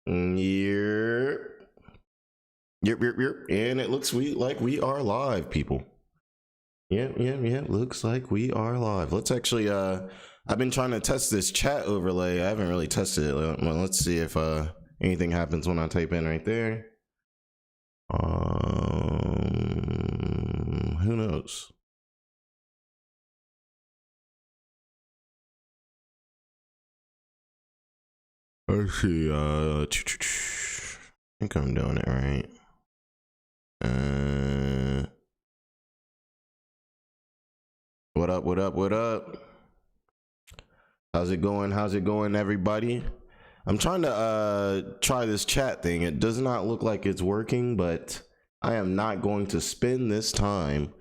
Yep. Yep. And it looks like we are live, people. Yep. Looks like we are live. Let's actually, I've been trying to test this chat overlay. I haven't really tested it. Well, let's see if anything happens when I type in right there. Who knows? Let's see. I think I'm doing it right. What up? What up? How's it going, everybody? I'm trying to try this chat thing. It does not look like it's working, but I am not going to spend this time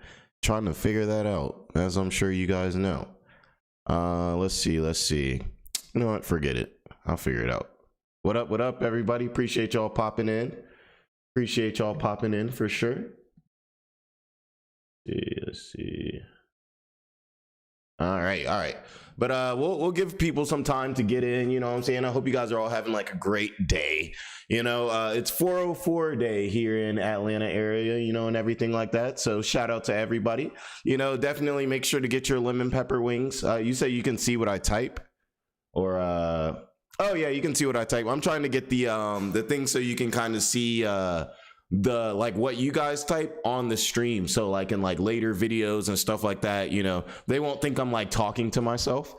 trying to figure that out, as I'm sure you guys know. Let's see. You know what? Forget it. I'll figure it out. What up, everybody? Appreciate y'all popping in. For sure. Let's see. All right. But we'll give people some time to get in, you know what I'm saying? I hope you guys are all having like a great day. You know, it's 404 day here in Atlanta area, you know, and everything like that. So shout out to everybody. You know, definitely make sure to get your lemon pepper wings. You say you can see what I type? Or oh yeah, you can see what I type. I'm trying to get the thing so you can kind of see the like what you guys type on the stream, so like in like later videos and stuff like that, you know, they won't think I'm like talking to myself.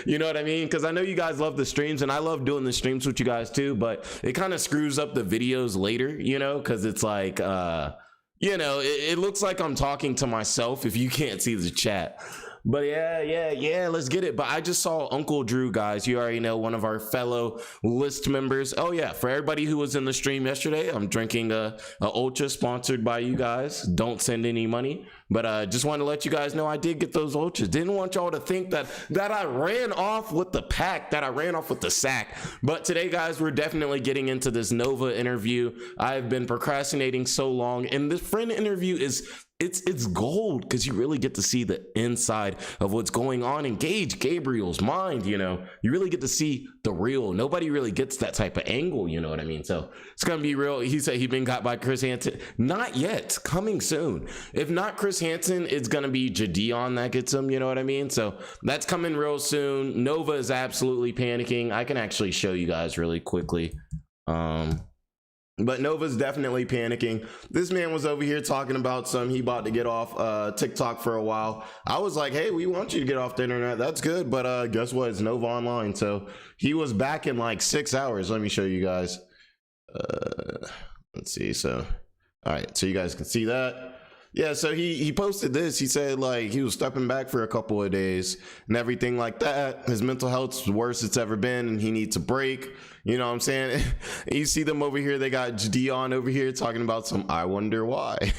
You know what I mean? Because I know you guys love the streams and I love doing the streams with you guys too, but it kind of screws up the videos later, you know, because it's like you know, it looks like I'm talking to myself if you can't see the chat. But yeah, let's get it. But I just saw Uncle Drew, guys. You already know, one of our fellow list members. Oh yeah, for everybody who was in the stream yesterday, I'm drinking a Ultra sponsored by you guys. Don't send any money. But just wanted to let you guys know I did get those Ultras. Didn't want y'all to think that I ran off with the pack, that I ran off with the sack. But today, guys, we're definitely getting into this Nova interview. I've been procrastinating so long, and this friend interview is it's gold because you really get to see the inside of what's going on in Gabriel's mind. You know, you really get to see the real. Nobody really gets that type of angle, you know what I mean? So it's gonna be real. He said he'd been got by Chris Hansen. Not yet, coming soon. If not Chris Hansen, it's gonna be Jadeon that gets him, you know what I mean? So that's coming real soon. Nova is absolutely panicking. I can actually show you guys really quickly. But Nova's definitely panicking. This man was over here talking about he about to get off TikTok for a while. I was like, hey, we want you to get off the internet. That's good. But guess what? It's Nova online. So he was back in like 6 hours. Let me show you guys. Let's see. So, all right. So you guys can see that. Yeah, so he posted this. He said like he was stepping back for a couple of days and everything like that. His mental health's the worst it's ever been and he needs a break. You know what I'm saying? You see them over here. They got Dion over here talking about some I wonder why.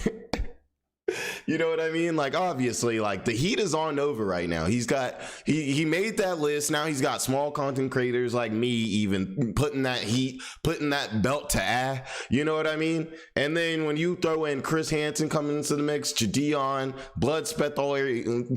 You know what I mean? Like, obviously, like the heat is on Nova right now. He made that list. Now he's got small content creators like me even putting that belt to you know what I mean? And then when you throw in Chris Hansen coming into the mix, Jadeon, Bloodspeth,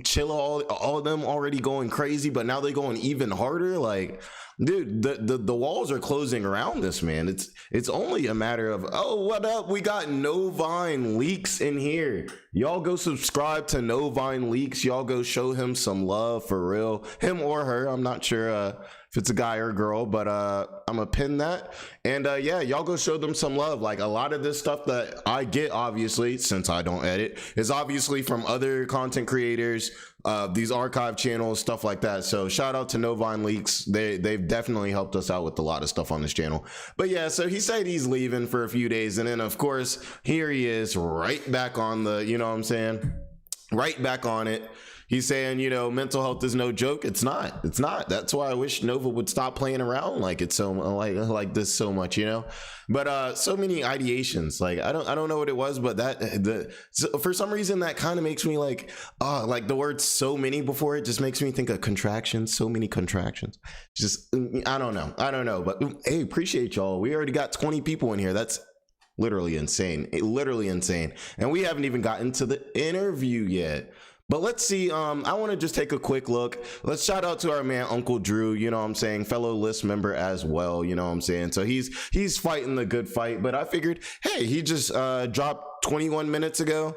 Chilla, all of them already going crazy, but now they're going even harder. Like, dude, the walls are closing around this man. It's only a matter of, oh, what up? We got Novine Leaks in here. Y'all go subscribe to Novine Leaks. Y'all go show him some love for real. Him or her. I'm not sure if it's a guy or a girl, but I'm gonna pin that. And yeah, y'all go show them some love. Like, a lot of this stuff that I get, obviously, since I don't edit, is obviously from other content creators, these archive channels, stuff like that. So shout out to Novine Leaks. They've definitely helped us out with a lot of stuff on this channel. But yeah, so he said he's leaving for a few days, and then of course here he is right back on the, you know what I'm saying, right back on it. He's saying, you know, mental health is no joke. It's not. That's why I wish Nova would stop playing around like it's so like this so much, you know. But so many ideations. Like, I don't know what it was, but for some reason that kind of makes me like the word so many before it just makes me think of contractions. So many contractions. Just I don't know. But hey, appreciate y'all. We already got 20 people in here. That's literally insane. And we haven't even gotten to the interview yet. But let's see, I want to just take a quick look. Let's shout out to our man Uncle Drew, you know what I'm saying, fellow list member as well, you know what I'm saying. So he's fighting the good fight, but I figured, hey, he just dropped 21 minutes ago.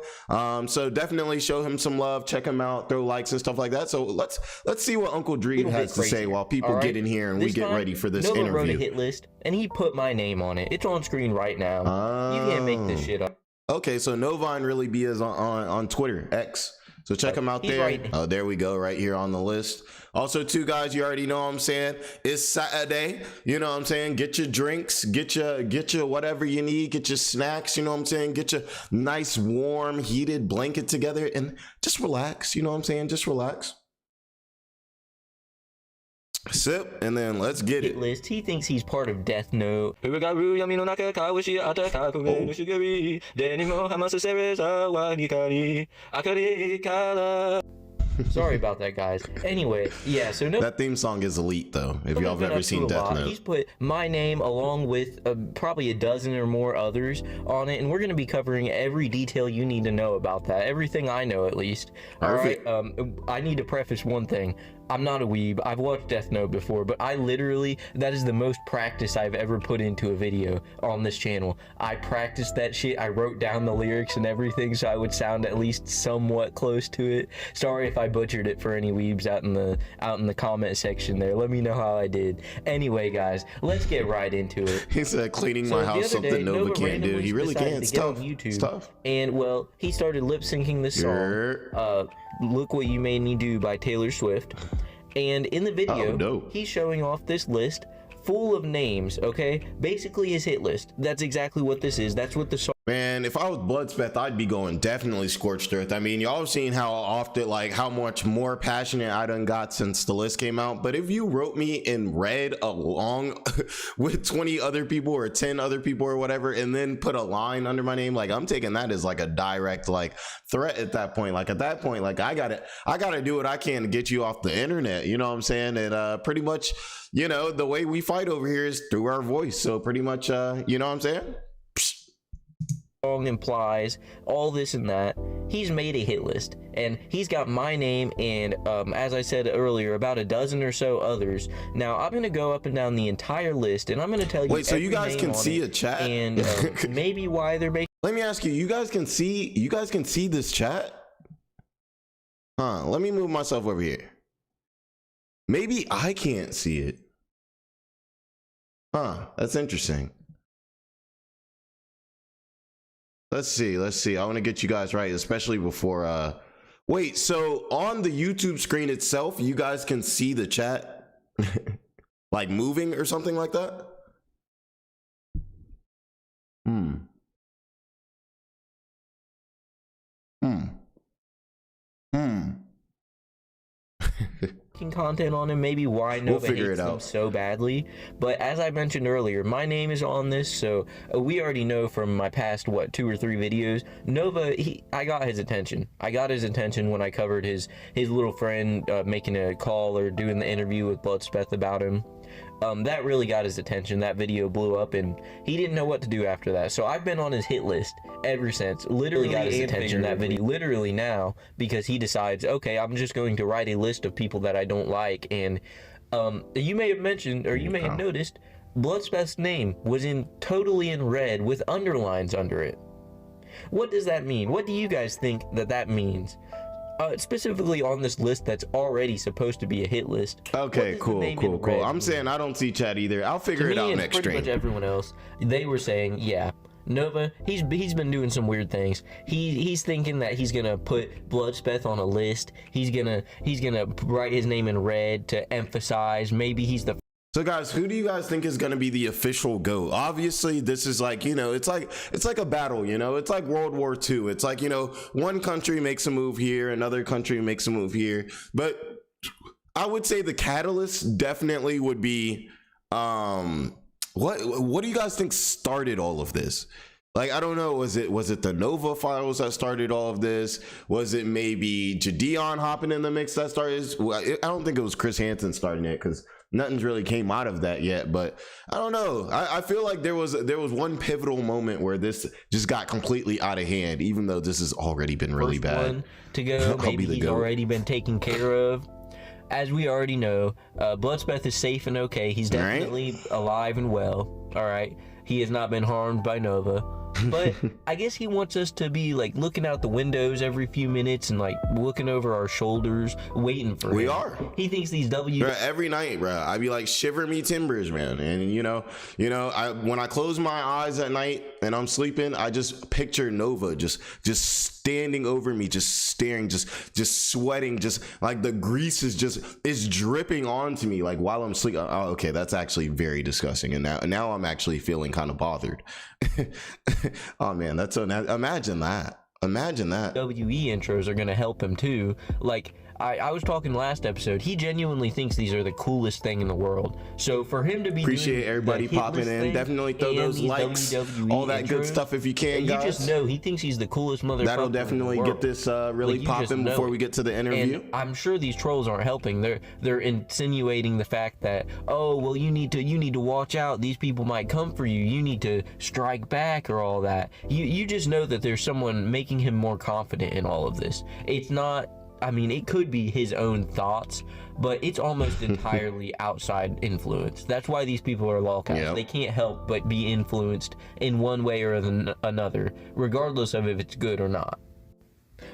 So definitely show him some love, check him out, throw likes and stuff like that. So let's see what Uncle Drew has to say while people get in here and we get ready for this interview. Nova wrote a hit list and he put my name on it. It's on screen right now. You can't make this shit up. Okay, so Novine really be is on Twitter, X. So check him out there. Right. Oh, there we go, right here on the list. Also, too, guys, you already know what I'm saying. It's Saturday. You know what I'm saying? Get your drinks, get your whatever you need, get your snacks, you know what I'm saying? Get your nice, warm, heated blanket together and just relax, you know what I'm saying? Just relax. Sip, and then let's get it. List. He thinks he's part of Death Note. Oh. Sorry about that, guys. Anyway, yeah, so that theme song is elite, though, if y'all have ever seen Death Note. He's put my name along with probably a dozen or more others on it, and we're going to be covering every detail you need to know about that. Everything I know, at least. All right, I need to preface one thing. I'm not a weeb. I've watched Death Note before, but I literally, that is the most practice I've ever put into a video on this channel. I practiced that shit. I wrote down the lyrics and everything so I would sound at least somewhat close to it. Sorry if I butchered it for any weebs out in the comment section there. Let me know how I did. Anyway, guys, let's get right into it. He said cleaning my house something Nova can't do. He really can't. It's tough. It's tough. And well, he started lip syncing this song. Look What You Made Me Do by Taylor Swift. And in the video, he's showing off this list full of names, okay? Basically his hit list. That's exactly what this is. That's what the song. Man, if I was Bloodspeth, I'd be going definitely Scorched Earth. I mean, y'all have seen how often, like, how much more passionate I done got since the list came out. But if you wrote me in red along with 20 other people or 10 other people or whatever, and then put a line under my name, like, I'm taking that as like a direct, like, threat at that point. Like, at that point, like, I gotta do what I can to get you off the internet. You know what I'm saying? And pretty much, you know, the way we fight over here is through our voice. So pretty much, you know what I'm saying? Song implies all this and that. He's made a hit list and he's got my name and as I said earlier, about a dozen or so others. Now I'm gonna go up and down the entire list and I'm gonna tell you. Wait, so you guys can see a chat and maybe why they're making. Let me ask you, you guys can see this chat? Huh, let me move myself over here. Maybe I can't see it. Huh, that's interesting. Let's see. I want to get you guys right, especially before wait, so on the YouTube screen itself, you guys can see the chat like moving or something like that? Content on him, maybe why Nova hates them so badly. But as I mentioned earlier, my name is on this, so we already know from my past 2 or 3 videos, Nova, I got his attention. I got his attention when I covered his little friend making a call or doing the interview with Bloodspeth about him. That really got his attention. That video blew up and he didn't know what to do after that. So I've been on his hit list ever since. Literally got his attention, that video, literally now, because he decides, okay, I'm just going to write a list of people that I don't like. And you may have mentioned, or you may have noticed, Bloodspeth's name was totally in red with underlines under it. What does that mean? What do you guys think that means? Specifically on this list that's already supposed to be a hit list. Okay, cool. I'm saying I don't see chat either. I'll figure it out next stream. Pretty much everyone else, they were saying, yeah, Nova, he's been doing some weird things. He's thinking that he's gonna put Bloodspeth on a list. He's gonna write his name in red to emphasize maybe he's the. So guys, who do you guys think is going to be the official GOAT? Obviously, this is like, you know, it's like a battle, you know, it's like World War II. It's like, you know, one country makes a move here, another country makes a move here. But I would say the catalyst definitely would be, what do you guys think started all of this? Like, I don't know, was it the Nova files that started all of this? Was it maybe Jadeon hopping in the mix that started? I don't think it was Chris Hansen starting it, because nothing's really came out of that yet. But I don't know. I feel like there was one pivotal moment where this just got completely out of hand, even though this has already been really First bad. one to go. Maybe he's already been taken care of. As we already know, Bloodspeth is safe and okay. He's definitely alive and well. All right. He has not been harmed by Nova. But I guess he wants us to be like looking out the windows every few minutes and like looking over our shoulders, waiting for him. We are. He thinks these W. Bro, every night, bro, I be like, shiver me timbers, man. And you know, when I close my eyes at night and I'm sleeping, I just picture Nova just standing over me, just staring, just sweating, just like the grease is dripping onto me like while I'm sleeping. Oh, okay, that's actually very disgusting. And now I'm actually feeling kind of bothered. Oh man, that's so imagine that. WE intros are gonna help him too. Like I was talking last episode, he genuinely thinks these are the coolest thing in the world. So for him to be appreciate everybody popping in, definitely throw those likes, all that good stuff if you can, guys. You just know he thinks he's the coolest motherfucker. That'll definitely get this really popping before we get to the interview. And I'm sure these trolls aren't helping. They're insinuating the fact that, oh well, you need to watch out. These people might come for you. You need to strike back or all that. You just know that there's someone making him more confident in all of this. It's not. I mean, it could be his own thoughts, but it's almost entirely outside influence. That's why these people are lolcows. Yep. They can't help but be influenced in one way or another, regardless of if it's good or not.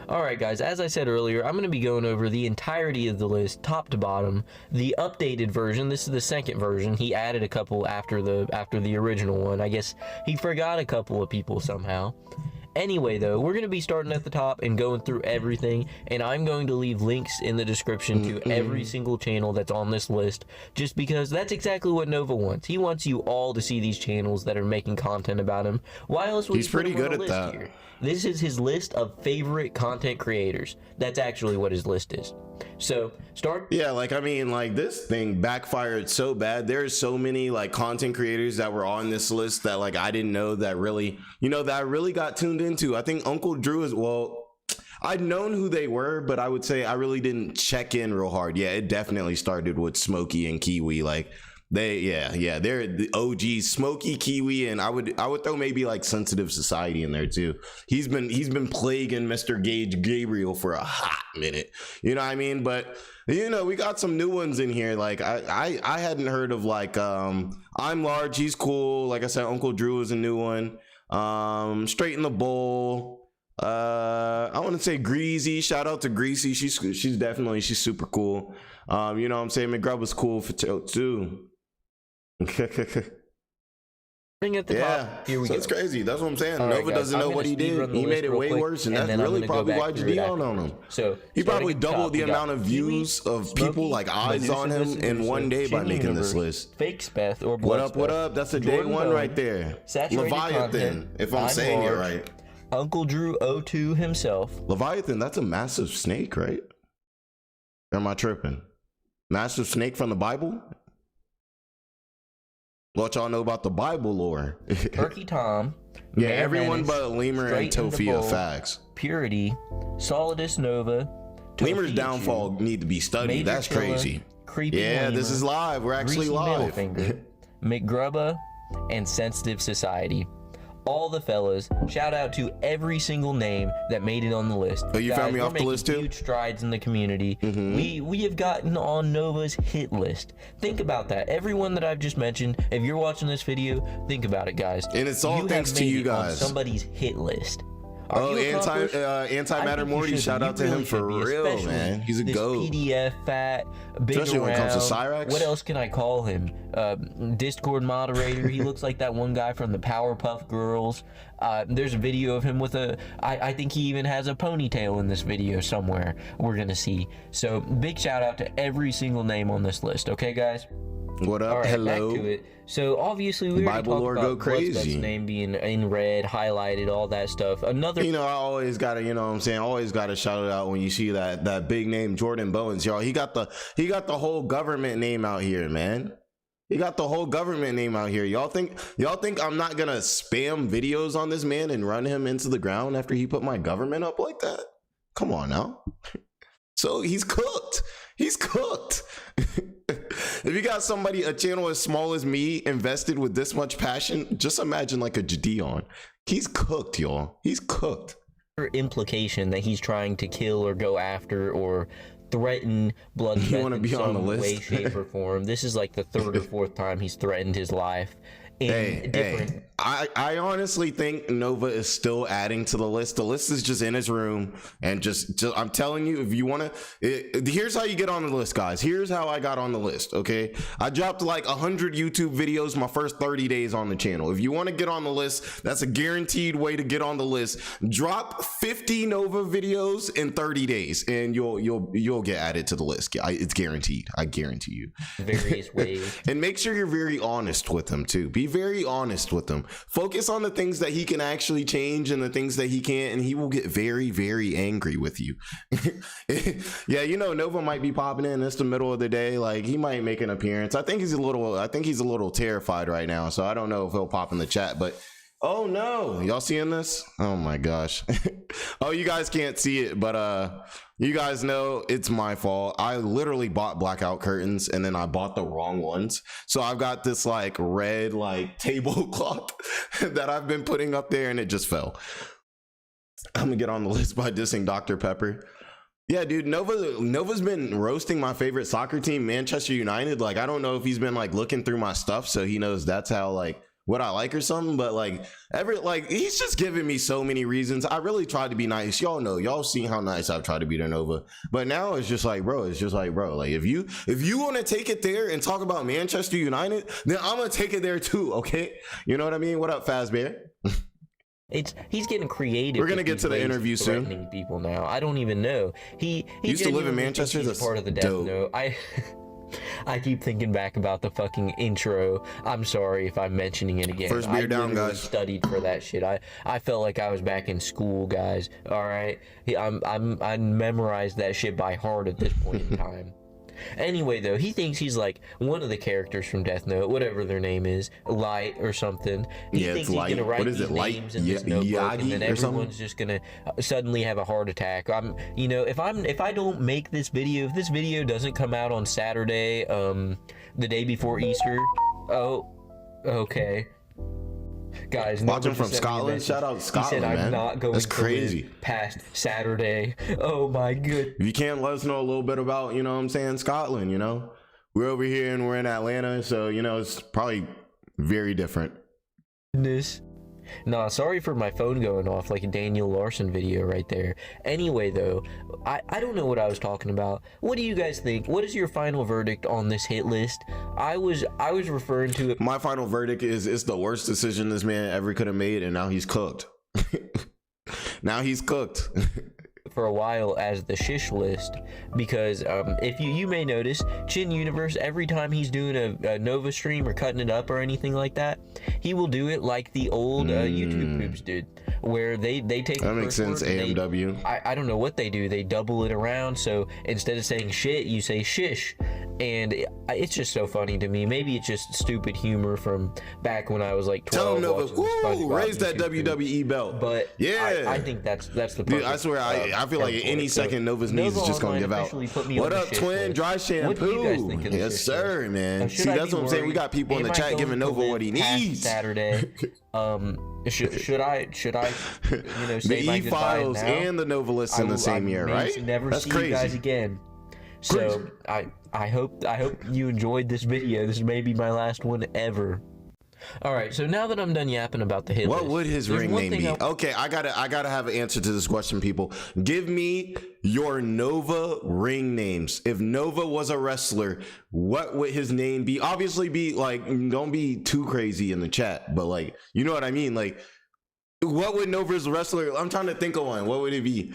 Alright guys, as I said earlier, I'm going to be going over the entirety of the list, top to bottom. The updated version, this is the second version. He added a couple after the original one. I guess he forgot a couple of people somehow. Anyway, though, we're going to be starting at the top and going through everything, and I'm going to leave links in the description to every single channel that's on this list, just because that's exactly what Nova wants. He wants you all to see these channels that are making content about him. Why else would he's pretty good at that? Here? This is his list of favorite content creators. That's actually what his list is. So start. Yeah, like I mean, like this thing backfired so bad. There's so many like content creators that were on this list that like I didn't know that really, that I really got tuned into. I think Uncle Drew is, well, I'd known who they were, but I would say I really didn't check in real hard. Yeah, it definitely started with Smokey and Kiwi. Like they're the OGs, Smokey, Kiwi, and I would throw maybe like Sensitive Society in there too. He's been plaguing Mr. Gabriel for a hot minute, you know what I mean? But we got some new ones in here. Like I hadn't heard of like I'm Large, he's cool. Like I said, Uncle Drew is a new one. Straight in the Bowl. I want to say Greasy. Shout out to Greasy. She's super cool. You know what I'm saying? McGrub was cool for too. At the top. Here we go. That's crazy. That's what I'm saying. All Nova doesn't know what he did. He made it way worse, and that's really probably why GD on him. So he probably doubled the amount of views of people like eyes on him in one day by making this list. Fake Speth or what up? That's a day one right there. Leviathan, if I'm saying it right. Uncle Drew 02 himself. Leviathan, that's a massive snake, right? Or am I tripping? Massive snake from the Bible? What y'all know about the Bible lore? Turkey Tom. Yeah, everyone but Lemur and Tofia, facts. Purity, Solidus Nova. Lemur's downfall need to be studied. Major that's Chilla, crazy. Lemur, this is live. We're actually live. McGrubba and Sensitive Society. All the fellas, shout out to every single name that made it on the list. Oh, you found me off the list too? Huge strides in the community. We have gotten on Nova's hit list. Think about that. Everyone that I've just mentioned, if you're watching this video, think about it, guys. And it's all thanks to you guys. On somebody's hit list. Antimatter Morty, shout out to him for real, man. He's a goat. PDF fat, big especially when it comes to Cyrax. What else can I call him? Discord moderator. He looks like that one guy from the Powerpuff Girls. There's a video of him with I think he even has a ponytail in this video somewhere. We're gonna see. So big shout out to every single name on this list. Okay, guys. What up? All right, hello. Back to it. So obviously we already talked about Bloodspeth's name being in red, highlighted, all that stuff. Another, I always gotta, always gotta shout it out when you see that big name Jordan Bowens, y'all. He got the whole government name out here, man. He got the whole government name out here. Y'all think I'm not gonna spam videos on this man and run him into the ground after he put my government up like that? Come on now. So he's cooked. if you got somebody, a channel as small as me, invested with this much passion, just imagine like a Gideon. He's cooked, y'all. He's cooked. Implication that he's trying to kill or go after or threaten bloodshed in some way, shape, or form. This is like the third or fourth time he's threatened his life. I honestly think Nova is still adding to the list. The list is just in his room, and just I'm telling you, if you want to, here's how you get on the list, guys. Here's how I got on the list. Okay, I dropped like 100 YouTube videos my first 30 days on the channel. If you want to get on the list, that's a guaranteed way to get on the list. Drop 50 Nova videos in 30 days, and you'll get added to the list. It's guaranteed. I guarantee you. Various ways. And make sure you're very honest with him too. Be very honest with him. Focus on the things that he can actually change and the things that he can't, and he will get very, very angry with you. Yeah, you know, Nova might be popping in. It's the middle of the day. Like, he might make an appearance. I think he's a little terrified right now, so I don't know if he'll pop in the chat, but oh no, y'all seeing this? Oh my gosh. Oh, you guys can't see it, but you guys know it's my fault. I literally bought blackout curtains and then I bought the wrong ones. So I've got this like red like tablecloth that I've been putting up there, and it just fell. I'm gonna get on the list by dissing Dr. Pepper. Yeah, dude, Nova's been roasting my favorite soccer team, Manchester United. Like, I don't know if he's been like looking through my stuff, so he knows that's how like what I like or something, but like he's just giving me so many reasons. I really tried to be nice. Y'all know, y'all seen how nice I've tried to be to Nova, but now it's just like, bro, like if you want to take it there and talk about Manchester United, then I'm gonna take it there too. Okay, you know what I mean? What up, Fazbear? He's getting creative. We're gonna get to the interview soon. People now, I don't even know. He used to live in Manchester. That's part of the Death Note. I keep thinking back about the fucking intro. I'm sorry if I'm mentioning it again. First beer down, guys. Studied for that shit. I felt like I was back in school, guys. All right, I memorized that shit by heart at this point in time. Anyway, though, he thinks he's like one of the characters from Death Note, whatever their name is, Light or something. He thinks he's gonna write these names in this notebook, and then everyone's just gonna suddenly have a heart attack. You know, if I don't make this video, if this video doesn't come out on Saturday, the day before Easter, oh, okay. Guys, watching from Scotland. Shout out Scotland, man. I'm not going That's crazy. To live past Saturday. Oh my good. If you can't let us know a little bit about, you know what I'm saying, Scotland, you know, we're over here and we're in Atlanta, so you know it's probably very different. Nah, sorry for my phone going off like a Daniel Larson video right there. Anyway, though, I don't know what I was talking about. What do you guys think? What is your final verdict on this hit list? I was referring to it. My final verdict is it's the worst decision this man ever could have made, and now he's cooked. Now he's cooked. For a while as the shish list, because if you may notice, Chin Universe, every time he's doing a Nova stream or cutting it up or anything like that, he will do it like the old YouTube groups did, where they take that makes sense. AMW. I don't know what they do. They double it around, so instead of saying shit, you say shish, and it's just so funny to me. Maybe it's just stupid humor from back when I was like 12. Tell him Nova, raise that WWE belt. But yeah, I think that's the. Dude, I swear, I feel like any second Nova's knees is just gonna give out. What up, twin? Dry shampoo. Yes, sir, man. See, that's what I'm saying. We got people in the chat giving Nova what he needs. Saturday. Should I you know, say the my E-Files now? And the Nova list in the same year, right? Never that's see crazy. You guys again. So I hope you enjoyed this video. This may be my last one ever. All right, so now that I'm done yapping about the hit list, what would his ring name be? Okay, I gotta have an answer to this question, people. Give me your Nova ring names. If Nova was a wrestler, what would his name be? Obviously, be like, don't be too crazy in the chat, but like, you know what I mean? Like, what would Nova's wrestler? I'm trying to think of one. What would it be?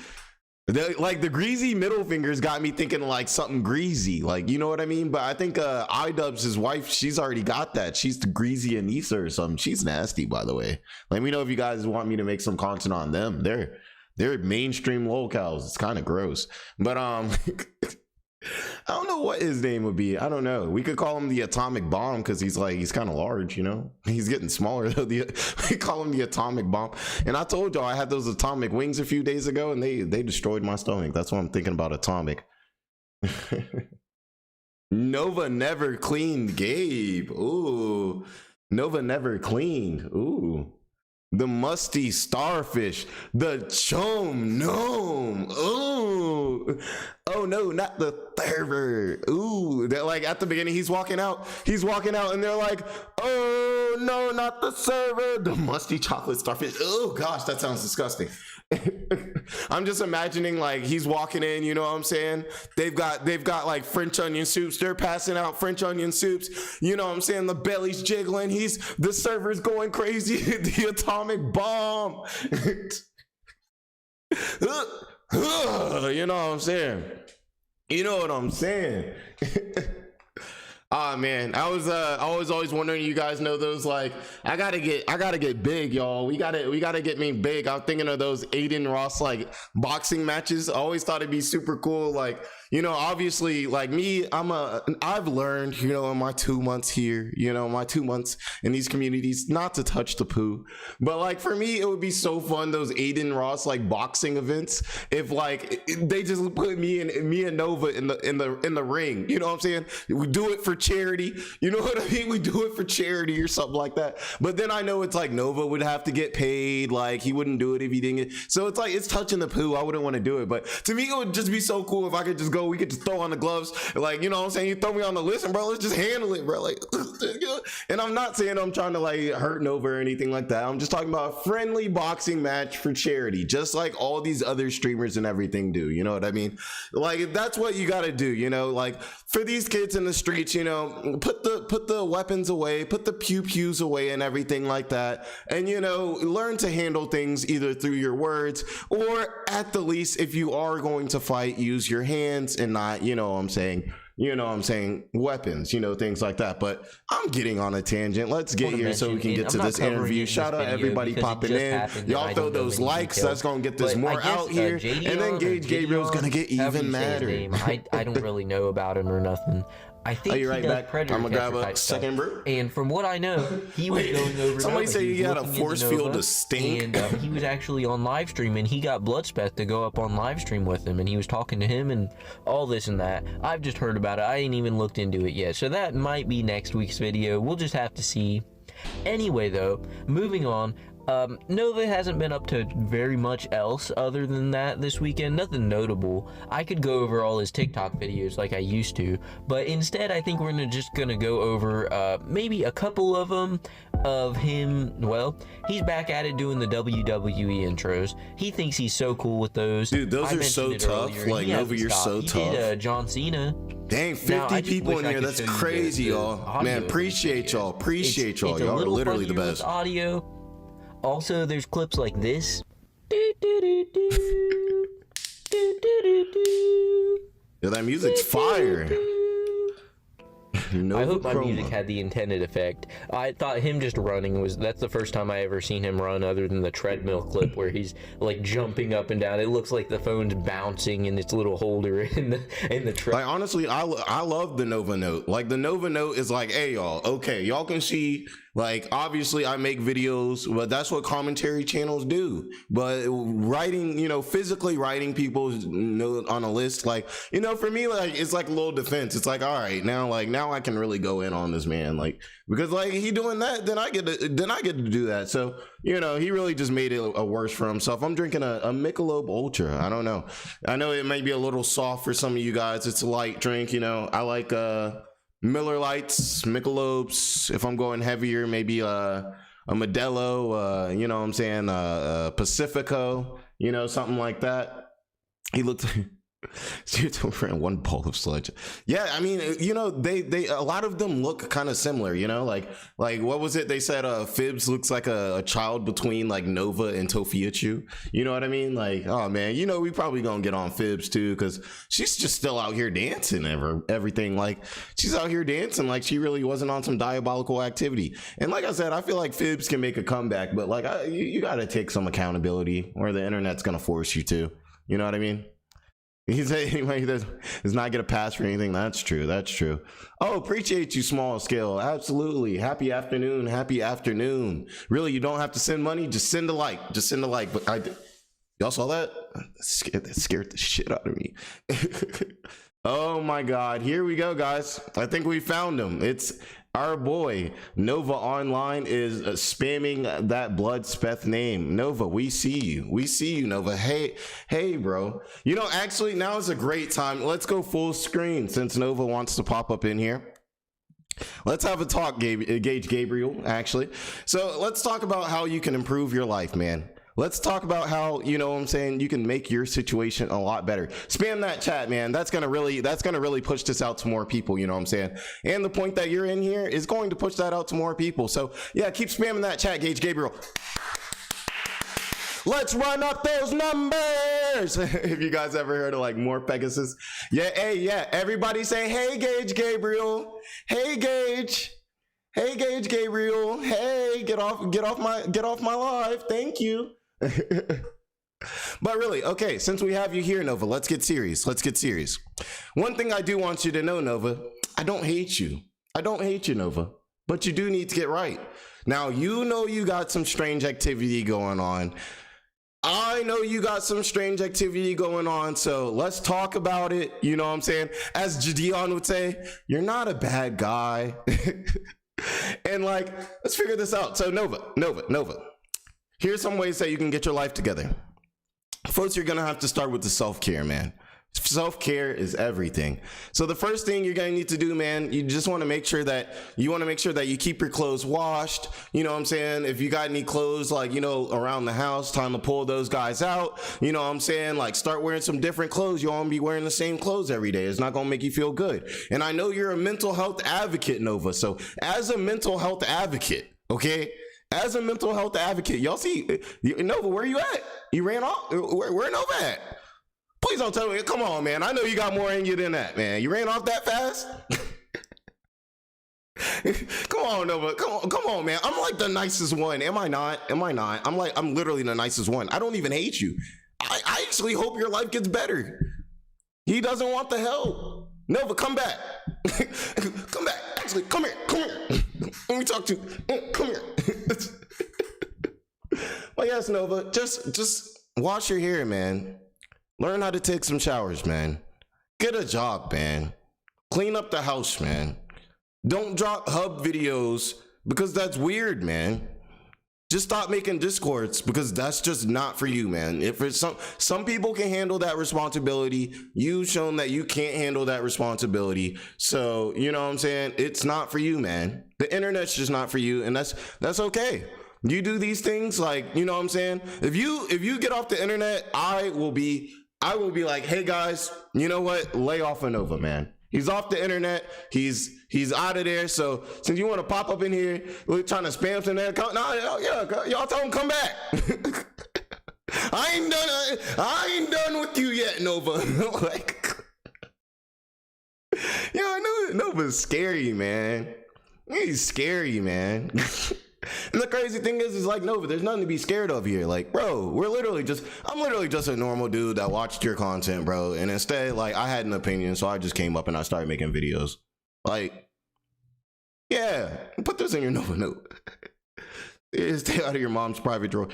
The greasy middle fingers got me thinking like something greasy, like, you know what I mean? But I think iDubbbz, his wife, she's already got that. She's the greasy Anissa or something. She's nasty, by the way. Let me know if you guys want me to make some content on them. They're mainstream locals. It's kind of gross, but I don't know what his name would be. I don't know. We could call him the Atomic Bomb because he's kind of large, you know. He's getting smaller though. We call him the Atomic Bomb. And I told y'all I had those atomic wings a few days ago, and they destroyed my stomach. That's why I'm thinking about Atomic. Nova never cleaned Gabe. Ooh. Nova never cleaned. Ooh. The musty starfish. The chome gnome. Ooh. Oh no, not the server. Ooh. They're like at the beginning, he's walking out, and they're like, oh no, not the server. The musty chocolate starfish. Oh gosh, that sounds disgusting. I'm just imagining like he's walking in, you know what I'm saying? They've got like French onion soups. They're passing out French onion soups. You know what I'm saying? The belly's jiggling. The server's going crazy. The atomic bomb. You know what I'm saying? You know what I'm saying? Ah man, I was always wondering. You guys know those like I gotta get big, y'all. We gotta get me big. I'm thinking of those Aiden Ross like boxing matches. I always thought it'd be super cool. Like, you know, obviously like me, I've learned, you know, in my 2 months here, you know, my 2 months in these communities, not to touch the poo. But like for me, it would be so fun, those Aiden Ross like boxing events, if like they just put me and Nova in the ring. You know what I'm saying? We do it for charity. You know what I mean? We do it for charity or something like that. But then I know it's like Nova would have to get paid. Like he wouldn't do it if he didn't get. So it's like it's touching the poo. I wouldn't want to do it. But to me, it would just be so cool if I could just go. We could just throw on the gloves. Like, you know what I'm saying? You throw me on the list and bro, let's just handle it, bro. Like, you know? And I'm not saying I'm trying to like hurt Nova or anything like that. I'm just talking about a friendly boxing match for charity, just like all these other streamers and everything do. You know what I mean? Like that's what you got to do. You know, like for these kids in the streets, you know, put the weapons away, put the pews away and everything like that. And, you know, learn to handle things either through your words or at the least, if you are going to fight, use your hands and not, you know what I'm saying, weapons, you know, things like that. But I'm getting on a tangent. Let's get here so we can get to this interview. Shout out everybody popping in. Y'all throw those likes. That's going to get this more out here. And then Gabriel's going to get even madder. I don't really know about him or nothing. I think he right does back? Predator I'm gonna grab a second stuff. brew. And from what I know, he was going over. Somebody say you got a force field to stink. And he was actually on live stream, and he got Bloodspeth to go up on live stream with him, and he was talking to him and all this and that. I've just heard about it. I ain't even looked into it yet, so that might be next week's video. We'll just have to see. Anyway, though, moving on. Nova hasn't been up to very much else other than that this weekend. Nothing notable. I could go over all his TikTok videos like I used to, but instead I think we're just gonna go over maybe a couple of them of him. Well, he's back at it doing the WWE intros. He thinks he's so cool with those. Dude, those are so tough. Like, Nova, you're so tough. He did John Cena. Dang, 50 people in here. That's crazy, y'all. Man, appreciate y'all. Y'all are literally the best. Audio. Also, there's clips like this. Yeah, that music's fire. I hope my music had the intended effect. I thought him just running that's the first time I ever seen him run other than the treadmill clip where he's like jumping up and down. It looks like the phone's bouncing in its little holder in the tread. Like honestly, I love the Nova Note. Like the Nova Note is like, hey y'all, okay, y'all can see, like obviously I make videos, but that's what commentary channels do. But writing, you know, physically writing people's note on a list, like, you know, for me, like it's like a little defense. It's like, all right, now I can really go in on this man, like, because like he doing that, then I get to do that. So, you know, he really just made it a worse for himself. I'm drinking a Michelob Ultra. I don't know. I know it may be a little soft for some of you guys. It's a light drink, you know. I like Miller Lights, Michelobs. If I'm going heavier, maybe a Modelo, you know what I'm saying, Pacifico, you know, something like that. He looked one bowl of sludge. Yeah, I mean, you know, they a lot of them look kind of similar, you know, like what was it they said, Fibs looks like a child between like Nova and Tofiuchu, you know what I mean? Like, oh man, you know, we probably gonna get on Fibs too, because she's just still out here dancing everything. Like she's out here dancing like she really wasn't on some diabolical activity. And like I said, I feel like Fibs can make a comeback, but like you gotta take some accountability or the internet's gonna force you to, you know what I mean? He said anyway, does not get a pass for anything. That's true. Oh, appreciate you, Small Scale. Absolutely. Happy afternoon. Really, you don't have to send money. Just send a like. But y'all saw that? That scared the shit out of me. Oh my God, here we go, guys. I think we found him. It's our boy Nova Online is spamming that bloodspeth name. Nova, we see you. We see you, Nova. Hey, bro. You know, actually, now is a great time. Let's go full screen since Nova wants to pop up in here. Let's have a talk, Gage Gabriel, actually. So let's talk about how you can improve your life, man. Let's talk about how, you know what I'm saying, you can make your situation a lot better. Spam that chat, man. That's gonna really push this out to more people, you know what I'm saying? And the point that you're in here is going to push that out to more people. So yeah, keep spamming that chat, Gage Gabriel. Let's run up those numbers. If you guys ever heard of like more Pegasus. Yeah, hey, yeah. Everybody say, hey, Gage Gabriel. Hey, Gage. Hey, Gage Gabriel. Hey, get off my live. Thank you. But really, okay, since we have you here, Nova, let's get serious. One thing I do want you to know, Nova, I don't hate you. Nova, but you do need to get right. Now, you know you got some strange activity going on. I know you got some strange activity going on, so let's talk about it. You know what I'm saying? As Jadion would say, you're not a bad guy. And like, let's figure this out. So Nova, here's some ways that you can get your life together. First, you're gonna have to start with the self-care, man. Self-care is everything. So the first thing you're gonna need to do, man, you just want to make sure that you keep your clothes washed. You know what I'm saying? If you got any clothes like, you know, around the house, time to pull those guys out. You know what I'm saying? Like, start wearing some different clothes. You won't be wearing the same clothes every day. It's not gonna make you feel good. And I know you're a mental health advocate, Nova. So as a mental health advocate, okay? As a mental health advocate, y'all see, Nova, where you at? You ran off? Where Nova at? Please don't tell me. Come on, man. I know you got more in you than that, man. You ran off that fast? Come on, Nova. Come on, man. I'm like the nicest one. Am I not? I'm literally the nicest one. I don't even hate you. I actually hope your life gets better. He doesn't want the help. Nova, come back. Come back. Actually, come here. Let me talk to you. Come here. Well, yes, Nova. Just wash your hair, man. Learn how to take some showers, man. Get a job, man. Clean up the house, man. Don't drop hub videos because that's weird, man. Just stop making discords because that's just not for you, man. If it's some people can handle that responsibility, you've shown that you can't handle that responsibility. So, you know what I'm saying? It's not for you, man. The internet's just not for you, and that's okay. You do these things, like, you know what I'm saying? If you get off the internet, I will be like, hey guys, you know what? Lay off of Nova, man. He's off the internet. He's out of there. So since you want to pop up in here, we're trying to spam some there. Y'all tell him come back. I ain't done with you yet, Nova. Like, yeah, I know Nova's scary, man. He's scary, man. And the crazy thing is like, Nova, there's nothing to be scared of here. Like, bro, I'm literally just a normal dude that watched your content, bro. And instead, like, I had an opinion, so I just came up and I started making videos. Like, yeah, put this in your Nova note. Stay out of your mom's private drawer.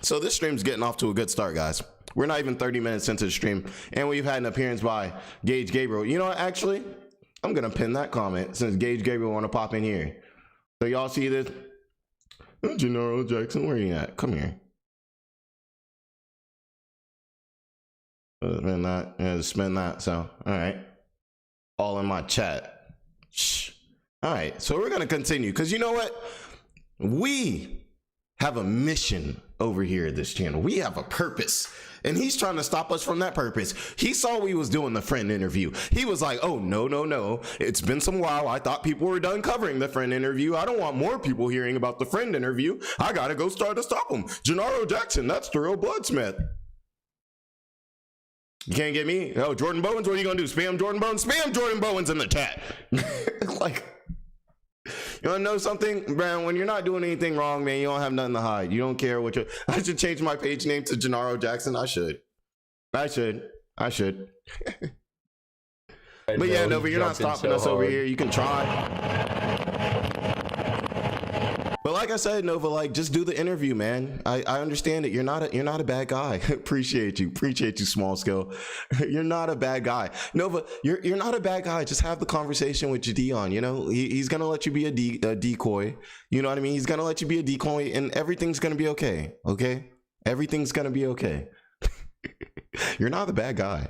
So this stream's getting off to a good start, guys. We're not even 30 minutes into the stream, and we've had an appearance by Gage Gabriel. You know what, actually? I'm gonna pin that comment since Gage Gabriel want to pop in here. So y'all see this? Gennaro Jackson, where you at? Come here. Spin that. Yeah, spin that. So, all right. All in my chat. Shh. All right. So we're gonna continue because you know what? We have a mission over here at this channel. We have a purpose. And he's trying to stop us from that purpose. He saw we was doing the friend interview. He was like, oh, no. It's been some while. I thought people were done covering the friend interview. I don't want more people hearing about the friend interview. I got to go start to stop them. Gennaro Jackson, that's the real bloodsmith. You can't get me? Oh, Jordan Bowens, what are you going to do? Spam Jordan Bowens? Spam Jordan Bowens in the chat. Like, you want to know something, Brown? When you're not doing anything wrong, man, you don't have nothing to hide. You don't care what you're... I should change my page name to Gennaro Jackson. I should. But yeah, Nova, you're not stopping us over here. You can try. But like I said, Nova, like, just do the interview, man. I understand it. You're not a bad guy. Appreciate you, small scale. You're not a bad guy, Nova. You're not a bad guy. Just have the conversation with Jadeon. You know, he's gonna let you be a decoy. You know what I mean? He's gonna let you be a decoy, and everything's gonna be okay. Okay, everything's gonna be okay. You're not the bad guy.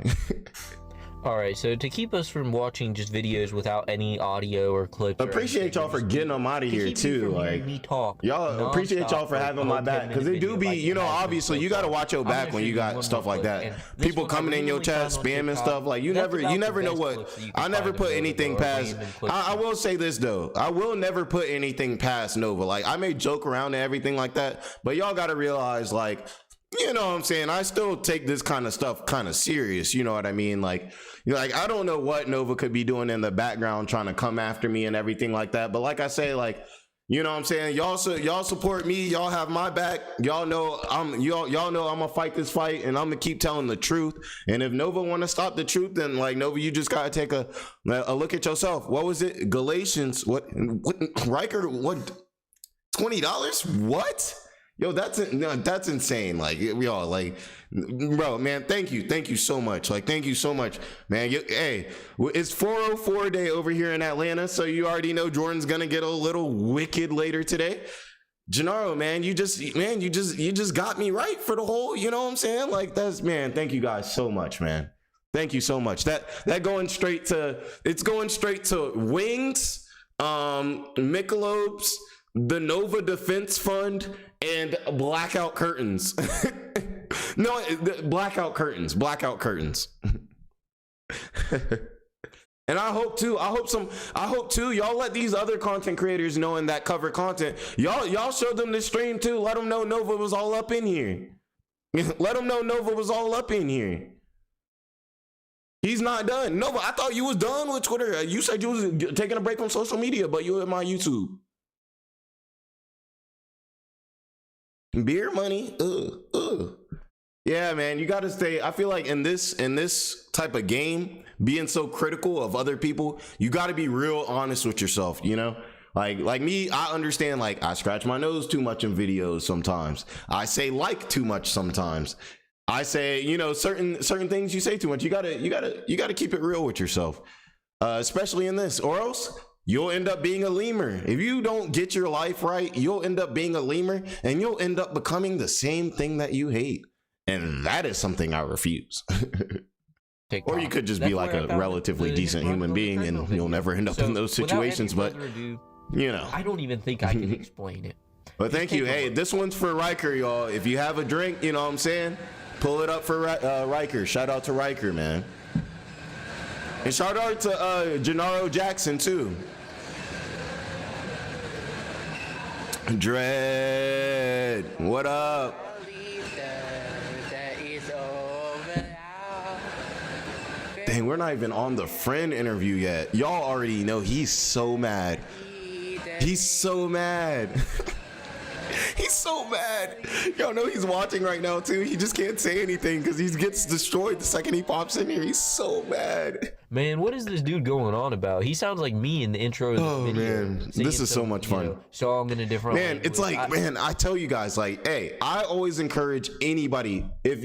Alright, so to keep us from watching just videos without any audio or clips, appreciate y'all for getting them out of here too. Like, me talk, y'all appreciate y'all for having my back, because it do be, you know, obviously you got to watch your back when you got stuff like that. People coming in your chat spamming stuff, like, you never know what. I never put anything past. I will say this though, I will never put anything past Nova. Like, I may joke around and everything like that, but y'all got to realize, like, you know what I'm saying, I still take this kind of stuff kind of serious. You know what I mean? Like, you know, like, I don't know what Nova could be doing in the background trying to come after me and everything like that. But like I say, like, you know what I'm saying, y'all support me, y'all have my back, y'all know I'm gonna fight this fight, and I'm gonna keep telling the truth. And if Nova want to stop the truth, then, like, Nova, you just gotta take a look at yourself. What was it? Galatians, what Riker, what, $20? What? Yo, that's insane. Like, we all, like, bro, man, thank you so much. Like, thank you so much, man. Hey, it's 4:04 day over here in Atlanta, so you already know Jordan's gonna get a little wicked later today. Gennaro, man, you just got me right for the whole, you know what I'm saying? Like, that's, man, thank you guys so much, man. Thank you so much. That going straight to Wings, Michelob's, the Nova Defense Fund, and blackout curtains. No, blackout curtains. And I hope too, y'all let these other content creators know in that cover content, y'all show them this stream too. Let them know Nova was all up in here. Let them know Nova was all up in here. He's not done. Nova, I thought you was done with Twitter. You said you was taking a break from social media, but you were at my YouTube. Beer money. Yeah, man, you gotta stay. I feel like in this type of game, being so critical of other people, you gotta be real honest with yourself, you know? Like me, I understand, like, I scratch my nose too much in videos sometimes. I say like too much sometimes. I say, you know, certain things you say too much. You gotta keep it real with yourself. Especially in this, or else you'll end up being a lemur. If you don't get your life right, you'll end up being a lemur, and you'll end up becoming the same thing that you hate. And that is something I refuse. Or you could just be like a relatively decent human being, and you'll never end up in those situations. But, you know, I don't even think I can explain it. But thank you. Hey, this one's for Riker, y'all. If you have a drink, you know what I'm saying, pull it up for Riker. Shout out to Riker, man. And shout out to Gennaro Jackson too. Dread, what up? Dang, we're not even on the friend interview yet. Y'all already know he's so mad. He's so mad. He's so mad. Y'all know he's watching right now too. He just can't say anything because he gets destroyed the second he pops in here. He's so mad. Man, what is this dude going on about? He sounds like me in the intro of this video. Man, this is so much fun. Song in a different language. It's like, man, I tell you guys, like, hey, I always encourage anybody, if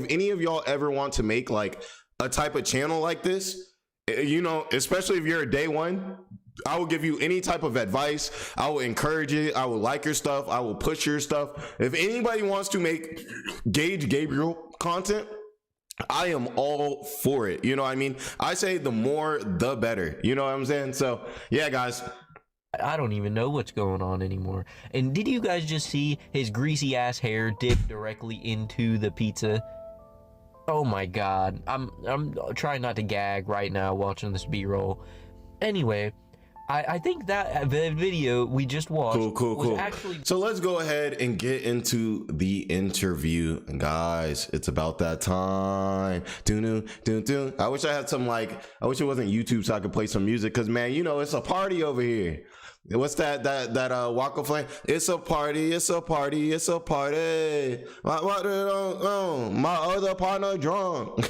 any of y'all ever want to make like a type of channel like this, you know, especially if you're a day one, I will give you any type of advice. I will encourage it. I will like your stuff. I will push your stuff. If anybody wants to make Gage Gabriel content, I am all for it. You know what I mean? I say the more, the better. You know what I'm saying? So, yeah, guys. I don't even know what's going on anymore. And did you guys just see his greasy ass hair dip directly into the pizza? Oh my God. I'm trying not to gag right now watching this B-roll. Anyway, I think that video we just watched cool. Actually... So let's go ahead and get into the interview, guys. It's about that time. I wish I had some, like, I wish it wasn't YouTube so I could play some music, because, man, you know, it's a party over here. What's that Waka Flame? It's a party. My other partner drunk.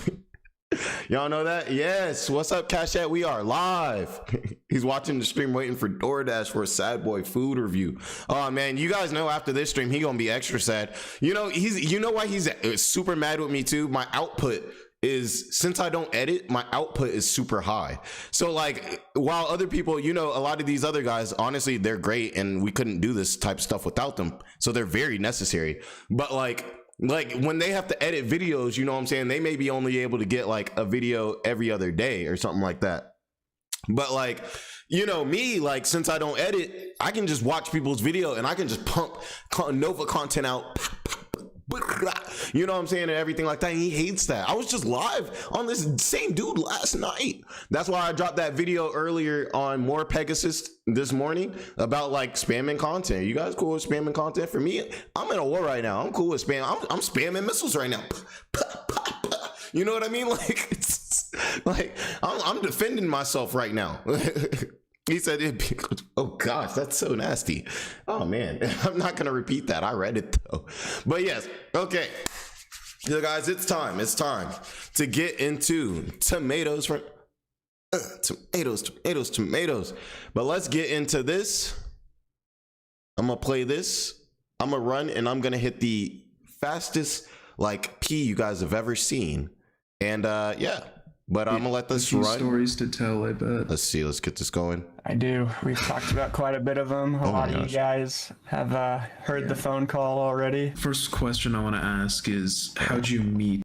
Y'all know that? Yes. What's up, Cashat? We are live. He's watching the stream waiting for DoorDash for a sad boy food review. Oh man, you guys know after this stream, he gonna be extra sad. You know, you know why he's super mad with me too? My output is, since I don't edit, my output is super high. So like, while other people, you know, a lot of these other guys, honestly, they're great and we couldn't do this type of stuff without them. So they're very necessary. But like when they have to edit videos, you know what I'm saying? They may be only able to get like a video every other day or something like that. But like, you know, me, like, since I don't edit, I can just watch people's video and I can just pump Nova content out. You know what I'm saying, and everything like that. And he hates that. I was just live on this same dude last night. That's why I dropped that video earlier on More Pegasus this morning about like spamming content. You guys cool with spamming content? For me, I'm in a war right now. I'm cool with spam. I'm spamming missiles right now. You know what I mean? Like, it's like I'm defending myself right now. He said, oh gosh, that's so nasty. Oh man, I'm not gonna repeat that. I read it though. But yes, okay. So guys, it's time to get into tomatoes. Tomatoes. But let's get into this. I'm gonna play this. I'm gonna run and I'm gonna hit the fastest like P you guys have ever seen. And yeah. But I'm gonna let this run. Stories to tell, I bet. Let's see. Let's get this going. I do. We've talked about quite a bit of them. A lot of you guys have heard the phone call already. First question I want to ask is, how'd you meet?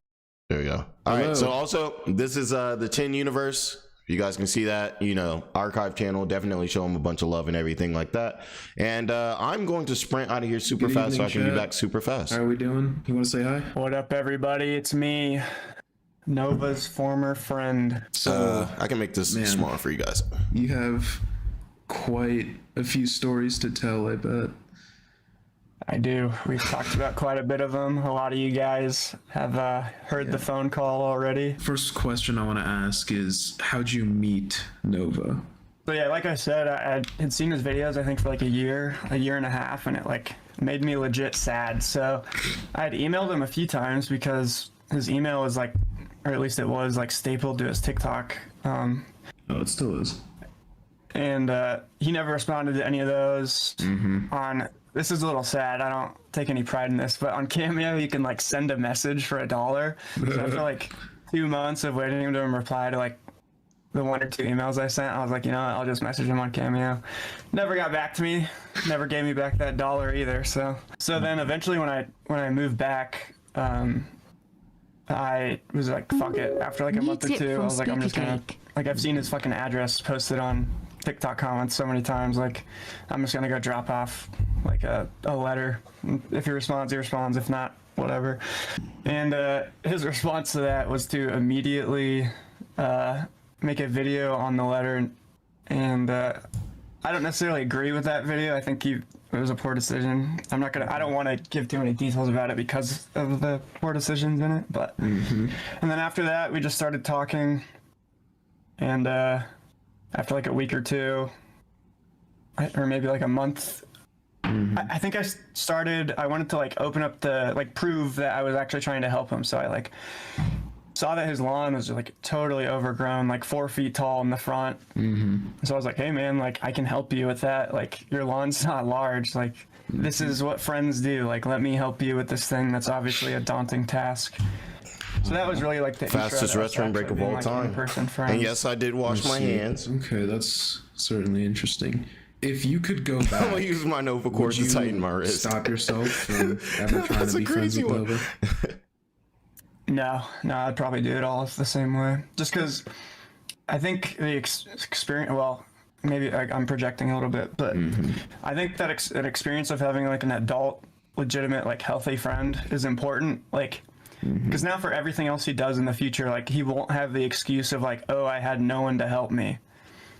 There we go. All right. So also, this is the Chin universe. You guys can see that, you know, archive channel. Definitely show them a bunch of love and everything like that. And I'm going to sprint out of here super fast so I can be back super fast. How are we doing? You want to say hi? What up, everybody? It's me, Nova's former friend. So I can make this smaller for you guys. You have quite a few stories to tell, I bet. I do. We've talked about quite a bit of them. A lot of you guys have heard the phone call already. First question I want to ask is, how'd you meet Nova? So yeah, like I said, I had seen his videos, I think, for like a year and a half, and it like made me legit sad. So I had emailed him a few times because his email was like, or at least it was like stapled to his TikTok. Oh, it still is. And he never responded to any of those. On, this is a little sad, I don't take any pride in this, but on Cameo you can like send a message for $1. So after like 2 months of waiting to him reply to like the 1 or 2 emails I sent, I was like, you know what, I'll just message him on Cameo. Never got back to me, never gave me back that $1 either. So then eventually when I moved back, I was like, fuck it. After like a month or two, I was like, I'm just gonna, like, I've seen his fucking address posted on TikTok comments so many times, like, I'm just gonna go drop off like a letter. If he responds, he responds. If not, whatever. And his response to that was to immediately make a video on the letter. And I don't necessarily agree with that video. I think it was a poor decision. I don't want to give too many details about it because of the poor decisions in it, but and then after that we just started talking, and after like a week or two, or maybe like a month, I think I wanted to like open up prove that I was actually trying to help him. So I like saw that his lawn was like totally overgrown, like 4 feet tall in the front. So I was like, hey man, like I can help you with that. Like your lawn's not large. Like this is what friends do. Like let me help you with this thing that's obviously a daunting task. So that was really like the fastest restroom break of all time. And yes, I did wash my hands. Okay, that's certainly interesting. If you could go back, I'm gonna use my Nova cord to tighten my wrist. Stop yourself from ever trying to be friends with Nova? No, I'd probably do it all the same way. Just because I think the experience, well, maybe I'm projecting a little bit, but I think that an experience of having like an adult, legitimate, like healthy friend is important. Like, because now for everything else he does in the future, like he won't have the excuse of like, oh, I had no one to help me.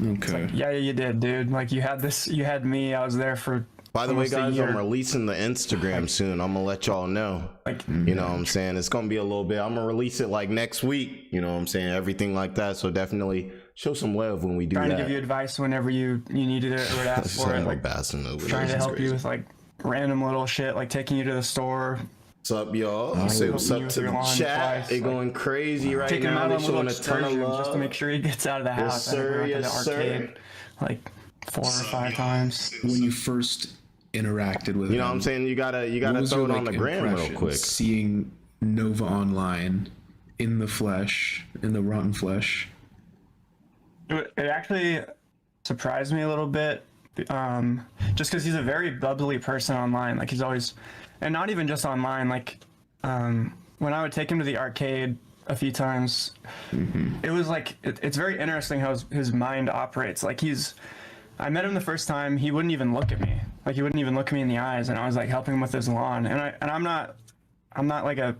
Okay. Like, yeah, you did, dude. Like you had me. I was there for. By the way, guys, I'm releasing the Instagram soon. I'm gonna let y'all know. Like, you know what I'm saying? It's gonna be a little bit. I'm gonna release it like next week. You know what I'm saying? Everything like that. So definitely show some love when we do that. Trying to give you advice whenever you needed it or would ask for it. Like, trying to help you with like random little shit, like taking you to the store, What's up, y'all? Say what's up to the chat. They're going crazy right taking now. Him out They're showing a ton of love just to make sure he gets out of the house. Yes, sir. Yes, sir. Like 4 or 5 times. When you first interacted with him, you know what I'm saying? You gotta throw it on the gram real quick. Seeing Nova online in the flesh, in the rotten flesh. It actually surprised me a little bit. Just because he's a very bubbly person online. Like he's always, and not even just online. Like when I would take him to the arcade a few times, it was like it's very interesting how his mind operates. Like I met him the first time, he wouldn't even look at me. Like he wouldn't even look me in the eyes, and I was like helping him with his lawn. And I'm not like a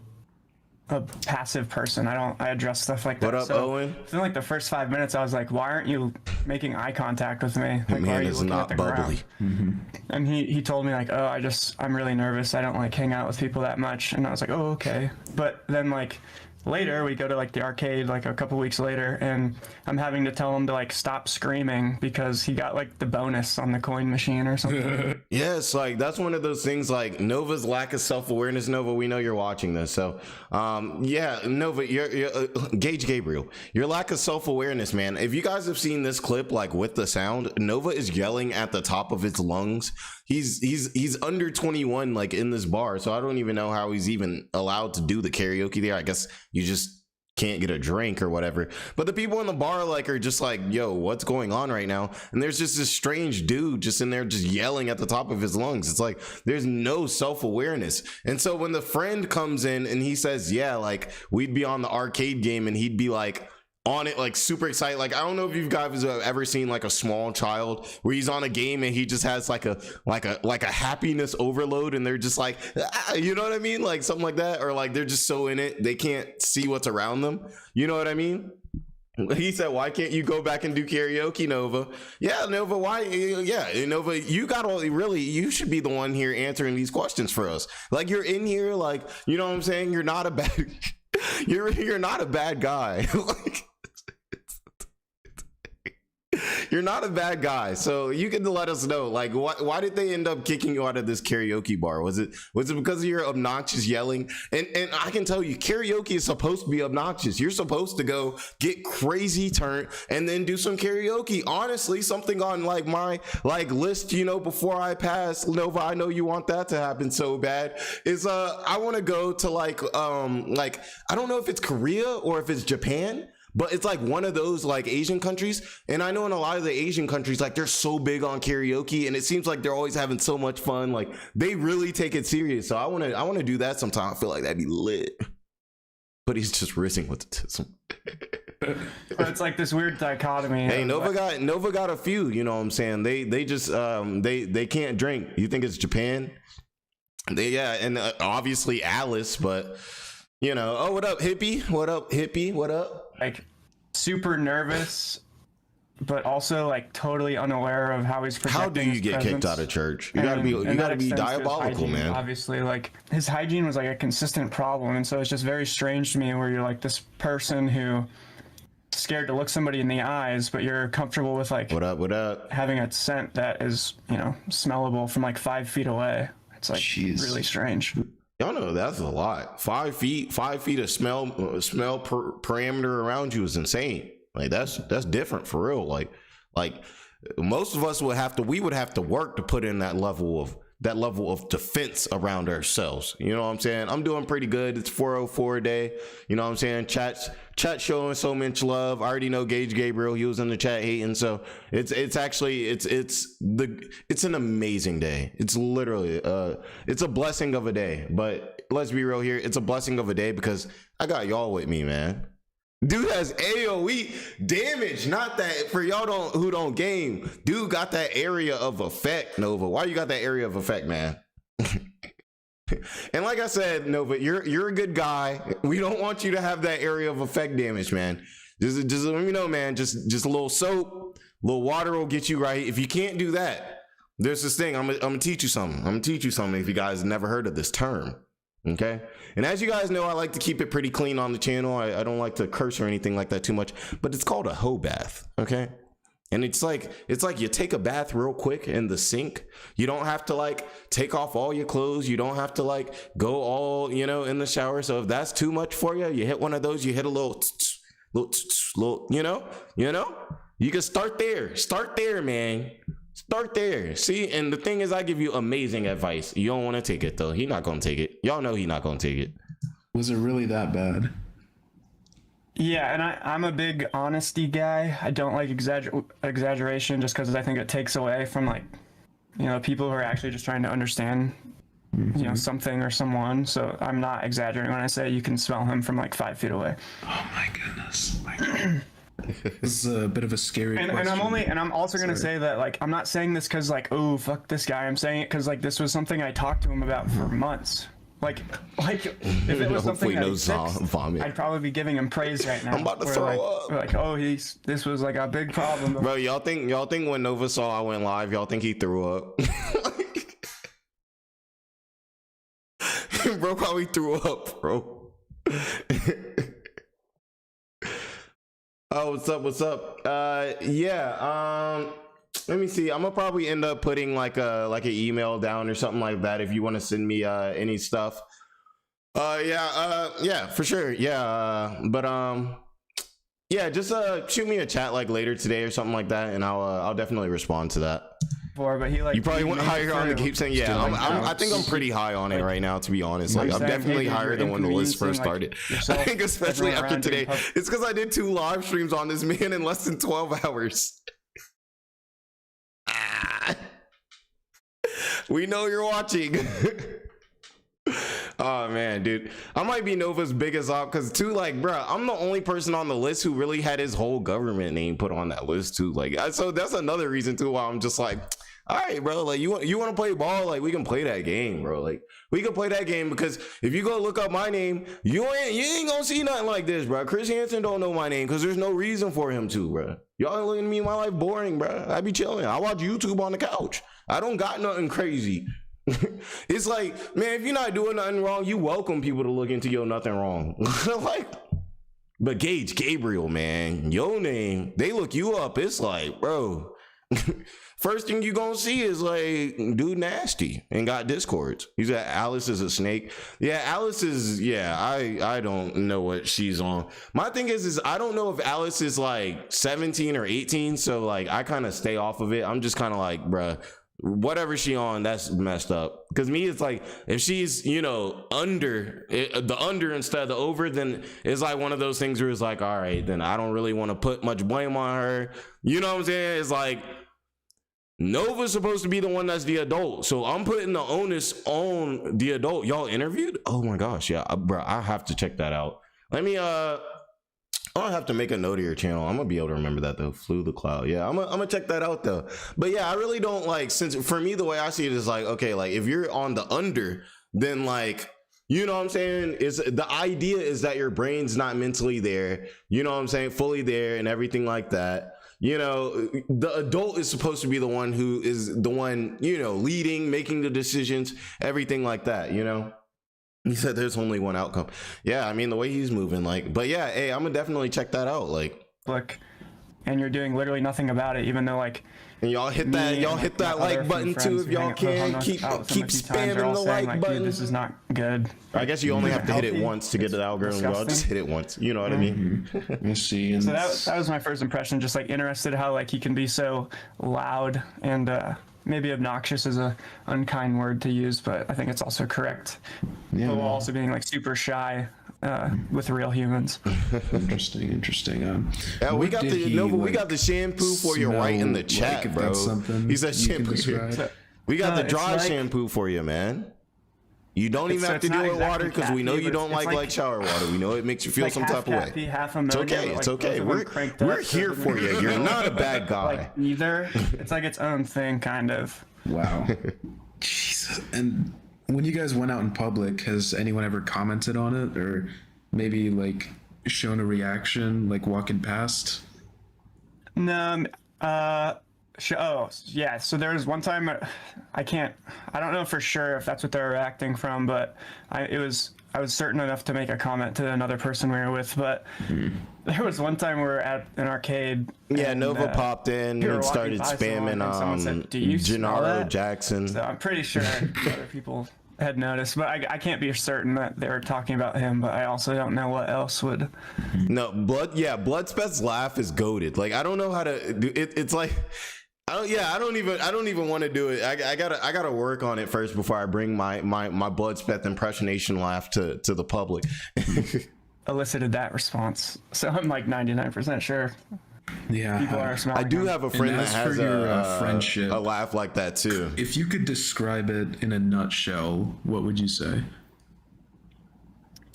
passive person. I address stuff like that. What up, Owen? In like the first 5 minutes, I was like, why aren't you making eye contact with me? Like, man, why are you is looking not at the bubbly. ground? And he told me like, oh, I'm really nervous. I don't like hang out with people that much. And I was like, oh, okay. But then like later we go to like the arcade like a couple weeks later, and I'm having to tell him to like stop screaming because he got like the bonus on the coin machine or something. Yes, like that's one of those things. Like Nova's lack of self-awareness. Nova, we know you're watching this, so yeah, Nova, you're Gage Gabriel, your lack of self-awareness, man. If you guys have seen this clip, like with the sound, Nova is yelling at the top of his lungs. He's under 21, like in this bar, so I don't even know how he's even allowed to do the karaoke there. I guess you just can't get a drink or whatever. But the people in the bar like are just like, yo, what's going on right now? And there's just this strange dude just in there just yelling at the top of his lungs. It's like there's no self-awareness. And so when the friend comes in and he says, yeah, like we'd be on the arcade game, and he'd be like on it, like super excited. Like I don't know if you guys have ever seen like a small child where he's on a game and he just has like a happiness overload, and they're just like, you know what I mean, like something like that, or like they're just so in it they can't see what's around them, you know what I mean? He said, why can't you go back and do karaoke, Nova? Yeah, Nova, why? Yeah, Nova, you should be the one here answering these questions for us. Like you're in here, like, you know what I'm saying, you're not a bad you're not a bad guy. Like, you're not a bad guy, so you can let us know, like, why did they end up kicking you out of this karaoke bar? Was it because of your obnoxious yelling? And I can tell you, karaoke is supposed to be obnoxious. You're supposed to go get crazy turned and then do some karaoke. Honestly, something on like my like list, you know, before I pass, Nova, I know you want that to happen so bad, is I want to go to like I don't know if it's Korea or if it's Japan, but it's like one of those like Asian countries. And I know in a lot of the Asian countries, like they're so big on karaoke, and it seems like they're always having so much fun. Like they really take it serious. So I want to do that sometime. I feel like that'd be lit. But he's just rizzing with autism. It's like this weird dichotomy. Hey, Nova got a few, you know what I'm saying? They just they can't drink. You think it's Japan? And obviously Alice, but you know, oh, what up, hippie? What up, hippie? What up? Like super nervous, but also like totally unaware of how he's protecting. How do you get kicked out of church? You gotta be diabolical, man. Obviously, like his hygiene was like a consistent problem, and so it's just very strange to me where you're like this person who scared to look somebody in the eyes, but you're comfortable with like what up having a scent that is, you know, smellable from like 5 feet away. It's like really strange. Y'all know that's a lot. 5 feet of smell parameter around you is insane. Like that's different for real. Like most of us would have to work to put in that level of defense around ourselves. You know what I'm saying? I'm doing pretty good. It's 404 a day. You know what I'm saying? Chat showing so much love. I already know Gage Gabriel, he was in the chat hating. So it's actually it's an amazing day. It's literally it's a blessing of a day. But let's be real here, it's a blessing of a day because I got y'all with me, man. Dude has AoE damage, not that for y'all who don't game. Dude got that area of effect, Nova. Why you got that area of effect, man? And like I said, Nova, you're a good guy. We don't want you to have that area of effect damage, man. Just let me know, man. Just a little soap, a little water will get you right. If you can't do that, there's this thing. I'm gonna teach you something. I'm gonna teach you something if you guys have never heard of this term. Okay, and as you guys know, I like to keep it pretty clean on the channel. I don't like to curse or anything like that too much, but it's called a hoe bath. Okay, And it's like you take a bath real quick in the sink. You don't have to like take off all your clothes. You don't have to like go all, you know, in the shower. So if that's too much for you, you hit one of those, you hit a little, you know, you can start there, man. Start there. See, and the thing is, I give you amazing advice. You don't want to take it though. He's not going to take it. Y'all know he's not going to take it. Was it really that bad? Yeah, and I'm a big honesty guy. I don't like exaggeration just because I think it takes away from, like, you know, people who are actually just trying to understand, you know, something or someone. So I'm not exaggerating when I say you can smell him from like 5 feet away. Oh my goodness. This is a bit of a scary question. And I'm also going to say that, like, I'm not saying this because, like, oh, fuck this guy. I'm saying it because, like, this was something I talked to him about for months. Like if it was something that he fixed, I'd probably be giving him praise right now. I'm about to throw up. Like, oh, this was like a big problem. Bro, y'all think when Nova saw I went live, y'all think he threw up? Bro probably threw up, bro. Oh, what's up? Yeah, let me see. I'm gonna probably end up putting like an email down or something like that if you want to send me any stuff. Yeah, for sure. Yeah, but yeah, just shoot me a chat like later today or something like that, and I'll definitely respond to that. But he, like, you probably went higher on the keep saying, yeah. I think I'm pretty high on it right now, to be honest. Like, I'm definitely higher than when the list first started. I think especially after today, it's because I did 2 live streams on this man in less than 12 hours. We know you're watching. Oh man, dude, I might be Nova's biggest op because too, like, bro, I'm the only person on the list who really had his whole government name put on that list too. Like, so that's another reason too why I'm just like, all right, bro, like, you want to play ball, like, we can play that game, bro. Like, we can play that game because if you go look up my name, you ain't gonna see nothing like this, bro. Chris Hansen don't know my name because there's no reason for him to, bro. Y'all looking at me, my life boring, bro. I be chilling. I watch YouTube on the couch. I don't got nothing crazy. It's like, man, if you're not doing nothing wrong, you welcome people to look into your nothing wrong. Like, but Gabriel, man, your name, they look you up. It's like, bro, first thing you gonna see is like, dude nasty and got discords. He's at Alice is a snake. Yeah, Alice is, yeah, I don't know what she's on. My thing is I don't know if Alice is like 17 or 18, so like I kind of stay off of it. I'm just kind of like, bruh, whatever she on, that's messed up. Because me, it's like, if she's, you know, the under instead of the over, then it's like one of those things where it's like, all right, then I don't really want to put much blame on her. You know what I'm saying? It's like, Nova's supposed to be the one that's the adult, so I'm putting the onus on the adult. Y'all interviewed? Oh my gosh, yeah, bro, I have to check that out. Let me I'll have to make a note of your channel. I'm gonna be able to remember that though. Flew the cloud. Yeah, I'm gonna check that out though. But yeah, I really don't like, since for me the way I see it is like, okay, like if you're on the under, then like, you know what I'm saying, is the idea is that your brain's not mentally there, you know what I'm saying, fully there and everything like that. You know, the adult is supposed to be the one who is the one, you know, leading, making the decisions, everything like that, you know. He said there's only one outcome. Yeah, I mean, the way he's moving, like, but yeah, hey, I'm gonna definitely check that out. Like, look, and you're doing literally nothing about it, even though, like, and y'all hit that like button too if y'all can. Keep spamming the like button. Dude, this is not good. I guess you only have to hit it once to get to the algorithm. I'll just hit it once. You know what I mean? Let me see. So that was my first impression. Just like interested how like he can be so loud and maybe obnoxious is a unkind word to use, but I think it's also correct. Yeah. But while also being like super shy with real humans. Interesting. Yeah, we got the shampoo for you right in the chat, like, bro. He said shampoo. We got the dry shampoo for you, man. You don't even have to do it water because we know you don't like shower water. We know it makes you feel some type of way. It's okay. It's okay. We're here for you. You're not a bad guy. Like either. It's like its own thing, kind of. Wow. Jesus. And when you guys went out in public, has anyone ever commented on it or maybe like shown a reaction, like walking past? No. Oh yeah, so there was one time I don't know for sure if that's what they were reacting from, but it was I was certain enough to make a comment to another person we were with, but there was one time we were at an arcade. Yeah, and, Nova popped in and started spamming Gennaro Jackson. So I'm pretty sure other people had noticed, but I can't be certain that they were talking about him, but I also don't know what else would. No, Bloodspeth's laugh is goated. Like, I don't know how to do it. It's like, I don't even want to do it. I gotta work on it first before I bring my Bloodspeth impersonation laugh to the public. Elicited that response, so I'm like 99% sure. Yeah, people are smiling. I do have a friend that has friendship, a laugh like that too. If you could describe it in a nutshell, what would you say?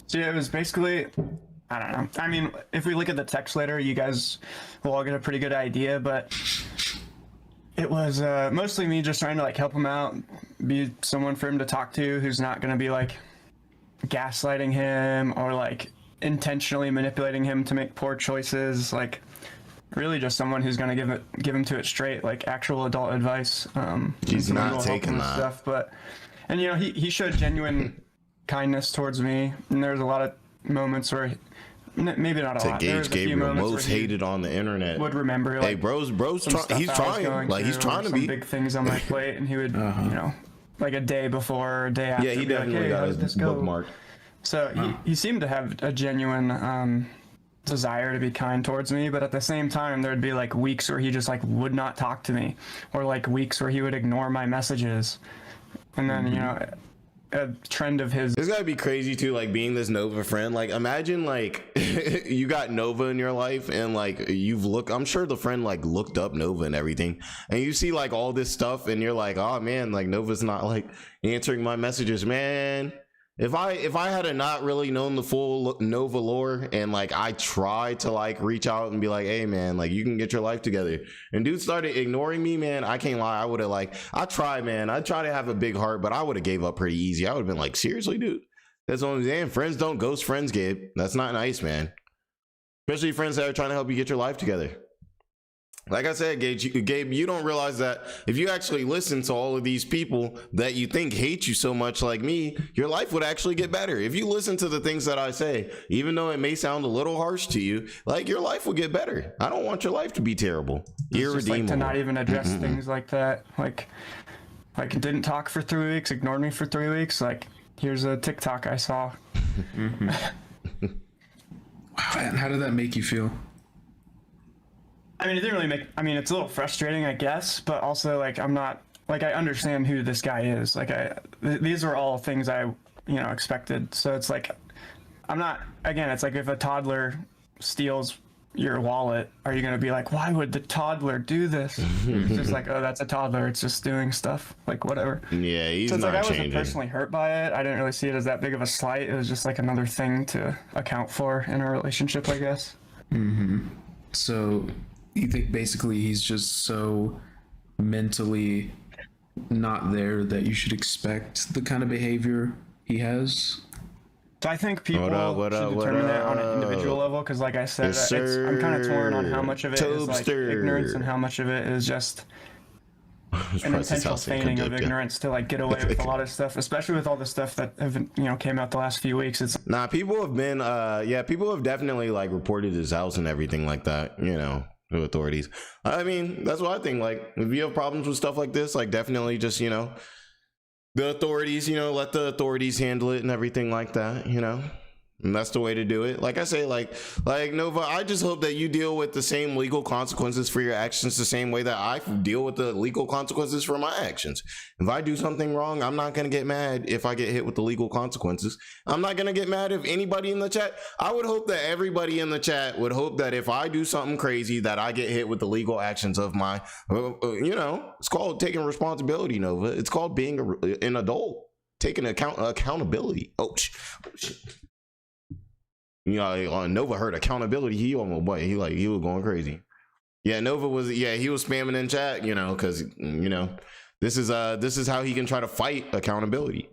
So yeah, it was basically, I don't know. I mean, if we look at the text later, you guys will all get a pretty good idea, but it was mostly me just trying to like help him out, be someone for him to talk to who's not going to be like gaslighting him or like intentionally manipulating him to make poor choices. Like, really just someone who's going to give him to it straight, like actual adult advice. He's not taking that stuff, but, and you know, he showed genuine kindness towards me, and there's a lot of moments where maybe not a lot. Gage Gabriel, most hated on the internet. Would remember, like, hey, bro's he's trying, like he's trying to be big things on my plate, and he would, you know, like a day before, or a day after. Yeah, he definitely got his bookmark. So he seemed to have a genuine desire to be kind towards me, but at the same time there'd be like weeks where he just like would not talk to me, or like weeks where he would ignore my messages, and then you know, a trend of his. It's gotta be crazy too, like being this Nova friend. Like imagine like you got Nova in your life, and like I'm sure the friend like looked up Nova and everything, and you see like all this stuff, and you're like, oh man, like Nova's not like answering my messages, man. If I had not really known the full Nova lore, and like I tried to like reach out and be like, hey man, like you can get your life together, and dude started ignoring me, man, I can't lie, I would have like, I tried to have a big heart, but I would have gave up pretty easy. I would have been like, seriously dude, that's what I'm saying. Friends don't ghost friends, Gabe. That's not nice, man, especially friends that are trying to help you get your life together. Like I said, Gabe, you don't realize that if you actually listen to all of these people that you think hate you so much like me, your life would actually get better. If you listen to the things that I say, even though it may sound a little harsh to you, like your life will get better. I don't want your life to be terrible. Irredeemable. Just like to not even address things like that. Like didn't talk for 3 weeks, ignored me for 3 weeks. Like, here's a TikTok I saw. Wow, and how did that make you feel? I mean, it didn't really it's a little frustrating, I guess, but also like I'm not, like, I understand who this guy is. Like these were all things I, expected. So it's like, I'm not, again, it's like if a toddler steals your wallet, are you going to be like, why would the toddler do this? It's just like, oh, that's a toddler. It's just doing stuff, like whatever. Yeah, he's so it's not like, I changing. wasn't personally hurt by it. I didn't really see it as that big of a slight. It was just like another thing to account for in a relationship, I guess. So you think basically he's just so mentally not there that you should expect the kind of behavior he has? So I think people should determine that on an individual level, because like I said, I'm kind of torn on how much of it is like ignorance and how much of it is just an intentional feigning of ignorance to like get away with a lot of stuff, especially with all the stuff that have came out the last few weeks. It's people have been people have definitely like reported his house and everything like that, to authorities. I mean, that's what I think. Like, if you have problems with stuff like this, like definitely just the authorities, let the authorities handle it and everything like that, and that's the way to do it. Like I say, like Nova, I just hope that you deal with the same legal consequences for your actions the same way that I deal with the legal consequences for my actions. If I do something wrong, I'm not going to get mad if I get hit with the legal consequences. I'm not going to get mad if anybody in the chat. I would hope that everybody in the chat would hope that if I do something crazy, that I get hit with the legal actions of my, it's called taking responsibility, Nova. It's called being an adult, taking accountability. Oh, shit. Nova heard accountability. He almost he was going crazy. Yeah, Nova was he was spamming in chat, because this is how he can try to fight accountability.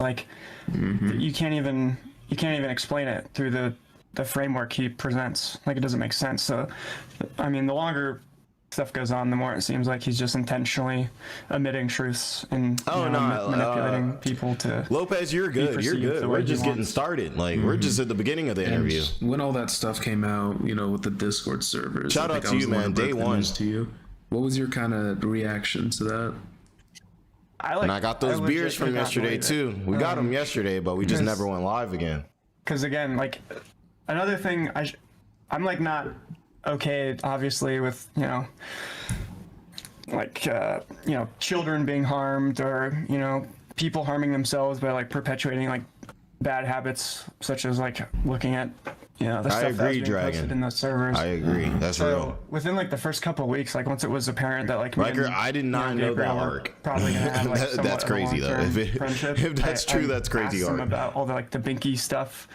Like you can't even explain it through the framework he presents. Like, it doesn't make sense. So I mean, the longer stuff goes on, the more it seems like he's just intentionally omitting truths and manipulating people to. Lopez, you're good. You're good. We're just getting started. Like we're just at the beginning of the interview. When all that stuff came out, with the Discord servers. Shout out to you, man. Day one. To you. What was your kind of reaction to that? And I got those beers from yesterday too. We got them yesterday, but we just never went live again. Because again, like another thing, I'm like not okay, obviously, with children being harmed or people harming themselves by like perpetuating like bad habits, such as like looking at the stuff that's being posted in those servers. I agree. That's real. Within like the first couple of weeks, like once it was apparent that like Riker, I did not know that arc. Probably gonna have like that's crazy though. If that's true, that's crazy. I asked him about all the like the Binky stuff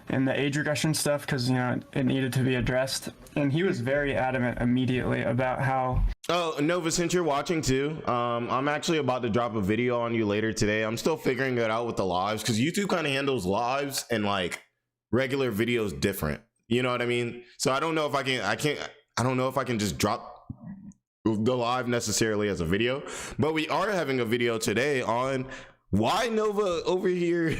and the age regression stuff because it needed to be addressed, and he was very adamant immediately about how. Oh, Nova, since you're watching too, I'm actually about to drop a video on you later today. I'm still figuring it out with the lives because YouTube kind of handles lives and like regular videos different. You know what I mean? So I don't know if I don't know if I can just drop the live necessarily as a video, but we are having a video today on why Nova over here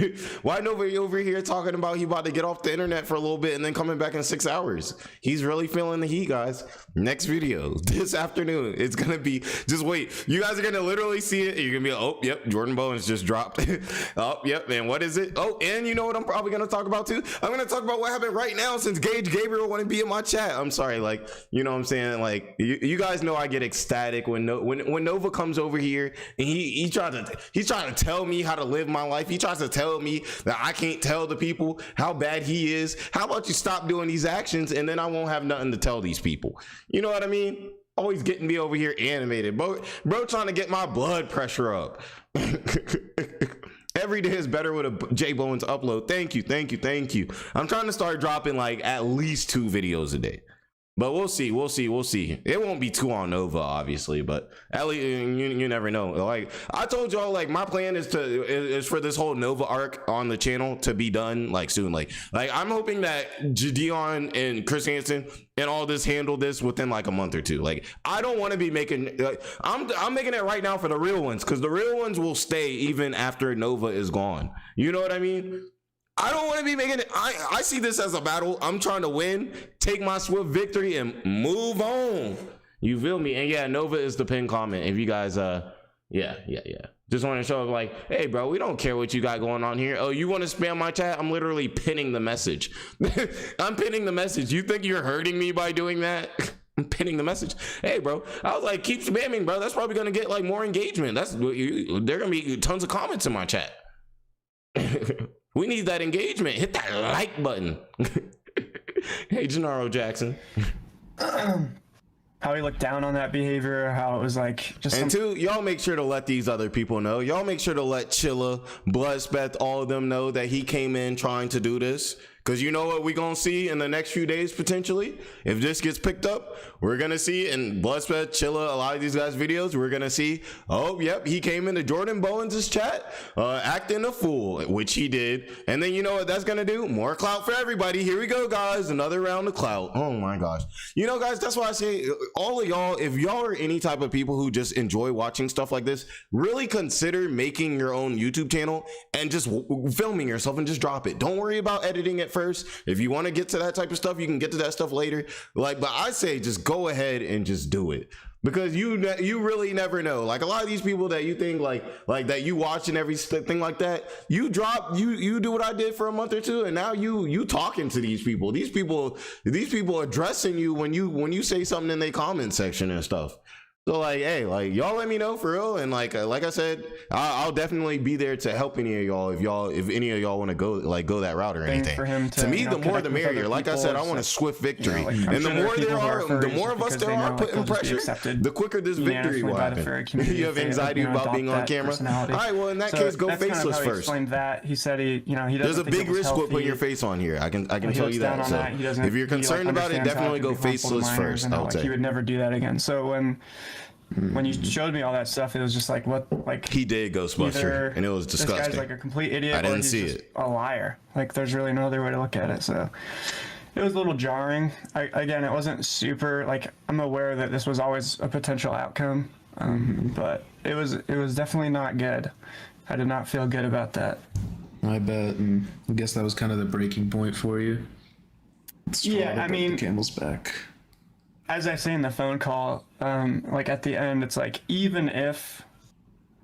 talking about he about to get off the internet for a little bit and then coming back in 6 hours. He's really feeling the heat, guys. Next video this afternoon. It's gonna be, just wait, you guys are gonna literally see it. You're gonna be like, oh yep, Jordan Bowens just dropped. Oh yep, and what is it? Oh, and you know what I'm probably gonna talk about too? I'm gonna talk about what happened right now since Gage Gabriel want to be in my chat. I'm sorry, like, you know what I'm saying? Like you guys know I get ecstatic when Nova comes over here and he's trying to tell me how to live my life. He tries to tell me that I can't tell the people how bad he is. How about you stop doing these actions and then I won't have nothing to tell these people? You know what I mean? Always getting me over here animated. Bro trying to get my blood pressure up. Every day is better with a J Bowens upload. Thank you. I'm trying to start dropping like at least 2 videos a day. But we'll see. It won't be 2 on Nova, obviously, but at least you never know. Like I told y'all, like my plan is for this whole Nova arc on the channel to be done like soon. Like I'm hoping that Jadion and Chris Hansen and all this handle this within like a month or 2. Like I don't want to be making. I'm making it right now for the real ones because the real ones will stay even after Nova is gone. You know what I mean? I don't want to be making it. I see this as a battle. I'm trying to win, take my swift victory, and move on. You feel me? And yeah, Nova is the pinned comment. If you guys, yeah. Just want to show up like, hey, bro, we don't care what you got going on here. Oh, you want to spam my chat? I'm literally pinning the message. I'm pinning the message. You think you're hurting me by doing that? I'm pinning the message. Hey, bro. I was like, keep spamming, bro. That's probably gonna get like more engagement. They're gonna be tons of comments in my chat. We need that engagement. Hit that like button. Hey, Gennaro Jackson. How he looked down on that behavior, how it was like just. And 2, y'all make sure to let these other people know. Y'all make sure to let Chilla, Bloodspeth, all of them know that he came in trying to do this. Because you know what we're going to see in the next few days, potentially? If this gets picked up, we're going to see in Bloodspeth, Chilla, a lot of these guys' videos, we're going to see, oh, yep, he came into Jordan Bowens' chat acting a fool, which he did. And then you know what that's going to do? More clout for everybody. Here we go, guys. Another round of clout. Oh, my gosh. You know, guys, that's why I say, all of y'all, if y'all are any type of people who just enjoy watching stuff like this, really consider making your own YouTube channel and just filming yourself and just drop it. Don't worry about editing it first. If you want to get to that type of stuff, you can get to that stuff later. Like, but I say just go ahead and just do it, because you really never know. Like a lot of these people that you think like that you watch and everything like that, you do what I did for a month or 2, and now you talking to these people. These people addressing you when you say something in their comment section and stuff. So like, hey, like y'all let me know for real, and like I said, I'll definitely be there to help any of y'all if any of y'all want to go that route or anything. For him to me, the more the merrier. Like I said, I want a swift victory, and the more the more of us there are putting pressure, the quicker this victory will happen. You have anxiety about being on camera. All right, well in that case, go faceless first. Explained that he said he there's a big risk with putting your face on here. I can tell you that. So if you're concerned about it, definitely go faceless first. I would say he would never do that again. So when you showed me all that stuff, it was just like, what, like he did Ghostbuster, and it was disgusting. This guy's like a complete idiot. I didn't see it. A liar. Like there's really no other way to look at it. So it was a little jarring. Again, it wasn't super, like, I'm aware that this was always a potential outcome, but it was definitely not good. I did not feel good about that. I bet, and I guess that was kind of the breaking point for you. Yeah, I mean, the camel's back. As I say in the phone call, like at the end, it's like, even if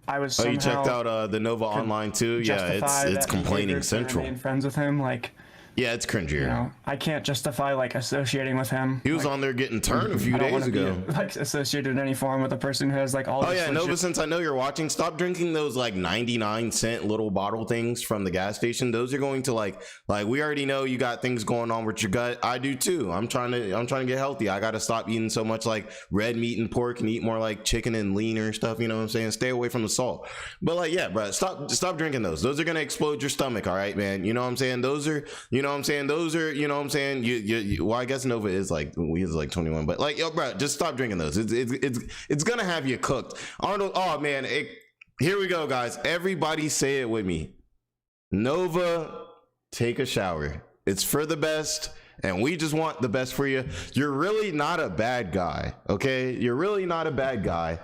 I was somehow... Oh, you checked out the Nova Online too? Yeah, it's complaining central. Remain friends with him, like... Yeah, it's cringier. You know, I can't justify like associating with him. He was on there getting turned a few days ago. Be, like, associated in any form with a person who has like all. Oh yeah, Nova. Since I know you're watching, stop drinking those like 99-cent little bottle things from the gas station. Those are going to like we already know you got things going on with your gut. I do too. I'm trying to get healthy. I got to stop eating so much like red meat and pork and eat more like chicken and leaner stuff. You know what I'm saying? Stay away from the salt. But like, yeah, bro, stop drinking those. Those are gonna explode your stomach. All right, man. You know what I'm saying? Those are, you know what I'm saying? Those are, you know what I'm saying? You well, I guess Nova is like, he is like 21, but like, yo, bro, just stop drinking those. It's gonna have you cooked. Arnold, oh man, here we go, guys. Everybody say it with me. Nova, take a shower. It's for the best, and we just want the best for you. You're really not a bad guy, okay? You're really not a bad guy.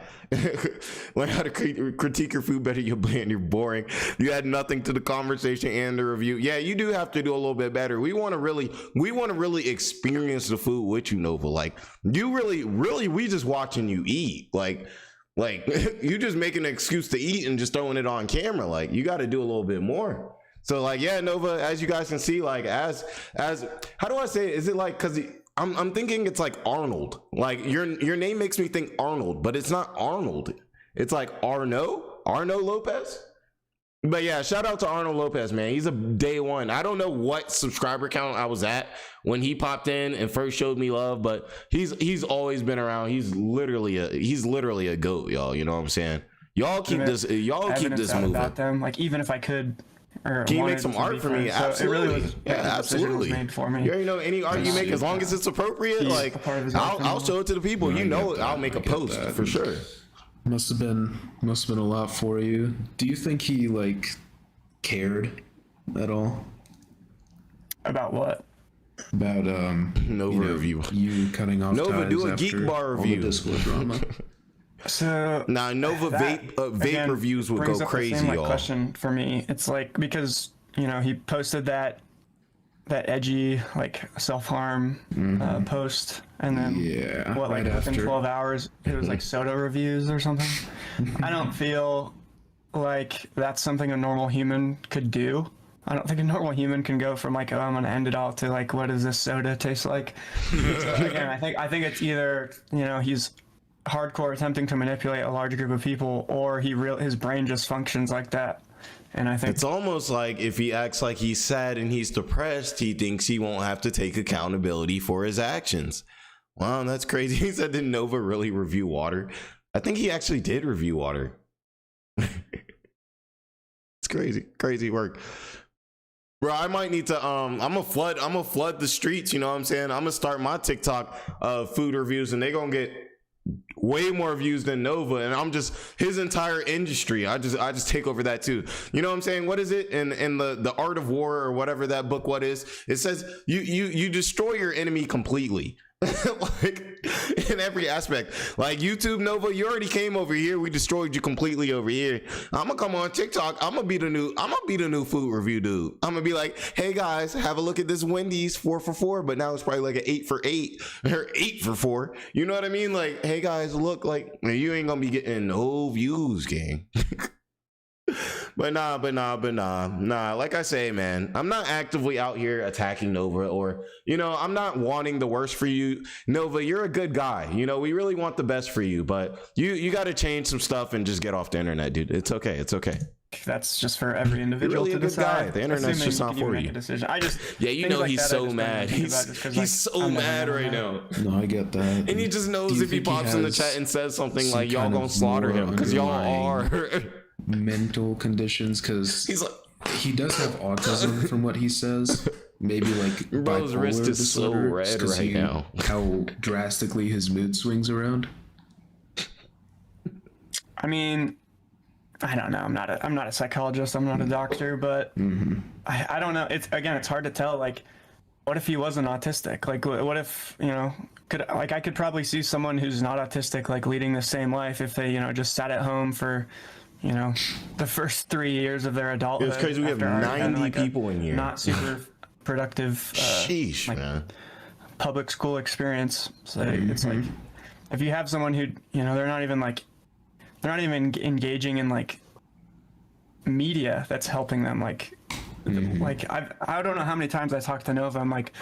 Learn how to critique your food better. You're bland, you're boring. You add nothing to the conversation and the review. Yeah, you do have to do a little bit better. We want to really experience the food with you, Nova. Like, you really, we just watching you eat. Like you just making an excuse to eat and just throwing it on camera. Like, you got to do a little bit more. So like, yeah, Nova, as you guys can see, like as how do I say it? Is it like, because I'm thinking it's like Arnold. Like your name makes me think Arnold, but it's not Arnold. It's like Arno Lopez. But yeah, shout out to Arno Lopez, man. He's a day one. I don't know what subscriber count I was at when he popped in and first showed me love, but he's always been around. He's literally a goat, y'all. You know what I'm saying? Y'all keep this moving. About them. Like, even if I could. Can you make some art for me? Absolutely. So it really was, absolutely. Made for me. You already know any art you make, as long as it's appropriate, like I'll show it to the people. You know, I'll make a post for sure. Must have been a lot for you. Do you think he like cared at all? About what? About Nova review. You cutting off Nova, do a Geek Bar review. Discord drama. So now Nova vape reviews would go crazy, same, y'all. Question for me, it's like, because he posted that edgy like self-harm post, and then within 12 hours it was like soda reviews or something. I don't feel like that's something a normal human could do. I don't think a normal human can go from like, oh, I'm gonna end it all, to like, what does this soda taste like? So again, I think it's either he's hardcore attempting to manipulate a large group of people, or his brain just functions like that. And I think it's almost like if he acts like he's sad and he's depressed, he thinks he won't have to take accountability for his actions. Wow, that's crazy. He said, did Nova really review water? I think he actually did review water. It's crazy work. Bro, I might need to I'm gonna flood the streets, you know what I'm saying? I'm gonna start my TikTok food reviews, and they're gonna get way more views than Nova, and I'm just his entire industry. I just take over that too. You know what I'm saying? What is it in the Art of War or whatever that book? What is it? Says you destroy your enemy completely. Like in every aspect. Like YouTube, Nova, you already came over here. We destroyed you completely over here. I'm gonna come on TikTok. I'm gonna be the new food review dude. I'm gonna be like, hey guys, have a look at this Wendy's 4 for $4, but now it's probably like an 8 for $8 or 8 for $4. You know what I mean? Like, hey guys, look, like you ain't gonna be getting no views, gang. But nah. Like I say, man, I'm not actively out here attacking Nova, or, I'm not wanting the worst for you. Nova, you're a good guy. We really want the best for you, but you got to change some stuff and just get off the internet, dude. It's okay. That's just for every individual really to decide. Guy. The internet's just not for you. He's so mad. He's so mad right now. No, I get that. And he just knows if he pops in the chat and says something like, y'all gonna slaughter him, because y'all are. Mental conditions, because he does have autism from what he says. Maybe like bro's wrist is so red right now. How drastically his mood swings around. I mean, I don't know. I'm not a psychologist. I'm not a doctor, but I don't know. It's hard to tell. Like, what if he wasn't autistic? Like, what if, you know, I could probably see someone who's not autistic, like, leading the same life if they, you know, just sat at home for, you know, the first 3 years of their adulthood. It's crazy. We have 90 people in here. Not super productive Sheesh, like, man. public school experience. So it's like, if you have someone who, you know, they're not even engaging in like media that's helping them, like I don't know how many times I talked to Nova. I'm like,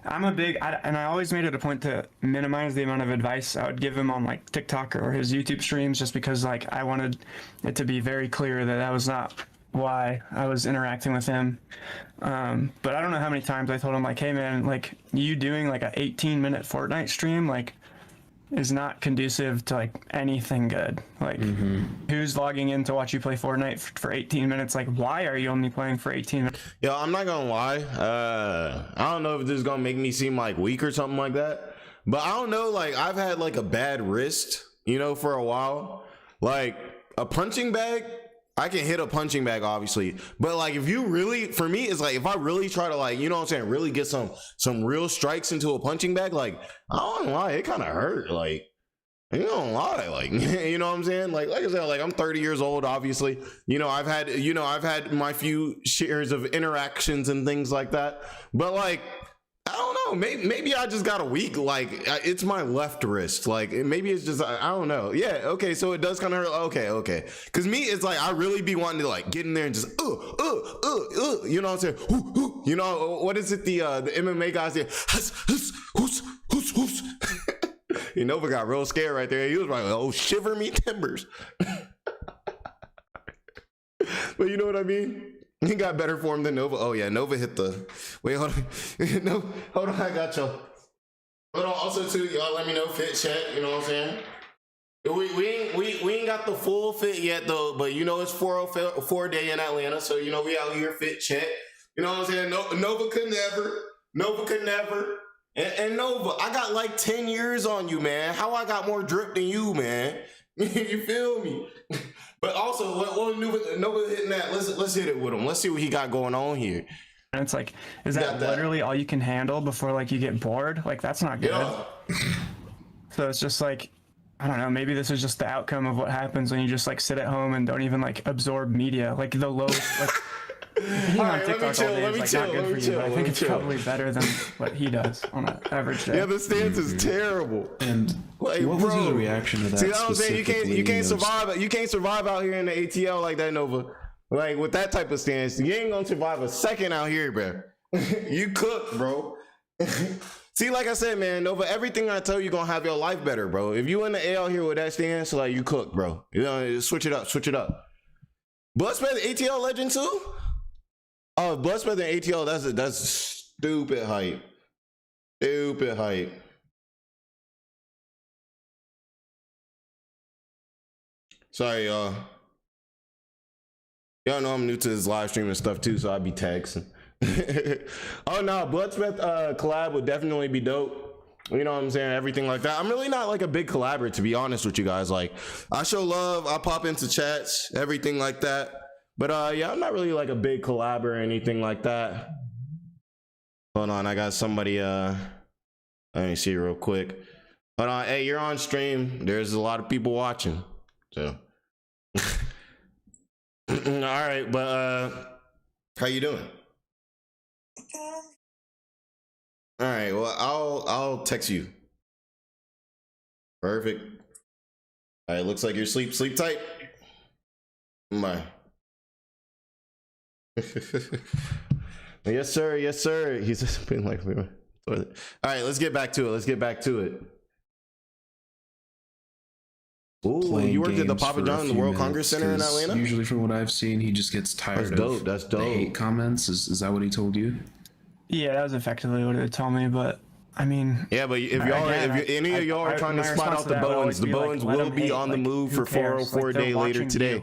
and I always made it a point to minimize the amount of advice I would give him on like TikTok or his YouTube streams, just because like I wanted it to be very clear that that was not why I was interacting with him. But I don't know how many times I told him like, hey man, like you doing like a 18-minute Fortnite stream, like is not conducive to like anything good. Like who's logging in to watch you play Fortnite for 18 minutes? Like, why are you only playing for 18 minutes? Yo, I'm not gonna lie. I don't know if this is gonna make me seem like weak or something like that, but I don't know. Like, I've had like a bad wrist, you know, for a while. Like a punching bag, I can hit a punching bag, obviously, but like if you really, for me, it's like if I really try to, like, you know what I'm saying, really get some real strikes into a punching bag, like I don't lie, it kind of hurt. Like, you don't lie, like you know what I'm saying. Like I said, like I'm 30 years old, obviously. You know, I've had my few shares of interactions and things like that, but like I don't know. Maybe I just got a weak, like it's my left wrist. Like maybe it's just I don't know. Yeah, okay. So it does kind of hurt. Okay. Because me, it's like I really be wanting to like get in there and just you know what I'm saying? You know what is it? The MMA guys there. You know, Nova got real scared right there. He was like, "Oh, shiver me timbers." But you know what I mean? He got better form than Nova. Oh yeah, Nova hit the. Wait, hold on. No, hold on. I got y'all. Hold on. Also, too, y'all let me know fit check. You know what I'm saying? We ain't got the full fit yet though, but you know it's 404 day in Atlanta, so you know we out here fit check. You know what I'm saying? Nova could never. And Nova, I got like 10 years on you, man. How I got more drip than you, man? You feel me? But also, what Nova hitting that? Let's hit it with him. Let's see what he got going on here. And it's like, is that literally all you can handle before like you get bored? Like that's not good. Yeah. So it's just like, I don't know. Maybe this is just the outcome of what happens when you just like sit at home and don't even like absorb media. Like the low. Like, being on TikTok all day is like not good for you, but I think it's probably better than what he does on an average day. Yeah, the stance is terrible. And like, what was his reaction to that? See, what I'm saying, you can't survive. You can't survive out here in the ATL like that, Nova. Like with that type of stance, you ain't gonna survive a second out here, bro. You cook, bro. See, like I said, man, Nova, everything I tell you gonna have your life better, bro. If you in the AL here with that stance, like you cook, bro. You know, switch it up. Bloodspeth ATL legend too. Oh, Bloodspeth and ATL, that's stupid hype. Sorry, y'all. Y'all know I'm new to this live stream and stuff too, so I'd be texting. Oh no, Bloodspeth collab would definitely be dope. You know what I'm saying? Everything like that. I'm really not like a big collaborator, to be honest with you guys. Like, I show love, I pop into chats, everything like that. But yeah, I'm not really like a big collab or anything like that. Hold on, I got somebody, let me see real quick. Hold on, hey, you're on stream. There's a lot of people watching, so. All right, but how you doing? All right, well, I'll text you. Perfect. All right, looks like you're sleep tight. Bye. Yes sir. He's just been like, all right, let's get back to it. Ooh, you worked at the Papa John in the World Congress Center in Atlanta? Usually from what I've seen, he just gets tired of that's dope. The hate comments. Is that what he told you? Yeah, that was effectively what it told me, but I mean, yeah, but if any of y'all are trying to spot out the Bowens, the Bowens will be on the move for 404 a day later today.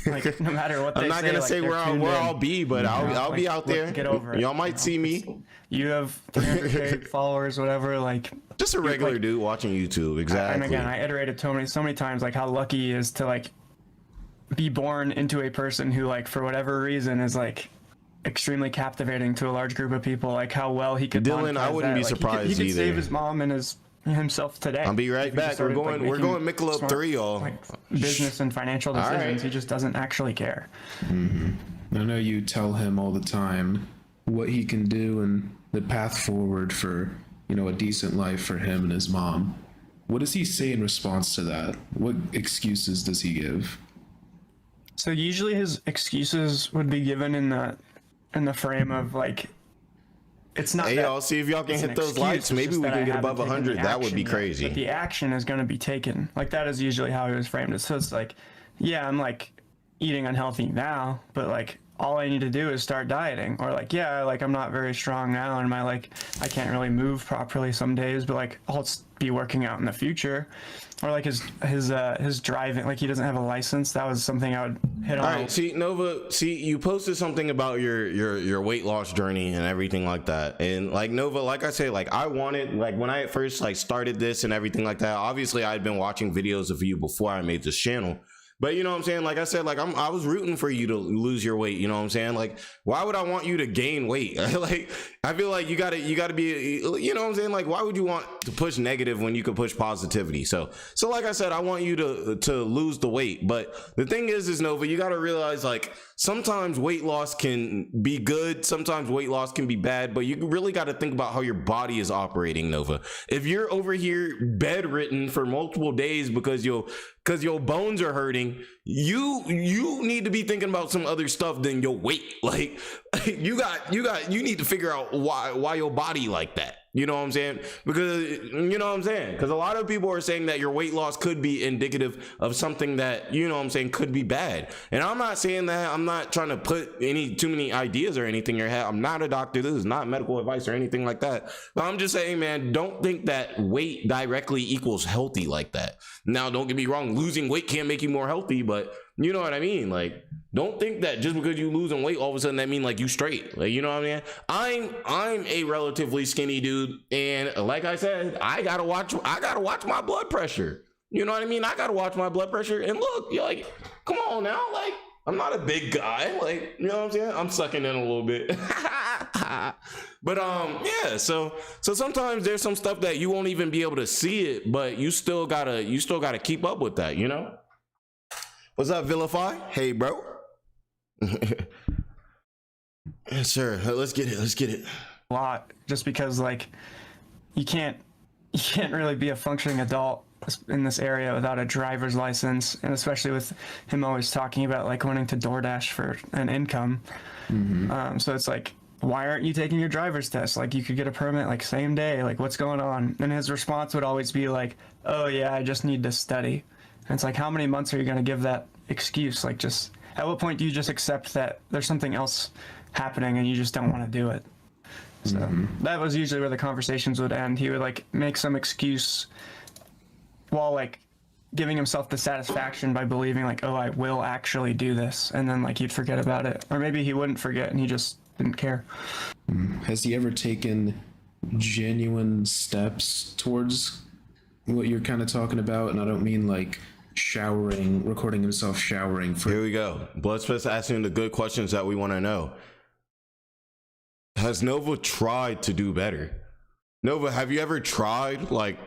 Like, no matter what they say, I'm not gonna say where I'll be, but I'll be out there. Get over it. Y'all might see me. You have 300K followers, whatever. Like, just a regular dude watching YouTube. Exactly. And again, I iterated so many times, like how lucky he is to like be born into a person who, like, for whatever reason is like extremely captivating to a large group of people, like how well he could Dylan, I wouldn't be surprised he could either. Save his mom and himself today. I'll be right back. We're going Michelob smart, 3, y'all. Like, business and financial decisions. Right. He just doesn't actually care. I know you tell him all the time what he can do and the path forward for, you know, a decent life for him and his mom. What does he say in response to that? What excuses does he give? So usually his excuses would be given in the frame of like, it's not. Hey, that y'all, see if y'all can hit those likes. Maybe we can get above 100. That would be crazy. But the action is going to be taken. Like, that is usually how he was framed. So it's like, yeah, I'm like eating unhealthy now, but like all I need to do is start dieting. Or like, yeah, like I'm not very strong now, and I can't really move properly some days, but like I'll be working out in the future. Or like his driving, like he doesn't have a license. That was something I would hit on. All right, see, Nova, you posted something about your weight loss journey and everything like that. And like Nova, like I say, like I wanted, like when I first like started this and everything like that, obviously I had been watching videos of you before I made this channel. But you know what I'm saying? Like I said, like I was rooting for you to lose your weight. You know what I'm saying? Like, why would I want you to gain weight? Like, I feel like you gotta be, you know what I'm saying? Like, why would you want to push negative when you could push positivity? So like I said, I want you to lose the weight. But the thing is Nova, you gotta realize like sometimes weight loss can be good. Sometimes weight loss can be bad, but you really got to think about how your body is operating, Nova. If you're over here bedridden for multiple days because your bones are hurting, you need to be thinking about some other stuff than your weight. Like you need to figure out why your body like that. You know what I'm saying? Because you know what I'm saying? Because a lot of people are saying that your weight loss could be indicative of something that, you know what I'm saying, could be bad. And I'm not saying that. I'm not trying to put too many ideas or anything in your head. I'm not a doctor. This is not medical advice or anything like that. But I'm just saying, man, don't think that weight directly equals healthy like that. Now, don't get me wrong. Losing weight can't make you more healthy, but you know what I mean? Like, don't think that just because you losing weight, all of a sudden that mean like you straight. Like, you know what I mean? I'm a relatively skinny dude, and like I said, I gotta watch my blood pressure. You know what I mean? I gotta watch my blood pressure. And look, you're like, come on now, like I'm not a big guy. Like, you know what I'm saying? I'm sucking in a little bit. But yeah, so sometimes there's some stuff that you won't even be able to see it, but you still gotta keep up with that, you know? What's up, Vilify? Hey, bro. Yes, sir. Let's get it. A lot, just because like you can't really be a functioning adult in this area without a driver's license, and especially with him always talking about like wanting to DoorDash for an income. So it's like, why aren't you taking your driver's test? Like, you could get a permit like same day. Like, what's going on? And his response would always be like, oh yeah, I just need to study. And it's like, how many months are you going to give that excuse? Like, just at what point do you just accept that there's something else happening and you just don't want to do it? So that was usually where the conversations would end. He would like make some excuse while like giving himself the satisfaction by believing like, oh, I will actually do this. And then like he'd forget about it. Or maybe he wouldn't forget and he just didn't care. Has he ever taken genuine steps towards what you're kind of talking about? And I don't mean like showering, recording himself showering. Here we go. Bloodspit's asking the good questions that we want to know. Has Nova tried to do better? Nova, have you ever tried, like,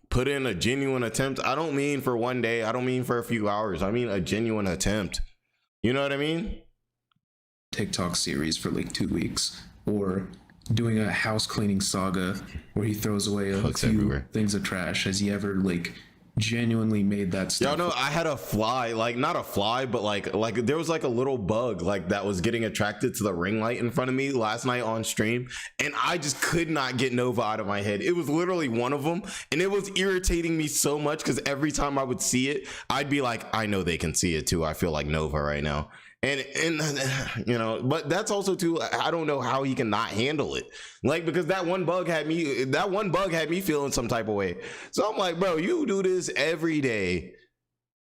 put in a genuine attempt? I don't mean for one day. I don't mean for a few hours. I mean a genuine attempt. You know what I mean? TikTok series for like 2 weeks, or doing a house cleaning saga where he throws away a few everywhere. Things of trash. Has he ever like genuinely made that stuff? Y'all know I had a fly, like not a fly, but like there was like a little bug like that was getting attracted to the ring light in front of me last night on stream, and I just could not get Nova out of my head. It was literally one of them, and it was irritating me so much because every time I would see it, I'd be like, I know they can see it too. I feel like Nova right now. And you know, but that's also too, I don't know how he can not handle it. Like, because that one bug had me feeling some type of way. So I'm like, bro, you do this every day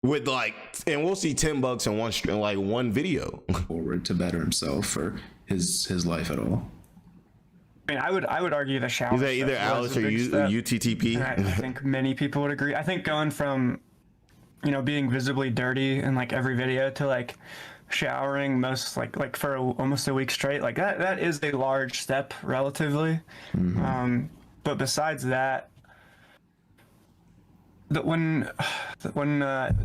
with like, and we'll see 10 bucks in one video. Forward to better himself or his life at all. I mean, I would argue the shower. Is that either Alex or UTTP? I think many people would agree. I think going from, you know, being visibly dirty in like every video to like showering like for almost a week straight, like that is a large step relatively. But besides that, when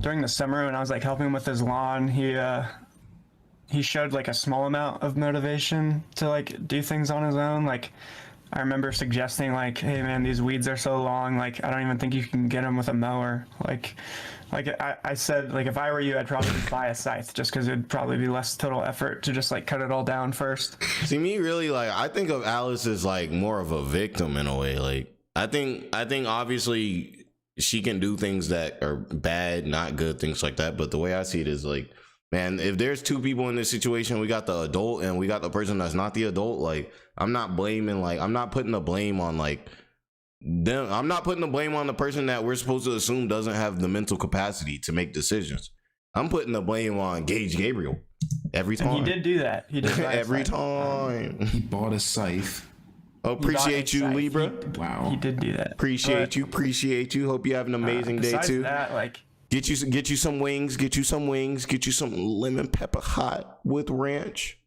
during the summer when I was like helping him with his lawn, he showed like a small amount of motivation to like do things on his own. Like I remember suggesting like, hey man, these weeds are so long, like I don't even think you can get them with a mower. Like I said, like if I were you, I'd probably buy a scythe just because it'd probably be less total effort to just like cut it all down first. See, me really, like I think of Alice as like more of a victim in a way. Like I think obviously she can do things that are bad, not good, things like that. But the way I see it is like, man, if there's two people in this situation, we got the adult and we got the person that's not the adult. Like I'm not blaming, like I'm not putting the blame on like them. I'm not putting the blame on the person that we're supposed to assume doesn't have the mental capacity to make decisions. I'm putting the blame on Gage Gabriel every time. And he did do that. He did every time. He bought a scythe. Oh, appreciate you, Libra. Wow. He did do that. Appreciate you. Hope you have an amazing day too. That, like, get you some wings. Get you some lemon pepper hot with ranch.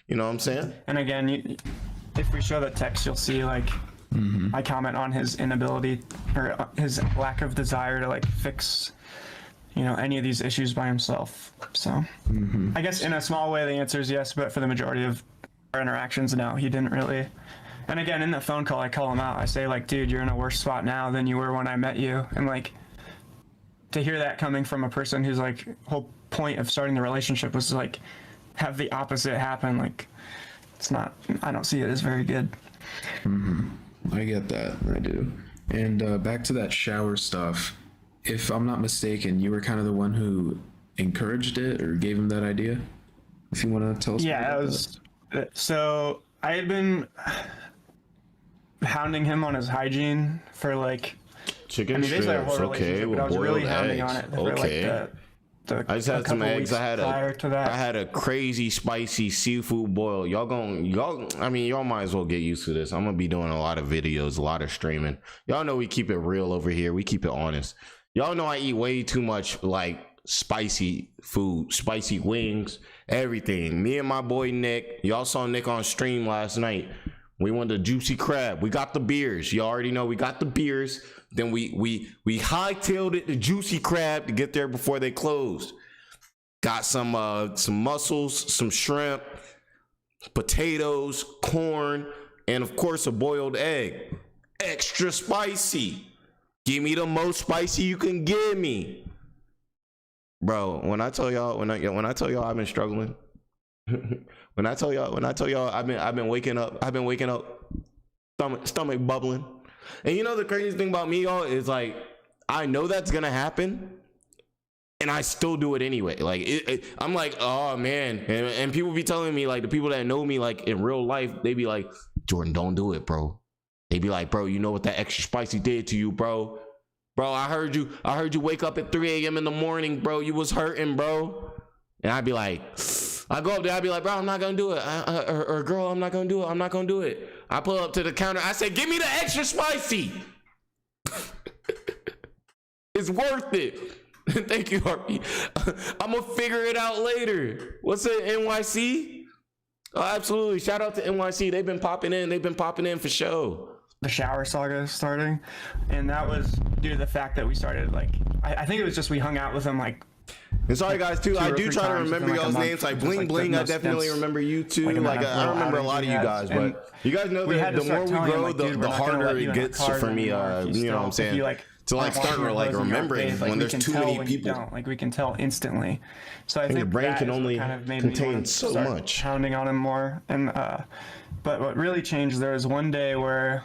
You know what I'm saying? And again, if we show the text, you'll see like I comment on his inability or his lack of desire to like fix, any of these issues by himself. So I guess in a small way the answer is yes, but for the majority of our interactions, no, he didn't really. And again, in the phone call, I call him out. I say like, dude, you're in a worse spot now than you were when I met you. And like, to hear that coming from a person whose like whole point of starting the relationship was to like have the opposite happen, like I don't see it as very good. I get that. I do. And back to that shower stuff. If I'm not mistaken, you were kind of the one who encouraged it or gave him that idea. If you want to tell us. Yeah, so I had been hounding him on his hygiene for like chicken strips. Okay, with boiled eggs. Okay. I just had some eggs. I had a crazy spicy seafood boil. Y'all might as well get used to this. I'm gonna be doing a lot of videos, a lot of streaming. Y'all know we keep it real over here. We keep it honest. Y'all know I eat way too much like spicy food, spicy wings, everything. Me and my boy Nick. Y'all saw Nick on stream last night. We went to Juicy Crab. We got the beers. You already know we got the beers. Then we hightailed it to Juicy Crab to get there before they closed. Got some mussels, some shrimp, potatoes, corn, and of course a boiled egg. Extra spicy. Give me the most spicy you can give me. Bro, when I tell y'all I've been struggling. when I tell y'all I've been waking up, stomach bubbling. And you know the crazy thing about me, y'all, is like I know that's gonna happen, and I still do it anyway. Like I'm like, oh man, and people be telling me, like the people that know me like in real life, they be like, Jordan, don't do it, bro. They be like, bro, you know what that extra spicy did to you, bro? Bro, I heard you wake up at 3 a.m. in the morning, bro. You was hurting, bro. And I'd be like, I go up there, I'd be like, bro, I'm not gonna do it. Or girl, I'm not gonna do it. I'm not gonna do it. I pull up to the counter. I say, give me the extra spicy. It's worth it. Thank you, Harvey. I'm gonna figure it out later. What's it, NYC? Oh, absolutely. Shout out to NYC. They've been popping in for show. The shower saga starting, and that was due to the fact that we started like I think it was just we hung out with them like. And sorry guys too, I do try to remember y'all's names like Bling Bling. I definitely remember you too. Like I remember a lot of you guys, but you guys know that the more we grow, the harder it gets for me. You know what I'm saying? To like start like remembering when there's too many people. Like we can tell instantly. So I think your brain can only contain so much. Pounding on him more, and but what really changed, there was one day where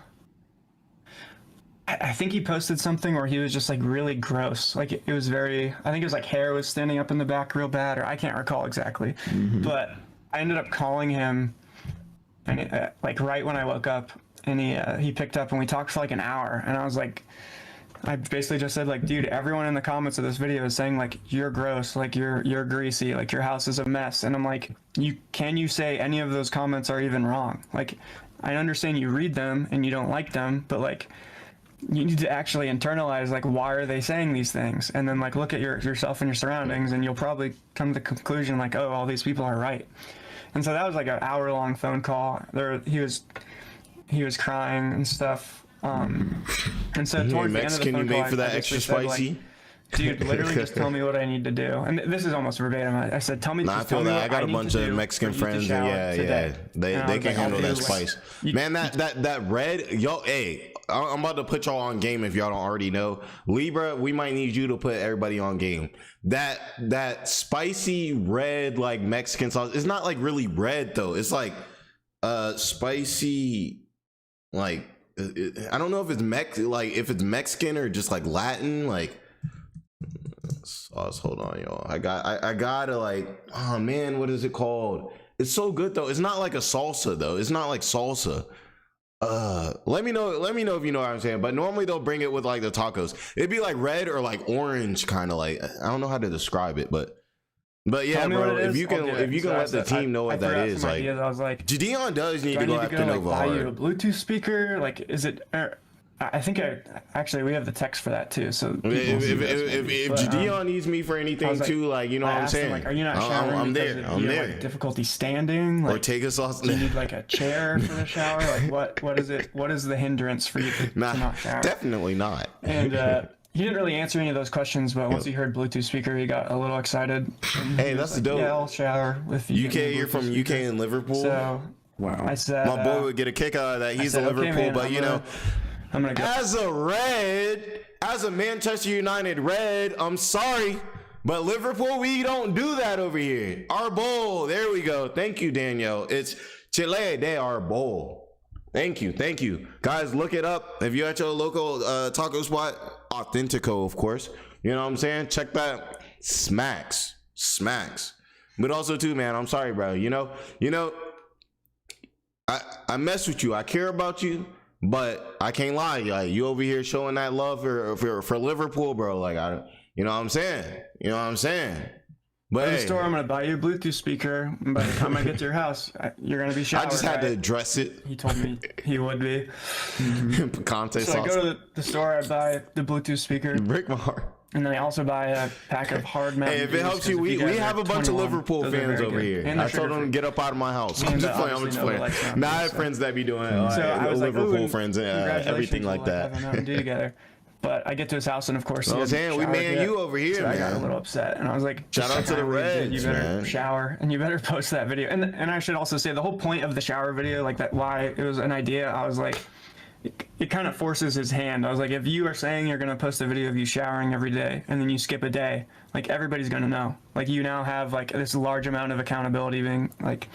I think he posted something where he was just like really gross. Like it was I think it was like hair was standing up in the back real bad, or I can't recall exactly. But I ended up calling him, and like right when I woke up, and he picked up and we talked for like an hour, and I was like, I basically just said like, dude, everyone in the comments of this video is saying like you're gross, like you're greasy, like your house is a mess, and I'm like, can you say any of those comments are even wrong? Like I understand you read them and you don't like them, but like you need to actually internalize, like, why are they saying these things? And then, like, look at yourself and your surroundings, and you'll probably come to the conclusion, like, oh, all these people are right. And so that was like an hour-long phone call. He was crying and stuff. And so towards the end of the phone call, for that extra spicy? Dude, literally just tell me what I need to do. And this is almost verbatim. I said, tell me what I got a bunch of Mexican friends, and yeah. They can handle that spice. Man, that red, yo, hey, I'm about to put y'all on game if y'all don't already know. Libra, we might need you to put everybody on game. That spicy red, like, Mexican sauce, it's not like really red though. It's like spicy, like, I don't know if it's Mexican or just like Latin, like. Sauce, hold on, y'all. I gotta, like, oh man, what is it called? It's so good though. It's not like a salsa though. It's not like salsa. Let me know if you know what I'm saying. But normally they'll bring it with like the tacos. It'd be like red or like orange, kind of like, I don't know how to describe it, but yeah, bro. If you can let the team know what that is, like, I was like, Gideon does need to go after Nova buy hard. you a Bluetooth speaker? Like, is it? I think we have the text for that too. So if Gideon needs me for anything too, like, you know what I'm saying? Him, like, are you not showering? I'm there. Like, difficulty standing? Like, or take us off. Do you need like a chair for the shower? Like, what is it? What is the hindrance for you to not shower? Definitely not. And he didn't really answer any of those questions, but once he heard Bluetooth speaker, he got a little excited. Hey, that's like, dope. Yeah, I'll shower with you. UK, you're from UK and Liverpool. So wow. I said, my boy would get a kick out of that. He's a Liverpool, man, but you know. I'm gonna go. As a Manchester United Red, I'm sorry, but Liverpool, we don't do that over here. Our bowl, there we go. Thank you, Daniel. It's Chile de our bowl. Thank you, guys. Look it up if you're at your local taco spot. Authentico, of course. You know what I'm saying? Check that. Smacks. But also too, man, I'm sorry, bro. You know, I mess with you. I care about you. But I can't lie, like, you over here showing that love for Liverpool, bro. Like, you know what I'm saying? But at the store, I'm gonna buy you a Bluetooth speaker. By the time I get to your house, you're gonna be showered. I just had to address it. He told me he would be. Conte so sauce. I go to the store, I buy the Bluetooth speaker. You break my heart. And then I also buy a pack of Hard Mountain Hey, if it helps you, we have a bunch of Liverpool fans over here. I told them to get up out of my house. I'm just playing. Now I have friends that be doing Liverpool friends and everything like that. Have a Mountain Dew together. But I get to his house, and of course, I'm saying, we man you over here, so man. I got a little upset, and I was like, shout out to the Reds, you better man. shower, and you better post that video. And I should also say, the whole point of the shower video, like, that, why it was an idea, I was like, it kind of forces his hand. I was like, if you are saying you're going to post a video of you showering every day, and then you skip a day, like, everybody's going to know. Like, you now have, like, this large amount of accountability being, like,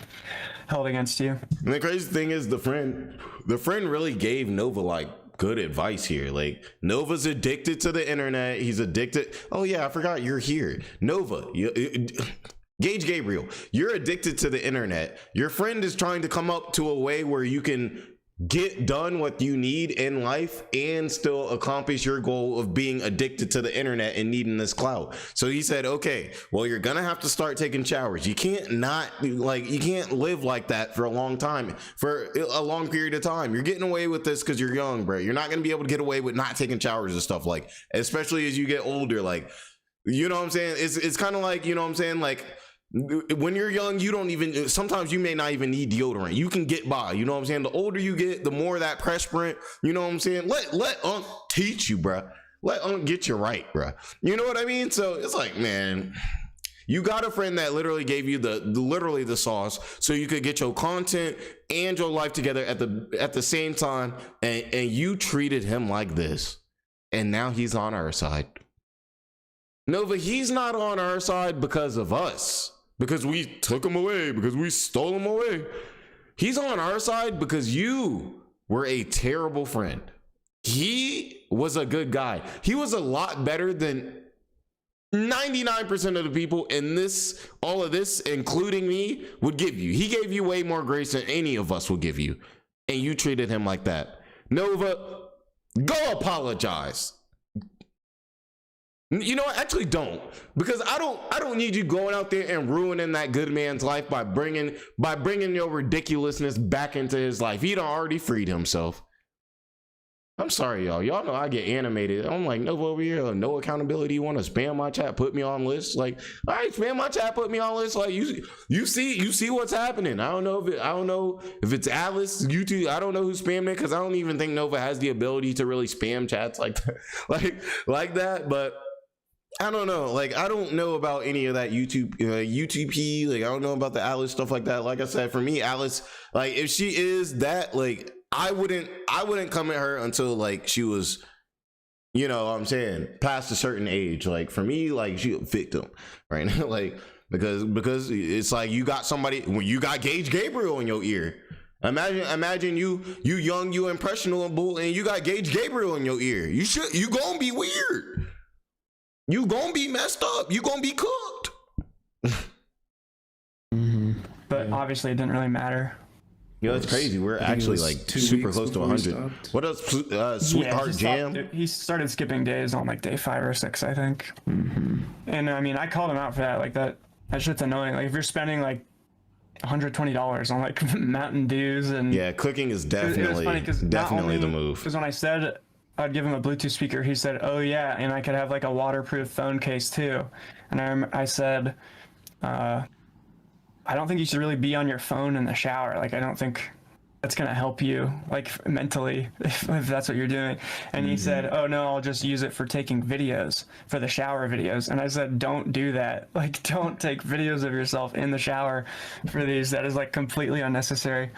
held against you. And the crazy thing is, the friend really gave Nova, like, good advice here. Like, Nova's addicted to the internet. He's addicted. Oh yeah, I forgot you're here. Nova, Gage Gabriel, you're addicted to the internet. Your friend is trying to come up to a way where you can get done what you need in life and still accomplish your goal of being addicted to the internet and needing this clout. So he said, okay, well, you're gonna have to start taking showers. You can't live like that for a long time, for a long period of time. You're getting away with this because you're young, bro. You're not gonna be able to get away with not taking showers and stuff, like, especially as you get older. Like, you know what I'm saying? It's kind of like, you know what I'm saying? Like, when you're young, sometimes you may not even need deodorant. You can get by, you know what I'm saying? The older you get, the more that perspirant, you know what I'm saying? Let Unc teach you, bruh. Let Unc get you right, bruh. You know what I mean? So it's like, man, you got a friend that literally gave you literally the sauce so you could get your content and your life together at the same time, and you treated him like this, and now he's on our side. Nova, he's not on our side because of us. Because we took him away, because we stole him away. He's on our side because you were a terrible friend. He was a good guy. He was a lot better than 99% of the people in all of this, including me, would give you. He gave you way more grace than any of us would give you. And you treated him like that. Nova, go apologize. You know what? Actually, don't, because I don't need you going out there and ruining that good man's life by bringing your ridiculousness back into his life. He done already freed himself. I'm sorry, y'all. Y'all know I get animated. I'm like, Nova over here, no accountability. You want to spam my chat, put me on list? Like, all right, spam my chat, put me on list. Like, you see what's happening. I don't know if it's Alice, YouTube. I don't know who's spamming it because I don't even think Nova has the ability to really spam chats like that, like that. But I don't know. Like, I don't know about any of that UTP. Like, I don't know about the Alice stuff like that. Like I said, for me, Alice, like, if she is that, like, I wouldn't come at her until like she was, you know what I'm saying, past a certain age. Like, for me, like, she a victim right now. Like, because it's like you got somebody, when you got Gage Gabriel in your ear. Imagine you young, you impressionable, and you got Gage Gabriel in your ear. You gonna be weird. You gonna be messed up. You gonna be cooked. But obviously it didn't really matter. Yeah, that's crazy. We're actually like super close to 100. What else? Sweetheart Jam? He started skipping days on like day 5 or 6, I think. And I mean, I called him out for that. Like, that shit's annoying. Like, if you're spending like $120 on like Mountain Dews and... Yeah, cooking is definitely the move. Because when I said I'd give him a Bluetooth speaker, he said, oh yeah, and I could have like a waterproof phone case too. And I said, I don't think you should really be on your phone in the shower. Like, I don't think that's gonna help you, like, mentally, if that's what you're doing. And he said, oh no, I'll just use it for taking videos, for the shower videos. And I said, don't do that. Like, don't take videos of yourself in the shower for these. That is like completely unnecessary.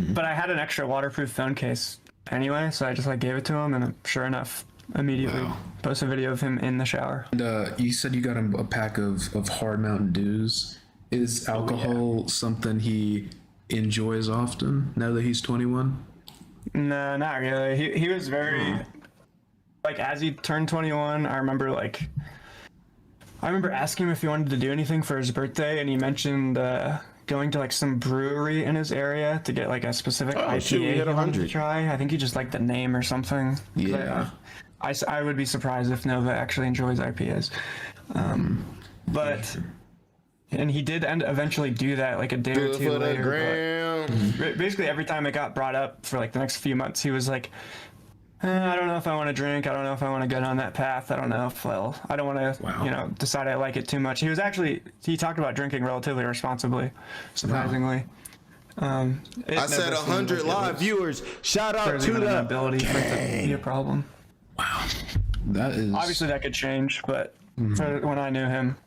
But I had an extra waterproof phone case anyway, so I just like gave it to him, and sure enough, immediately post a video of him in the shower. And you said you got him a pack of hard Mountain Dews. Is alcohol something he enjoys often now that he's 21? No, not really. He was very like, as he turned 21, I remember asking him if he wanted to do anything for his birthday, and he mentioned going to like some brewery in his area to get like a specific IPA he wanted to try. I think he just liked the name or something. Yeah. I would be surprised if Nova actually enjoys IPAs. But and he did eventually do that like a day or two later. But basically every time it got brought up for like the next few months, he was like, I don't know if I want to drink. I don't know if I want to go down that path. I don't know if, I don't want to, decide I like it too much. He talked about drinking relatively responsibly, surprisingly. I said 100 live viewers. Shout out to the ability for it to be a problem. Wow. That is... Obviously that could change, but for when I knew him.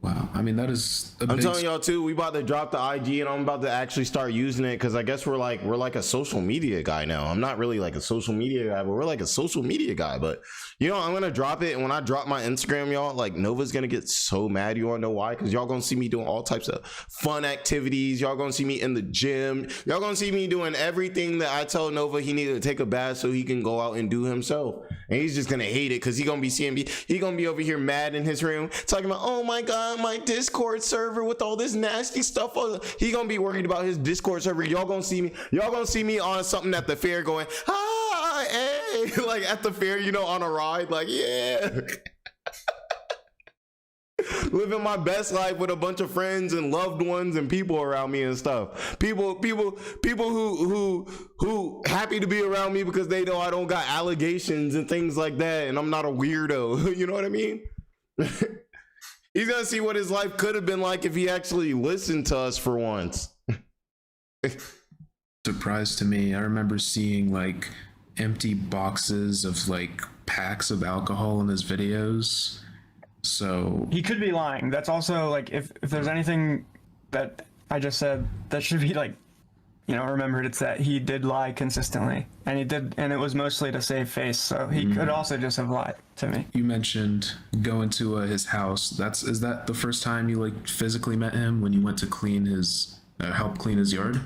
Wow, I mean, that is I'm telling y'all too, we about to drop the IG, and I'm about to actually start using it, because I guess we're like a social media guy now. I'm not really like a social media guy, but we're like a social media guy. But you know, I'm gonna drop it, and when I drop my Instagram, y'all, like, Nova's gonna get so mad. You wanna know why? Because y'all gonna see me doing all types of fun activities. Y'all gonna see me in the gym. Y'all gonna see me doing everything that I tell Nova he needed to take a bath so he can go out and do himself. And he's just gonna hate it, because he gonna be seeing me. He gonna be over here mad in his room talking about, oh my god, my Discord server with all this nasty stuff. He gonna be worried about his Discord server. Y'all gonna see me on something at the fair going, hi, hey, like at the fair, you know, on a ride, like, yeah. Living my best life with a bunch of friends and loved ones and people around me and stuff. People who happy to be around me because they know I don't got allegations and things like that, and I'm not a weirdo. You know what I mean? He's gonna see what his life could have been like if he actually listened to us for once. Surprise to me. I remember seeing like empty boxes of like packs of alcohol in his videos. So he could be lying. That's also like, if there's anything that I just said that should be like, remembered, it's that he did lie consistently, and it was mostly to save face. So he could also just have lied to me. You mentioned going to his house. Is that the first time you like physically met him, when you went to clean his help clean his yard?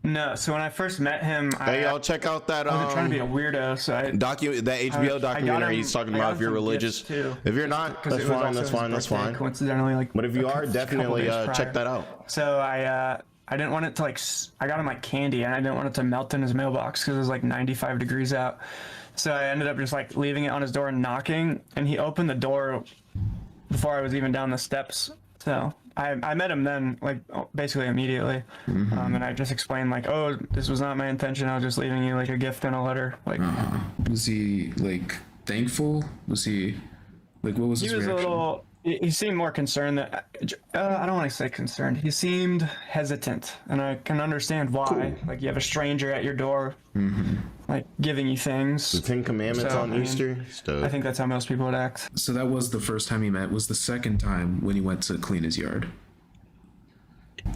No, so when I first met him, hey, y'all check out that I was trying to be a weirdo, so that HBO documentary he's talking about. If you're religious, if you're not, that's fine. Coincidentally, like, but if you are, definitely check that out. So I didn't want it to I got him like candy, and I didn't want it to melt in his mailbox because it was like 95 degrees out. So I ended up just like leaving it on his door and knocking, and he opened the door before I was even down the steps. So I met him then, like basically immediately, and I just explained like, oh, this was not my intention. I was just leaving you like a gift and a letter. Like, was he like thankful? Was he like, what was his reaction? He was a little. He seemed more concerned. That I don't want to say concerned. He seemed hesitant, and I can understand why. Cool. Like, you have a stranger at your door, like giving you things. The 10 Commandments on Easter. I think that's how most people would act. So that was the first time he met. Was the second time when he went to clean his yard?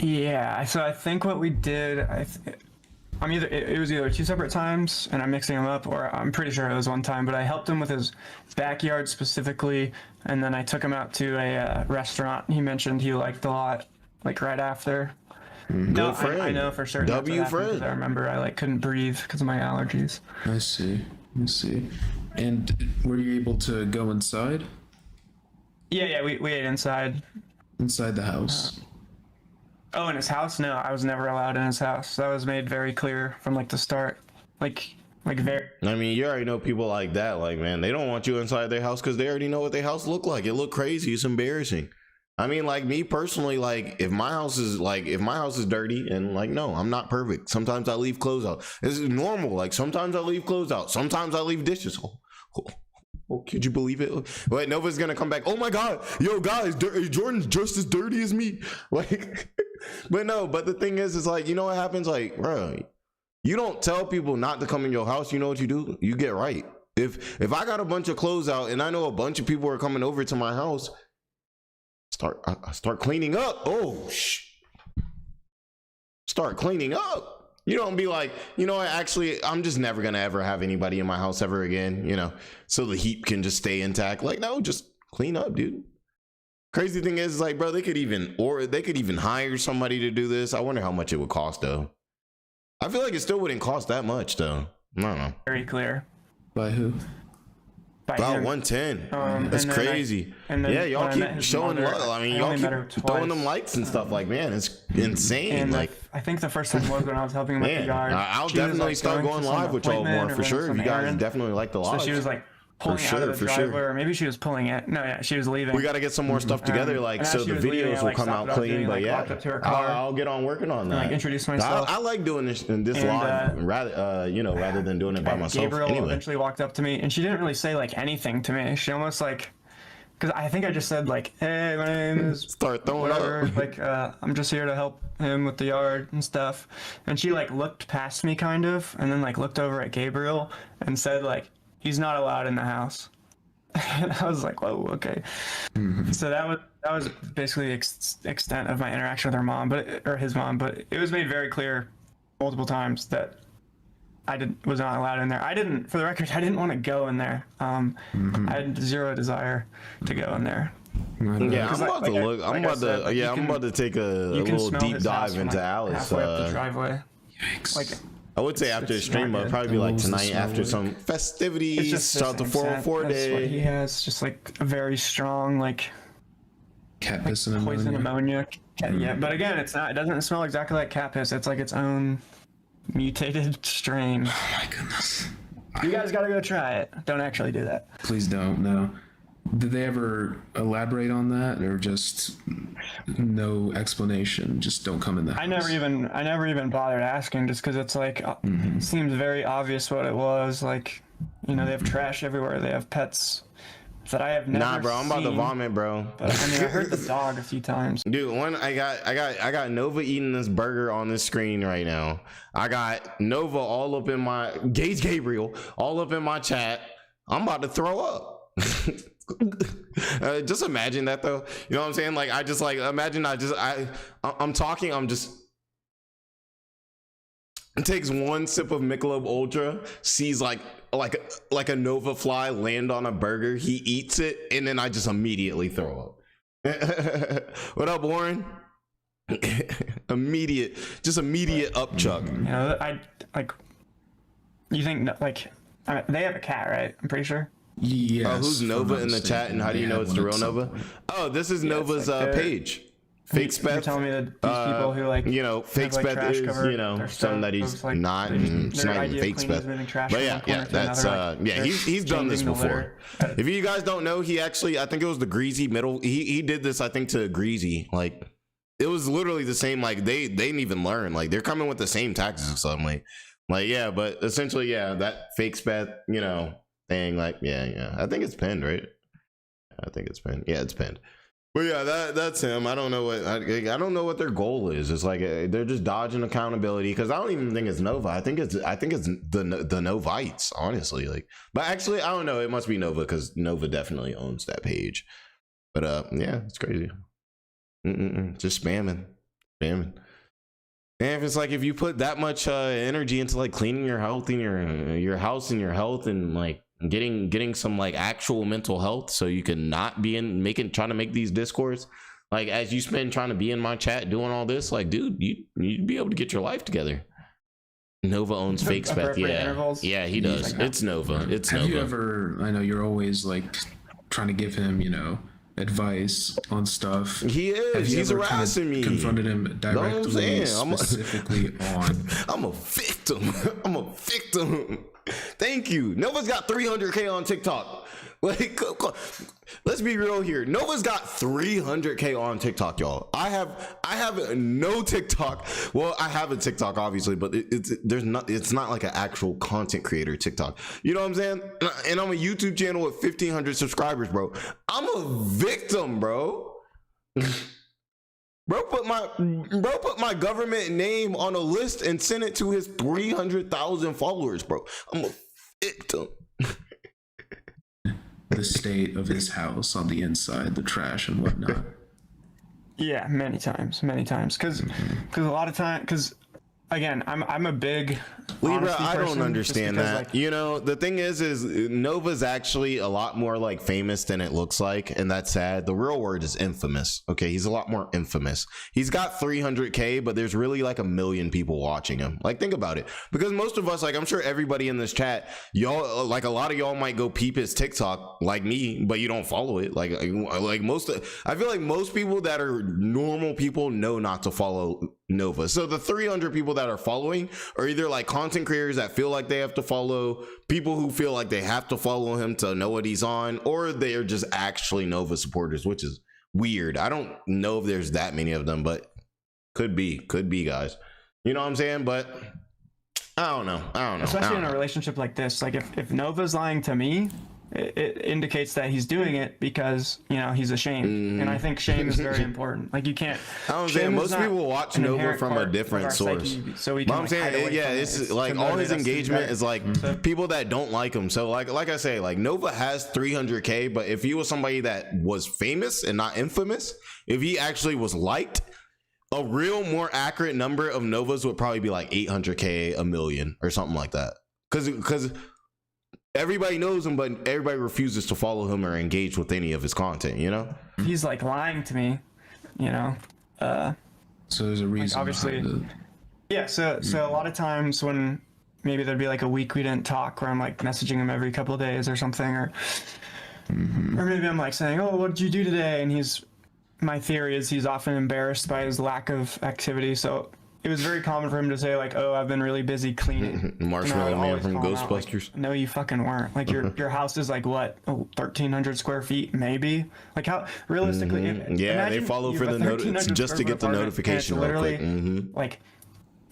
Yeah. So I think what we did, it was either 2 separate times, and I'm mixing them up, or I'm pretty sure it was one time. But I helped him with his backyard specifically, and then I took him out to a restaurant he mentioned he liked a lot, like right after. No, I know for certain. W friend. I remember I like couldn't breathe because of my allergies. I see. And were you able to go inside? Yeah, we ate inside. Inside the house. Oh, in his house? No, I was never allowed in his house. That was made very clear from like the start. Like very. I mean, you already know people like that. Like, man, they don't want you inside their house because they already know what their house look like. It look crazy. It's embarrassing. I mean, like me personally, like if my house is dirty, and like, no, I'm not perfect. Sometimes I leave clothes out. This is normal. Like sometimes I leave clothes out. Sometimes I leave dishes. Oh, could you believe it? Wait, Nova's gonna come back. Oh my God, yo guys, Jordan's just as dirty as me. Like, but the thing is like, you know what happens? Like, bro, you don't tell people not to come in your house. You know what you do? You get right. If I got a bunch of clothes out and I know a bunch of people are coming over to my house, I start cleaning up. Start cleaning up. You don't be like, you know what, actually, I'm just never gonna ever have anybody in my house ever again, you know, so the heat can just stay intact. Like, no, just clean up, dude. Crazy thing is, like, bro, they could even hire somebody to do this. I wonder how much it would cost, though. I feel like it still wouldn't cost that much, though. I don't know. Very clear. By who? About 110. That's crazy. Yeah, y'all keep showing love. I mean, y'all keep throwing them likes and stuff. Like, man, it's insane. And like, I think the first time was when I was helping him with the yard. I'll definitely start going live with y'all more for sure. You guys definitely like the live. So she was like pulling out of the driveway, or maybe she was pulling it. No, yeah, she was leaving. We got to get some more stuff together, like, so the videos will come out clean. But yeah, I'll get on working on that. Like, introduce myself. I like doing this live rather than doing it by myself. Gabriel eventually walked up to me, and she didn't really say like anything to me. She almost like, because I think I just said like, hey, my name is start throwing whatever. up. Like, I'm just here to help him with the yard and stuff. And she like looked past me kind of, and then like looked over at Gabriel and said like, he's not allowed in the house. And I was like, whoa, okay. So that was basically the extent of my interaction with her mom, or his mom. But it was made very clear multiple times that I was not allowed in there. For the record, I didn't want to go in there. I had zero desire to go in to look. I'm about to take a little deep dive into Alice. Halfway up the driveway. Yikes. Like, I would say after the stream, but probably be like tonight after some festivities. Start the 404 day. That's what he has, just like a very strong like cat piss and poison ammonia. Yeah, but again, it doesn't smell exactly like cat piss. It's like its own mutated strain. Oh my goodness. You guys gotta go try it. Don't actually do that. Please don't. No. Did they ever elaborate on that, or just no explanation? Just don't come in the house. I never even bothered asking, just because it's like it seems very obvious what it was. Like, you know, they have trash everywhere. They have pets that I have never seen. Nah, bro, I'm about to vomit, bro. But, I mean, I heard the dog a few times. Dude, I got Nova eating this burger on this screen right now. I got Nova all up in my Gabriel all up in my chat. I'm about to throw up. Just imagine that though. You know what I'm saying? Like, I just like imagine I'm talking. I'm just. It takes one sip of Michelob Ultra, sees like a Nova fly land on a burger. He eats it, and then I just immediately throw up. What up, Warren? Immediate up chug. You know, I like. You think like they have a cat, right? I'm pretty sure. Yes. Who's Nova in the chat, and how do you know it's the real Nova? Oh, this is Nova's page. fake speth. You're telling me that these people who like, you know, fake have, like, speth is, you know, something that he's like, not, and it's not even fake speth. But yeah, that's yeah, he's done this before. If you guys don't know, he actually, I think it was the Greasy middle. He did this, I think, to Greasy. Like, it was literally the same. Like, they didn't even learn. Like, they're coming with the same tactics or something. Like, yeah, but essentially, yeah, that fake speth, you know, thing. Like, yeah, I think it's pinned, right? I think it's pinned. Yeah, it's pinned. But yeah, that's him. I don't know what I don't know what their goal is. It's like they're just dodging accountability, because I don't even think it's Nova. I think it's the Novites, honestly. Like, but actually, I don't know. It must be Nova, because Nova definitely owns that page. But yeah, it's crazy. Just spamming. And if it's like, if you put that much energy into like cleaning your health and your house and your health, and like getting some like actual mental health, so you can not be trying to make these discourse, like, as you spend trying to be in my chat doing all this, like, dude, you'd be able to get your life together. Nova owns fake spec. Yeah, he does. It's Nova. Have you ever, I know you're always like trying to give him, you know, advice on stuff. He is. He's harassing me. Confronted him directly, specifically on. I'm a victim. Thank you. Nova's got 300K on TikTok. Like, let's be real here. Nova's got 300K on TikTok, y'all. I have no TikTok. Well, I have a TikTok, obviously, but it's not like an actual content creator TikTok. You know what I'm saying? And I'm a YouTube channel with 1,500 subscribers, bro. I'm a victim, bro. Bro put my government name on a list and sent it to his 300,000 followers, bro. I'm a victim. The state of his house on the inside, the trash and whatnot. Yeah, many times, because a lot of time, because again, I'm a big Libra. I don't understand that. Like, you know, the thing is Nova's actually a lot more like famous than it looks like, and that's sad. The real word is infamous. Okay, he's a lot more infamous. He's got 300K, but there's really like 1 million people watching him. Like, think about it, because most of us, like, I'm sure everybody in this chat, y'all, like, a lot of y'all might go peep his TikTok like me, but you don't follow it. Like I feel like most people that are normal people know not to follow Nova. So the 300 people that are following are either like content creators that feel like they have to follow, people who feel like they have to follow him to know what he's on, or they are just actually Nova supporters, which is weird. I don't know if there's that many of them, but could be guys. You know what I'm saying? But I don't know. Especially in a relationship like this, like if Nova's lying to me, it indicates that he's doing it because, you know, he's ashamed. And I think shame is very important. Like, you can't. I'm saying most people watch Nova from a different source. So we can, I'm saying, yeah, it's like all his engagement is like people that don't like him. So like I say, like, Nova has 300K, but if he was somebody that was famous and not infamous, if he actually was liked, a real more accurate number of Novas would probably be like 800K, 1 million, or something like that. Because everybody knows him, but everybody refuses to follow him or engage with any of his content, you know? He's like lying to me, you know? So there's a reason. Like, obviously. Yeah, so a lot of times when maybe there'd be like a week we didn't talk, where I'm like messaging him every couple of days or something, or maybe I'm like saying, oh, what did you do today? And my theory is he's often embarrassed by his lack of activity. So it was very common for him to say, like, oh, I've been really busy cleaning. Marshmallow Man from Ghostbusters. Like, no, you fucking weren't. Like, your house is like, what, 1,300 square feet, maybe? Like, how, realistically... Yeah, they follow for the just to get the notification real quick. Like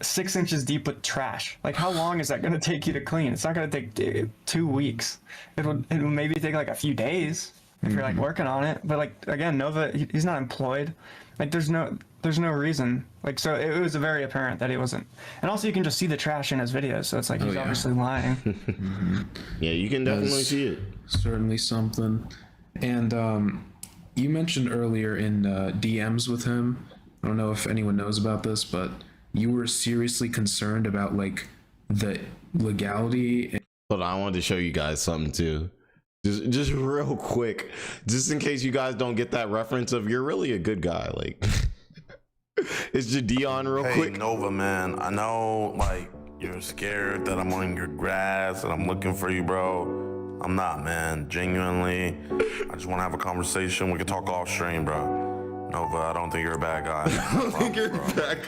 6 inches deep with trash. Like, how long is that going to take you to clean? It's not going to take 2 weeks. It'll maybe take like a few days if you're like working on it. But like, again, Nova, he's not employed. Like, there's no reason. Like, so it was very apparent that he wasn't. And also, you can just see the trash in his videos, so it's like he's obviously lying. Yeah, you can definitely see it. Certainly something. And you mentioned earlier in DMs with him, I don't know if anyone knows about this, but you were seriously concerned about like the legality. Hold on, I wanted to show you guys something too. Just real quick, just in case you guys don't get that reference of you're really a good guy. Like, it's Jadeon real quick. Hey, Nova, man, I know, like, you're scared that I'm on your grass and I'm looking for you, bro. I'm not, man. Genuinely, I just want to have a conversation. We can talk off stream, bro. Nova, I don't think you're a bad guy. I don't think you're back.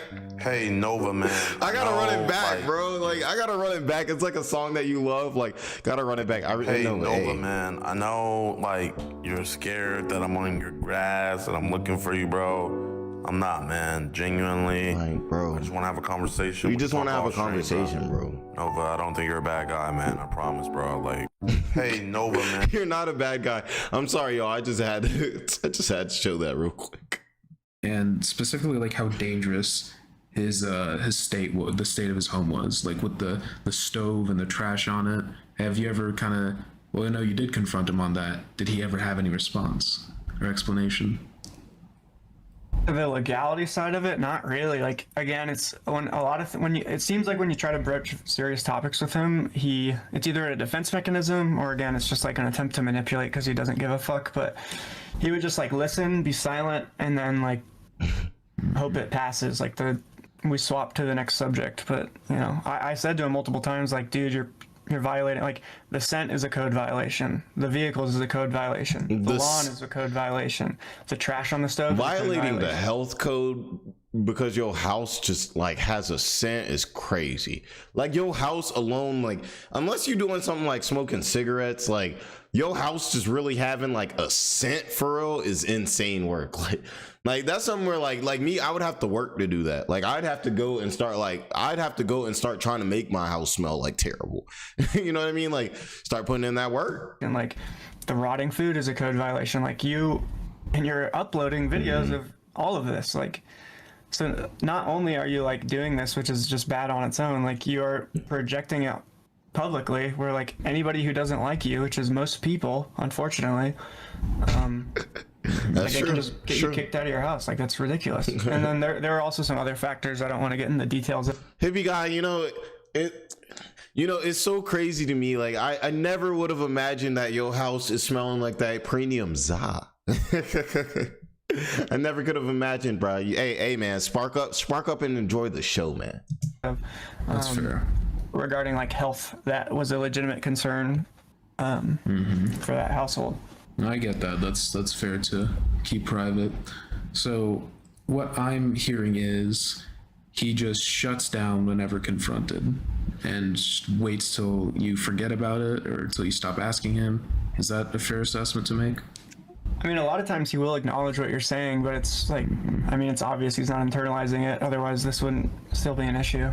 Hey, Nova, man. I gotta run it back, bro. Like, I gotta run it back. It's like a song that you love. Like, gotta run it back. Hey, Nova, man. I know, like, you're scared that I'm on your grass and I'm looking for you, bro. I'm not, man. Genuinely. Like, bro. I just want to have a conversation. We just want to have a conversation, bro. Nova, I don't think you're a bad guy, man. I promise, bro. Like, hey, Nova, man. You're not a bad guy. I'm sorry, y'all. I just had to show that real quick. And specifically, like, how dangerous his state, the state of his home was, like with the stove and the trash on it. Have you ever kind of? Well, I know you did confront him on that. Did he ever have any response or explanation? The legality side of it, not really. Like, again, it's when a lot of it seems like when you try to broach serious topics with him, it's either a defense mechanism or, again, it's just like an attempt to manipulate because he doesn't give a fuck. But he would just like listen, be silent, and then like hope it passes. Like we swap to the next subject. But you know, I said to him multiple times, like, dude, you're violating, like, the scent is a code violation, the vehicles is a code violation, the lawn is a code violation, the trash on the stove violating the health code because your house just like has a scent is crazy. Like, your house alone, like, unless you're doing something like smoking cigarettes, like your house just really having like a scent for real is insane work. Like that's something where like me, I would have to work to do that. Like I'd have to go and start trying to make my house smell like terrible. You know what I mean? Like start putting in that work. And like the rotting food is a code violation. Like you're uploading videos of all of this. Like, so not only are you like doing this, which is just bad on its own, like you're projecting it publicly where like anybody who doesn't like you, which is most people, unfortunately, That's they true. can just get you kicked out of your house. Like, that's ridiculous. And then there are also some other factors I don't want to get in the details of. Hippie guy, it's so crazy to me. Like I never would have imagined that your house is smelling like that premium za. I never could have imagined, bro. Hey man, spark up and enjoy the show, man. That's fair. Regarding like health, that was a legitimate concern for that household. I get that. That's fair to keep private. So what I'm hearing is he just shuts down whenever confronted and waits till you forget about it or till you stop asking him. Is that a fair assessment to make? I mean, a lot of times he will acknowledge what you're saying, but it's like, I mean, it's obvious he's not internalizing it. Otherwise, this wouldn't still be an issue.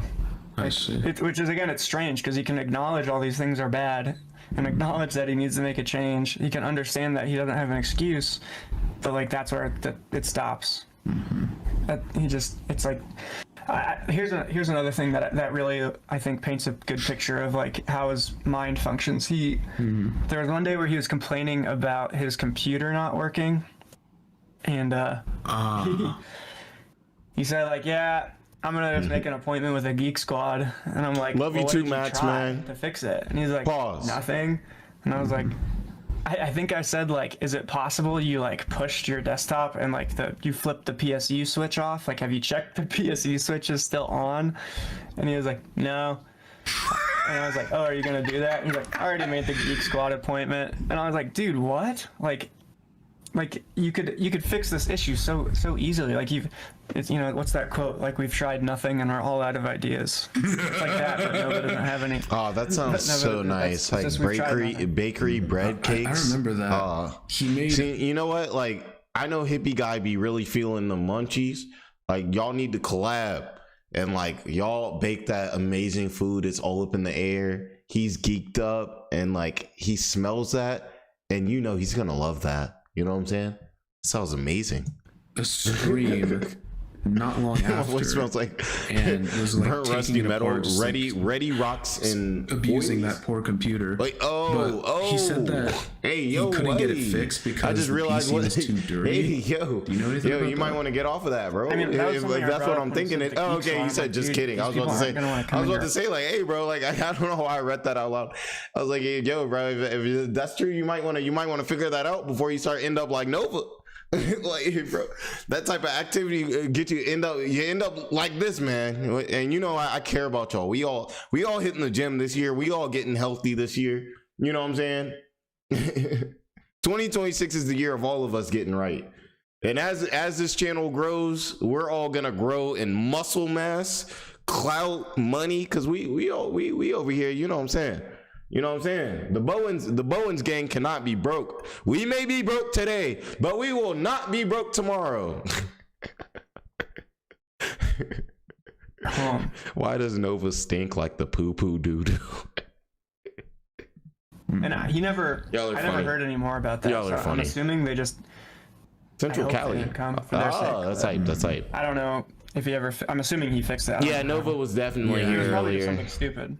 I see. Which is, again, it's strange because he can acknowledge all these things are bad and acknowledge that he needs to make a change. He can understand that he doesn't have an excuse, but like that's where it stops. It's like, here's another thing that really I think paints a good picture of like how his mind functions. There was one day where he was complaining about his computer not working, and he said like, yeah, I'm gonna just make an appointment with a Geek Squad, and I'm like, love you what too, did Max, try man, to fix it? And he's like, pause. Nothing. And I was like, I think I said like, is it possible you like pushed your desktop and like you flipped the PSU switch off? Like, have you checked the PSU switch is still on? And he was like, no. And I was like, oh, are you gonna do that? And he's like, I already made the Geek Squad appointment. And I was like, dude, what? Like you could fix this issue so easily. Like it's, you know, what's that quote? Like, we've tried nothing and we're all out of ideas. It's like that, but Nova doesn't have any. Oh, that sounds so nice. Like bakery bread cakes. I remember that. See, you know what? Like, I know Hippie Guy be really feeling the munchies. Like, y'all need to collab and like y'all bake that amazing food. It's all up in the air. He's geeked up and like he smells that, and you know he's gonna love that. You know what I'm saying? Sounds amazing. A scream not long after. What it smells like, and it was like burnt rusty metal, apart, ready rocks and abusing boys. that poor computer. Like, he said that he couldn't get it fixed because I just realized what was too dirty. Hey, yo, do you know anything about you might want to get off of that, bro. I mean, that was if that's what I'm thinking. Okay, you said just kidding. I was about to say like, hey, bro, like I don't know why I read that out loud. I was like, hey, yo, bro, if that's true, you might want to figure that out before you end up like Nova. Like, bro, that type of activity get you end up like this, man. And you know, I care about y'all. We all hitting the gym this year. We all getting healthy this year. You know what I'm saying? 2026 is the year of all of us getting right. And as this channel grows, we're all gonna grow in muscle mass, clout, money, because we over here, you know what I'm saying? You know what I'm saying? The Bowens gang cannot be broke. We may be broke today, but we will not be broke tomorrow. Why does Nova stink like the poo-poo dude? And I never heard any more about that. Y'all are funny. I'm assuming they just Central Cali. That's hype. That's hype. I don't know if he ever. I'm assuming he fixed that. Yeah, Nova was definitely here earlier. Something stupid.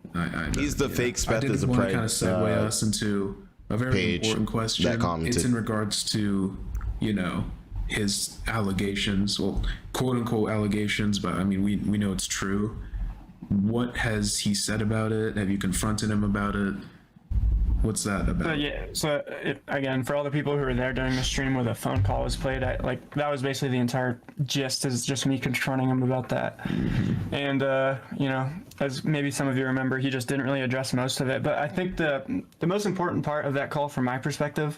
He's the fake Speth as a prey. I kind of segue us into a very important question. It's in regards to, you know, his allegations, well, quote unquote allegations, but I mean, we know it's true. What has he said about it? Have you confronted him about it? What's that about? Again, for all the people who were there during the stream where the phone call was played, that was basically the entire gist, is just me confronting him about that. Mm-hmm. And you know, as maybe some of you remember, he just didn't really address most of it. But I think the most important part of that call, from my perspective,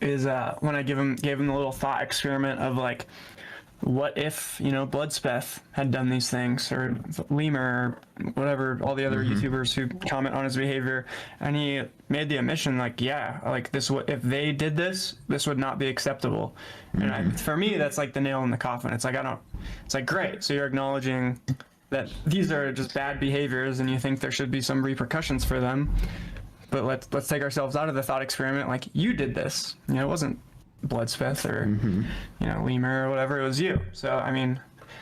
is when I gave him the little thought experiment of like, what if, you know, Bloodspeth had done these things, or Lemur, or whatever, all the other YouTubers who comment on his behavior, and he made the admission, like, yeah, like this, if they did this, this would not be acceptable. And for me, that's like the nail in the coffin. It's like, it's like, great, so you're acknowledging that these are just bad behaviors and you think there should be some repercussions for them, but let's take ourselves out of the thought experiment. Like, you did this, you know, it wasn't Bloodspeth or you know, Lemur or whatever, it was you. So I mean,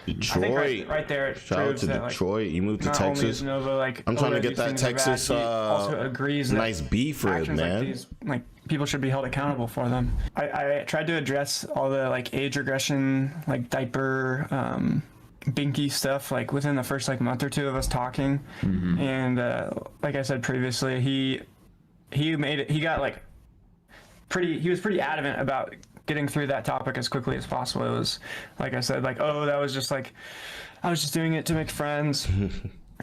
Detroit, I think right there, it shout out to that, Detroit. like, you moved to Texas. Nova, like, I'm trying to get that Texas also agrees nice beef for it, man. Like these, like, people should be held accountable for them. I tried to address all the like age regression, like diaper, binky stuff, like within the first like month or two of us talking. And like I said previously, he made it. He got like he was pretty adamant about getting through that topic as quickly as possible. It was, like I said, like, oh, that was just like, I was just doing it to make friends.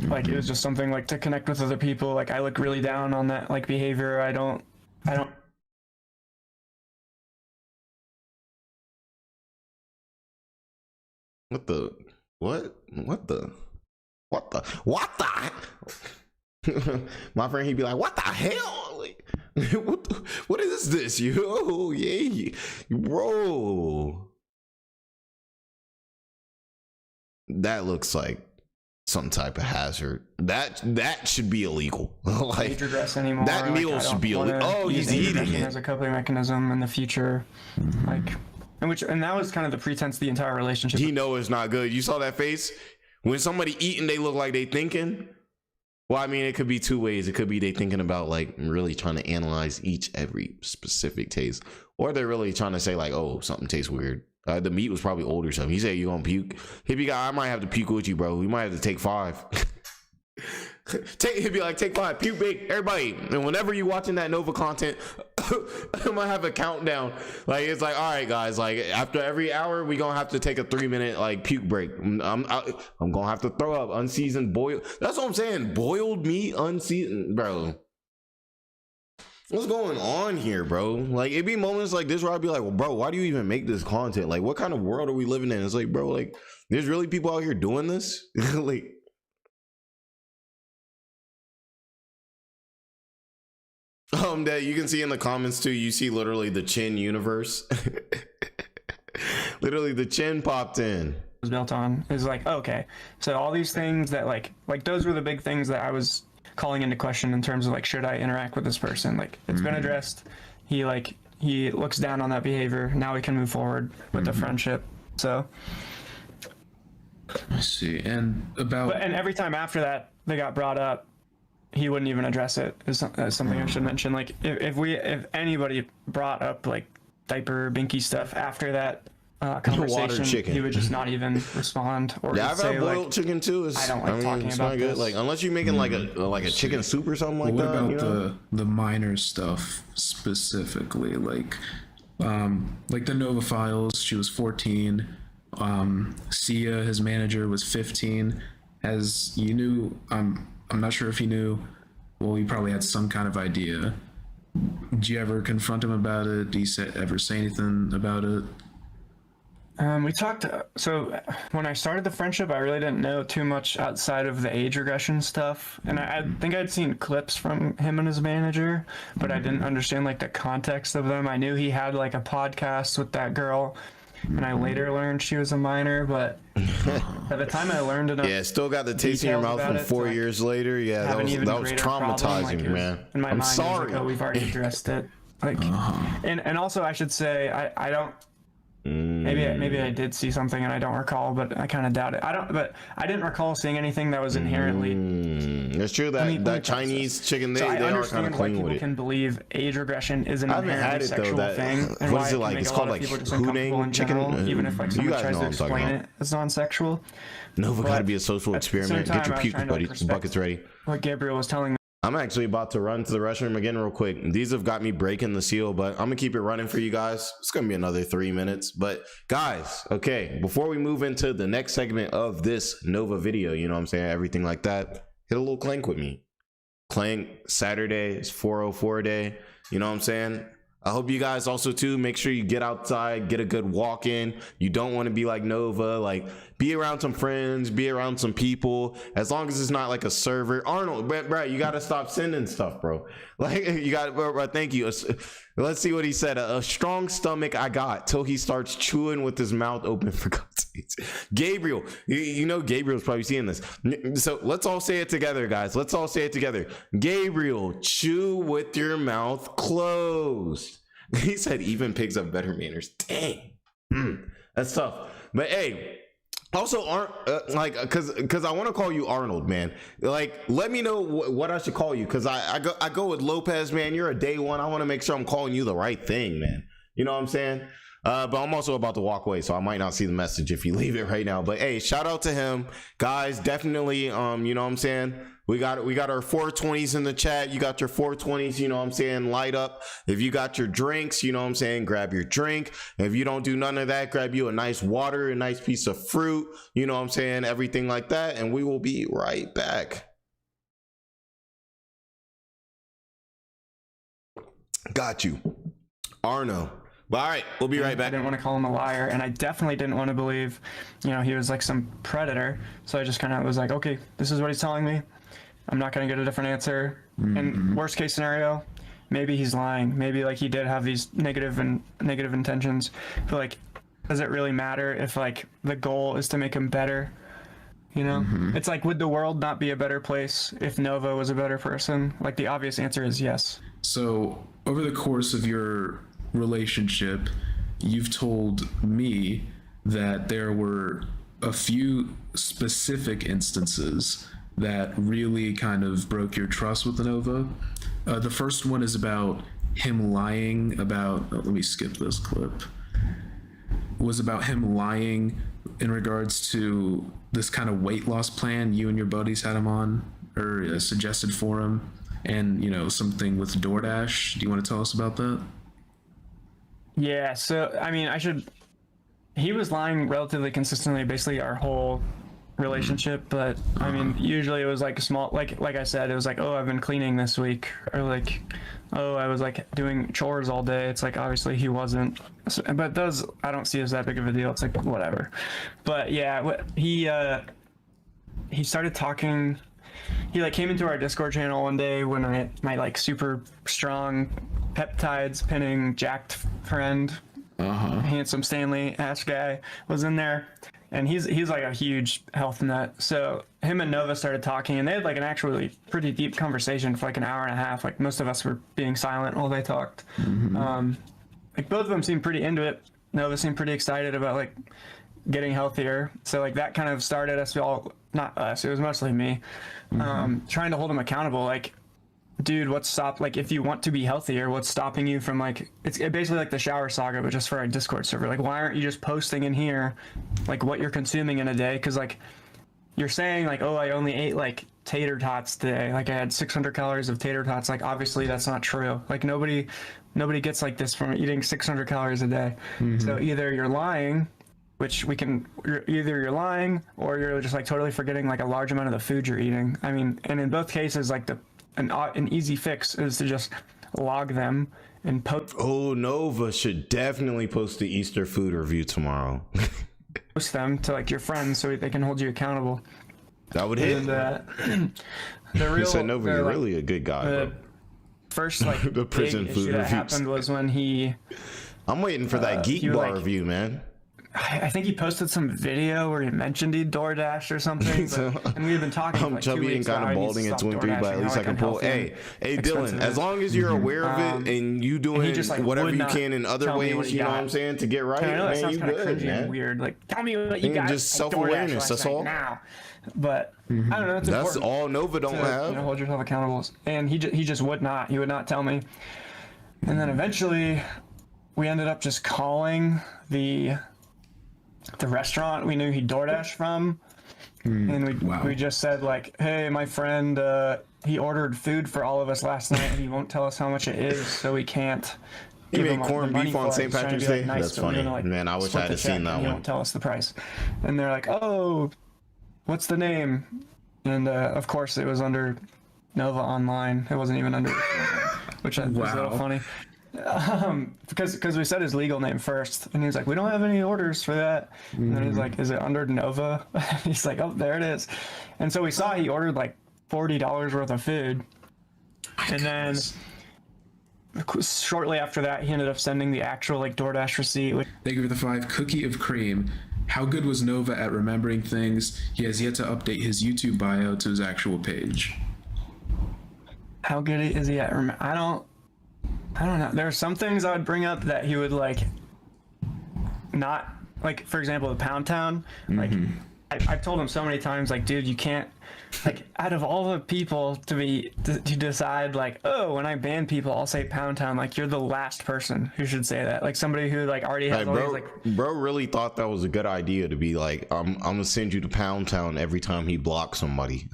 Like, it was just something like to connect with other people. Like, I look really down on that like behavior. I don't. My friend, he'd be like, what the hell? Like, what is this? Yo, yeah, bro. That looks like some type of hazard. That should be illegal. Like, age regress anymore. That meal should be illegal. Oh, he's eating it as a coping mechanism in the future. Like, and that was kind of the pretense of the entire relationship. He know it's not good. You saw that face? When somebody eating, they look like they thinking. Well, I mean, it could be two ways. It could be they thinking about like really trying to analyze every specific taste, or they're really trying to say like, oh, something tastes weird. The meat was probably old or something. He said, you gonna puke? Hippie guy, I might have to puke with you, bro. We might have to take 5. He'd be like, take 5, puke big, everybody. And whenever you watching that Nova content, I'm gonna have a countdown. Like, it's like, all right, guys, like after every hour, we gonna have to take a 3-minute like puke break. I'm gonna have to throw up unseasoned boiled. That's what I'm saying. Boiled meat, unseasoned, bro. What's going on here, bro? Like, it be moments like this where I'd be like, well, bro, why do you even make this content? Like, what kind of world are we living in? It's like, bro, like, there's really people out here doing this. Like, that you can see in the comments too. You see literally the chin universe. Literally the chin popped in. Was built on is like, okay, so all these things that like those were the big things that I was calling into question in terms of like, should I interact with this person? Like, it's been addressed. He looks down on that behavior. Now we can move forward with the friendship. So I see. And every time after that they got brought up, he wouldn't even address it. Is something I should mention. Like, if anybody brought up like diaper binky stuff after that conversation, he would just not even respond. Or yeah, I've had boiled like, chicken too. I don't like talking it's about not good. Like, unless you're making like a chicken soup or something like what that. What about you know? the minor stuff specifically? Like the Nova files. She was 14. Sia, his manager, was 15. As you knew, I'm not sure if he knew. Well, he probably had some kind of idea. Did you ever confront him about it? Did he ever say anything about it? We talked. So when I started the friendship, I really didn't know too much outside of the age regression stuff, and I think I'd seen clips from him and his manager, but I didn't understand like the context of them. I knew he had like a podcast with that girl, and I later learned she was a minor. But by the time I learned enough, yeah, still got the taste in your mouth from 4 years later. Yeah, that was traumatizing, like, man. In my I'm mind, sorry. like, oh, we've already addressed it. Like, and also I should say I don't. Maybe I did see something and I don't recall, but I kind of doubt it. But I didn't recall seeing anything that was inherently. It's true that that Chinese chicken they are kind of clean with it. Can believe age regression is an inherently sexual thing. And what is it like? It's called like Huning chicken. Even if like someone tries to explain it as non-sexual. Nova got to be a social experiment. Get your puke, buddy. Bucket's ready. What Gabriel was telling me. I'm actually about to run to the restroom again real quick. These have got me breaking the seal, but I'm gonna keep it running for you guys. It's gonna be another 3 minutes. But guys, okay, before we move into the next segment of this Nova video, you know what I'm saying, everything like that, hit a little clank with me. Clank Saturday is 404 day, you know what I'm saying? I hope you guys also too make sure you get outside, get a good walk in. You don't want to be like Nova, like be around some friends, be around some people, as long as it's not like a server. Arnold, bro, you got to stop sending stuff, bro. Like you got, bro, thank you. Let's see what he said. A strong stomach I got till he starts chewing with his mouth open, for God's sakes. Gabriel, you know Gabriel's probably seeing this. So let's all say it together, guys. Let's all say it together. Gabriel, chew with your mouth closed. He said even pigs have better manners. Dang. That's tough. But hey, also like because I want to call you Arnold, man. Like let me know what I should call you, because I go with Lopez, man. You're a day one. I want to make sure I'm calling you the right thing, man. You know what I'm saying? But I'm also about to walk away, so I might not see the message if you leave it right now. But hey, shout out to him, guys. Definitely, you know what I'm saying? We got our 420s in the chat. You got your 420s, you know what I'm saying, light up. If you got your drinks, you know what I'm saying, grab your drink. If you don't do none of that, grab you a nice water, a nice piece of fruit, you know what I'm saying, everything like that. And we will be right back. Got you, Arno. But all right, we'll be right back. I didn't want to call him a liar, and I definitely didn't want to believe, you know, he was like some predator. So I just kind of was like, okay, this is what he's telling me. I'm not going to get a different answer. And worst case scenario, maybe he's lying. Maybe like he did have these negative intentions. But like, does it really matter if like the goal is to make him better? You know, it's like, would the world not be a better place if Nova was a better person? Like the obvious answer is yes. So over the course of your relationship, you've told me that there were a few specific instances that really kind of broke your trust with Nova. The first one is about him lying about, let me skip this clip, was about him lying in regards to this kind of weight loss plan you and your buddies had him on, or suggested for him, and, you know, something with DoorDash. Do you want to tell us about that? Yeah, so, I mean, he was lying relatively consistently, basically our whole relationship, but I mean, usually it was like a small, like I said, it was like, oh, I've been cleaning this week, or like, oh, I was like doing chores all day. It's like, obviously he wasn't, but those I don't see as that big of a deal. It's like whatever. But yeah, he started talking. He like came into our Discord channel one day when my like super strong peptides pinning jacked friend, handsome Stanley ass guy, was in there. And he's like a huge health nut. So him and Nova started talking, and they had like an actually pretty deep conversation for like an hour and a half. Like most of us were being silent while they talked. Like both of them seemed pretty into it. Nova seemed pretty excited about like getting healthier. So like that kind of started us all, not us, it was mostly me, trying to hold him accountable. Like, dude, what's stop, like if you want to be healthier, what's stopping you from like, it's basically like the shower saga, but just for our Discord server. Like, why aren't you just posting in here like what you're consuming in a day? Because like you're saying like, oh, I only ate like tater tots today, like I had 600 calories of tater tots. Like obviously that's not true. Like nobody gets like this from eating 600 calories a day. So either you're lying, which either you're lying, or you're just like totally forgetting like a large amount of the food you're eating. I mean, and in both cases, like an easy fix is to just log them, and post. Oh, Nova should definitely post the Easter food review tomorrow. Post them to like your friends so they can hold you accountable. That would hit. And the real, said Nova, you're really a good guy, bro. First, like, the prison big food issue that reviews. happened was when I'm waiting for that Geek Bar review, man. I think he posted some video where he mentioned he DoorDash or something, and we had been talking. I'm for like chubby 2 and weeks kind now. of I need to balding at stop 23, but at DoorDashing, least how I can pull. unhealthy Hey, and Dylan, expensive as long as you're aware of it and you doing he just, like, whatever would you not can in other tell me what ways, he you know what got. I'm saying, to get right, And I know that man, sounds you kind of good, cringy man. and weird. Like, tell me what you got. Just I self-awareness, DoorDashed that's last all. night now. But I don't know. It's That's important all Nova don't to, have. hold yourself accountable. And he just would not. He would not tell me. And then eventually, we ended up just calling the restaurant we knew he DoorDash from, and we just said like, hey, my friend, he ordered food for all of us last night, and he won't tell us how much it is, so we can't. He give made him the corned money beef for on it. St. He's trying to Patrick's be, like, Day? nice, That's so we're funny. gonna, like, Man, I wish I split had the seen check, that and he one. won't tell us the price, and they're like, oh, what's the name? And of course it was under Nova Online. It wasn't even under, which was a little funny. Because we said his legal name first, and he was like, we don't have any orders for that. And then he's like, is it under Nova? He's like, oh, there it is. And so we saw he ordered like $40 worth of food, and then shortly after that he ended up sending the actual like DoorDash receipt. Thank you for the 5. Cookie of cream. How good was Nova at remembering things? He has yet to update his YouTube bio to his actual page. How good is he at I don't know. There are some things I would bring up that he would like not, like, for example, the Pound Town. Like, I've told him so many times, like, dude, you can't, like, out of all the people to decide, like, oh, when I ban people, I'll say Pound Town. Like, you're the last person who should say that. Like, somebody who like already has all these, like, bro really thought that was a good idea to be like, I'm gonna send you to Pound Town every time he blocks somebody.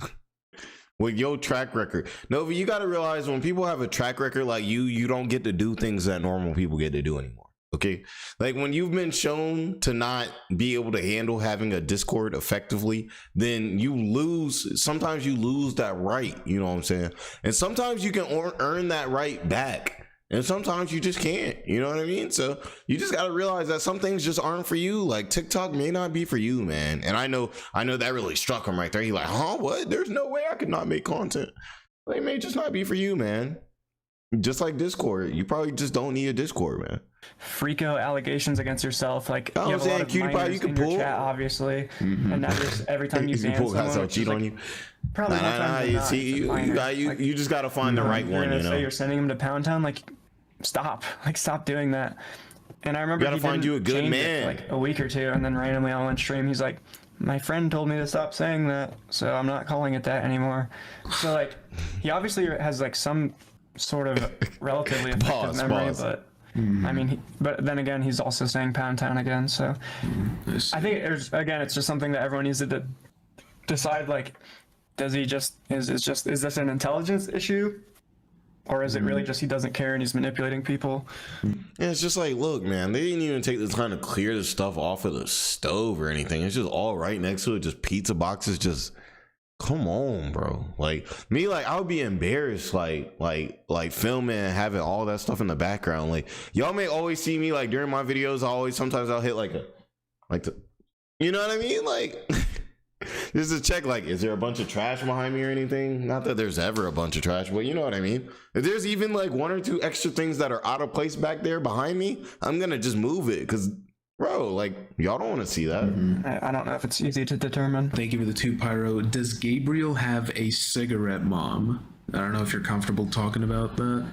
With your track record, Nova, you got to realize when people have a track record like you don't get to do things that normal people get to do anymore. Okay, like when you've been shown to not be able to handle having a Discord effectively, then you lose. Sometimes you lose that right. You know what I'm saying? And sometimes you can earn that right back. And sometimes you just can't, you know what I mean? So you just got to realize that some things just aren't for you. Like TikTok may not be for you, man. And I know that really struck him right there. He's like, huh, what? There's no way I could not make content. They may just not be for you, man. Just like Discord. You probably just don't need a Discord, man. Freako allegations against yourself. Like, you have a lot of minors in your chat, obviously. And that just every time you ban someone, cheat on you. Probably you just got to find the right one, you know? You're sending him to Pound Town, like, stop doing that. And I remember you gotta find you a good man. Like a week or two, and then randomly on one stream he's like, my friend told me to stop saying that, so I'm not calling it that anymore. So like, he obviously has like some sort of relatively effective memory, but I mean, but then again, he's also saying Pound Town again. So I think it's just something that everyone needs to decide. Like, does he just is this an intelligence issue? Or is it really just he doesn't care and he's manipulating people? Yeah, it's just like, look, man, they didn't even take the time to clear the stuff off of the stove or anything. It's just all right next to it, just pizza boxes. Just come on, bro. Like me, like I would be embarrassed, like filming and having all that stuff in the background. Like y'all may always see me like during my videos. Sometimes I'll hit you know what I mean, like. Just to check, like, is there a bunch of trash behind me or anything? Not that there's ever a bunch of trash, but you know what I mean. If there's even like 1 or 2 extra things that are out of place back there behind me, I'm gonna just move it because, bro, like y'all don't want to see that. I don't know if it's easy to determine. Thank you for the 2 pyro. Does Gabriel have a cigarette mom? I don't know if you're comfortable talking about that.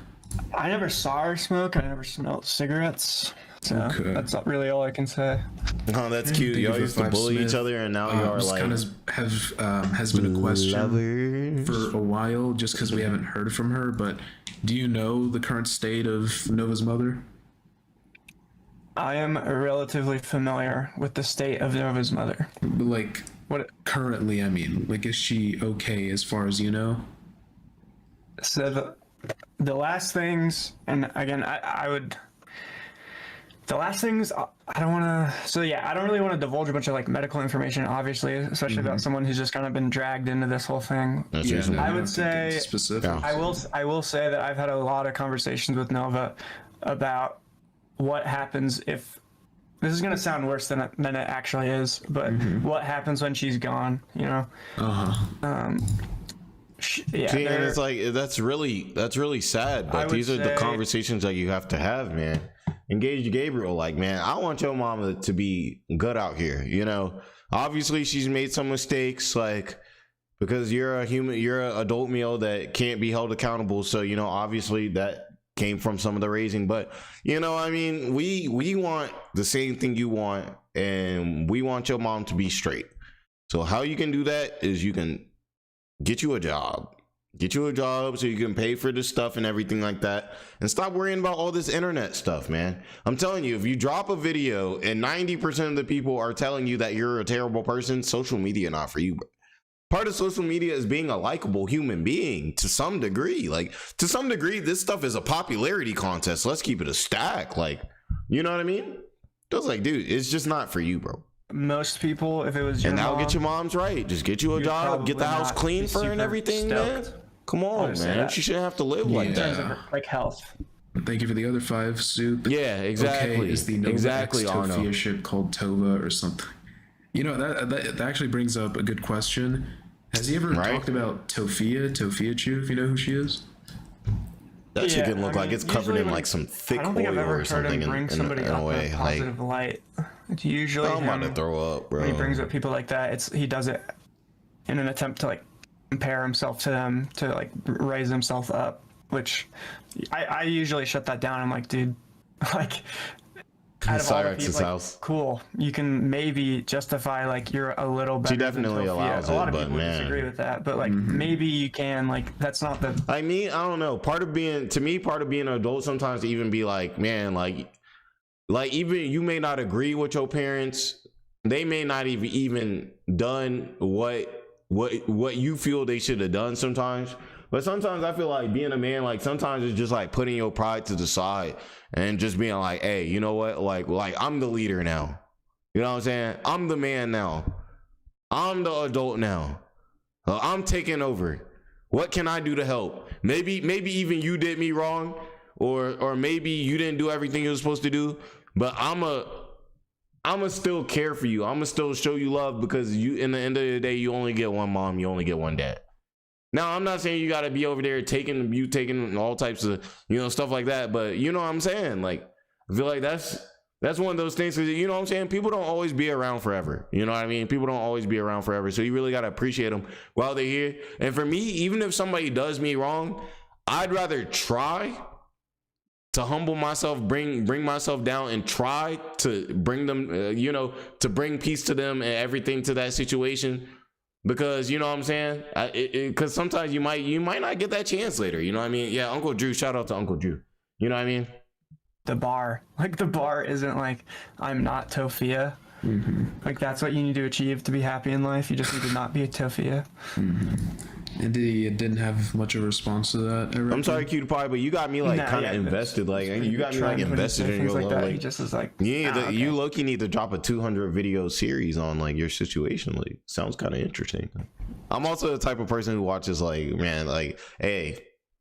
I never saw her smoke. I never smelled cigarettes. So that's not really all I can say. Oh, that's cute. Y'all used to bully each other, and now you are like kind of has been a question for a while, just because we haven't heard from her. But do you know the current state of Nova's mother? I am relatively familiar with the state of Nova's mother. Like, what currently? I mean, like, is she okay as far as you know? So the last things, and again, I would. The last things I don't want to. So yeah, I don't really want to divulge a bunch of like medical information, obviously, especially about someone who's just kind of been dragged into this whole thing. I would say specific. I will say that I've had a lot of conversations with Nova about what happens if. This is gonna sound worse than it actually is, but what happens when she's gone? You know. Yeah, see, and it's like that's really sad, but these are the conversations that you have to have, man. Engage Gabriel, like, man, I want your mama to be good out here, you know. Obviously she's made some mistakes, like, because you're an adult male that can't be held accountable, so, you know, obviously that came from some of the raising, but, you know, I mean, we want the same thing you want, and we want your mom to be straight. So how you can do that is you can get you a job so you can pay for this stuff and everything like that, and stop worrying about all this internet stuff, man. I'm telling you, if you drop a video and 90% of the people are telling you that you're a terrible person, social media not for you, bro. Part of social media is being a likable human being to some degree. Like, to some degree, this stuff is a popularity contest. Let's keep it a stack. Like, you know what I mean? Just like, dude, it's just not for you, bro. Most people, if it was your and now mom, get your mom's right. Just get you a job, get the house clean for her and everything, man. Come on, man. She shouldn't have to live like that. Like health. Thank you for the other 5, Soup. Yeah, exactly. Okay, is the Nova Tofia ship called Tova or something? You know, that actually brings up a good question. Has he ever talked about Tofia Chu, if you know who she is? That chicken look like it's covered in like some thick oil or something in a way. Positive light. It's usually I'm about to throw up, bro. When he brings up people like that, he does it in an attempt to like compare himself to them, to like raise himself up, which I usually shut that down. I'm like, dude, like, out of all the people, like, cool, you can maybe justify like you're a little better. She definitely allows a lot of it, people but disagree with that, but like maybe you can, like, that's not the. I mean, I don't know. Part of being an adult sometimes to even be like, man, like even you may not agree with your parents. They may not even done what you feel they should have done sometimes. But sometimes I feel like being a man, like sometimes it's just like putting your pride to the side and just being like, hey, you know what? Like I'm the leader now. You know what I'm saying? I'm the man now. I'm the adult now. I'm taking over. What can I do to help? Maybe even you did me wrong, or maybe you didn't do everything you were supposed to do, but I'ma still care for you. I'ma still show you love, because you, in the end of the day, you only get one mom, you only get one dad. Now, I'm not saying you got to be over there taking all types of, you know, stuff like that, but you know what I'm saying? Like, I feel like that's one of those things, you know what I'm saying? People don't always be around forever. You know what I mean? People don't always be around forever. So you really got to appreciate them while they're here. And for me, even if somebody does me wrong, I'd rather try to humble myself, bring myself down, and try to bring them, you know, to bring peace to them and everything to that situation. Because, you know what I'm saying? Because sometimes you might not get that chance later. You know what I mean? Yeah, Uncle Drew. Shout out to Uncle Drew. You know what I mean? The bar isn't like, I'm not Tofia. Like, that's what you need to achieve to be happy in life. You just need to not be a Tofia. And he didn't have much of a response to that. I'm sorry, Cutie Pie, but you got me like kind of invested. Like, you got me like invested in your love. Like, he just is like, you low-key need to drop a 200 video series on like your situation. Like, sounds kind of interesting. I'm also the type of person who watches like, man, like, hey,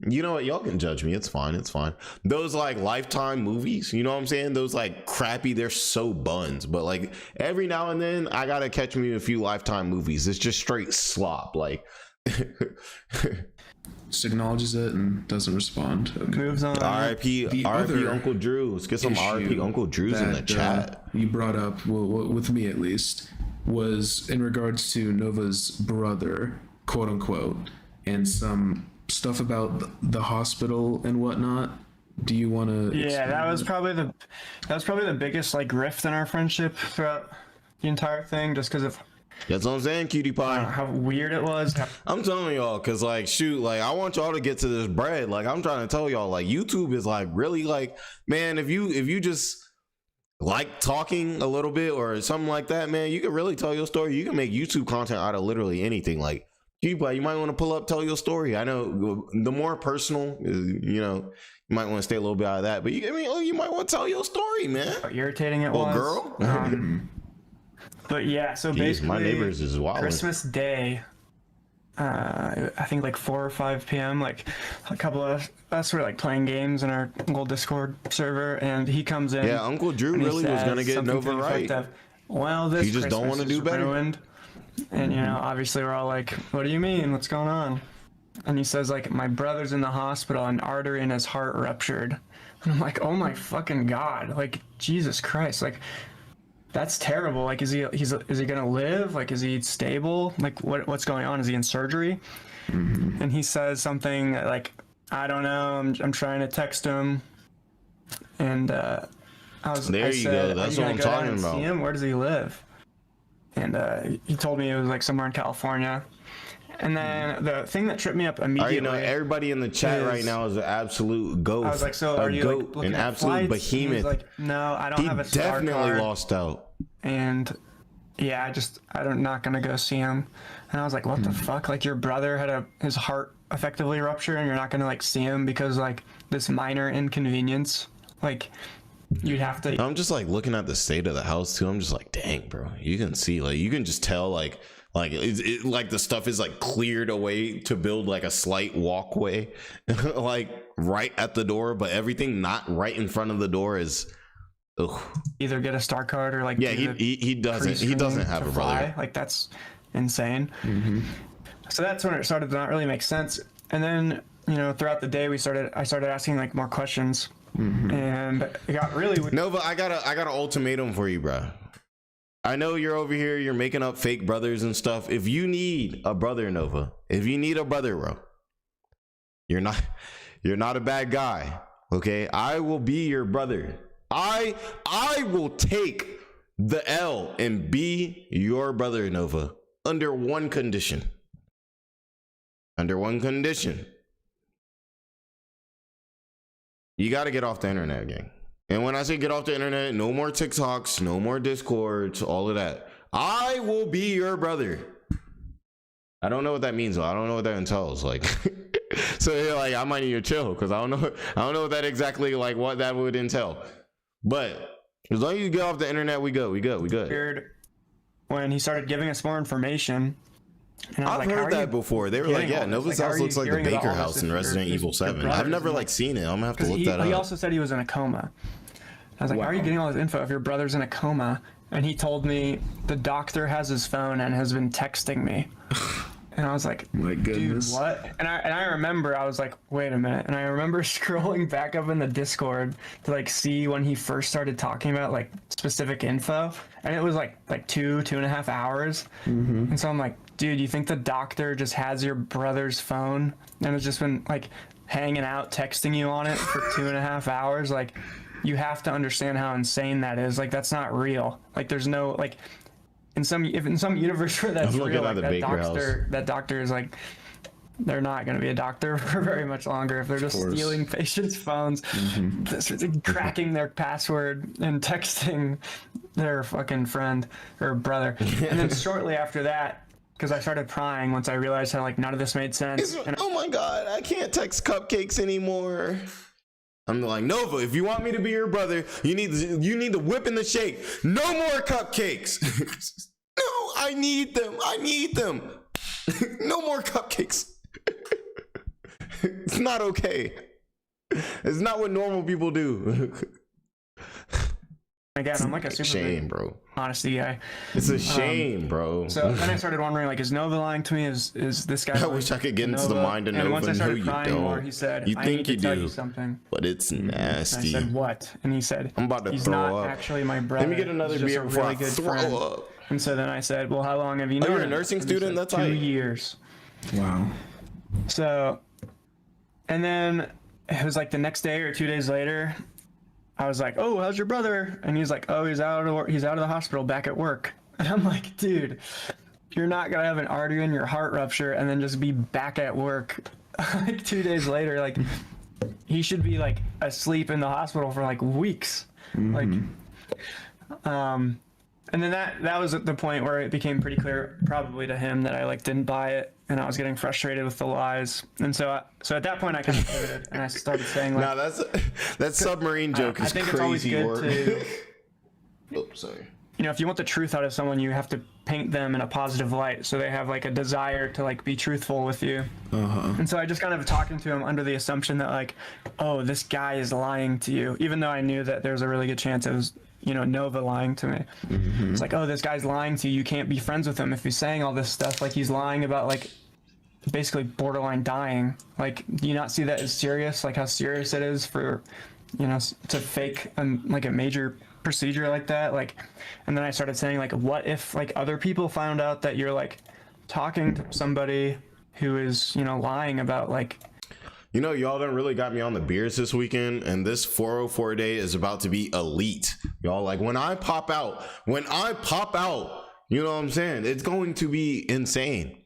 you know what? Y'all can judge me. It's fine. It's fine. Those like Lifetime movies, you know what I'm saying? Those like crappy, they're so buns. But like every now and then, I gotta catch me a few Lifetime movies. It's just straight slop. Like, just acknowledges it and doesn't respond. Okay. Moves on. R.I.P. Uncle Drew. Let's get some R.I.P. Uncle Drews in the chat. You brought up, well, with me at least, was in regards to Nova's brother, quote unquote, and some stuff about the hospital and whatnot. Do you want to? Yeah, that was probably the biggest like rift in our friendship throughout the entire thing, just because of. That's what I'm saying, Cutie Pie. How weird it was. I'm telling y'all, cause like, shoot, like I want y'all to get to this bread. Like I'm trying to tell y'all, like YouTube is like really like, man, if you just like talking a little bit or something like that, man, you can really tell your story. You can make YouTube content out of literally anything. Like, you might want to pull up, tell your story. I know the more personal, you know, You might want to stay a little bit out of that, but you might want to tell your story, man. How irritating it was. Girl. But yeah, so Jeez, basically, my neighbors is wild. Christmas Day, I think like 4 or 5 p.m. Like a couple of us were like playing games in our little Discord server, and he comes in. Yeah, Uncle Drew really was gonna get Nova right. Well, this you just Christmas don't want to do better. Ruined. And obviously we're all like, "What do you mean? What's going on?" And he says like, "My brother's in the hospital, an artery in his heart ruptured." And I'm like, "Oh my fucking god! Like Jesus Christ! Like." That's terrible. Like, is he gonna live? Like, is he stable? Like, what's going on? Is he in surgery? Mm-hmm. And he says something like, "I don't know. I'm trying to text him." And I said, go. That's what I'm talking about. See him? Where does he live? And he told me it was like somewhere in California. And then the thing that tripped me up immediately. Everybody in the chat right now is an absolute ghost. I was like, "So are you like looking an at absolute flights?" behemoth? He's like, "No, I don't have a star card." He definitely lost out. And yeah, I'm not gonna go see him. And I was like, "What the fuck? Like, your brother had his heart effectively rupture, and you're not gonna like see him because like this minor inconvenience? Like, you'd have to." I'm just like looking at the state of the house too. I'm just like, dang, bro. You can see, like, you can just tell, like like the stuff is like cleared away to build like a slight walkway, like right at the door, but everything not right in front of the door is. Ugh. Either get a star card or like he doesn't have a brother. Like, that's insane. Mm-hmm. So that's when it started to not really make sense. And then throughout the day I started asking like more questions. Mm-hmm. And it got really Nova, I got an ultimatum for you, bro. I know you're over here, you're making up fake brothers and stuff. If you need a brother, Nova, bro, you're not a bad guy, okay? I will be your brother. I will take the L and be your brother, Nova, under one condition. Under one condition. You got to get off the internet, gang. And when I say get off the internet, no more TikToks, no more Discords, all of that. I will be your brother. I don't know what that means, though. I don't know what that entails. Like, so you're like, I might need to chill because I don't know what that exactly, like, what that would entail. But as long as you get off the internet, we good. Weird when he started giving us more information. And I've heard that before. They were like, yeah, Nova's house looks like the Baker house in Resident Evil 7. I've never like seen it. I'm gonna have to look that up. He also said he was in a coma. I was like, how are you getting all this info if your brother's in a coma? And he told me the doctor has his phone and has been texting me. And I was like, my goodness, dude, what? And I remember, I was like, wait a minute. And I remember scrolling back up in the Discord to like see when he first started talking about like specific info. And it was like 2.5 hours. Mm-hmm. And so I'm like, dude, you think the doctor just has your brother's phone and has just been like hanging out, texting you on it for 2.5 hours? Like, you have to understand how insane that is. Like, that's not real. Like, there's no like, in some universe where that's real, like that doctor is like, they're not going to be a doctor for very much longer if they're just stealing patients' phones, cracking their password and texting their fucking friend or brother. And then shortly after that, because I started crying once I realized how like none of this made sense. Oh my god, I can't text cupcakes anymore. I'm like, Nova, if you want me to be your brother, you need the whip and the shake. No more cupcakes. No, I need them. No more cupcakes. It's not okay. It's not what normal people do. Again, I'm like a super shame, bro. Honesty guy. It's a shame, bro. So then I started wondering, like, is Nova lying to me? Is this guy? I wish I could get into the mind of Nova. And once I started you crying don't. More, he said, you I think need to you tell do you something. But it's nasty. And I said, what? And he said, I'm about to he's throw not up. Actually my brother. Let me get another beer before I throw up. And so then I said, well, how long have you known you're a him? nursing student? That's 2 years. Wow. So, and then it was like the next day or 2 days later, I was like, oh, how's your brother? And he's like, oh, he's out of the hospital back at work. And I'm like, dude, you're not going to have an artery in your heart rupture and then just be back at work like 2 days later. Like, he should be like asleep in the hospital for like weeks. Mm-hmm. Like, And then that was at the point where it became pretty clear, probably to him, that I like didn't buy it, and I was getting frustrated with the lies. And so at that point, I kind of pivoted, and I started saying like, "Now that submarine joke is I think crazy." it's always good to, oh, sorry. you know, if you want the truth out of someone, you have to paint them in a positive light, so they have like a desire to like be truthful with you. And so I just kind of talking to him under the assumption that like, oh, this guy is lying to you, even though I knew that there's a really good chance it was, you know, Nova lying to me. It's like, oh, this guy's lying to you. You can't be friends with him if he's saying all this stuff. Like, he's lying about like basically borderline dying. Like, do you not see that as serious? Like how serious it is for, you know, to fake like a major procedure like that. Like, and then I started saying like, what if like other people found out that you're like talking to somebody who is, you know, lying about like, you know, y'all done really got me on the beers this weekend, and this 404 day is about to be elite. Y'all, like, when I pop out, you know what I'm saying? It's going to be insane.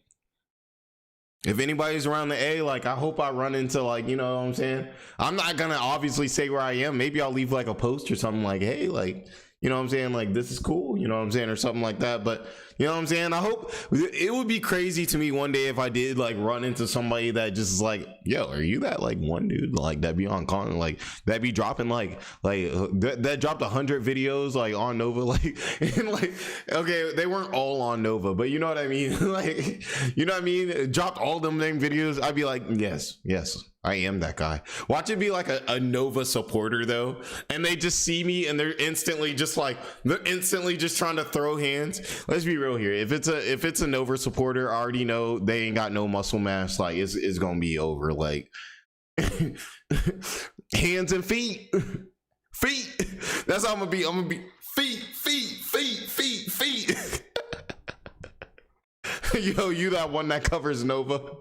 If anybody's around the A, like, I hope I run into, like, you know what I'm saying? I'm not gonna obviously say where I am. Maybe I'll leave like a post or something like, hey, like, you know what I'm saying? Like, this is cool, you know what I'm saying? Or something like that. But, you know what I'm saying? I hope it would be crazy to me one day if I did like run into somebody that just is like, yo, are you that like one dude like that be on con, like that be dropping like that dropped 100 videos like on Nova, like, and like, okay, they weren't all on Nova, but you know what I mean? Like, you know what I mean? Dropped all them name videos. I'd be like, yes, I am that guy. Watch it be like a Nova supporter though, and they just see me and they're instantly just trying to throw hands. Let's be real here. If it's a Nova supporter, I already know they ain't got no muscle mass. Like, it's gonna be over. Like, hands and feet. That's how I'm gonna be. I'm gonna be feet. Yo, you that one that covers Nova.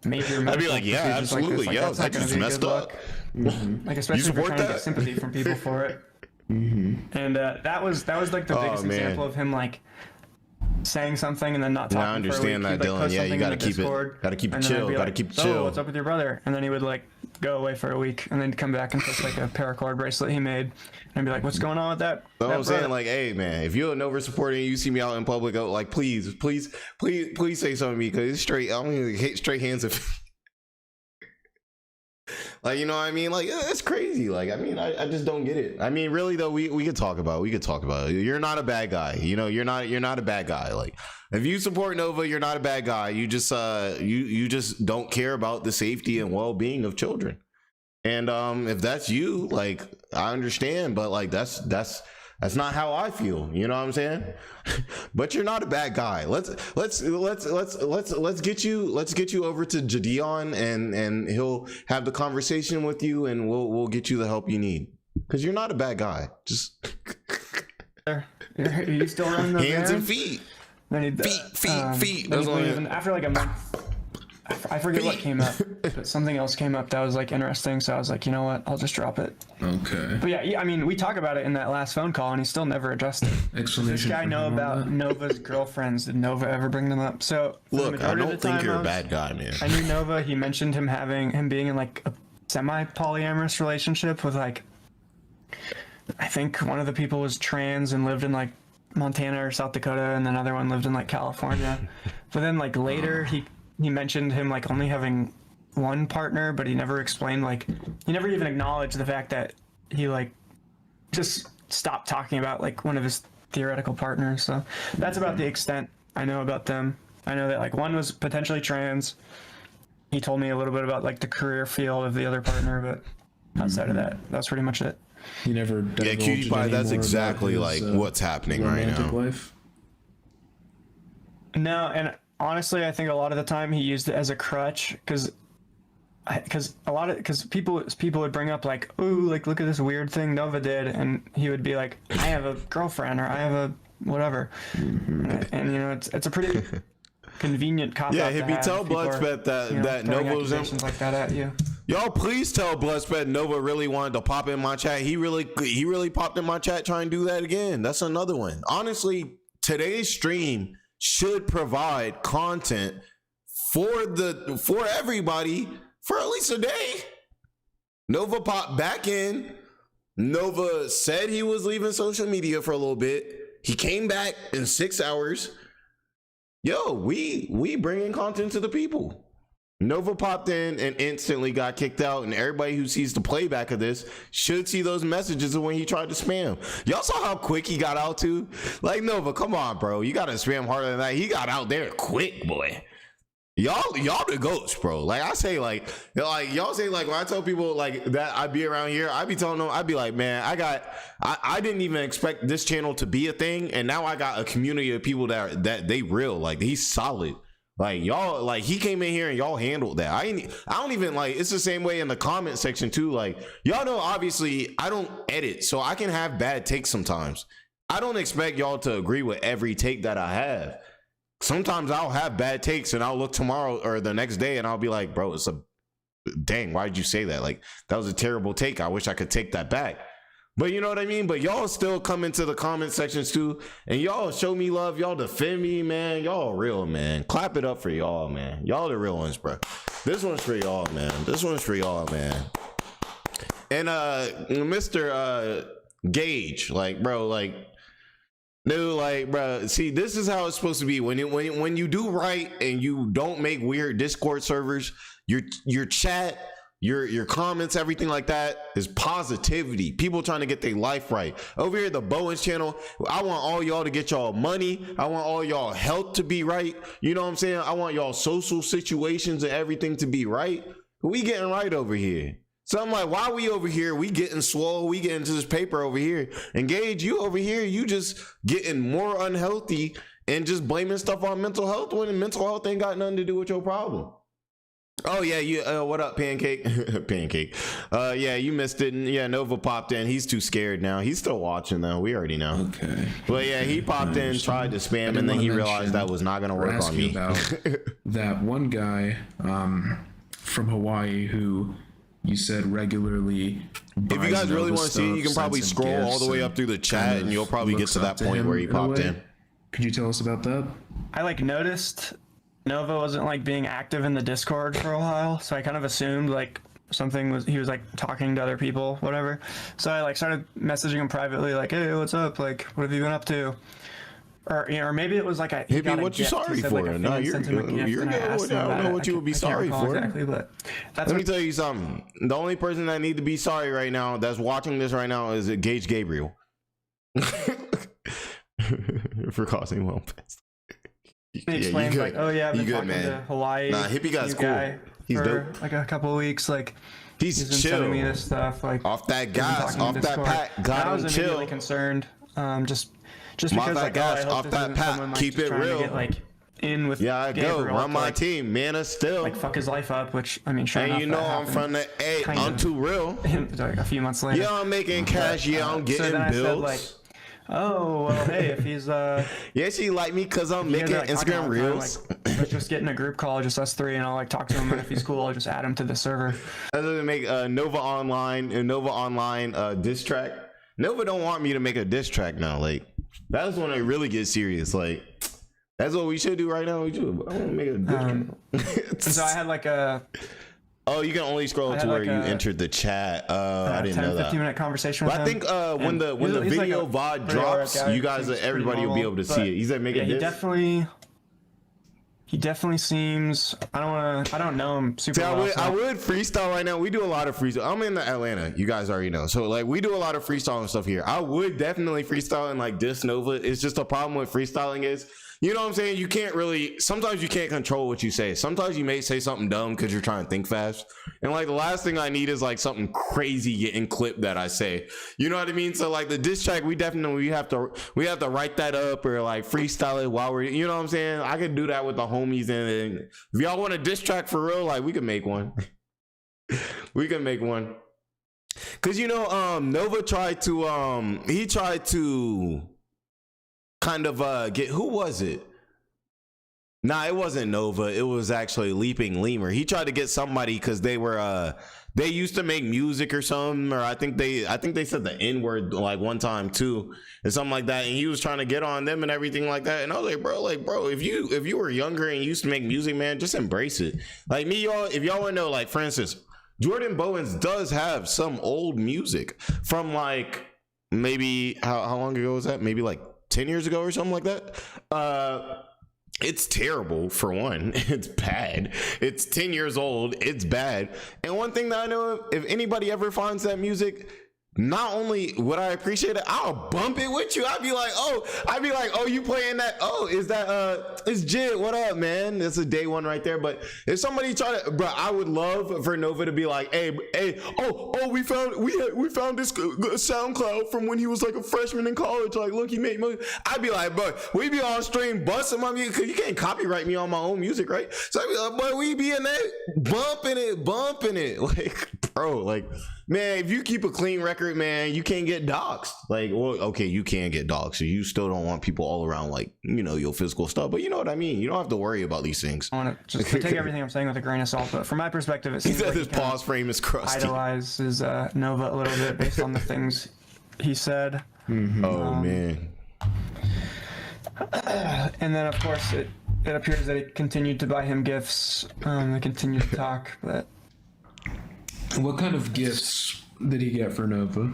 Major. I'd be like, yeah, absolutely. Like, yo, that just messed up. Like, especially if you're trying to get sympathy from people for it. And that was like the biggest example of him like saying something and then not talking. I understand for a week. that, Dylan. Yeah, you gotta keep it chill. Gotta keep it chill. What's up with your brother? And then he would like go away for a week and then come back and post like a paracord bracelet he made and be like, what's going on with that? So I'm saying, like, hey man, if you're a Nova supporter and you see me out in public, like, please say something to me, because it's straight. I mean, straight hands of. Like, you know what I mean? Like, it's crazy. Like, I mean, I just don't get it. I mean, really though, we could talk about it. You're not a bad guy. You know, you're not a bad guy. Like, if you support Nova, you're not a bad guy. You just you just don't care about the safety and well-being of children. And if that's you, like, I understand, but like that's not how I feel. You know what I'm saying? But you're not a bad guy. Let's get you over to Jadeon and he'll have the conversation with you and we'll get you the help you need. Because you're not a bad guy. Just are you still running those hands and errands? feet. Feet. After like a month, I forget what came up, but something else came up that was like interesting. So I was like, you know what? I'll just drop it. Okay. But yeah, I mean, we talk about it in that last phone call, and he still never addressed it. Does this guy know about Nova's girlfriends? Did Nova ever bring them up? So look, I don't think you're a bad guy, man. I knew Nova. He mentioned him being in like a semi-polyamorous relationship with like, I think one of the people was trans and lived in like Montana or South Dakota, and another one lived in like California. But then like later he mentioned him like only having one partner, but he never explained, like, he never even acknowledged the fact that he like just stopped talking about like one of his theoretical partners. So that's about the extent I know about them. I know that like one was potentially trans. He told me a little bit about like the career field of the other partner, but outside of that, that's pretty much it. He never Cutie Pie, that's exactly like what's happening right now. Life? No, and honestly, I think a lot of the time he used it as a crutch because people would bring up like, ooh, like, look at this weird thing Nova did, and he would be like, I have a girlfriend, or I have a whatever, and you know, it's a pretty convenient cop. Yeah, if you tell Bloodspet that Nova's in like that at you. Y'all, please tell Bloodspet Nova really wanted to pop in my chat. He really popped in my chat trying to do that again. That's another one. Honestly, today's stream should provide content for everybody for at least a day. Nova popped back in. Nova said he was leaving social media for a little bit. He came back in 6 hours. Yo, we bringing content to the people. Nova popped in and instantly got kicked out, and everybody who sees the playback of this should see those messages of when he tried to spam. Y'all saw how quick he got out too? Like, Nova, come on, bro. You gotta spam harder than that. He got out there quick, boy. Y'all the goats, bro. Like I say, like y'all say, like when I tell people like that I be around here, I be telling them, I be like, man, I didn't even expect this channel to be a thing, and now I got a community of people that they real. Like he's solid. Like y'all, like he came in here and y'all handled that. I don't even like. It's the same way in the comment section too. Like y'all know, obviously I don't edit, so I can have bad takes sometimes. I don't expect y'all to agree with every take that I have. Sometimes I'll have bad takes and I'll look tomorrow or the next day and I'll be like, bro, dang, why did you say that? Like that was a terrible take. I wish I could take that back. But you know what I mean? But y'all still come into the comment sections too, and y'all show me love. Y'all defend me, man. Y'all real, man. Clap it up for y'all, man. Y'all the real ones, bro. This one's for y'all, man. This one's for y'all, man. And Mr. Gage, like, bro, like, dude, like, bro, see, this is how it's supposed to be. When you do right and you don't make weird Discord servers, your chat, your comments, everything like that is positivity. People trying to get their life right. Over here, the Bowens channel, I want all y'all to get y'all money. I want all y'all health to be right. You know what I'm saying? I want y'all social situations and everything to be right. We getting right over here. So I'm like, why we over here? We getting swole. We getting to this paper over here. Engage, you over here, you just getting more unhealthy and just blaming stuff on mental health when mental health ain't got nothing to do with your problem. Oh yeah, you what up, Pancake? Pancake. Yeah, you missed it. Yeah, Nova popped in. He's too scared now. He's still watching though. We already know. Okay. But yeah, he popped in, tried to spam, and then he realized that was not gonna work on me. About that one guy from Hawaii who you said regularly. If you guys really want to see it, you can probably scroll all the way up through the chat, and you'll probably get to that point where he popped in. Could you tell us about that? I like noticed Nova wasn't like being active in the Discord for a while, so I kind of assumed like he was like talking to other people, whatever. So I like started messaging him privately, like, hey, what's up? Like, what have you been up to? Or you know, or maybe it was like maybe what you sorry for? Like no, you're good. I don't know what you would be sorry for. Exactly, but let me tell you something. The only person that need to be sorry right now, that's watching this right now, is Gage Gabriel for causing one pest. He explains like, oh yeah, I've been talking to Hawaii. Nah, hippie guy's cool. Guy he's for dope. Like a couple of weeks, like he's been chill. sending me this stuff, like off that gas, off that pack. Got I was him immediately chill. Concerned, just because like gas, off that pack. Like, keep it real. Get, like in with I go run my team, man. It's still like fuck his life up, which I mean, sure and enough, you know I'm from the I'm too real. Like a few months later, yeah, I'm making cash. Yeah, I'm getting so bills. Said, like, oh well, hey, if he's yeah, she like me because I'm making Instagram reels. Like, let's just get in a group call, just us three, and I'll like talk to him, and if he's cool, I'll just add him to the server. Other than make Nova Online diss track. Nova don't want me to make a diss track now. Like that's when I really get serious. Like that's what we should do right now. I want to make a diss track. And so I had like a. Oh, you can only scroll to where you entered the chat. I didn't know that. 15-minute conversation with him. I think when the video like VOD drops, you guys, everybody will be able to see it. He said make a diss. He definitely seems. I don't know him super well. I would freestyle right now. We do a lot of freestyle. I'm in Atlanta. You guys already know. So like we do a lot of freestyling stuff here. I would definitely freestyle and like diss Nova. It's just a problem with freestyling is, you know what I'm saying? You can't really, sometimes you can't control what you say. Sometimes you may say something dumb because you're trying to think fast. And like the last thing I need is like something crazy getting clipped that I say. You know what I mean? So like the diss track, we have to write that up or like freestyle it while we're, you know what I'm saying? I could do that with the homies. And if y'all want a diss track for real, like we can make one. We can make one. Cause you know, Nova tried to, he tried to kind of get, who was it? Nah, it wasn't Nova. It was actually Leaping Lemur. He tried to get somebody because they were they used to make music or something, or I think they said the N-word like one time too, and something like that. And he was trying to get on them and everything like that. And I was like, bro, if you were younger and you used to make music, man, just embrace it. Like me, y'all, if y'all want to know, like for instance, Jordan Bowens does have some old music from like maybe how long ago was that? Maybe like 10 years ago or something like that. It's terrible, for one. It's bad. It's 10 years old. It's bad. And one thing that I know of, if anybody ever finds that music, not only would I appreciate it, I'll bump it with you. I'd be like, oh, you playing that? Oh, is that it's Jid? What up, man? That's a day one right there. But if somebody try to, bro, I would love for Nova to be like, hey, we found this SoundCloud from when he was like a freshman in college. Like, look, he made money. I'd be like, bro, we be on stream busting my music because you can't copyright me on my own music, right? So I'd be like, boy, we be in there bumping it, like, bro, like. Man, if you keep a clean record, man, you can't get doxxed. Like, well, okay, you can get doxxed, so you still don't want people all around, like, you know, your physical stuff. But you know what I mean. You don't have to worry about these things. I want to just take everything I'm saying with a grain of salt, but from my perspective, it seems like his pause frame is crusty. Idolizes Nova a little bit based on the things he said. Mm-hmm. Oh man. And then, of course, it appears that he continued to buy him gifts. They continued to talk, but. What kind of gifts did he get for Nova?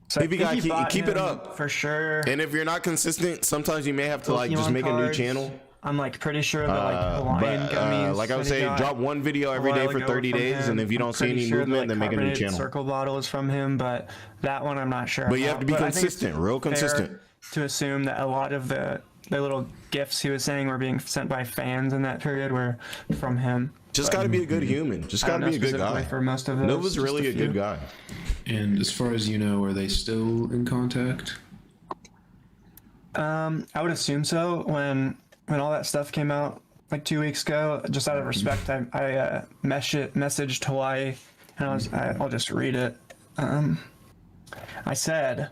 So If you gotta keep it up for sure. And if you're not consistent, sometimes you may have to like just make a new channel. I'm like pretty sure that like Hawaiian gummies. Like I would say, drop one video every day for 30 days, and if you don't see any movement, then make a new channel. Circle bottle is from him, but that one I'm not sure. But you have to be consistent, real consistent. To assume that a lot of the little gifts he was saying were being sent by fans in that period were from him. Just got to be a good human. Just got to be a good guy. For most of those, Nova's really a good guy. And as far as you know, are they still in contact? I would assume so. When all that stuff came out like 2 weeks ago, just out of respect, I messaged Hawaii, and I'll just read it. I said,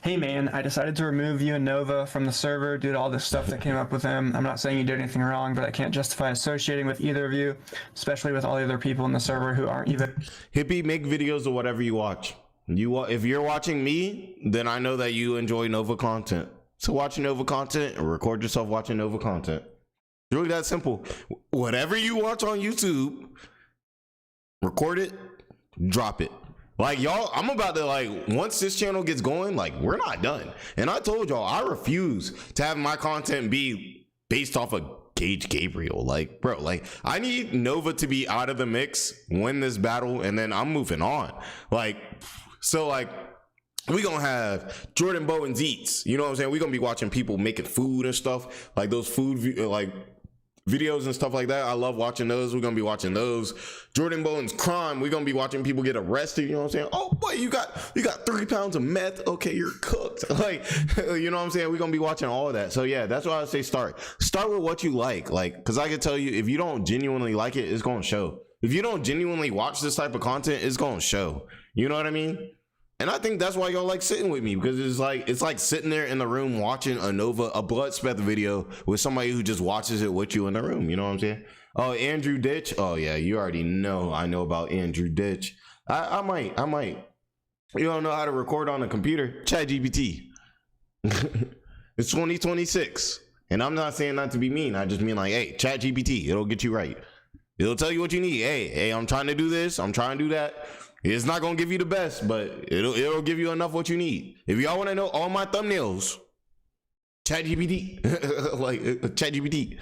"Hey man, I decided to remove you and Nova from the server due to all this stuff that came up with him. I'm not saying you did anything wrong, but I can't justify associating with either of you, especially with all the other people in the server who aren't even." Hippie, make videos of whatever you watch. If you're watching me, then I know that you enjoy Nova content. So watch Nova content and record yourself watching Nova content. It's really that simple. Whatever you watch on YouTube, record it, drop it. Like, y'all, I'm about to, like, once this channel gets going, like, we're not done. And I told y'all, I refuse to have my content be based off of Gage Gabriel. Like, bro, like, I need Nova to be out of the mix, win this battle, and then I'm moving on. Like, so, like, we gonna have Jordan Bowen's Eats. You know what I'm saying? We gonna be watching people making food and stuff. Like, those food, like, videos and stuff like that. I love watching those. We're gonna be watching those. Jordan Bowen's Crime. We're gonna be watching people get arrested. You know what I'm saying? Oh boy, you got 3 pounds of meth. Okay, you're cooked. Like, you know what I'm saying? We're gonna be watching all of that. So yeah, that's why I say start with what you like. Like, because I can tell you, if you don't genuinely like it, it's gonna show. If you don't genuinely watch this type of content, it's gonna show. You know what I mean? And I think that's why y'all like sitting with me, because it's like sitting there in the room watching a Bloodspeth video with somebody who just watches it with you in the room. You know what I'm saying? Oh, Andrew Ditch. Oh yeah, you already know. I know about Andrew Ditch. I might. You don't know how to record on a computer? ChatGPT. It's 2026, and I'm not saying that to be mean. I just mean like, hey, ChatGPT. It'll get you right. It'll tell you what you need. Hey, I'm trying to do this. I'm trying to do that. It's not gonna give you the best, but it'll give you enough what you need. If y'all want to know all my thumbnails, ChatGPT, like ChatGPT.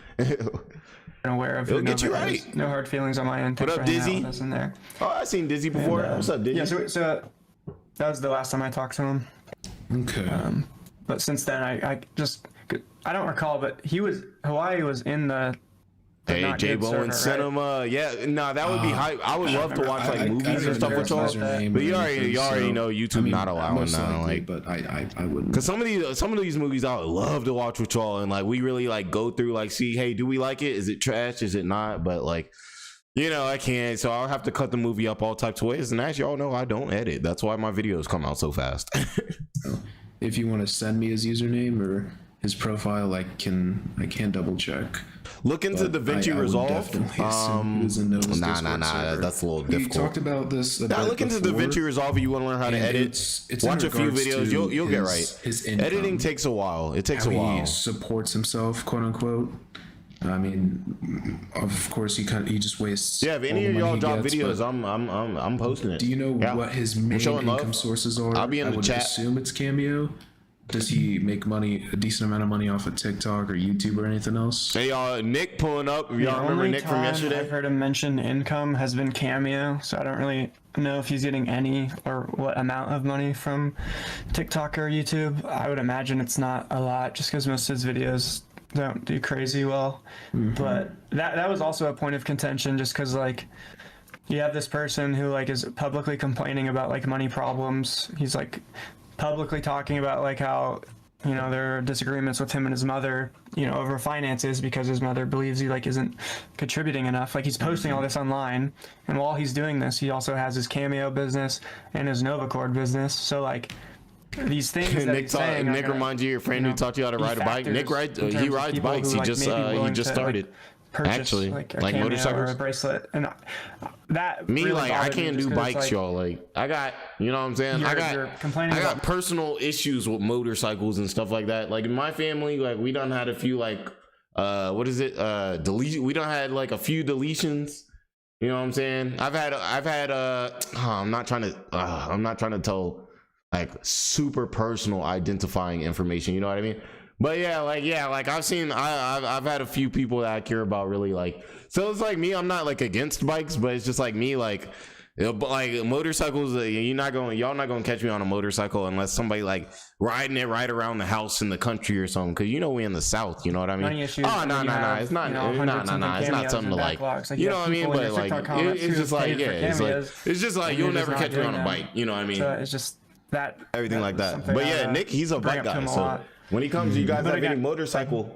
Aware of it'll get you right. No hard feelings on my end. What up, Dizzy? In there. Oh, I've seen Dizzy before. What's up, Dizzy? Yeah, so that was the last time I talked to him. Okay. But since then, I don't recall, but Hawaii was in the. Hey, J Bowen Cinema. Right? Yeah, nah, that would be hype. I would love to watch like movies and stuff with y'all. But you already know YouTube not allowing now. Like, but I wouldn't. Cause some of these movies I would love to watch with y'all, and like we really like go through like see, hey, do we like it? Is it trash? Is it not? But like, you know, I can't. So I'll have to cut the movie up all types of ways. And as y'all know, I don't edit. That's why my videos come out so fast. If you want to send me his username or his profile, I can double check. Look into DaVinci Resolve. Nah. That's a little difficult. We talked about this. Look into DaVinci Resolve if you want to learn how to edit. It's watch a few videos. You'll get right. His editing takes a while. It takes a while. He supports himself, quote unquote. I mean, of course, he just wastes. Yeah, if any of y'all drop videos, I'm posting it. Do you know what his main income sources are? I'll be in the chat. I would assume it's Cameo. Does he make money, a decent amount of money off of TikTok or YouTube or anything else? Hey, y'all, Nick pulling up. Y'all remember Nick from yesterday? I've heard him mention income has been Cameo, so I don't really know if he's getting any or what amount of money from TikTok or YouTube. I would imagine it's not a lot, just because most of his videos don't do crazy well. But that was also a point of contention, just because like you have this person who like is publicly complaining about like money problems. He's like publicly talking about like how, you know, there are disagreements with him and his mother, you know, over finances because his mother believes he like isn't contributing enough. Like he's posting all this online, and while he's doing this, he also has his Cameo business and his Novacord business. So like these things that Nick reminds you of your friend who taught you how to ride a bike. Nick he rides bikes. He just started. Actually, like motorcycles or a bracelet, and that me really like I can't do bikes, like, y'all. Like I got, you know what I'm saying? I got personal issues with motorcycles and stuff like that. Like in my family, like we done had a few like delete. We done had like a few deletions. You know what I'm saying? I've had I'm not trying to tell like super personal identifying information. You know what I mean? But like I've had a few people that I care about really like. So it's like me, I'm not like against bikes, but it's just like me like motorcycles. Y'all not gonna catch me on a motorcycle unless somebody like riding it right around the house in the country or something. Cause you know we in the South. You know what I mean? It's not something to like. You know what I mean? But like it's just like it's just like you'll never catch me on a bike. You know what I mean? So it's just that everything like that. But yeah, Nick, he's a bike guy. So when he comes, you guys have any motorcycle,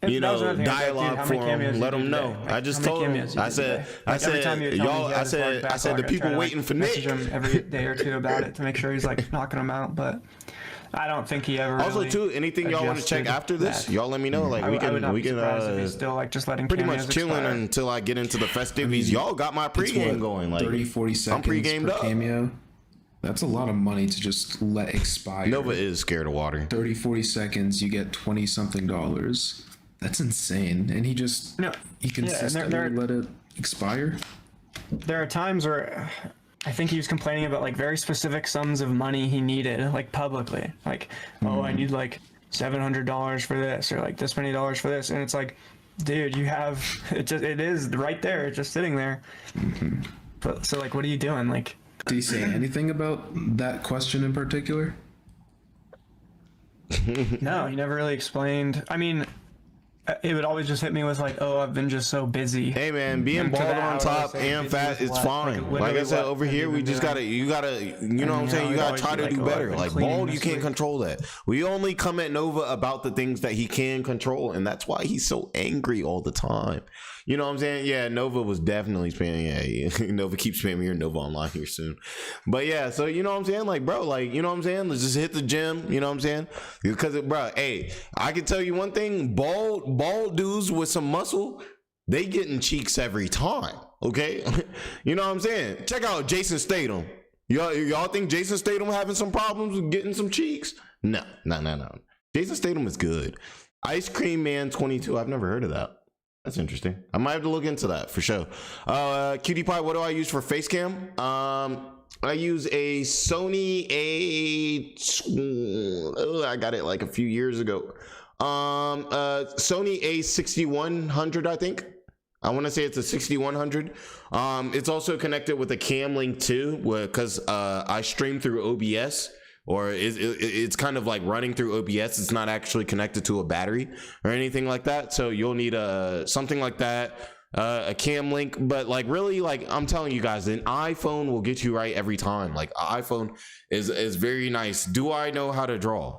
you know, dialogue for him, let him know. I just told him, I said the people waiting for Nick. Him every day or two about it to make sure he's like knocking them out, but I don't think he ever. Also, too, anything y'all want to check after this, y'all let me know. Like we can still like just letting pretty much chilling until I get into the festivities. Y'all got my pregame going, like 30-40 seconds. I'm pre-gamed up. Cameo. That's a lot of money to just let expire. Nova is scared of water. 30-40 seconds, you get $20-something. That's insane. And he consistently let it expire. There are times where I think he was complaining about like very specific sums of money he needed, like publicly. Like, oh, I need like $700 for this, or like this many dollars for this. And it's like, dude, you have it is right there, it's just sitting there. But so like, what are you doing? Like, did he say anything about that question in particular? No, he never really explained. I mean, it would always just hit me with like, oh, I've been just so busy. Hey man, being bald on top and fat is fine. Like I said, over here we just gotta, you know what I'm saying? You gotta try to do better. Like bald, you can't control that. We only come at Nova about the things that he can control, and that's why he's so angry all the time. You know what I'm saying? Yeah, Nova was definitely spamming. Yeah, Nova keeps spamming your Nova online here soon. But yeah, so you know what I'm saying? Like, bro, like, you know what I'm saying? Let's just hit the gym. You know what I'm saying? Because, bro, hey, I can tell you one thing. Bald dudes with some muscle, they getting cheeks every time. Okay? You know what I'm saying? Check out Jason Statham. Y'all think Jason Statham having some problems with getting some cheeks? No. Jason Statham is good. Ice Cream Man 22. I've never heard of that. That's interesting. I might have to look into that for sure. Cutie Pie, what do I use for face cam? I use a Sony I got it like a few years ago. Sony A6100, I think. I want to say it's a 6100. It's also connected with a Cam Link too, because I stream through OBS. Or it's kind of like running through OBS. It's not actually connected to a battery or anything like that. So you'll need something like that, a Cam Link. But like really, like I'm telling you guys, an iPhone will get you right every time. Like iPhone is very nice. Do I know how to draw?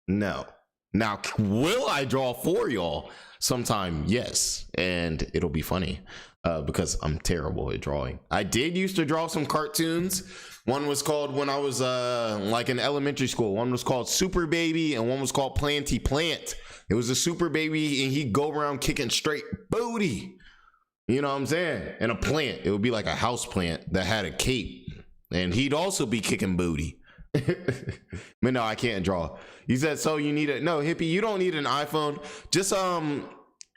No. Now, will I draw for y'all sometime? Yes, and it'll be funny because I'm terrible at drawing. I did used to draw some cartoons. One was called, when I was like in elementary school, one was called Super Baby and one was called Planty Plant. It was a super baby and he'd go around kicking straight booty. You know what I'm saying? And a plant. It would be like a house plant that had a cape. And he'd also be kicking booty. But no, I can't draw. He said, so you need no, hippie, you don't need an iPhone. Just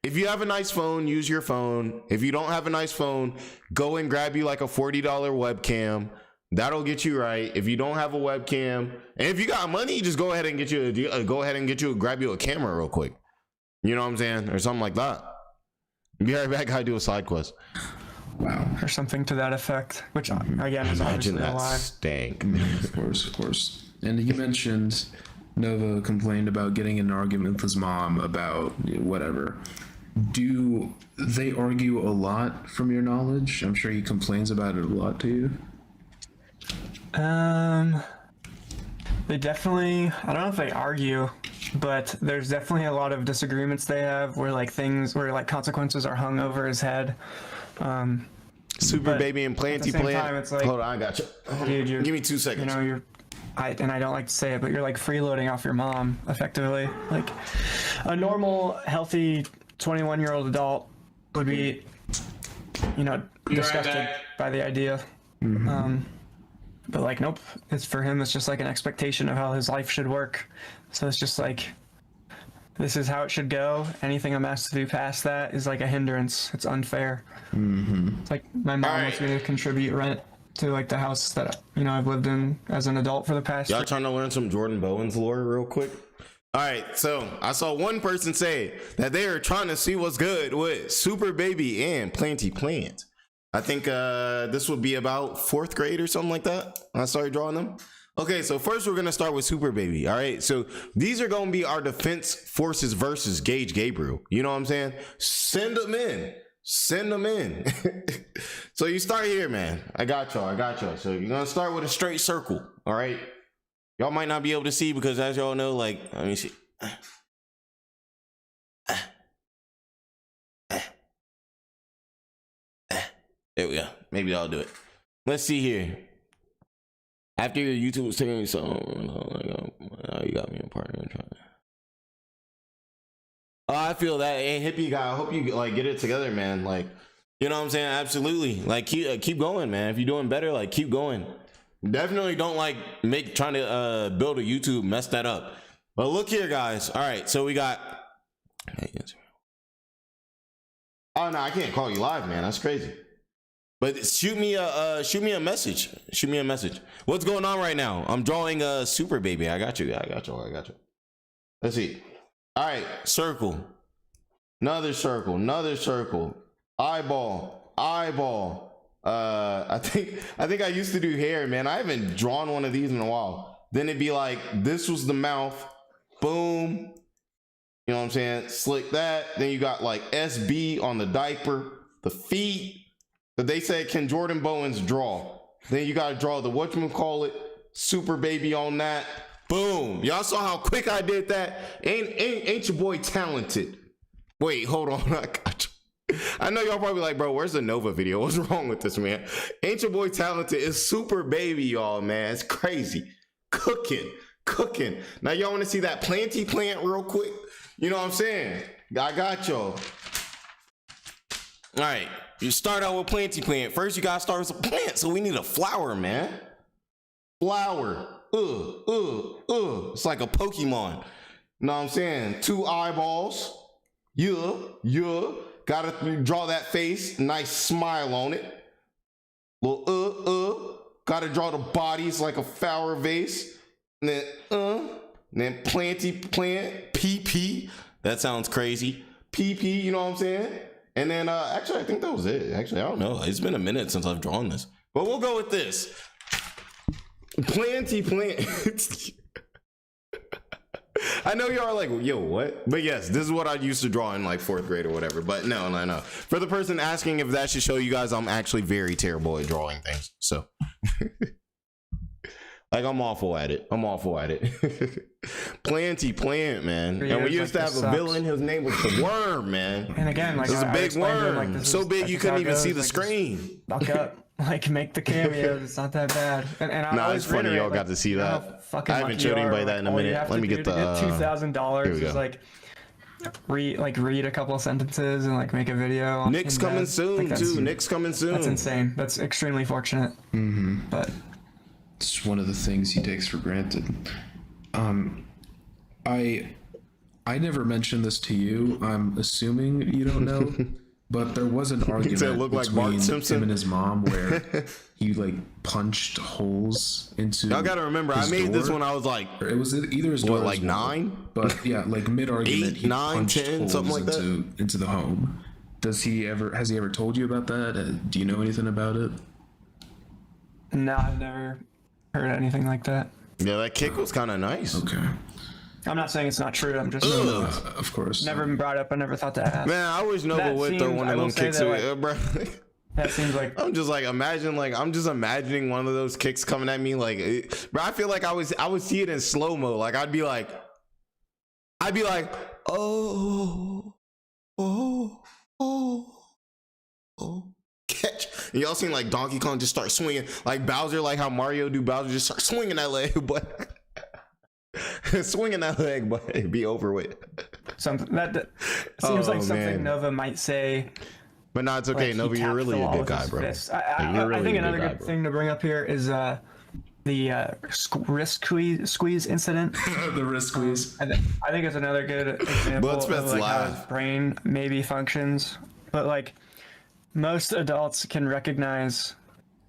if you have a nice phone, use your phone. If you don't have a nice phone, go and grab you like a $40 webcam. That'll get you right. If you don't have a webcam, and if you got money, just go ahead and grab you a camera real quick. You know what I'm saying? Or something like that. Be right back. I do a side quest. Wow. Or something to that effect, which again is Imagine obviously a that lie. stank. Of course. And you mentioned Nova complained about getting in an argument with his mom about whatever. Do they argue a lot from your knowledge? I'm sure he complains about it a lot to you. They definitely, I don't know if they argue, but there's definitely a lot of disagreements they have where like consequences are hung over his head. Super baby and planty plant. It's like, hold on, I got you. Dude, Give me 2 seconds. You know, I don't like to say it, but you're like freeloading off your mom, effectively. Like a normal, healthy 21-year-old adult would be, you know, disgusted by the idea. But like, nope. It's for him. It's just like an expectation of how his life should work. So it's just like, this is how it should go. Anything I'm asked to do past that is like a hindrance. It's unfair. It's like my mom wants me to contribute rent to like the house that, you know, I've lived in as an adult for the past. Y'all trying to learn some Jordan Bowen's lore real quick? All right, so I saw one person say that they are trying to see what's good with Super Baby and Planty Plant. I think this would be about 4th grade or something like that. I started drawing them. Okay, so first we're gonna start with Super Baby. All right, so these are gonna be our defense forces versus Gage Gabriel. You know what I'm saying? Send them in. So you start here, man. I got y'all. So you're gonna start with a straight circle. All right. Y'all might not be able to see because, as y'all know, like, let me see. There we go. Maybe I'll do it. Let's see here. After your YouTube was taking me so you got me a partner. Oh, I feel that. Hey, hippie guy, I hope you like get it together, man. Like, you know what I'm saying? Absolutely. Like, keep going, man. If you're doing better, like, keep going. Definitely don't like trying to build a YouTube mess that up. But look here, guys. All right, so we got. Oh no, I can't call you live, man. That's crazy. But shoot me a message. Shoot me a message. What's going on right now? I'm drawing a Super Baby. I got you. Let's see. All right, circle. Another circle. Eyeball. I think I used to do hair, man. I haven't drawn one of these in a while. Then it'd be like, this was the mouth. Boom. You know what I'm saying? Slick that. Then you got like SB on the diaper, the feet. But they said, can Jordan Bowens draw? Then you got to draw the whatchamacallit, Super Baby on that. Boom. Y'all saw how quick I did that? Ain't your boy talented? Wait, hold on. I got you. I know y'all probably like, bro, where's the Nova video? What's wrong with this, man? Ain't your boy talented? It's Super Baby, y'all, man. It's crazy. Cooking. Now, y'all want to see that planty plant real quick? You know what I'm saying? I got y'all. All right. You start out with planty plant. First, you got to start with some plant. So we need a flower, man. Flower. It's like a Pokemon. You know what I'm saying? 2 eyeballs. Yeah. Gotta draw that face. Nice smile on it. Little Gotta draw the bodies like a flower vase. And then planty plant. PP. That sounds crazy. PP, you know what I'm saying? And then actually I think that was it. Actually, I don't know. It's been a minute since I've drawn this. But we'll go with this. Planty plant. I know y'all are like, yo, what? But yes, this is what I used to draw in like 4th grade or whatever. But no. For the person asking if that should show you guys, I'm actually very terrible at drawing things. So like I'm awful at it. Planty plant, man. And we used to have a villain. His name was the Worm, man. And again, like, it was a big worm. Like, so big you couldn't even see the screen. Buck up. Like, make the cameos. It's not that bad. And I it's funny y'all got to see that. I haven't showed anybody that in a minute. Let me get the $2,000 is like read a couple of sentences and like make a video. Nick's coming soon too. Nick's coming soon. That's insane. That's extremely fortunate. But it's one of the things he takes for granted. I never mentioned this to you. I'm assuming you don't know. But there was an argument look like between Bart Simpson? him and his mom where he like punched holes into. Y'all gotta remember, I made this when I was like, or it was either his door, like 9, but yeah, like mid argument, 8, 9, 10, something like that. Into the home. Has he ever told you about that? Do you know anything about it? No, I've never heard anything like that. Yeah, that kick was kind of nice. Okay. I'm not saying it's not true. I'm just Of course. never been brought up. I never thought to ask. Man, I wish Nova would throw one of them kicks away, bro. That seems like I'm just like I'm just imagining one of those kicks coming at me bro. I feel like I would see it in slow mo. Like I'd be like, oh, catch. And y'all seen like Donkey Kong just start swinging like Bowser, like how Mario do. Bowser just start swinging that leg, but swinging that leg, but it'd be over with. something that seems like something man. Nova might say. But no, it's okay, like Nova. You're really a good guy, bro. I think another good thing to bring up here is the wrist squeeze incident. The wrist squeeze. I think it's another good example of like how his brain maybe functions, but like most adults can recognize.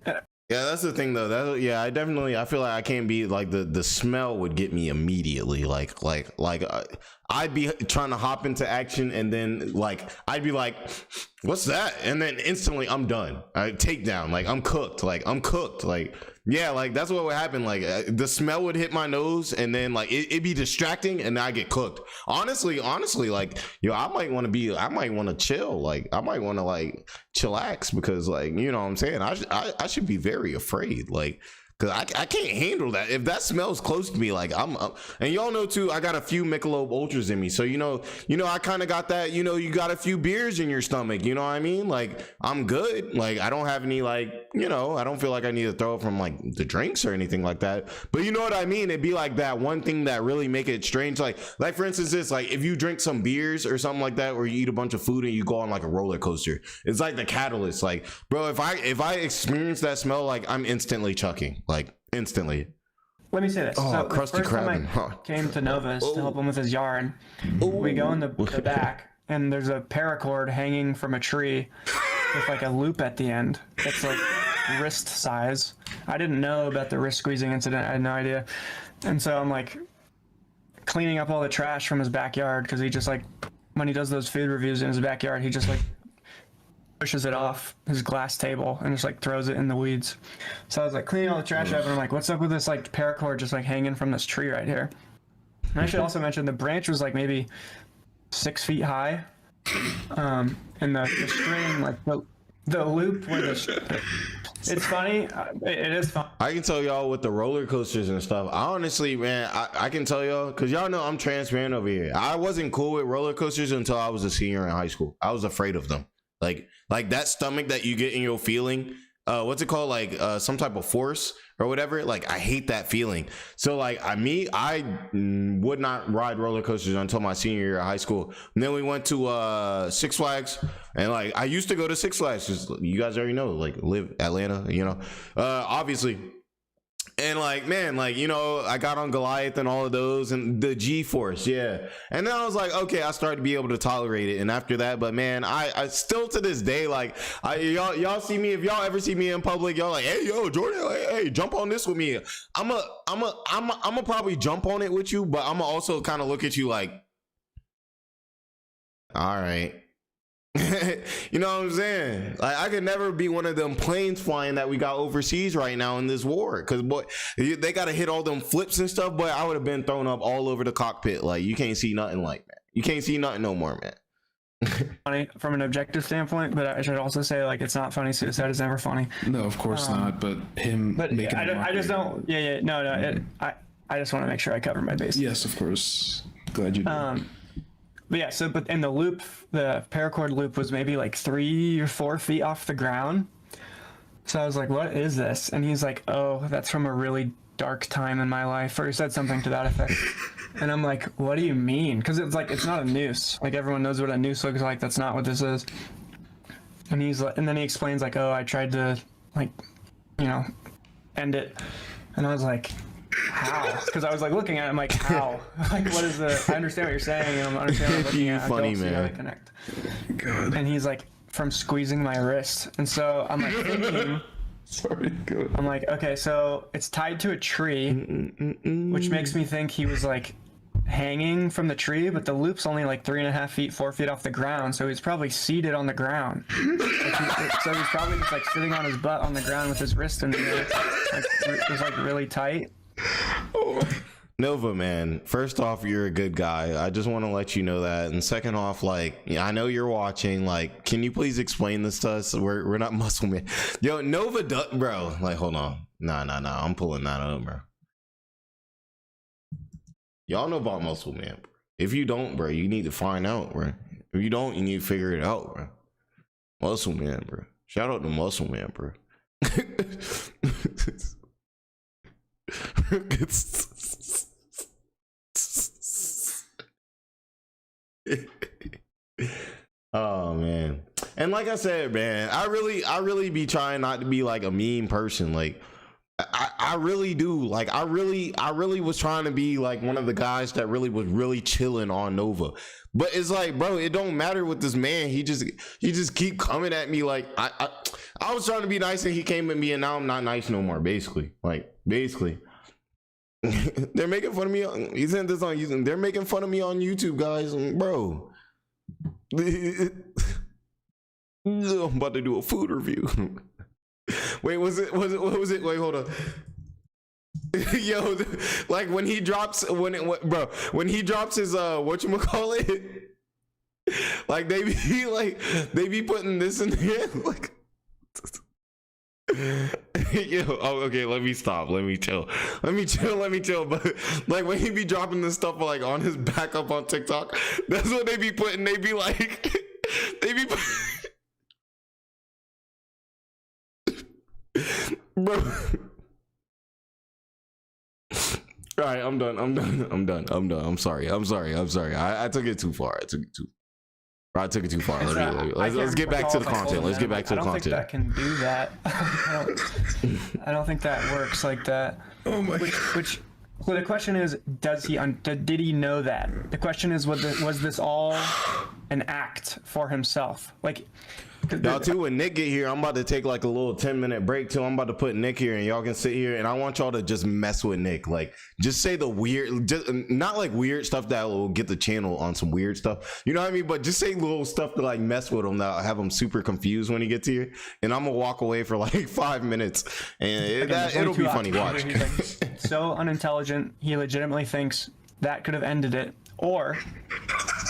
Yeah, that's the thing though. I feel like I can't be like the smell would get me immediately. I'd be trying to hop into action and then like I'd be like, what's that? And then instantly I'm done. I take down. Like I'm cooked. Like yeah, like that's what would happen. Like the smell would hit my nose and then like it'd be distracting and I get cooked. Honestly, like I might want to chill. Like I might want to like chillax because like, you know what I'm saying? I should be very afraid. Like, cause I can't handle that. If that smells close to me, like and y'all know too, I got a few Michelob Ultras in me. So, you know, I kind of got that, you know, you got a few beers in your stomach, you know what I mean? Like I'm good. Like I don't have any like, you know, I don't feel like I need to throw up from like the drinks or anything like that. But you know what I mean? It'd be like that one thing that really make it strange. Like for instance, this, like if you drink some beers or something like that, or you eat a bunch of food and you go on like a roller coaster, it's like the catalyst. Like, bro, if I experience that smell, like I'm instantly chucking. Like instantly. Let me say this. Oh, so crusty the first crab. time I came to Nova's to help him with his yarn, we go in the back and there's a paracord hanging from a tree with like a loop at the end. It's like wrist size. I didn't know about the wrist squeezing incident. I had no idea. And so I'm like cleaning up all the trash from his backyard because he just like, when he does those food reviews in his backyard, he just like pushes it off his glass table and just like throws it in the weeds. So I was like cleaning all the trash up and I'm like, what's up with this like paracord just like hanging from this tree right here? And I should also mention the branch was like maybe 6 feet high. And the string, like the loop where it's funny. It is fun. I can tell y'all with the roller coasters and stuff. I honestly, man, I can tell y'all because y'all know I'm transparent over here. I wasn't cool with roller coasters until I was a senior in high school. I was afraid of them. Like that stomach that you get in your feeling, what's it called? Like some type of force or whatever. Like I hate that feeling. So like I would not ride roller coasters until my senior year of high school. And then we went to Six Flags, and like I used to go to Six Flags. Just, you guys already know, like live Atlanta, you know, obviously. And like, man, like, you know, I got on Goliath and all of those and the G-Force, yeah. And then I was like, okay, I started to be able to tolerate it. And after that, but man, I still to this day, like, y'all see me, if y'all ever see me in public, y'all like, hey, yo, Jordan, hey, jump on this with me. I'm a probably jump on it with you, but I'm also kind of look at you like, all right. You know what I'm saying? Like I could never be one of them planes flying that we got overseas right now in this war, because boy, they gotta hit all them flips and stuff. But I would have been thrown up all over the cockpit. Like you can't see nothing like that. You can't see nothing no more, man. Funny from an objective standpoint, but I should also say like it's not funny. Suicide is never funny. No, of course not. But him. But making I just don't. Yeah. No. I just want to make sure I cover my bases. Yes, of course. Glad you did. But yeah, but in the loop, the paracord loop was maybe like 3 or 4 feet off the ground. So I was like, what is this? And he's like, oh, that's from a really dark time in my life. Or he said something to that effect. And I'm like, what do you mean? Because it's like, it's not a noose. Like everyone knows what a noose looks like. That's not what this is. And he's like, and then he explains like, oh, I tried to like, you know, end it. And I was like, how? Because I was like looking at it, I'm like, how? Like, what is the? I understand what you're saying, and I'm understanding what I'm looking at. Funny, I don't see how man. they connect. God. And he's like, from squeezing my wrist. And so I'm like thinking, Sorry, go. I'm like, okay, so it's tied to a tree, which makes me think he was like hanging from the tree, but the loop's only like 3.5 feet, 4 feet off the ground, so he's probably seated on the ground. So he's probably just like sitting on his butt on the ground with his wrist in the air. It was like really tight. Nova, man, first off, you're a good guy. I just want to let you know that. And second off, like, I know you're watching. Like, can you please explain this to us? We're not muscle man. Yo, Nova, bro. Like, hold on. Nah. I'm pulling that up, bro. Y'all know about muscle man, bro. If you don't, bro, you need to find out, bro. If you don't, you need to figure it out, bro. Muscle man, bro. Shout out to muscle man, bro. Oh man. And like I said, man, I really be trying not to be like a mean person. Like I really do. Like I really was trying to be like one of the guys that really was really chilling on Nova. But it's like, bro, it don't matter with this man. He just keep coming at me. Like I was trying to be nice and he came at me, and now I'm not nice no more, basically. They're making fun of me. He sent this on YouTube. They're making fun of me on YouTube, guys. Bro, I'm about to do a food review. Wait, what was it? Wait, hold on. Yo, like when he drops his whatchamacallit, like they be putting this in there, like. Yo, oh, okay, let me stop. Let me chill. But like when he be dropping this stuff like on his back up on TikTok, that's what they be putting. They be like, bro. All right, I'm done. I'm sorry. I took it too far. I took it too far. Let's get back to the content. I don't think that can do that. I don't think that works like that. Oh my God. Well, the question is, did he know that? The question is, was this all an act for himself? Like, y'all too, when Nick get here, I'm about to take like a little 10-minute break too. I'm about to put Nick here and y'all can sit here, and I want y'all to just mess with Nick. Like, just say the weird, just not like weird stuff that will get the channel on some weird stuff, you know what I mean? But just say little stuff to like mess with him that'll have him super confused when he gets here, and I'm gonna walk away for like 5 minutes, and it'll be funny. Watch. He's like so unintelligent, he legitimately thinks that could have ended it, or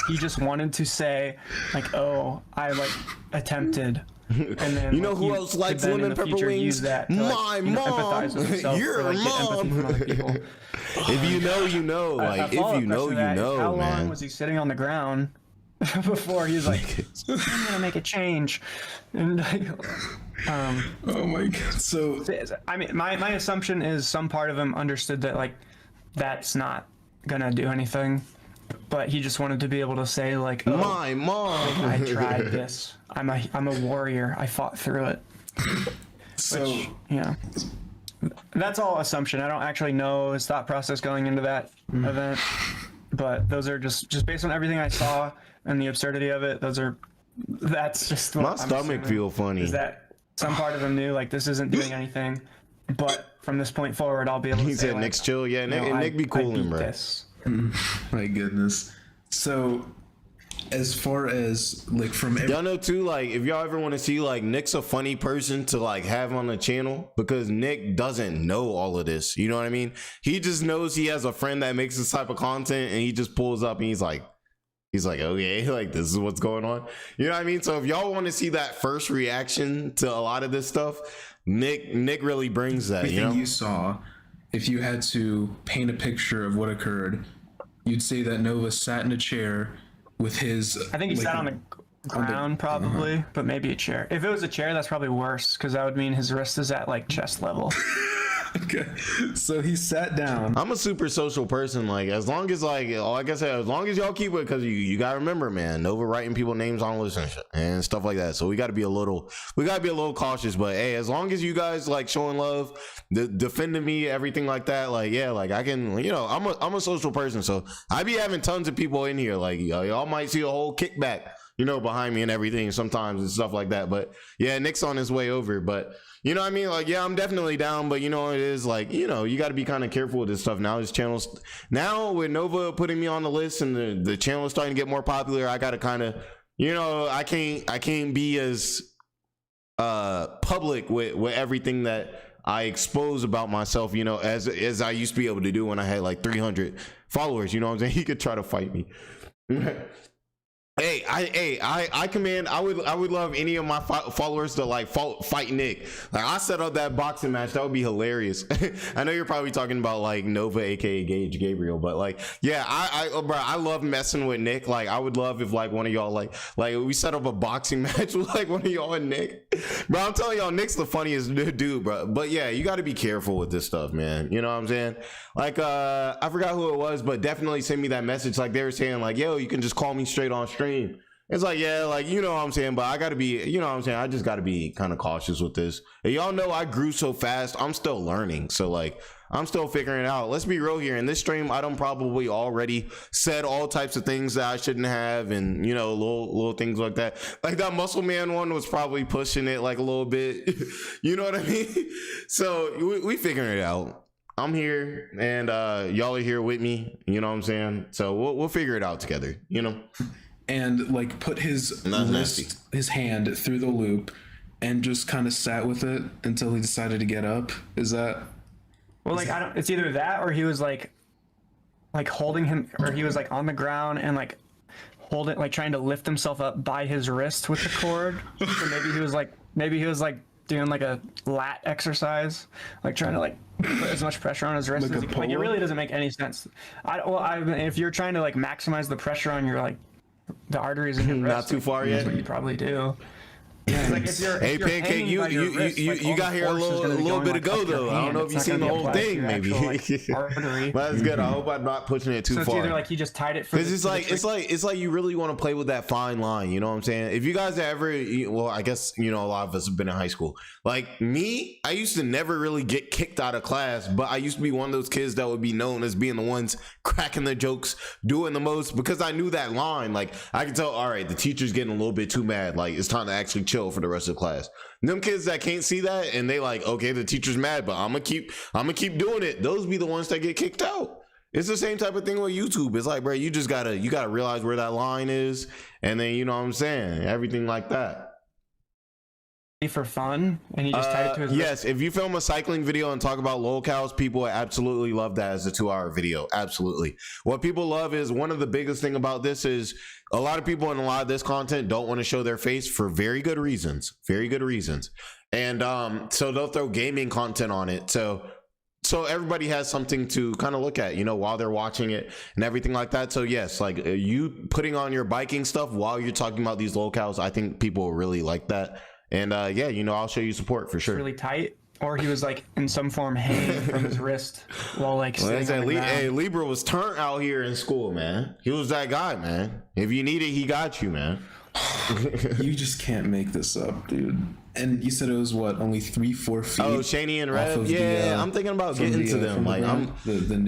he just wanted to say like, oh, I like attempted, and then you know who else likes lemon pepper wings? My mom. Your mom. If you know, you know. Like, if you know, you know. How long was he sitting on the ground before he's like, I'm gonna make a change? And like, oh my God. So I mean, my assumption is some part of him understood that like that's not gonna do anything, but he just wanted to be able to say like, oh, my mom, I tried this. I'm a warrior. I fought through it. So which, yeah, that's all assumption. I don't actually know his thought process going into that event, but those are just based on everything I saw and the absurdity of it. That's just what my stomach feel funny. Is that some part of him knew like this isn't doing anything, but from this point forward, I'll be able to he say said like, Nick's chill. Yeah, Nick be cooling, bro. This. my goodness. So as far as like from y'all know too, like if y'all ever want to see like Nick's a funny person to like have on the channel, because Nick doesn't know all of this, you know what I mean? He just knows he has a friend that makes this type of content, and he just pulls up and he's like, okay, like this is what's going on, you know what I mean? So if y'all want to see that first reaction to a lot of this stuff, Nick really brings that. Everything you saw, if you had to paint a picture of what occurred, you'd say that Nova sat in a chair with his, I think he sat on the ground probably, but maybe a chair. If it was a chair, that's probably worse, because that would mean his wrist is at like chest level. Okay, so he sat down. I'm a super social person. Like, as long as like I said, as long as y'all keep it, because you gotta remember, man, Nova writing people names on list and stuff like that. So we gotta be a little cautious. But hey, as long as you guys like showing love, defending me, everything like that, like yeah, like I can, you know, I'm a social person, so I be having tons of people in here. Like y'all might see a whole kickback. you know, behind me and everything sometimes and stuff like that. But yeah, Nick's on his way over. But you know what I mean? Like, yeah, I'm definitely down. But you know, it is like, you know, you got to be kind of careful with this stuff now. This channel's now with Nova putting me on the list and the channel is starting to get more popular. I got to kind of, you know, I can't be as public with everything that I expose about myself, you know, as I used to be able to do when I had like 300 followers. You know what I'm saying? He could try to fight me. I command. I would love any of my followers to like fight Nick. Like, I set up that boxing match. That would be hilarious. I know you're probably talking about like Nova, aka Gage Gabriel, but like, yeah, I love messing with Nick. Like, I would love if like one of y'all like we set up a boxing match with like one of y'all and Nick. Bro, I'm telling y'all, Nick's the funniest dude, bro. But yeah, you got to be careful with this stuff, man. You know what I'm saying? Like, I forgot who it was, but definitely send me that message. Like, they were saying like, yo, you can just call me straight on stream. It's like, yeah, like, you know what I'm saying, but I gotta be, you know what I'm saying, I just gotta be kind of cautious with this. And y'all know I grew so fast. I'm still learning, so like, I'm still figuring it out. Let's be real here. In this stream, I done probably already said all types of things that I shouldn't have, and you know, little things like that. Like that Muscle Man one was probably pushing it like a little bit. You know what I mean? So we figuring it out. I'm here, and y'all are here with me. You know what I'm saying? So we'll figure it out together. You know. And like put his hand through the loop and just kind of sat with it until he decided to get up. Is that? Well, like, I don't. It's either that or he was like holding him, or he was like on the ground and like holding, like trying to lift himself up by his wrist with the cord. So maybe he was like doing like a lat exercise, like trying to like put as much pressure on his wrist as he can. Like, it really doesn't make any sense. If you're trying to like maximize the pressure on your like the arteries in your wrist, not too far yet, what you probably do. Yeah, like hey, Pancake, you got here a little bit ago though. I don't know if you've seen the whole thing, maybe. But that's good. I hope I'm not pushing it too far. It's either like he just tied it for because it's like you really want to play with that fine line. You know what I'm saying? If you guys ever, well, I guess you know a lot of us have been in high school. Like me, I used to never really get kicked out of class, but I used to be one of those kids that would be known as being the ones cracking the jokes, doing the most, because I knew that line. Like, I could tell, all right, the teacher's getting a little bit too mad. Like, it's time to actually chill for the rest of the class. And them kids that can't see that and they like, okay, the teacher's mad, but I'm gonna keep doing it. Those be the ones that get kicked out. It's the same type of thing with YouTube. It's like, bro, you gotta realize where that line is, and then, you know what I'm saying, everything like that. For fun, and he just tied it to his yes wrist. If you film a cycling video and talk about lolcows, people absolutely love that as a 2-hour video. Absolutely. What people love is, one of the biggest thing about this is a lot of people in a lot of this content don't want to show their face for very good reasons, and so they'll throw gaming content on it, so everybody has something to kind of look at, you know, while they're watching it and everything like that. So yes, like you putting on your biking stuff while you're talking about these lolcows, I think people will really like that. And yeah, you know, I'll show you support for sure. Really tight, or he was like in some form hanging from his wrist while like sitting on the ground. Hey, Libra was turned out here in school, man. He was that guy, man. If you need it, he got you, man. You just can't make this up, dude. And you said it was what, only 3-4 feet? Oh, Shani and Rev. Yeah, I'm thinking about getting to them. Like,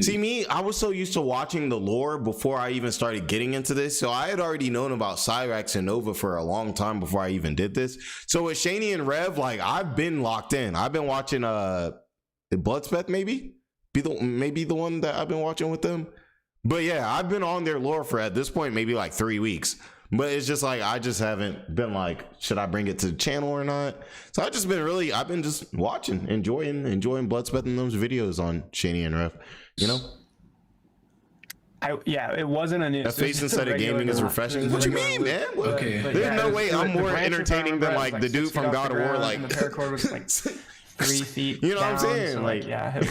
see me, I was so used to watching the lore before I even started getting into this. So I had already known about Cyrax and Nova for a long time before I even did this. So with Shani and Rev, like, I've been locked in. I've been watching Bloodspeth, maybe the one that I've been watching with them. But yeah, I've been on their lore for, at this point, maybe like 3 weeks. But it's just like, I just haven't been like, should I bring it to the channel or not? So I've been just watching, enjoying Bloodspeth and those videos on Shani and Ref, you know? It wasn't a new. A face instead of gaming is refreshing. What you mean, man? Okay. There's no way I'm more entertaining than like the dude from God of War. Like, the paracord was like 3 feet. You know what I'm saying? So like, yeah.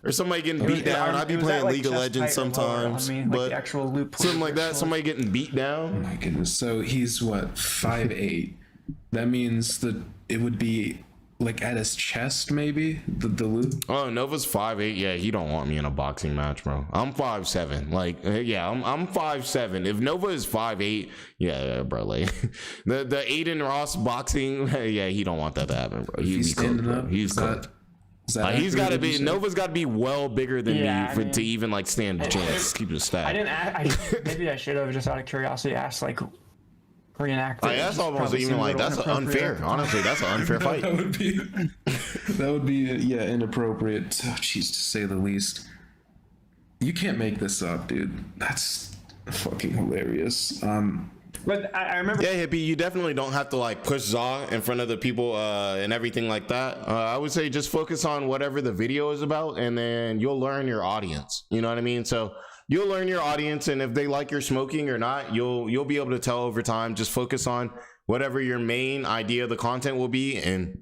Or somebody getting beat down. I'd be playing League of Legends sometimes, but the actual loop something like that. Somebody getting beat down. Oh my goodness! So he's what, 5'8"? That means that it would be like at his chest, maybe the loop. Oh, Nova's 5'8". Yeah, he don't want me in a boxing match, bro. I'm 5'7". Like, yeah, I'm 5'7". If Nova is 5'8", yeah, bro. Like the Aiden Ross boxing, yeah, he don't want that to happen, bro. He'd be cooked, bro. He's cooked. He's got to be. Nova's got to be well bigger than me to even like stand a chance. Keep his stat. Maybe I should have, just out of curiosity, asked like reenact it. That's almost even like that's unfair. Honestly, that's an unfair fight. that would be inappropriate. Oh, jeez, to say the least. You can't make this up, dude. That's fucking hilarious. But I remember. Yeah, hippie, you definitely don't have to like push Zaw in front of the people and everything like that. I would say just focus on whatever the video is about, and then you'll learn your audience. You know what I mean? So you'll learn your audience, and if they like your smoking or not, you'll be able to tell over time. Just focus on whatever your main idea of the content will be, and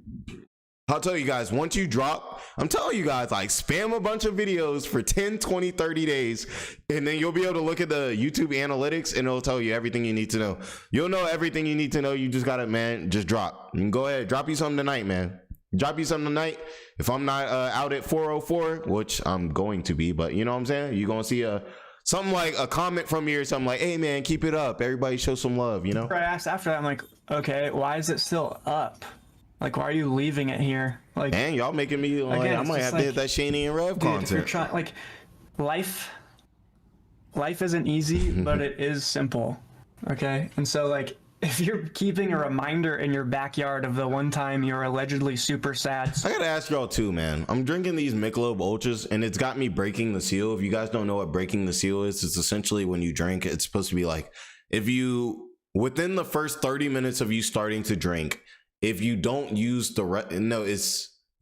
I'll tell you guys, once you drop, I'm telling you guys, like, spam a bunch of videos for 10, 20, 30 days, and then you'll be able to look at the YouTube analytics, and it'll tell you everything you need to know. You'll know everything you need to know. You just gotta, man, just drop. And go ahead, drop you something tonight, man. Drop you something tonight. If I'm not out at 404, which I'm going to be, but you know what I'm saying? You're gonna see something like a comment from me or something like, hey, man, keep it up. Everybody show some love, you know? I asked after that, I'm like, okay, why is it still up? Like, why are you leaving it here? Like, and y'all making me like, again, I might have to hit that Shaney and Rev content. If you're trying, like, life isn't easy, but it is simple. Okay, and so like, if you're keeping a reminder in your backyard of the one time you're allegedly super sad. I gotta ask y'all too, man. I'm drinking these Michelob Ultras, and it's got me breaking the seal. If you guys don't know what breaking the seal is, it's essentially when you drink. It's supposed to be like, if you within the first 30 minutes of you starting to drink. If you don't use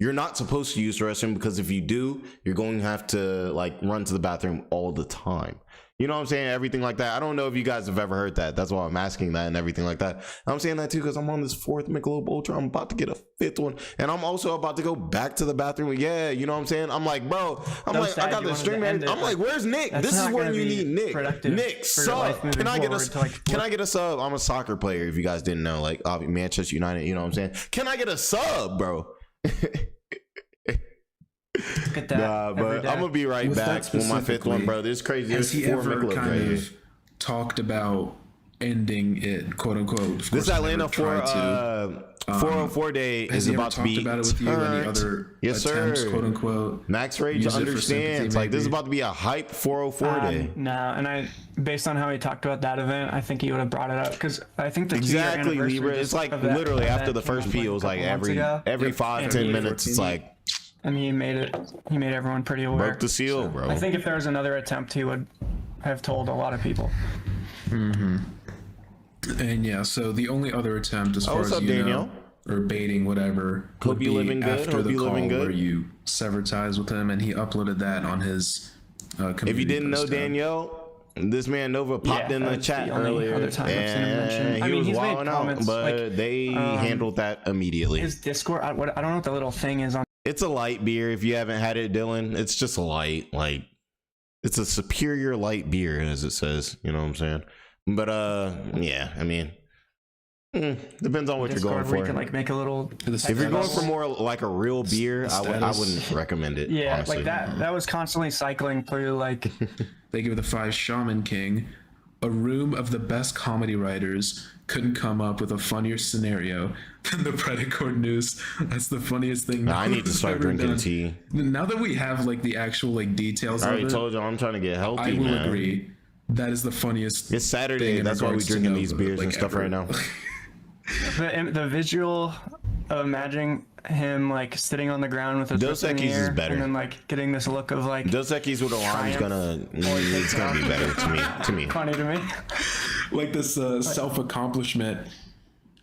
you're not supposed to use the restroom, because if you do, you're going to have to like run to the bathroom all the time. You know what I'm saying? Everything like that. I don't know if you guys have ever heard that. That's why I'm asking that and everything like that. I'm saying that too because I'm on this 4th Michelob Ultra. I'm about to get a 5th one. And I'm also about to go back to the bathroom. Yeah, you know what I'm saying? I'm like, bro, I got the string man. I'm like, where's Nick? This is where you need Nick. Nick, sub. Can I get a sub? I'm a soccer player, if you guys didn't know. Like, Manchester United, you know what I'm saying? Can I get a sub, bro? Look at that. Nah, but I'm gonna be right back with my 5th one, bro. This is crazy. Has he ever kind of talked about ending it, quote unquote? This Atlanta 404 day is about to be about it with you? Any other yes, attempts, sir. quote unquote? Max Rage understands. Like, this is about to be a hype 404 day. No, and based on how he talked about that event, I think he would have brought it up because I think the exactly, Libra. It's like literally after the first P, it was like every 5-10 minutes. It's like. And he made everyone pretty aware. Broke the seal, so, bro. I think if there was another attempt, he would have told a lot of people. Mm-hmm. And yeah, so the only other attempt, as far as you know, or baiting, whatever, would be after the call where you severed ties with him, and he uploaded that on his community. If you didn't know Danielle, this man Nova popped in the chat earlier, and he was wilding out, but they handled that immediately. His Discord, I don't know what the little thing is on. It's a light beer. If you haven't had it, Dylan, it's just a light. Like, it's a superior light beer, as it says. You know what I'm saying? But yeah, I mean, depends on what you're going for. You can like make a little. If you're going for more like a real beer, I wouldn't recommend it. Yeah, honestly. like that was constantly cycling through. Like, they give it the 5 Shaman King. A room of the best comedy writers couldn't come up with a funnier scenario than the paracord noose. That's the funniest thing. I need to start drinking tea. Now that we have like the actual like details of it, I already told you I'm trying to get healthy. I will agree. That is the funniest. It's Saturday. That's why we're drinking these beers and stuff right now. The visual of imagining him like sitting on the ground with a Dos Equis is better, and then like getting this look of like Dos Equis with a lime it's gonna be better to me. Funny to me, like this self-accomplishment.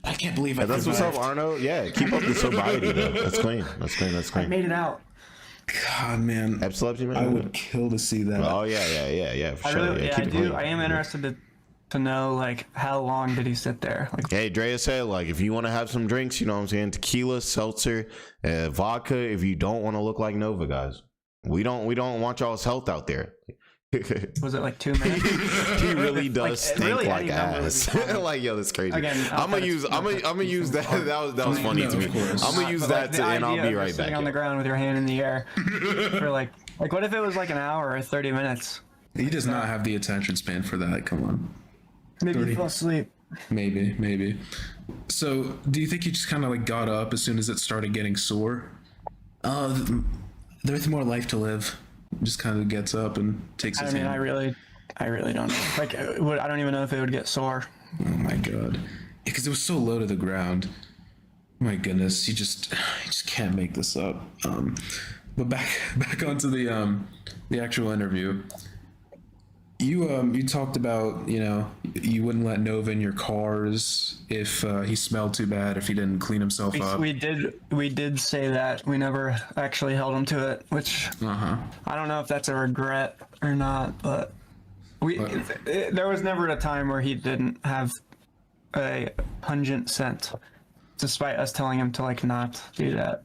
I can't believe I. That's what's up, Arno. Yeah, keep up the sobriety though. That's clean. I made it out. God, man, epilepsy, man. I would kill to see that. Oh yeah. For sure. I do. I am interested to know like how long did he sit there. Like, hey, Drea said, like, if you want to have some drinks, you know what I'm saying, tequila, seltzer, vodka. If you don't want to look like Nova, guys, we don't want y'all's health out there. Was it like 2 minutes? He really does stink really like ass. Like, yo, that's crazy. Again, I'm gonna use that. That was funny to me. I'm gonna use that and I'll be right back. Sitting on the ground with your hand in the air for like what if it was like an hour or 30 minutes? He does not have the attention span for that. Come on. Maybe you fell asleep. Maybe. So, do you think you just kind of like got up as soon as it started getting sore? There's more life to live. Just kind of gets up and takes his hand. I really don't know. Like, I don't even know if it would get sore. Oh my god. Because it was so low to the ground. My goodness, you just can't make this up. But back onto the actual interview. You talked about, you know, you wouldn't let Nova in your cars if he smelled too bad, if he didn't clean himself up. We did say that. We never actually held him to it, which I don't know if that's a regret or not, but there was never a time where he didn't have a pungent scent, despite us telling him to like not do that.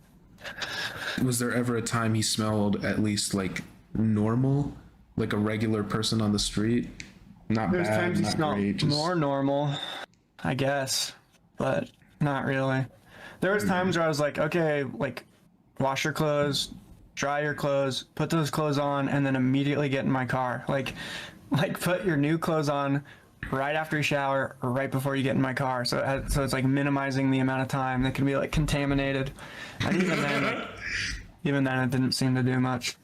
Was there ever a time he smelled at least like normal? Like a regular person on the street? Not There's bad, times he not smelled great, just... more normal, I guess, but not really. There was times where I was like, okay, like wash your clothes, dry your clothes, put those clothes on, and then immediately get in my car. Like put your new clothes on right after you shower or right before you get in my car. So it's like minimizing the amount of time that can be like contaminated. And even then it didn't seem to do much.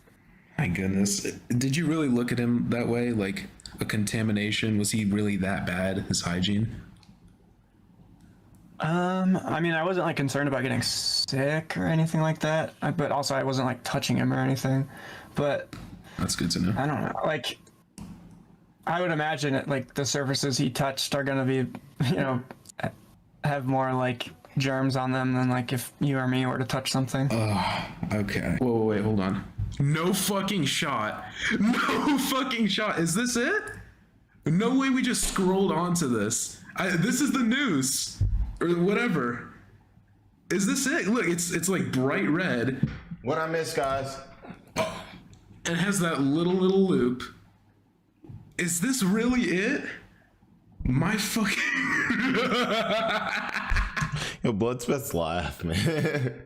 My goodness. Did you really look at him that way? Like a contamination? Was he really that bad, his hygiene? I mean, I wasn't like concerned about getting sick or anything like that, but also I wasn't like touching him or anything. But that's good to know. I don't know. Like, I would imagine it, like the surfaces he touched are gonna be, you know, have more like germs on them than like if you or me were to touch something. Okay. Whoa, wait, hold on. No fucking shot. No fucking shot. Is this it? No way we just scrolled onto this. This is the news. Or whatever. Is this it? Look, it's like bright red. What I missed, guys? Oh, it has that little loop. Is this really it? My fucking... Yo, Bloodspet's laugh, man.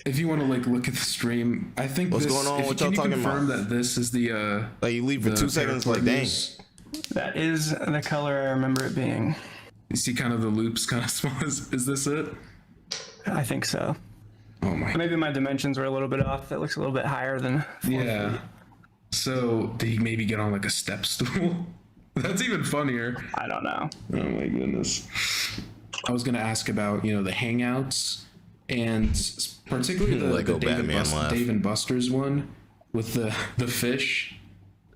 If you want to like look at the stream, I think what's going on? What y'all talking about? Confirm that this is the like you leave for 2 seconds, like dang. That is the color I remember it being. You see, kind of the loops, kind of small. Is this it? I think so. Oh my. Maybe my dimensions were a little bit off. That looks a little bit higher than 4 yeah. feet. So did he maybe get on like a step stool? That's even funnier. I don't know. Oh my goodness. I was gonna ask about, you know, the hangouts and particularly the Dave and Buster's one with the fish.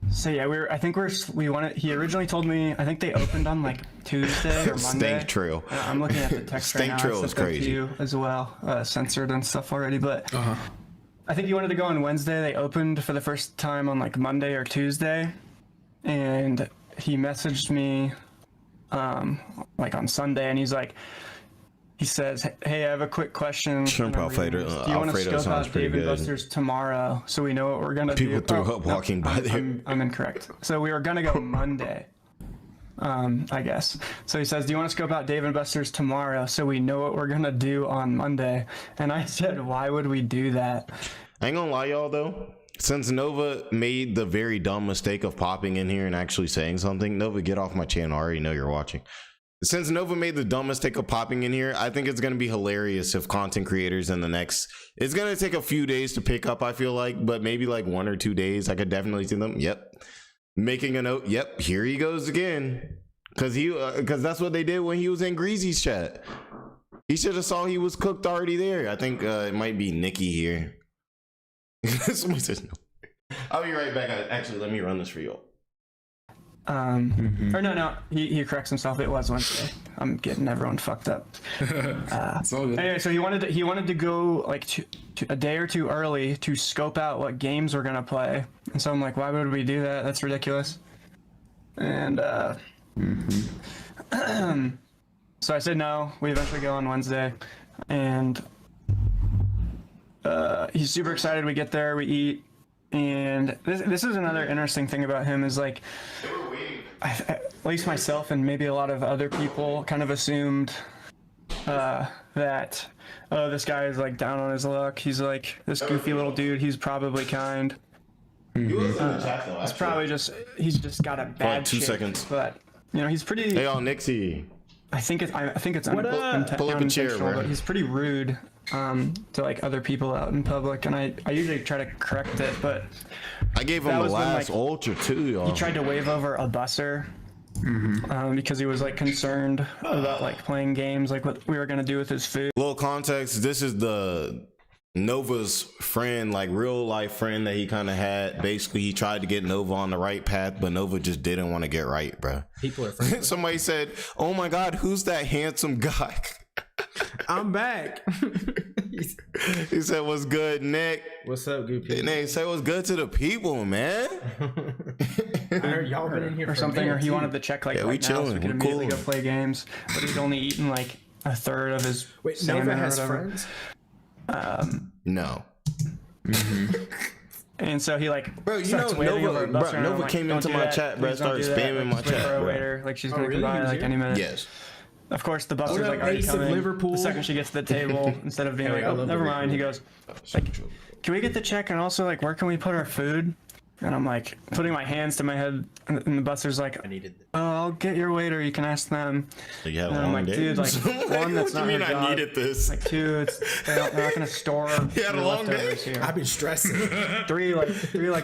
So yeah, we wanted. He originally told me. I think they opened on like Tuesday or Monday. Stank Trail. I'm looking at the text right now. Stank Trail is crazy. You as well, censored and stuff already. But I think he wanted to go on Wednesday. They opened for the first time on like Monday or Tuesday, and he messaged me like on Sunday, and he says, "Hey, I have a quick question. Shrimp Alfredo. Do you want to scope out Dave and Buster's tomorrow so we know what we're gonna do?" People threw up walking by there. I'm incorrect. So we were gonna go Monday, I guess. So he says, "Do you want to scope out Dave and Buster's tomorrow so we know what we're gonna do on Monday?" And I said, "Why would we do that?" I ain't gonna lie, y'all though. Since Nova made the very dumb mistake of popping in here and actually saying something, Nova, get off my channel. I already know you're watching. Since Nova made the dumb mistake of popping in here, I think it's going to be hilarious if content creators in the next... It's going to take a few days to pick up, I feel like, but maybe like 1 or 2 days. I could definitely see them. Yep. Making a note. Yep. Here he goes again. Because that's what they did when he was in Greasy's chat. He should have saw he was cooked already there. I think it might be Nikki here. Somebody says no. I'll be right back. Actually, let me run this for you. Or no, he corrects himself. It was Wednesday. I'm getting everyone fucked up. It's all good. Anyway, so he wanted to go like a day or two early to scope out what games we're gonna play. And so I'm like, why would we do that? That's ridiculous. And so I said no. We eventually go on Wednesday, and he's super excited. We get there, we eat. And this is another interesting thing about him is like, at least myself and maybe a lot of other people kind of assumed that, oh, this guy is like down on his luck. He's like this goofy little dude. He's probably kind. It's probably he's just got a bad 2 chick, seconds. But you know, he's pretty. Hey, y'all, Nixie. I think it's pull up a chair, bro. but he's pretty rude to like other people out in public, and I usually try to correct it, but I gave him the last ultra too, y'all. He tried to wave over a busser because he was like concerned about like playing games, like what we were gonna do with his food. Little context: this is the Nova's friend, like real life friend that he kind of had. Basically, he tried to get Nova on the right path, but Nova just didn't want to get right, bro. People are friends. Somebody said, "Oh my God, who's that handsome guy?" I'm back. He said, "What's good, Nick?" What's up, good people? Nick, say what's good to the people, man. I heard y'all been in here or for something, or he too. wanted to check like Yeah, we right now so we chilling. could We're immediately cool. go play games, but he's only eaten like a third of his Wait, salmon Nova or has whatever. friends? No. And so he like, Bro, you starts know, waving over Nova, a bus bro, and I'm Nova like, came "Don't into do my that. chat, bro, Please don't started do that. spamming Like, my just wait chat, for a bro. waiter. Like she's gonna really? come He by was like here? any minute." Yes. Of course, the bus What is up, like already Ace of coming. Liverpool? The second she gets to the table, instead of being like, I "Oh, love never the mind," he Liverpool. goes, like, "Can we get the check? And also, like, where can we put our food?" And I'm like, putting my hands to my head, and the busser's like, I needed "Oh, I'll get your waiter. You can ask them." So you had a And I'm long like, day? dude, like, one, that's What not do you her mean I job. needed this? Like, two, they're not gonna store You had a your long day? leftovers here. I've been stressing. Three, like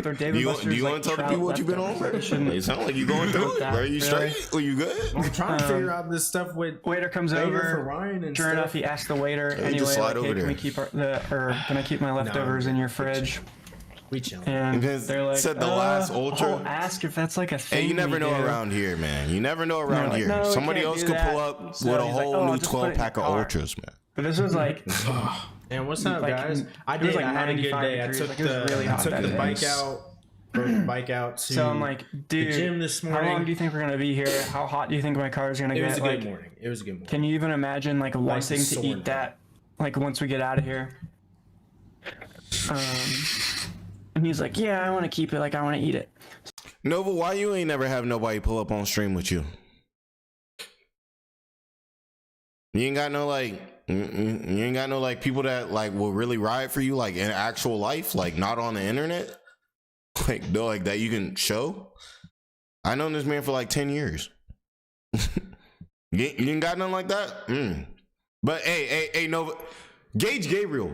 their David Do you Buster's. want like, to tell the trout people what you've been on? leftovers. You shouldn't- It sounds like you going through it, that, bro. You really. straight? Are you good? I'm trying to figure out this stuff with Waiter comes Vader over. for Ryan and Sure stuff. enough, he asked the waiter anyway, just slide like, over "Hey, there. can we keep can I keep my leftovers in your fridge?" We chilling. And Because they're like, said the last ultra- I'll ask if that's like a thing. Hey, you never we know do." around here, man. You never know around like, here. "No, we Somebody can't else do could that." pull up So with a he's like, whole "Oh, new I'll just put it 12 in pack the of car." ultras, man. But this was like, And what's up, like, guys? it I was did. like I had a good 95 day. I degrees, took like, it was really hot the that day. bike out. Rode the bike out to. so I'm like, dude, gym this how morning. long do you think we're gonna be here? How hot do you think my car is gonna It get? was a Like, good morning. It was a good morning. can you even imagine like Nice wanting and to sore eat now. that? Like once we get out of here. And he's like, "Yeah, I want to keep it. Like I want to eat it." Nova, why you ain't never have nobody pull up on stream with you? You ain't got no like, you ain't got no like people that like will really ride for you like in actual life, like not on the internet, like no, like that you can show. I known this man for like 10 years. You ain't got nothing like that. But hey, Nova, Gage Gabriel.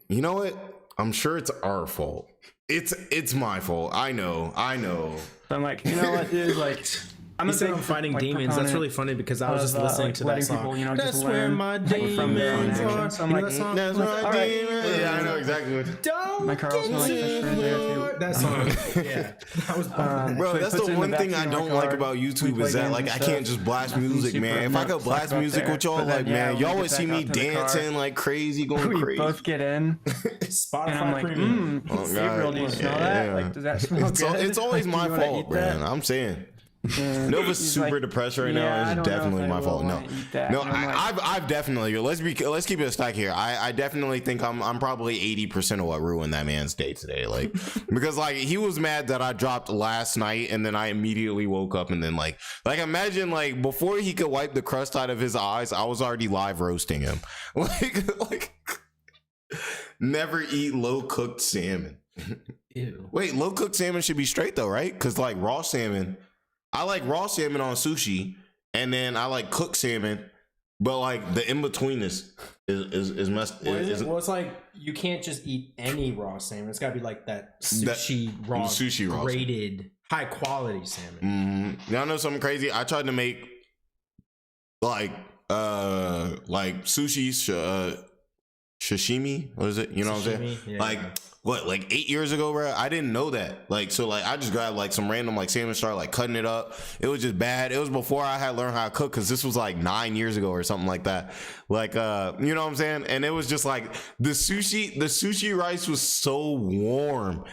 You know what? I'm sure it's our fault. It's my fault. I know. So I'm like, you know what, dude? Like, I'm He a said big I'm fighting like, demons. That's proponent really funny because I was of, just listening like, to that letting song. people, you know, That's just where learn my like, from their own demons are. actions. So I'm You know like, that song? That's right, all right. demon. Yeah, I know exactly what. Don't My car also like fish fry there too. That song. Yeah. I was Bro, So he that's puts the it in one the thing backseat I of my don't like car. about We YouTube play is that games like and I can't stuff. just blast Nothing music, super man. If I could obnoxious blast about music there. with y'all, But then, like yeah, man, when we y'all get would see back me out to the car, dancing like crazy, going We crazy. both get in, Spotify and I'm like, Premium. Oh, Gabriel, do you God. smell Yeah. that? Like, does that smell It's, good? it's always Like, do my you wanna fault, eat that? man. I'm saying. And Nova's he's super like, depressed right "Yeah, I now. It's don't know if definitely I my will fault. No, wanna eat that." no, And I'm like, I've definitely. Let's keep it a stack here. I definitely think I'm probably 80% of what ruined that man's day today. Like because like he was mad that I dropped last night, and then I immediately woke up, and then like imagine like before he could wipe the crust out of his eyes, I was already live roasting him. Like never eat low cooked salmon. Ew. Wait, low cooked salmon should be straight though, right? Because like raw salmon, I like raw salmon on sushi, and then I like cooked salmon, but like the in between is messed. Well, it's like you can't just eat any raw salmon. It's got to be like that sushi raw, sushi raw graded, high quality salmon. Y'all know something crazy? I tried to make like sushi sashimi. What is it? You know what I'm saying? Yeah. Like. What, like 8 years ago, bro? I didn't know that. Like, so like I just grabbed like some random like salmon, started like cutting it up. It was just bad. It was before I had learned how to cook, because this was like 9 years ago or something like that. Like you know what I'm saying? And it was just like the sushi rice was so warm,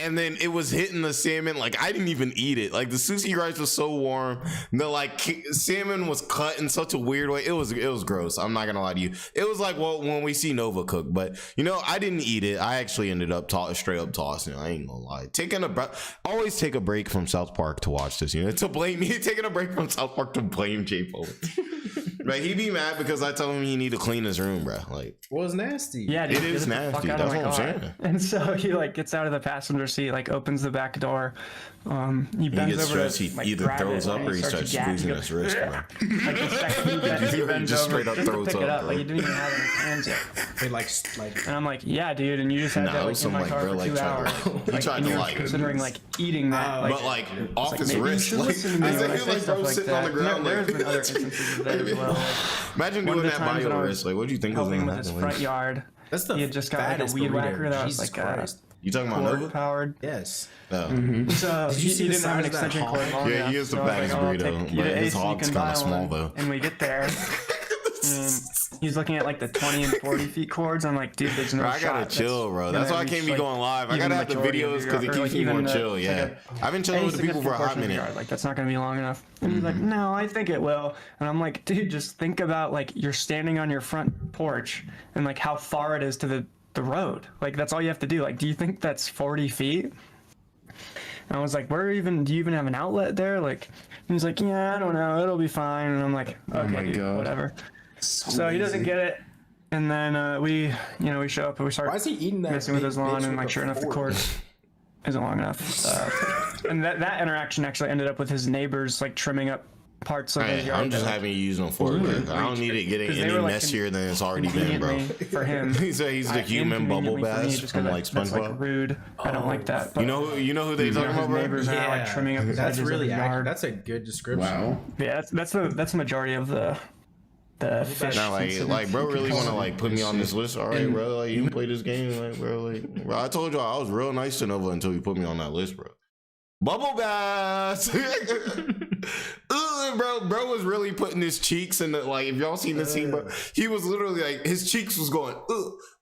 and then it was hitting the salmon. Like I didn't even eat it. Like the sushi rice was so warm. The like salmon was cut in such a weird way. It was gross. I'm not gonna lie to you. It was like, well, when we see Nova cook, but you know, I didn't eat it. I actually ended up straight up tossing. I ain't gonna lie. Always take a break from South Park to watch this. You know, to blame me. Taking a break from South Park to blame J. Poe. But he be mad because I told him he need to clean his room, bro. Like, well, it's nasty. Yeah, dude, it is nasty. That's what I'm saying. And so he like gets out of the passenger seat, like opens the back door. He bends He gets over stressed. to, He like, either grab throws it, up and or he starts to gag. squeezing He his goes, wrist, bro. like the second he bends just over straight up just to throws pick it up, up, bro. like he didn't even have it in his hands yet. They like. And I'm like, yeah, dude, and you just had Nah, that it like was in some, my like, car bro, for like, 2 tried to- hours. he Like, tried and to, you're like- considering like eating that, like, But like off like, his maybe you wrist, should like, listen to me he when I was say like, stuff bro, like sitting on the that. ground. There's Like, been other instances of that as well. imagine One doing of the that by times when I your was wrist. Like, what do you think was helping gonna with his happen? front yard. That's the He had just got like a fattest weed burrito. whacker that was Jesus like a Christ. You talking about cord Nova? powered. Yes. Oh. So Did you see he the didn't have an size of that extension hog? cord long Yeah, enough, he is the so I was fattest like, oh, I'll burrito, take you but to his Ace, you hog's can kinda buy small, one. though. And we get there, and he's looking at like the 20 and 40 feet cords. I'm like, dude, there's no Bro, I shot. gotta chill, bro. That's why I can't be going live. I gotta have the videos because it keeps me more chill. Yeah, I've been chilling with the people for a hot minute. Like, that's not gonna be long enough. And he's like, no, I think it will. And I'm like, dude, just think about like you're standing on your front porch and like how far it is to the road. Like that's all you have to do. Like, do you think that's 40 feet? And I was like, do you even have an outlet there? Like, and he's like, yeah, I don't know, it'll be fine. And I'm like, okay, dude, God. whatever. So he doesn't get it. And then we show up and we start Why is he eating that? messing with his big lawn, bitch and with like a sure enough the fork? cord isn't long enough. And that interaction actually ended up with his neighbors like trimming up parts of his Hey, yard. I'm just having you use them for it. I don't need it getting 'Cause they any were, like, messier than it's already been, bro. Conveniently for him. He said he's the human bubble Inconveniently for me, bass just from 'cause like that's like SpongeBob. rude. I don't like that. But, You know who they talking his about, bro? neighbors are now like trimming up his That's edges really of his yard. That's a good description. Wow. Yeah, that's the majority of the fish. Nah, incidents. like, bro, really want to like put me on this list? All right, bro. Like, you can play this game, like, bro. I told y'all I was real nice to Nova until you put me on that list, bro. Bubble bass, bro was really putting his cheeks in the like. If y'all seen the scene, bro, he was literally like his cheeks was going,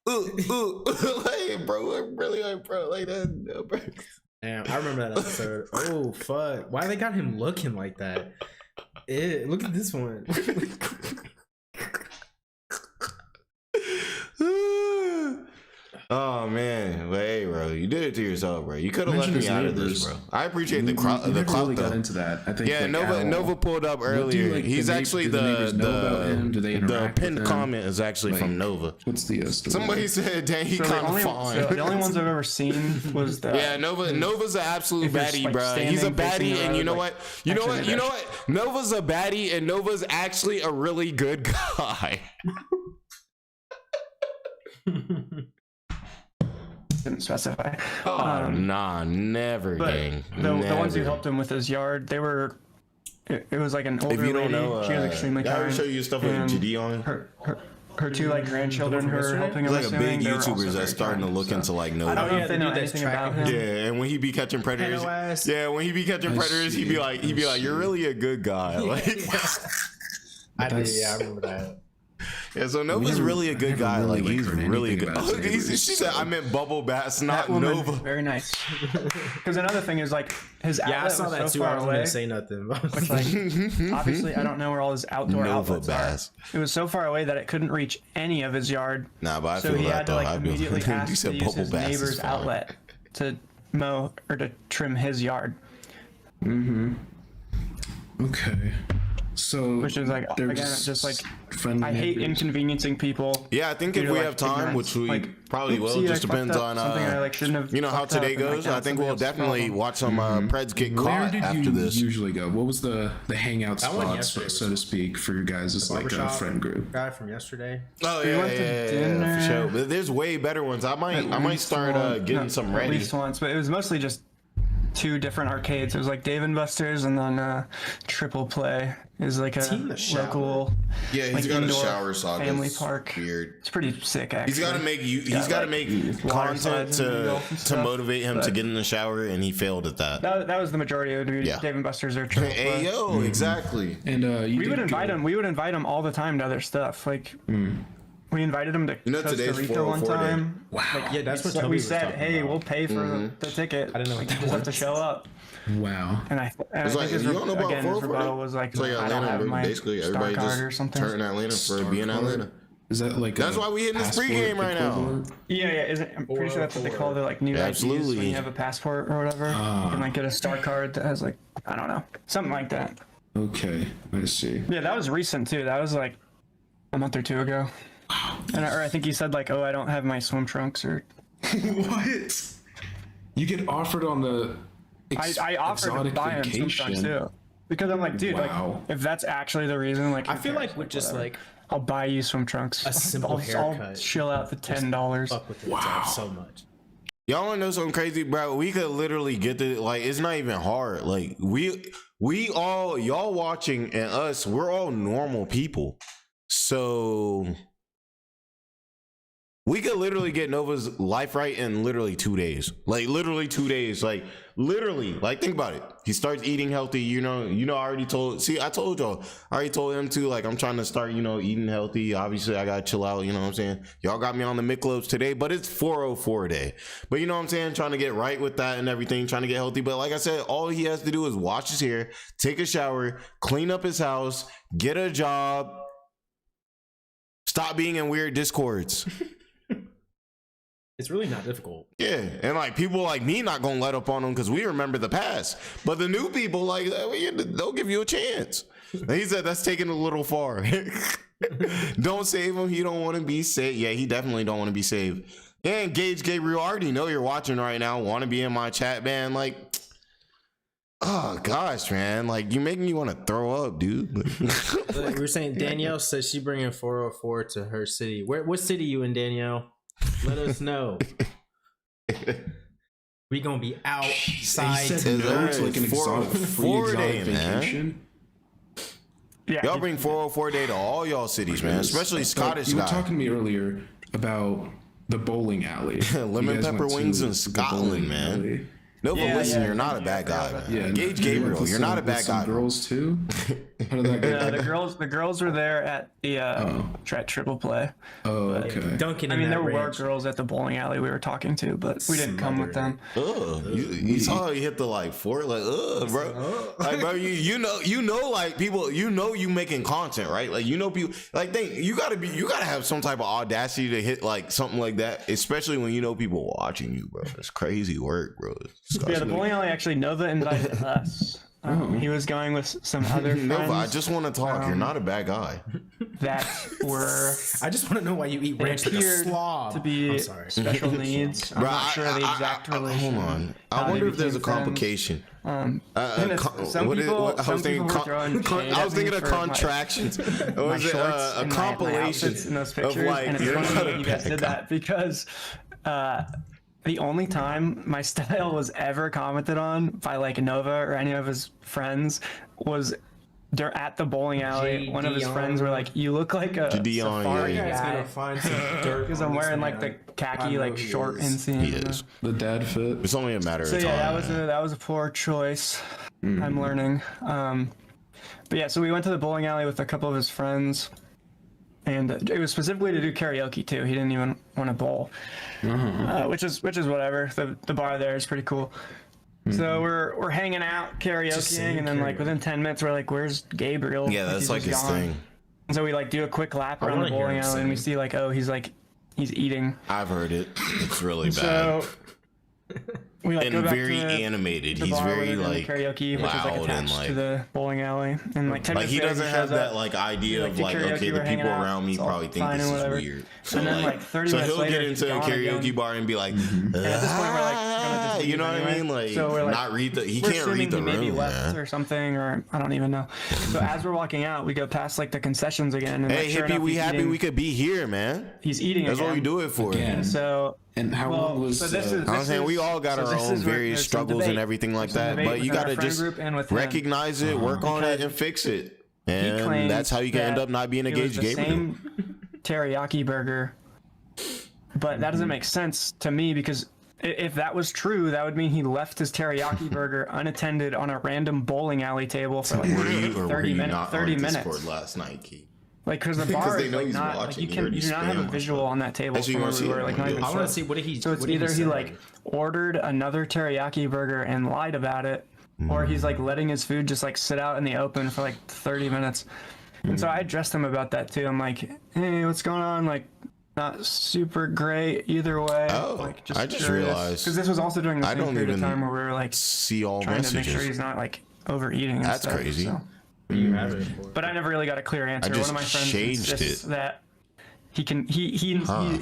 like, bro, I'm really like, bro, like that, bro. Damn, I remember that episode. Oh fuck! Why they got him looking like that? Look at this one. Oh man, but hey, bro, you did it to yourself, bro. You could have left Mention me his out of this, neighbors. bro. I appreciate the We clout, never really though. got into that. I think. Yeah, like, at all. Nova pulled up What do, earlier. like, He's the actually do the neighbors know about him? Do they the interact with pinned him? comment is actually from Like, Nova. What's the story? Somebody said, "Dang, he So kind of fine." the only ones I've ever seen was the Yeah, Nova's an absolute If you're, baddie, like, bro. He's a standing facing baddie, the and you road, know like, what? You know actually what? the You know best. what? Nova's a baddie, and Nova's actually a really good guy. didn't specify. Oh, nah, never, But gang. the ones who Never. helped him with his yard, they were. It was like an older If you don't lady. know, She was extremely did I ever kind. show you stuff with and GD on? Her two like grandchildren who were helping He's him. like a big they were also YouTuber very that's starting to kind, look so. into like I don't Nova. know yeah, if they the know dude that's anything about tracking him. Yeah, and when he be catching predators, Hello, ass. yeah, when he be catching I predators, he'd be like, "You're really a good guy." Like, I did. Yeah, I remember that. yeah, so Nova's never- really a I good never guy. really, Like, like, he's heard really a anything good. about his Oh, neighbors, she said, so- "I meant Bubble Bass, That not woman, Nova." very nice. Because another thing is like his outlet Yeah, I saw was that so too. I far wasn't away. gonna say nothing. Which, like, obviously, I don't know where all his outdoor Nova outlets Bass. are. It was so far away that it couldn't reach any of his yard. Nah, but I So feel he that had to though. like I feel immediately you ask to said use Bubble his Bass is neighbor's fine. outlet to mow or to trim his yard, Okay. So which is like they're again just like friendly I hate neighbors. inconveniencing people. Yeah, I think due if to, we like, have time, ignorance. which we Like, probably will, oopsie, I just fucked depends up on something I, like, shouldn't have you know how fucked up, today and, like, goes. now I it's think we'll somebody else's definitely problem. watch some Preds get Where caught did after you this. usually go? What was the hangout That one spots, yesterday so was to speak, for you guys as like a Barbershop friend group? guy from yesterday. Oh We yeah, went to yeah, for dinner. sure. But there's way better ones. I might start getting some At ready. least once, but it was mostly just two different arcades. It was like Dave and Buster's, and then Triple Play is like a Team the Shower. local. Yeah, he's like, got a indoor shower saga. family It's park. Weird. It's pretty sick, actually. He's got to make you. He's Yeah, got to like, make water content slides and to golf and stuff, motivate him to but- get in the shower, and he failed at that. That was the majority of it. Yeah. Dave and Buster's or Triple Hey Play. yo, exactly. And you We did would invite go- him. We would invite him all the time to other stuff. Like we invited him to You know, Costa today's Rica one 404 day. time. Wow. Yeah, that's what So Toby we was said, talking "Hey, about. we'll pay for the ticket. I didn't know what Like, you that just have to was. show up." Wow. And I It's like, think his, if you don't know about again, his 404 rebuttal was like, It's like I don't Atlanta, have bro. my Basically, star everybody card or just something. turn Atlanta for Star being card? Atlanta. Is that like That's a why we hitting this passport pregame right now. equivalent? Yeah, isn't I'm pretty sure that's what they call the like new IDs Absolutely. when you have a passport or whatever. You can like get a star card that has like I don't know something like that. Okay, I see. Yeah, that was recent too. That was like a month or two ago. Wow. Or I think he said like, "Oh, I don't have my swim trunks," or what? You get offered on the I offered to buy him swim trunks too, because I'm like, dude, Wow. like if that's actually the reason, like I feel like with just whatever. like I'll buy you swim trunks. a simple I'll haircut, chill out the $10. fuck with the wow. so much. Y'all wanna know something crazy, bro? We could literally get the like. It's not even hard. Like we all y'all watching and us, we're all normal people. So we could literally get Nova's life right in literally 2 days. Like literally 2 days. Like literally. Like think about it. He starts eating healthy. You know. I already told. See, I told y'all. I already told him too. Like I'm trying to start. Eating healthy. Obviously, I gotta chill out. You know what I'm saying? Y'all got me on the Michelobs today, but it's 404 day. But you know what I'm saying? Trying to get right with that and everything. Trying to get healthy. But like I said, all he has to do is wash his hair, take a shower, clean up his house, get a job, stop being in weird discords. It's really not difficult. Yeah, and like people like me not gonna let up on him because we remember the past. But the new people, like, they'll give you a chance. And he said that's taking a little far. Don't save him. He don't want to be saved. Yeah, he definitely don't want to be saved. And Gage Gabriel, I already know you're watching right now. Want to be in my chat, man? Like, oh gosh, man. Like, you make me want to throw up, dude. We were saying Danielle says she bringing 404 to her city. What city you in, Danielle? Let us know. We gonna be outside. It's like an exotic, free exotic vacation. Yeah, Y'all bring 404 day to all y'all cities, man. Especially Scottish You were guy. talking to me earlier about the bowling alley. Lemon pepper wings in Scotland, man. Alley. No, but listen, you're not a bad guy, man. Yeah, Gage Gabriel, you're not a bad guy. Girls too. How did that go? Yeah, the girls were there at the triple play. Oh, okay. Duncan. I mean, there were girls at the bowling alley we were talking to, but we didn't come with them. You saw how he hit the like four, like bro, like bro, you know, like people, you making content, right? Like people, like you gotta have some type of audacity to hit like something like that, especially when you know people watching you, bro. It's crazy work, bro. Yeah, the bowling alley actually, Nova invited us. He was going with some other friends. Nova, I just want to talk. You're not a bad guy. That were. I just want to know why you eat ranch like a slob. To be special needs. I'm not sure the exact relation. Hold on. I wonder if there's a complication. Some people I was thinking of contractions. Or was it a compilation in those pictures? of like and it's funny that you guys did that because the only time my style was ever commented on by like Nova or any of his friends was they're at the bowling alley. One of his friends were like, "You look like a safari guy." Because I'm wearing like the khaki like short inseam. He is the dad fit. It's only a matter of time. So yeah, that was a poor choice. I'm learning. But yeah, so we went to the bowling alley with a couple of his friends. And it was specifically to do karaoke too. He didn't even want to bowl, which is whatever. The bar there is pretty cool. So we're hanging out karaokeing, and then like within 10 minutes we're like, "Where's Gabriel?" Yeah, that's like his thing. And so we like do a quick lap around the bowling alley, and we see like, oh, he's eating. I've heard it. It's really bad. So we like and go back very to animated. the He's bar very where like karaoke, which is like loud attached and like to the bowling alley, and like 10 like minutes he later, doesn't have shows that up. like idea of the like karaoke, okay, the we're hanging people out, around me it's all probably think fine this and is whatever. weird. So And then, like, 30 so minutes he'll later, get into a he's gone karaoke again. bar and be like, And at this point, we're like, gonna just you know leave what I anyway. mean? Like, So we're like, not read the. He we're can't read the assuming he maybe room, left man. or something, or I don't even know. So as we're walking out, we go past like the concessions again. And, Hey, like, sure hippie, enough, we he's happy eating- we could be here, man. He's eating. That's again. what we do it for. Again. So. And how long was? So this is, I'm saying we all got our own various struggles and everything like that, but you gotta just recognize it, work on it, and fix it. And that's how you can end up not being a Gage Gabriel. Same teriyaki burger, but that doesn't make sense to me because if that was true, that would mean he left his teriyaki burger unattended on a random bowling alley table for like 30 minutes. 30 minutes last night, Keith. Like, because the bar they is know like he's not watching. like He you do not have a visual on that table Actually, you from wanna where we see were. it? Like, not even I want to close. see what did he. So it's either he like ordered another teriyaki burger and lied about it, or he's like letting his food just like sit out in the open for like 30 minutes. And so I addressed him about that too. I'm like, hey, what's going on? Like, not super great either way. Oh, like, I just realized because this was also during the same period of time where we were like see all trying messages. to make sure he's not like overeating. And That's stuff, crazy. So. You have it for. But I never really got a clear answer. just One of my friends changed insists it. that he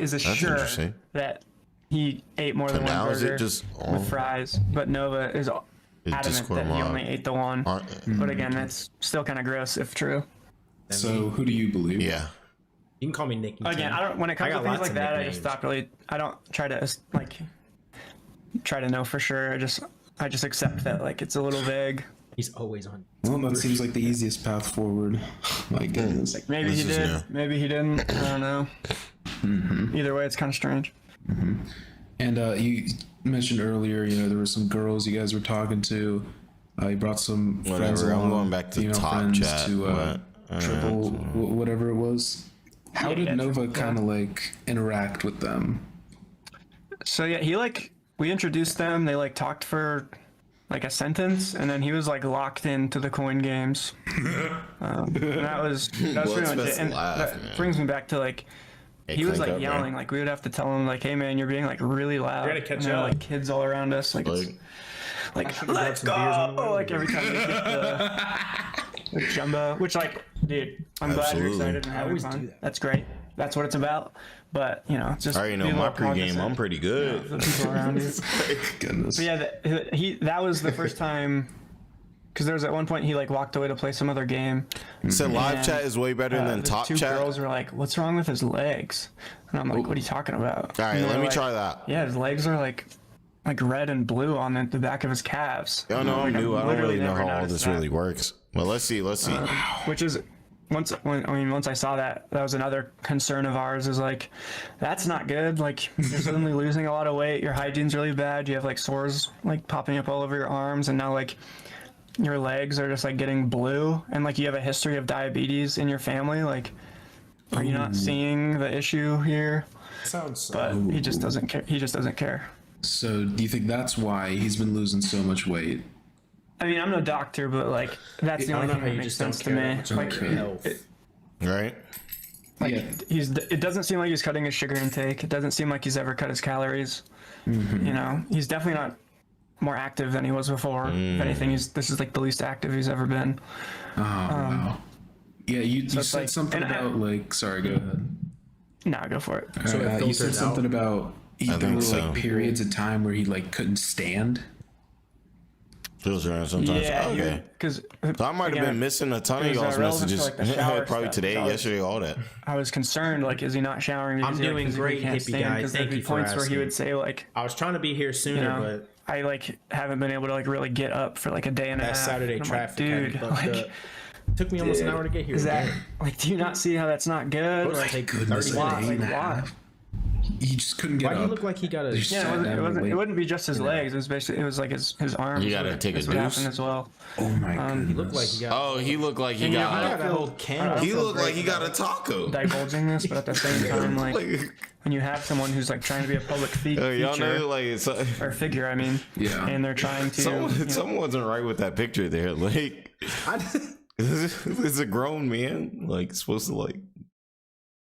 is assured interesting. that he ate more than now one is it burger just all- with fries, but Nova is adamant Discord that he mod. only ate the one. But again, that's still kind of gross if true. So who do you believe? Yeah. You can call me Nick. Again, I don't. When it comes to got things lots like of that, I nicknames. just stop really. I don't try to like try to know for sure. I just accept that like it's a little vague. He's always on. Well, that seems like the easiest path forward. My goodness. Maybe he This is did. new. Maybe he didn't. I don't know. Either way, it's kind of strange. And you mentioned earlier, there were some girls you guys were talking to. You brought some friends Whatever. along, I'm going back to top friends chat. to triple whatever it was. How did Nova kind of like interact with them? So yeah, we introduced them. They like talked for like a sentence, and then he was like locked into the coin games. And that was pretty much it. And that brings me back to like. He was like yelling, like we would have to tell him, like, "Hey man, you're being like really loud." You're gonna catch and there were, up. like kids all around us, like let's go, like every time we get the jumbo, which like, dude, I'm glad you're excited and having always fun. do that. That's great. That's what it's about. But just I already know be a my little pregame. cognizant I'm pretty good. of the people around you. Goodness. But yeah, that was the first time. Because there was at one point he like walked away to play some other game. Said live And, chat is way better than the top two chat. girls were like, "What's wrong with his legs?" And I'm like, "What are you talking about?" All right, And let they're me like, try that. Yeah, his legs are like red and blue on the back of his calves. Oh no, I'm Like, new. I don't literally really know never how all noticed this that. really works. Well, let's see. Which is once I saw that was another concern of ours, is like, that's not good. Like, you're suddenly losing a lot of weight, your hygiene's really bad, you have like sores like popping up all over your arms, and now like your legs are just like getting blue, and like you have a history of diabetes in your family. Like, are you not seeing the issue here? Sounds. But he just doesn't care. So do you think that's why he's been losing so much weight? I mean, I'm no doctor, but like that's the I only don't know thing how that you makes just don't sense to care me. that much about your health. Right? It doesn't seem like he's cutting his sugar intake. It doesn't seem like he's ever cut his calories. He's definitely not more active than he was before. If anything, this is like the least active he's ever been. Oh, wow. Yeah, you it's said like- something and about like. Sorry, go ahead. Nah, go for it. So it You said filtered something out? about there think were so. like periods of time where he like couldn't stand. Feels around sometimes. Yeah, Okay. because So I might have been missing a ton of it was, y'all's relevant to, messages. like, the shower Probably stuff. today, So I was- yesterday, all that. I was concerned, like, is he not showering? I'm Because he, like, doing physically great, can't hippie stand, guy. because there'd Thank be you for points where he asking. would say, like, I was trying to be here sooner, but I like haven't been able to like really get up for like a day and a that half. Saturday And I'm traffic like, had me dude, fucked like, up. Took me almost an hour to get here. is that again. like? Do you not see how that's not good? Supposed to Like, take Goodness, 30 a minutes. day and a like, why? half. He just couldn't get Why do up. you look like he got a? Just Yeah, sat down and it wait. wouldn't be just his legs. It was basically like his arms. You gotta take a That's what deuce? happened as well. Oh my goodness. He looked like he got. Oh, he looked like he And, you know, got. I don't that whole feel- can. He feel looked like great he got a taco. divulging this, but at the same time, like when you have someone who's like trying to be a public Y'all feature know, like, it's, or figure, I mean, Yeah. and they're trying to. someone wasn't right with that picture there. Like, it's a grown man. Like, supposed to like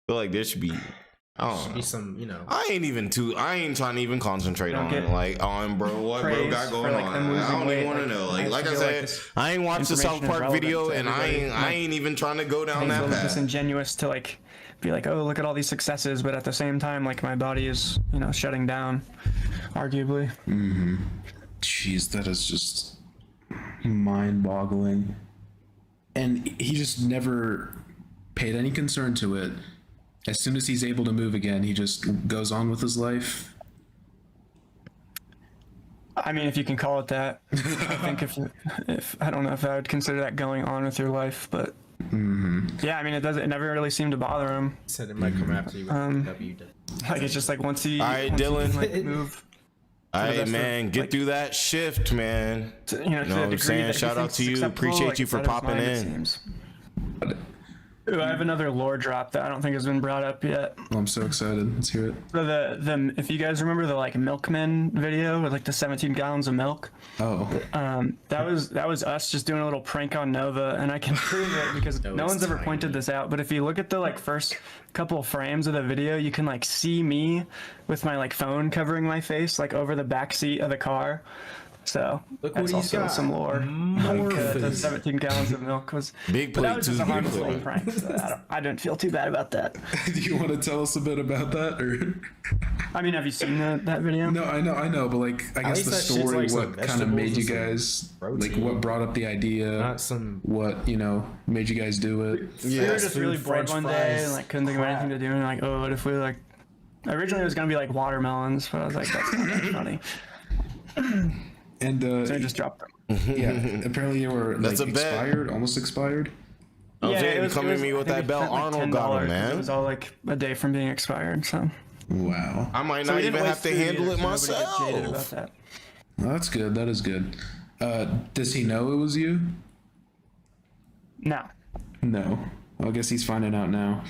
feel like there should be. I don't know. Be some, I ain't trying to even concentrate Don't on get bro, what bro praise got for, going like, on. them I losing don't weight. even want to Like, know. I Like I feel like said, this I ain't watched the South information is Park relevant video, to and I everybody. ain't even trying to go down It's a that little path. disingenuous to like be like, oh, look at all these successes, but at the same time, like my body is, shutting down, arguably. Jeez, that is just mind-boggling. And he just never paid any concern to it. As soon as he's able to move again, he just goes on with his life. I mean, if you can call it that. I think if I don't know if I would consider that going on with your life, but yeah, I mean, it never really seemed to bother him. said it might come after you. WW. Like it's just like once he, All right, once he Dylan. can, like, move. All right, best man, of, get like- through that shift, man. To, to know what the I'm degree saying? that he Shout out thinks to you. acceptable, Appreciate like, you it's for out of his popping mind, it in. seems. Ooh, I have another lore drop that I don't think has been brought up yet. Oh, I'm so excited. Let's hear it. So the if you guys remember the like milkman video with like the 17 gallons of milk, Oh, that was us just doing a little prank on Nova, and I can prove it because no one's ever pointed this out. But if you look at the like first couple of frames of the video, you can like see me with my like phone covering my face like over the back seat of the car. So Look that's what he's also got. some lore. Like, the 17 gallons of milk was. Big But that plate was too. just a Big harmless little plate. prank. So I didn't feel too bad about that. Do you want to tell us a bit about that, or? I mean, have you seen that video? No, I know, but like, I guess least the that shit's story, like some what kind of made you vegetables guys, and some like, what brought up the idea, Not some what, you know, made you guys do it? We were fast just food, really bored French one day fries, and like couldn't think of anything to do, and like, oh, what if we like? Originally it was gonna be like watermelons, but I was like, that's not that funny. And So I just dropped them. yeah, apparently you were like That's a bet. expired, almost expired. Oh, Yeah, Jay, it you was- come it at was- me with I that think belt it spent, like, Arnold got him, $10. It man. was all like a day from being expired, so. Wow, I might So not we didn't even waste have to food handle either, it so nobody gets jaded about myself. that. well, that's good. That is good. Does he know it was you? No. No. Well, I guess he's finding out now.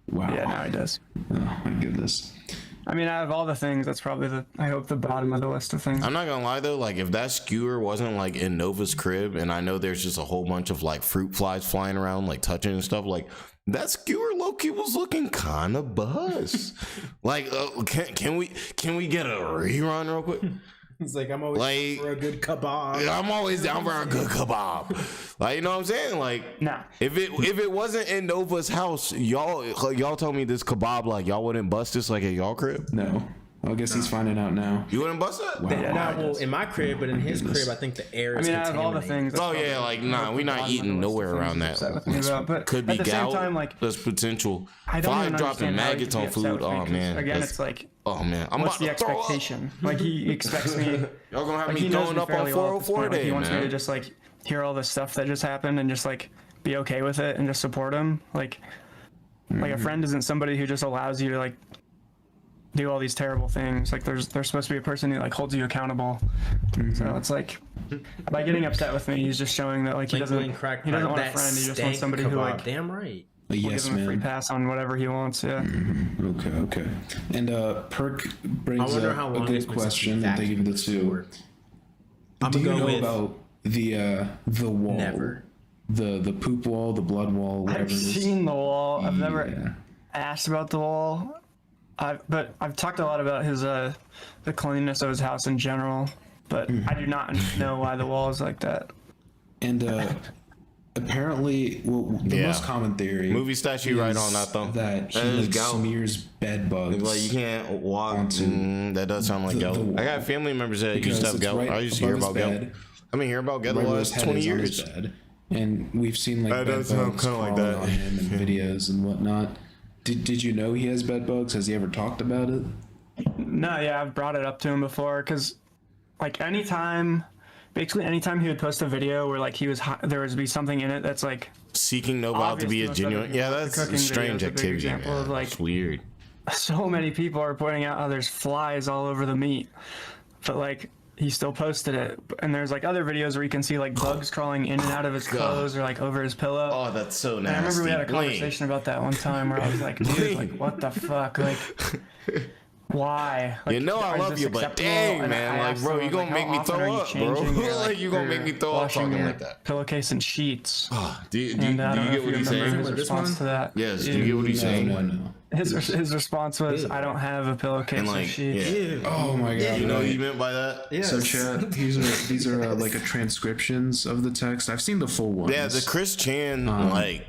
Wow. Yeah, now he does. Oh my goodness. I mean, out of all the things, that's probably I hope the bottom of the list of things. I'm not gonna lie though, like if that skewer wasn't like in Nova's crib, and I know there's just a whole bunch of like fruit flies flying around, like touching and stuff, like that skewer low-key was looking kind of buzz. Like, can we get a rerun real quick? He's like, I'm always Like- for a good kebab. I'm always down for a good kebab. Like, you know what I'm saying? Like, Nah. if it wasn't in Nova's house, y'all told me this kebab, like y'all wouldn't bust this like at y'all crib. No. Well, I guess he's finding out now. You wouldn't bust it? Wow. Yeah, Nah, well, in my crib, but in his crib, I think the air I is mean, out of all the contaminated. things. that's Oh probably, yeah, like nah, we not bottom of the eating list of nowhere things around he's that. upset with me about, but Could be at the gout. same time, like, There's potential. I don't Flies even dropping understand how he maggots could be on upset food. with me, Oh 'cause, man, again, that's- it's like, oh man, I'm what's about the to throw up. expectation? Like, he expects me. Y'all gonna have Like, me he knows throwing me up on fairly well at this 404 point. Like, day, he wants me to man. just like hear all the stuff that just happened and just like be okay with it and just support him. Like a friend isn't somebody who just allows you to like do all these terrible things. Like there's supposed to be a person who like holds you accountable. So it's like by getting upset with me, he's just showing that like he doesn't want a friend. He just wants somebody who like Damn right. A will yes give him a free man. pass on whatever he wants. Yeah. Okay. And Perk brings I wonder up how a long good it's been since question, we and thank you for the vacuumed two. I'm Do you gonna know go with about the wall? never. The poop wall, the blood wall, whatever I've it is. seen the wall. I've never Yeah. asked about the wall. But I've talked a lot about his the cleanliness of his house in general. But I do not know why the wall is like that. And apparently, well, the Yeah. most common theory Movie statue right is on that though. that he That is like, gout. smears bed bugs. Like you can't walk. onto That does sound like the gout. wall. I got family members that used to Because have it's gout. right I used to hear above about his gout. bed, I've been hearing about gout the right where his last head 20 is on his years. bed. And we've seen like That bed does sound bugs kinda like crawling that. on him in videos and whatnot. Did you know he has bed bugs? Has he ever talked about it? No, yeah, I've brought it up to him before because, like, anytime he would post a video where like there would be something in it that's like Seeking Nova out to be a obvious to most genuine. other Yeah, people. that's The a cooking strange video is a big activity, example man. of, like, It's weird. so many people are pointing out how there's flies all over the meat, but like he still posted it. And there's like other videos where you can see like bugs crawling in and out of his clothes or like over his pillow. Oh, that's so And I nasty. remember we had a Bling. conversation about that one time where I was like, dude, like, what the fuck? Like, why? Like, You know I is love this you, but acceptable? dang, And man, I like, asked bro, him, you gonna like, make how me often throw are you up, bro. changing your, Like, you gonna make me throw up washing talking your like that. pillowcase and sheets. Do you And I get don't know if what you he's remember saying? his This response one? to that. Yes, do you get what he's saying? No. His response was, "I don't have a pillowcase And or like, sheets." yeah. Oh my god. You know what he meant by that? Yes. So chat, these are like a transcriptions of the text. I've seen the full ones. Yeah, the Chris Chan, like,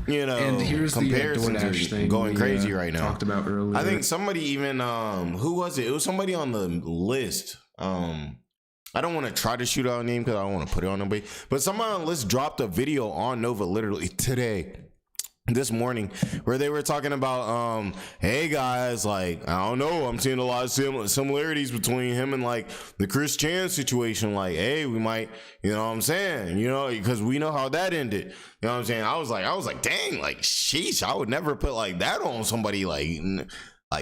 you know, and here's the comparisons DoorDash are thing going we, crazy right now. Talked about earlier. I think somebody even, who was it? It was somebody on the list. I don't want to try to shoot out a name because I don't want to put it on nobody. But somebody on the list dropped a video on Nova literally today. This morning, where they were talking about, hey guys, like, I don't know, I'm seeing a lot of similarities between him and like the Chris Chan situation. Like, hey, we might, you know what I'm saying, you know, because we know how that ended. You know what I'm saying? I was like, dang, like, sheesh, I would never put like that on somebody. Like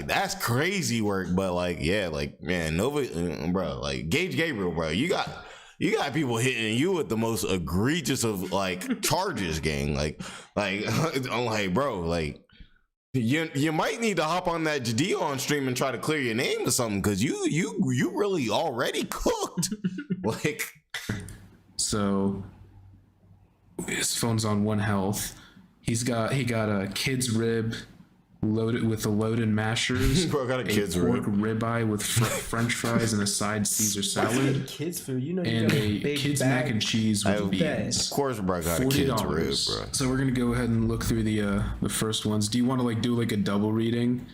that's crazy work. But like, yeah, like, man, Nova, bro, like Gage Gabriel, bro, you got people hitting you with the most egregious of like charges, gang. Like I'm like, bro, like you might need to hop on that Jadeo stream and try to clear your name or something, because you really already cooked. Like, so his phone's on One Health. He got a kid's rib loaded with the loaded mashers, Bro, got a kid's pork rib. ribeye with French fries and a side Caesar salad, Kids food, you know, you and got a big kids bag. mac and cheese with beans. Of course, bro, got a kid's rib, $40. bro. So we're gonna go ahead and look through the first ones. Do you want to like do like a double reading?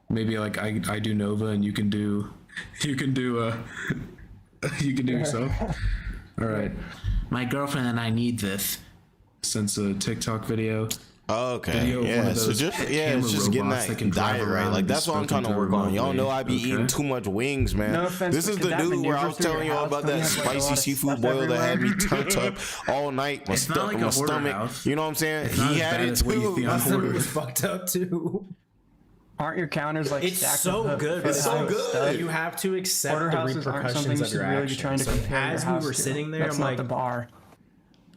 Maybe like I do Nova and you can do yourself. All right. My girlfriend and I need this. Since a TikTok video. Oh, okay. Video of one Yeah, of so those just camera it's just getting robots that can drive diet right. around Like and that's what I'm spoken trying to to work on. Y'all remotely. know I be eating too much wings, man. No offense, This is but the could that dude where I maneuver was through telling your y'all house? about Don't you that have, like, a lot spicy of seafood stuff boil that had me everywhere? turned up all night. My It's not like my a hoarder stomach. house. You know what I'm saying? It's not He as had bad it as what you too. think My on stomach Hoarder. was fucked up too. Aren't your counters like It's stacked so up good. for It's the so type of good. stuff? You have to accept the Porterhouses aren't something repercussions you of should your really be actions. trying to So compare as your we house were to. sitting there, That's I'm not like, the bar.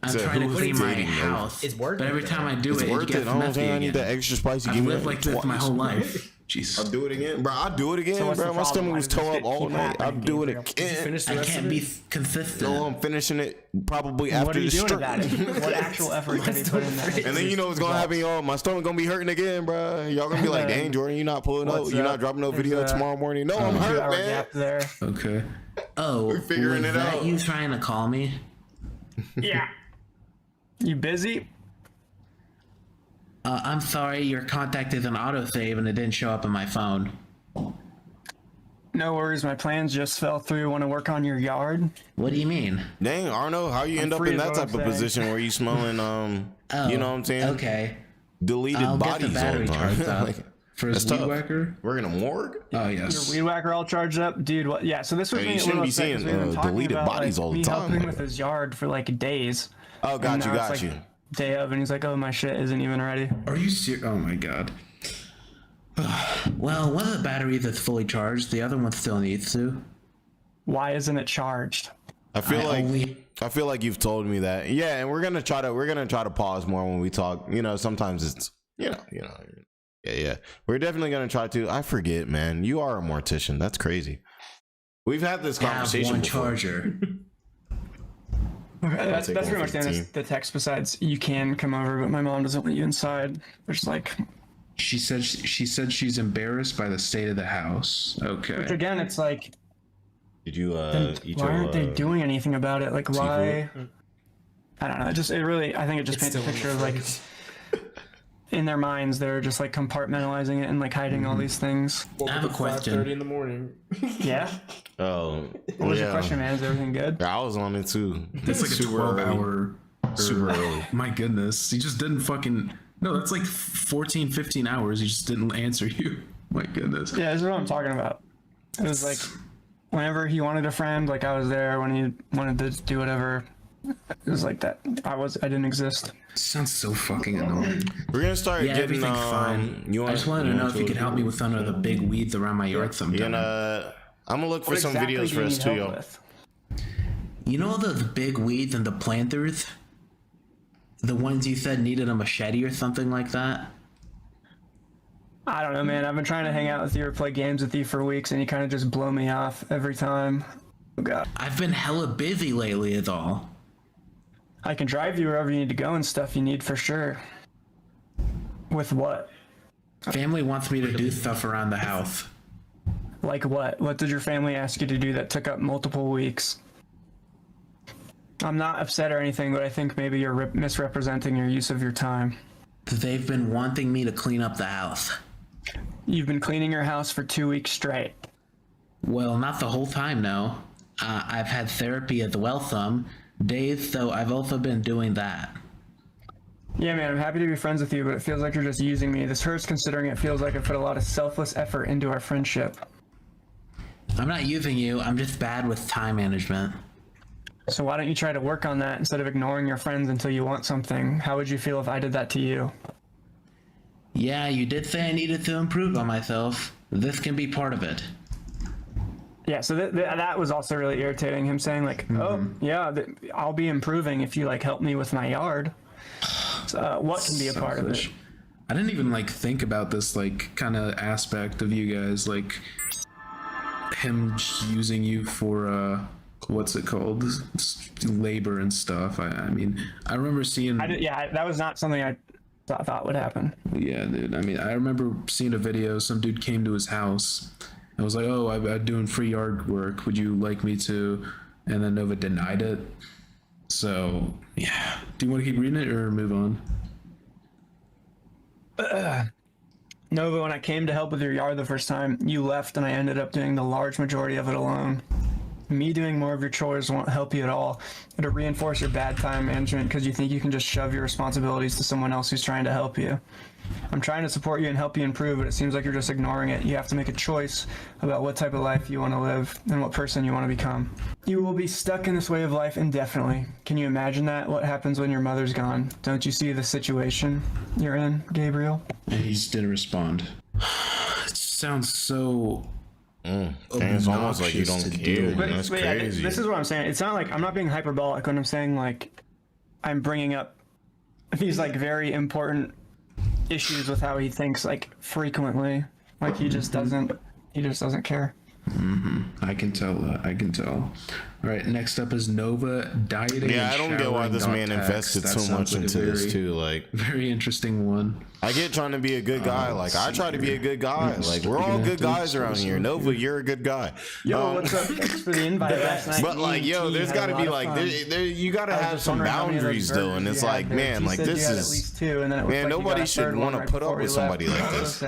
I'm So trying to who's clean my dating, though? house. It's worth but every it, time I do It's it, worth gets it. I don't messy think I need again. that extra spicy. I've Give me lived like this my twice. whole life. Jeez. I'll do it again, bro. I'll do it again, what's bro. the My problem? stomach Why was does this toe up shit all keep night. I'll happening? do it Did you again. finish the I rest can't of be it? consistent. No, I'm finishing it probably after What are you the doing stream. about it? What actual effort have you put in there? And then you know what's gonna happen, y'all. My stomach gonna be hurting again, bro. Y'all gonna be like, "Dang, Jordan, you're not pulling up. What's You're up? not dropping no There's video a tomorrow morning." No, I'm hurt, 2-hour man. gap there. Okay. Oh, We're figuring was it that out. you trying to call me? Yeah. You busy? I'm sorry, your contact is an autosave and it didn't show up on my phone. No worries, my plans just fell through. Want to work on your yard? What do you mean? Dang, Arno, how you end up free in is that what type I'm of saying. position where you smelling Oh, you know what I'm saying? Okay. Deleted I'll get the bodies all battery the time. charged up. Like, For his that's weed tough. whacker? We're in a morgue. Oh, Your yes. weed whacker all charged up? Dude, what? Yeah, so this was Hey, me you a shouldn't little be upset seeing, 'cause we've been talking deleted about, bodies like, all the me time. helping him with his yard for like days. Oh, got And you, now got it's, you. like, day of, and he's like, "Oh, my shit isn't even ready." Are you serious? Oh, my God. Well, one of the batteries is fully charged. The other one still needs to. Why isn't it charged? I feel like you've told me that. Yeah, and we're gonna try to pause more when we talk. You know, sometimes it's yeah. We're definitely gonna try to. I forget, man. You are a mortician. That's crazy. We've had this conversation one before. charger. That's take pretty one much for the team. the text. Besides, you can come over, but my mom doesn't want you inside. There's like, She said she's embarrassed by the state of the house. which Okay. again, it's like, Did you then eat why your, aren't they doing anything about it? Like, why? seafood? I don't know. I think it just paints a picture of like, in their minds, they're just like compartmentalizing it and like hiding all these things. I have a question. 5:30 in the morning. Yeah. Oh, What was your yeah. question, man? Is everything good? Yeah, I was on it too. It's like a Super 12-hour. Super early. My goodness. He just didn't fucking. No, that's like 14, 15 hours. He just didn't answer you. My goodness. Yeah, this is what I'm talking about. It was like, whenever he wanted a friend, like I was there. When he wanted to do whatever, it was like that. I didn't exist. Sounds so fucking annoying. We're gonna start Yeah, getting everything's fine. I just wanted to know if you could help me with some of the big weeds around my yard sometime. I'm gonna look for What some exactly videos do for you us need too, help yo. with? You know those big weeds and the planters? The ones you said needed a machete or something like that? I don't know, man. I've been trying to hang out with you or play games with you for weeks, and you kind of just blow me off every time. Oh god. I've been hella busy lately is all. I can drive you wherever you need to go and stuff you need for sure. With what? Family wants me to do stuff around the house. Like what? What did your family ask you to do that took up multiple weeks? I'm not upset or anything, but I think maybe you're misrepresenting your use of your time. They've been wanting me to clean up the house. You've been cleaning your house for 2 weeks straight. Well, not the whole time, no. I've had therapy as well some days, so I've also been doing that. Yeah, man, I'm happy to be friends with you, but it feels like you're just using me. This hurts considering it feels like I put a lot of selfless effort into our friendship. I'm not using you, I'm just bad with time management. So why don't you try to work on that instead of ignoring your friends until you want something? How would you feel if I did that to you? Yeah, you did say I needed to improve on myself. This can be part of it. Yeah, so that was also really irritating. Him saying like, "Oh, yeah, I'll be improving if you like help me with my yard." So, what can be a part of it? Selfish. I didn't even like think about this like kind of aspect of you guys, like him using you for what's it called, labor and stuff. I mean, I remember seeing. Yeah, that was not something I thought would happen. Yeah, dude. I mean, I remember seeing a video. Some dude came to his house and was like, "Oh, I'm doing free yard work. Would you like me to?" And then Nova denied it. So, yeah. Do you want to keep reading it or move on? Nova, when I came to help with your yard the first time, you left and I ended up doing the large majority of it alone. Me doing more of your chores won't help you at all. It'll reinforce your bad time management because you think you can just shove your responsibilities to someone else who's trying to help you. I'm trying to support you and help you improve, but it seems like you're just ignoring it. You have to make a choice about what type of life you want to live and what person you want to become. You will be stuck in this way of life indefinitely. Can you imagine that? What happens when your mother's gone? Don't you see the situation you're in, Gabriel? And he just didn't respond. It sounds so... It's almost like you don't care. That's crazy. Yeah, this is what I'm saying. It's not like I'm not being hyperbolic when I'm saying like I'm bringing up these like very important issues with how he thinks like frequently. Like he just doesn't care. I can tell that. I can tell. All right, next up is Nova dieting. Yeah, I don't get why this man invested so much into this too. Like, very interesting one. I get trying to be a good guy. Like, I try to be a good guy. Like, we're all good guys around here. Nova, you're a good guy. Yo, what's up? Thanks for the invite last night. But like, yo, there's got to be like, you got to have some boundaries though. And it's like, man, like this is, man, nobody should want to put up with somebody like this.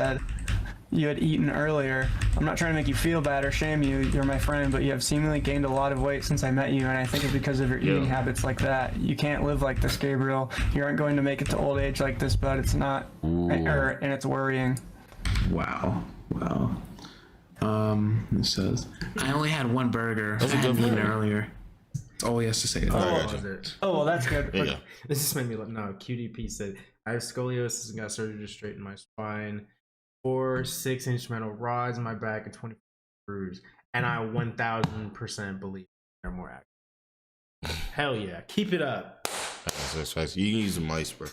You had eaten earlier. I'm not trying to make you feel bad or shame you. You're my friend, but you have seemingly gained a lot of weight since I met you, and I think it's because of your eating habits like that. You can't live like this, Gabriel. You aren't going to make it to old age like this, but it's not, and it's worrying. Wow. It says, I only had one burger. That's a good eaten earlier. That's all he has to say. Oh, well, that's good. Yeah. This just made me laugh. No, QDP said, I have scoliosis and got surgery to straighten my spine. 4 6-inch metal rods in my back and 24 screws, and I 1000% believe they're more accurate. Hell yeah, keep it up. That's fast. You can use the mice, bro.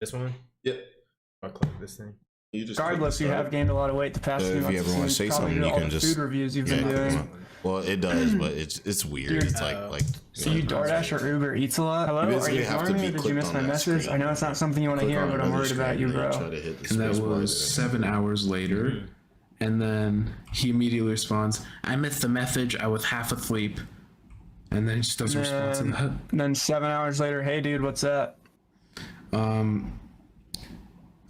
This one? Yep. I'll click this thing. Regardless, you have gained a lot of weight the past few months. If you ever want to say something, you can just food reviews you've been doing. Well, it does, but it's weird. It's like. So you DoorDash or Uber Eats a lot? Hello, are you ignoring me? Did you miss my message? I know it's not something you want to hear, but I'm worried about you, bro. And that was 7 hours later. And then he immediately responds, I missed the message. I was half asleep. And then he just doesn't respond to that. And then 7 hours later, hey dude, what's up?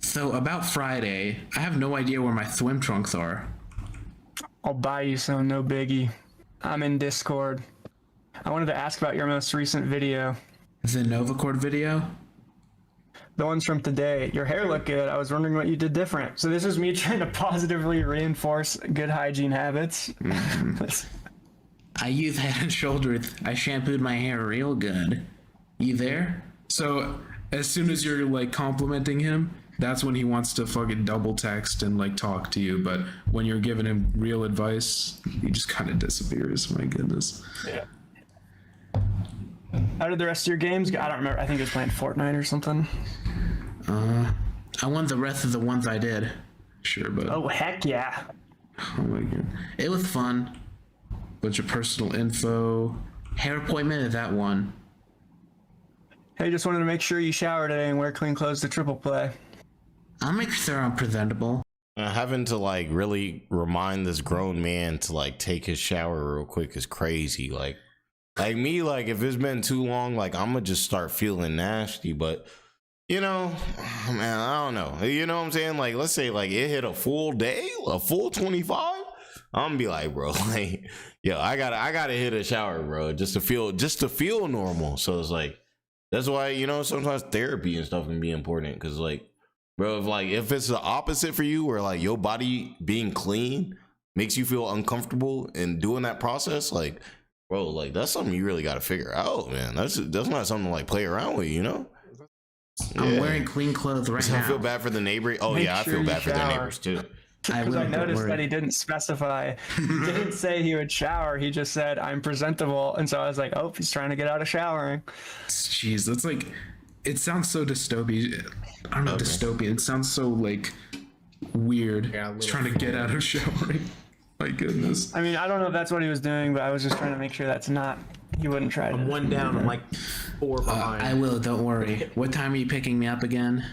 So about Friday, I have no idea where my swim trunks are. I'll buy you some, no biggie. I'm in Discord. I wanted to ask about your most recent video. The Novacord video? The ones from today. Your hair looked good. I was wondering what you did different. So this is me trying to positively reinforce good hygiene habits. I use Head and Shoulders. I shampooed my hair real good. You there? So as soon as you're like complimenting him, that's when he wants to fucking double text and like talk to you. But when you're giving him real advice, he just kind of disappears. My goodness. Yeah. How did the rest of your games go? I don't remember. I think it was playing Fortnite or something. I won the rest of the ones I did. Sure, but... Oh, heck yeah. Oh my god. It was fun. Bunch of personal info. Hair appointment is that one. Hey, just wanted to make sure you shower today and wear clean clothes to triple play. I'll make sure I'm presentable. Having to like really remind this grown man to like take his shower real quick is crazy. Like me, like if it's been too long, like I'm gonna just start feeling nasty. But you know, man, I don't know. You know what I'm saying? Like, let's say like it hit a full day, a full 25. I'm gonna be like, bro, like, yo, I gotta hit a shower, bro, just to feel normal. So it's like, that's why, you know, sometimes therapy and stuff can be important, because like, bro, if it's the opposite for you, where like your body being clean makes you feel uncomfortable and doing that process, like, bro, like that's something you really got to figure out, man. That's not something to like play around with, you know. I'm wearing clean clothes right now. I feel bad for the neighbor. Oh yeah, I feel bad for their neighbors too. Because I noticed that he didn't specify. He didn't say he would shower. He just said, I'm presentable. And so I was like, oh, he's trying to get out of showering. Jeez, that's like, it sounds so dystopian. I don't know, dystopian. It sounds so like weird. Yeah, he's trying to get out of showering. My goodness. I mean, I don't know if that's what he was doing, but I was just trying to make sure that's not, he wouldn't try to. I'm one down, I'm like 4 behind. I will, don't worry. What time are you picking me up again?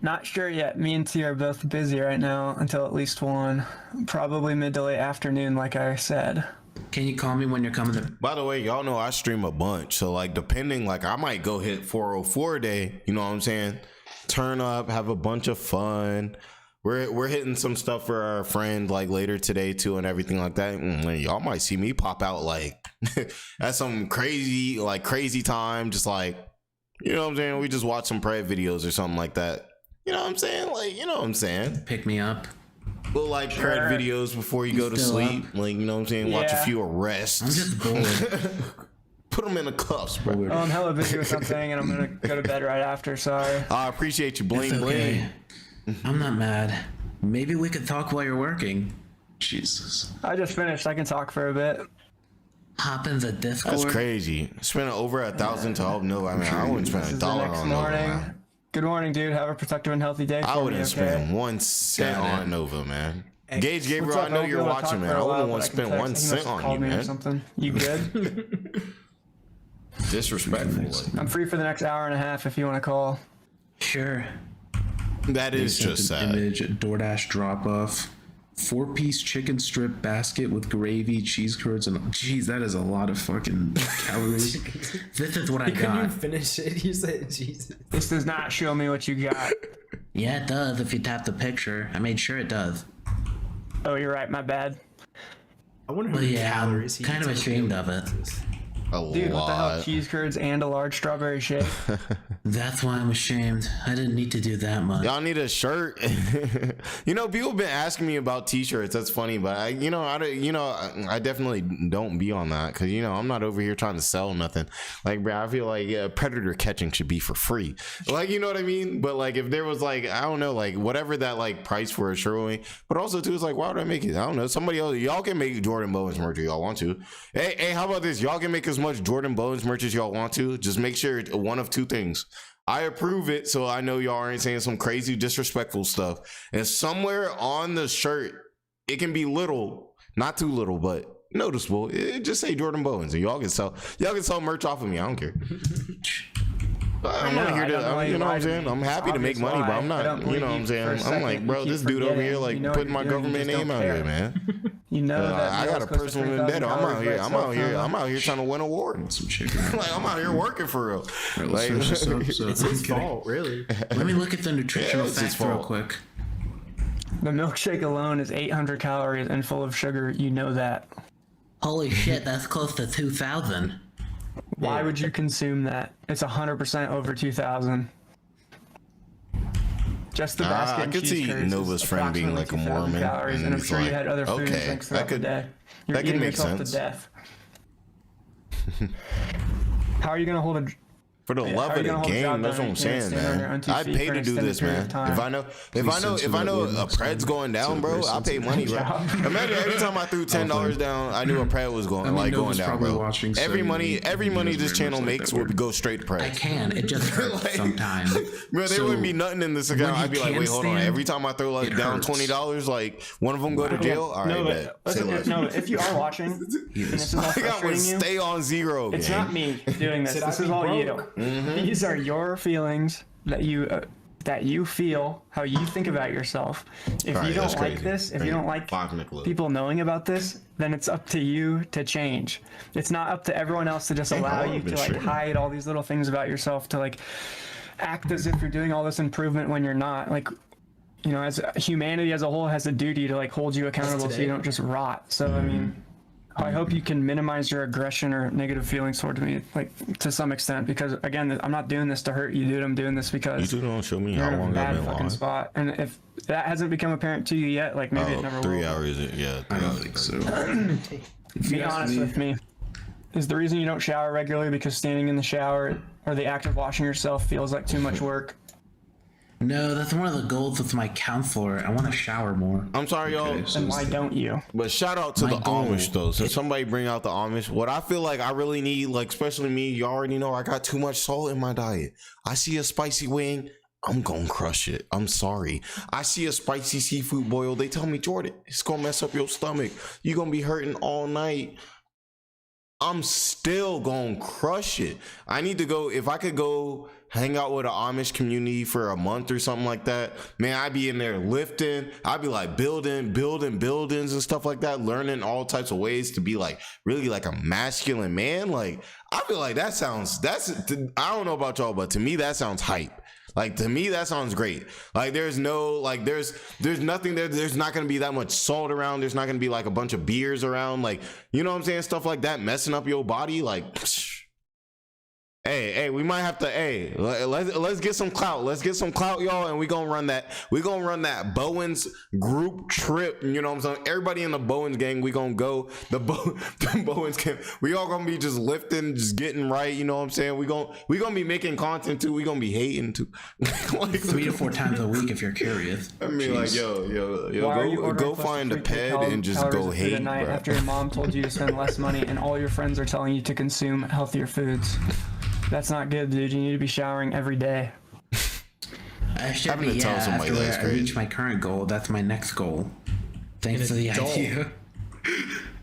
Not sure yet. Me and T are both busy right now until at least 1. Probably mid to late afternoon, like I said. Can you call me when you're coming to... By the way, y'all know I stream a bunch. So, like, depending, like, I might go hit 404 a day. You know what I'm saying? Turn up, have a bunch of fun. We're hitting some stuff for our friend, like, later today, too, and everything like that. And y'all might see me pop out, like, at some crazy time. Just, like, you know what I'm saying? We just watch some Pred videos or something like that. You know what I'm saying? Like, you know what I'm saying? Pick me up. Well, like Pred videos before you go to sleep. Up? Like, you know what I'm saying? Watch a few arrests. I'm just bored. Put them in the cuffs, bro. Oh, I'm hella busy with something, and I'm gonna go to bed right after. Sorry. I appreciate you, bling okay. Bling. I'm not mad. Maybe we could talk while you're working. Jesus. I just finished. I can talk for a bit. Hop in the Discord. That's crazy. Spending over 1,000 to help Nova. I mean, I wouldn't spend $1 on Nova. Man. Good morning, dude. Have a productive and healthy day. I wouldn't spend 1 cent on Nova, man. Gage Gabriel, I know you're watching, man. I wouldn't want to spend 1 cent on you, man. Something. You good? Disrespectful. I'm free for the next hour and a half if you want to call. Sure. That is just sad. Image, DoorDash drop off. 4-piece chicken strip basket with gravy, cheese curds, and jeez, that is a lot of fucking calories. This is what I got. Couldn't you finish it? You said Jesus. This does not show me what you got. Yeah, it does if you tap the picture. I made sure it does. Oh, you're right. My bad. I wonder how many calories I'm kind of ashamed of it. Dude, what the hell? Cheese curds and a large strawberry shake? That's why I'm ashamed. I didn't need to do that much. Y'all need a shirt. You know, people have been asking me about t-shirts. That's funny, but I definitely don't be on that because, you know, I'm not over here trying to sell nothing. Like, bro, I feel like predator catching should be for free. Like, you know what I mean? But like, if there was like, I don't know, like whatever that like price for a shirt will be. But also too, it's like, why would I make it? I don't know. Somebody else, y'all can make Jordan Bowens merch if y'all want to. Hey, how about this? Y'all can make as much Jordan Bowens merch as y'all want to. Just make sure it's one of two things. I approve it, so I know y'all aren't saying some crazy disrespectful stuff. And somewhere on the shirt, it can be little, not too little, but noticeable. It just say Jordan Bowens, and y'all can sell merch off of me. I don't care. I'm not here to, you know what I'm saying? I'm happy to make money, but I'm not, you know what I'm saying? I'm like, bro, this dude over here, like, putting my government name out here, man. You know that I got a personal vendetta. I'm out here trying to win awards. Some chicken. Like, I'm out here working for real. Like, it's his fault, really. Let me look at the nutritional facts real quick. The milkshake alone is 800 calories and full of sugar. You know that. Holy shit, that's close to 2,000. Why would you consume that? It's 100% over 2,000. Just the basket. I could see Nova's friend being like a Mormon, and I'm sure you had other food and drinks throughout the day. You're eating yourself to death. How are you gonna hold a? For the love of the game, that's what I'm saying, man. I'd pay to do this, man. If I know a Pred's going down, bro, I'll pay money, bro. Imagine every time I threw $10 down, I knew a Pred was going down, bro. Every money this channel makes would go straight to Pred. I can. It just hurts sometimes. Bro, there wouldn't be nothing in this account. I'd be like, wait, hold on. Every time I throw like down $20, like one of them go to jail. All right, bet. No, if you are watching, and this is all frustrating you, stay on zero. It's not me doing this. This is all you. Mm-hmm. These are your feelings that you feel, how you think about yourself. If you don't like this, if you don't like people knowing about this, then it's up to you to change. It's not up to everyone else to just allow you to like hide all these little things about yourself, to like act as if you're doing all this improvement when you're not. Like, you know, as humanity as a whole has a duty to like hold you accountable so you don't just rot. So I mean, I hope you can minimize your aggression or negative feelings towards me, like to some extent, because again, I'm not doing this to hurt you, dude. I'm doing this because you don't show me you're how long in a bad I've been fucking lying. spot. And if that hasn't become apparent to you yet, like maybe it never will. 3 hours, yeah. I don't think so. Be honest with me. Is the reason you don't shower regularly because standing in the shower or the act of washing yourself feels like too much work? No, that's one of the goals with my counselor. I want to shower more. I'm sorry, y'all. And why don't you? But shout out to the Amish, though. So somebody bring out the Amish. What I feel like I really need, like, especially me, you already know I got too much salt in my diet. I see a spicy wing, I'm gonna crush it. I'm sorry. I see a spicy seafood boil. They tell me, Jordan, it's gonna mess up your stomach. You're gonna be hurting all night. I'm still gonna crush it. I need to go, if I could go hang out with an Amish community for a month or something like that, man, I'd be in there lifting. I'd be like building buildings and stuff like that, learning all types of ways to be like really like a masculine man. Like, I feel like that's I don't know about y'all, but to me that sounds hype. Like, to me that sounds great. Like, there's nothing there. There's not gonna be that much salt around. There's not gonna be like a bunch of beers around. Like, you know what I'm saying? Stuff like that messing up your body. Like, Hey, we might have to. Let's get some clout. Let's get some clout, y'all, and we gonna run that Bowens group trip. You know what I'm saying? Everybody in the Bowens gang, we gonna go the Bowens camp. We all gonna be just lifting, just getting right. You know what I'm saying? We gonna be making content too. We gonna be hating too. Like 3 to 4 times a week if you're curious. I mean, like, yo, go find a ped and just go hate, bro. After your mom told you to spend less money and all your friends are telling you to consume healthier foods. That's not good, dude. You need to be showering every day. I should be, yeah, after I reach my current goal, that's my next goal. Thanks to the idea.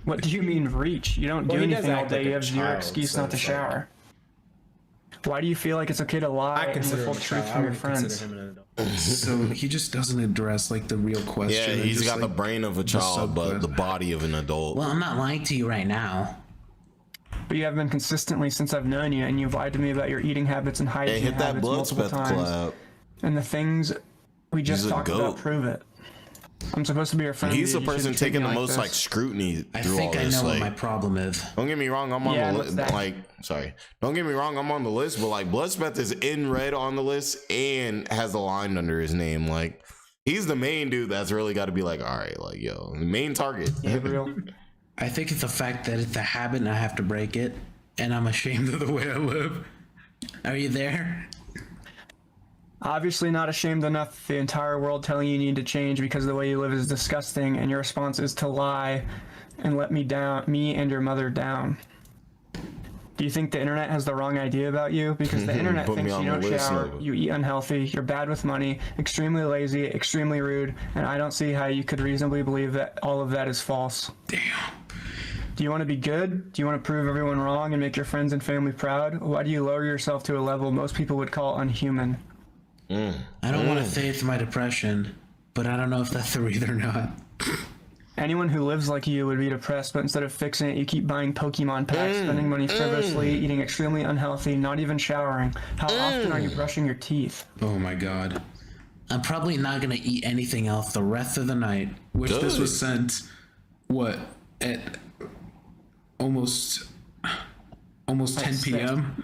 What do you mean reach? You don't do anything all day. You have zero excuse not to shower. Why do you feel like it's okay to lie and withhold truth from your friends? So he just doesn't address like the real question. Yeah, he's got the brain of a child, but the body of an adult. Well, I'm not lying to you right now. But you have been consistently since I've known you, and you've lied to me about your eating habits and hygiene hit that habits multiple times. Clap. And the things we just talked about prove it. I'm supposed to be your friend. He's the person taking the most like scrutiny through all this. I think I know what my problem is. Don't get me wrong, I'm on the list. Don't get me wrong, I'm on the list, but like Bloodspeth is in red on the list and has a line under his name. Like, he's the main dude that's really got to be like, all right, like, yo, the main target. Gabriel. I think it's the fact that it's a habit and I have to break it, and I'm ashamed of the way I live. Are you there? Obviously not ashamed enough. The entire world telling you need to change because the way you live is disgusting, and your response is to lie and let me and your mother down. Do you think the internet has the wrong idea about you? Because the internet thinks you don't shower, you eat unhealthy, you're bad with money, extremely lazy, extremely rude, and I don't see how you could reasonably believe that all of that is false. Damn. Do you want to be good? Do you want to prove everyone wrong and make your friends and family proud? Why do you lower yourself to a level most people would call unhuman? I don't want to say it's my depression, but I don't know if that's the reason or not. Anyone who lives like you would be depressed, but instead of fixing it, you keep buying Pokemon packs, spending money frivolously, eating extremely unhealthy, not even showering. How often are you brushing your teeth? Oh my god. I'm probably not going to eat anything else the rest of the night. Which this was sent, what, at almost 10 p.m.?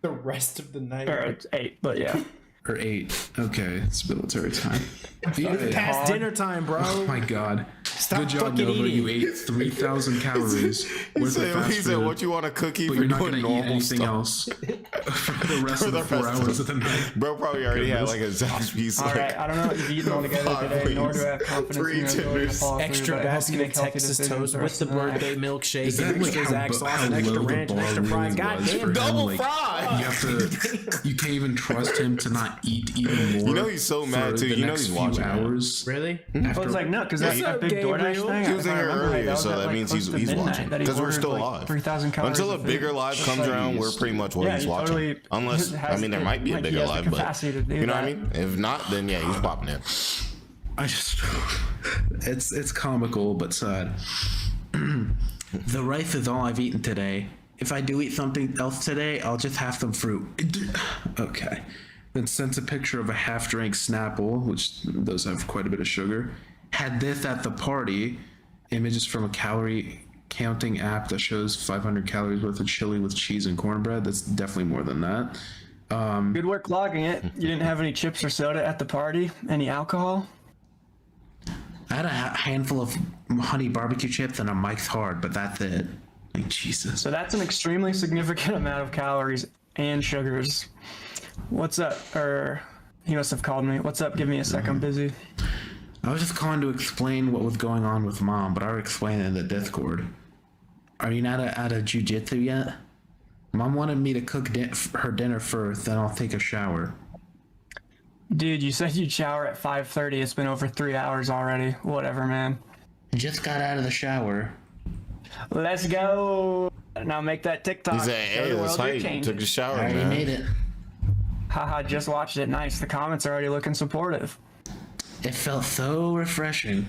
The rest of the night? Or it's 8, but yeah. Or 8. Okay, it's military time. It's past dinner time, bro. Oh my god. Stop Good job, fucking Nova. eating. You ate 3,000 calories worth of fast He said, food, what you want a cookie but for you're not doing going to eat normal anything stuff? else for the rest of the 4 hours of the night. Bro probably already had like a Zapp's piece. All right, I don't know what you've eaten all together today, nor do I have confidence in your ability to follow through, Extra but I hope you basket make of healthy Texas decisions toast the with rest the of the night. birthday milkshake, Is that like extra Zag sauce, how and extra low the ranch, and bar extra fries. really God was for damn, him? double Like, fry. you have to, you can't even trust him to not eat even more. You know he's so mad for too. the You know next he's few watching. hours. Really? Well, it's like, no, because that's that big DoorDash thing. He was in here earlier, so that means he's watching. Because we're still like live. 3,000 calories Until a of food. bigger live comes around, we're pretty much what he's watching. Totally Unless, I mean, there might be a like, he bigger has the live, but capacity to do you know what I that. mean? If not, then yeah, he's popping in. I just, it's comical but sad. The rice is all I've eaten today. If I do eat something else today, I'll just have some fruit. Okay. Then sent a picture of a half-drank Snapple, which does have quite a bit of sugar. Had this at the party. Images from a calorie counting app that shows 500 calories worth of chili with cheese and cornbread. That's definitely more than that. Good work logging it. You didn't have any chips or soda at the party? Any alcohol? I had a handful of honey barbecue chips and a Mike's Hard, but that's it. Like, Jesus. So that's an extremely significant amount of calories and sugars. What's up? Or he must have called me. What's up? Give me a sec. I'm busy. I was just calling to explain what was going on with Mom, but I already explained it in the Discord. Are you not out of jiu-jitsu yet? Mom wanted me to cook her dinner first, then I'll take a shower. Dude, you said you'd shower at 5:30. It's been over 3 hours already. Whatever, man. Just got out of the shower. Let's go. Now make that TikTok. He said, hey, that's hype. Took a shower, I already man. made it. Haha, just watched it. Nice. The comments are already looking supportive. It felt so refreshing.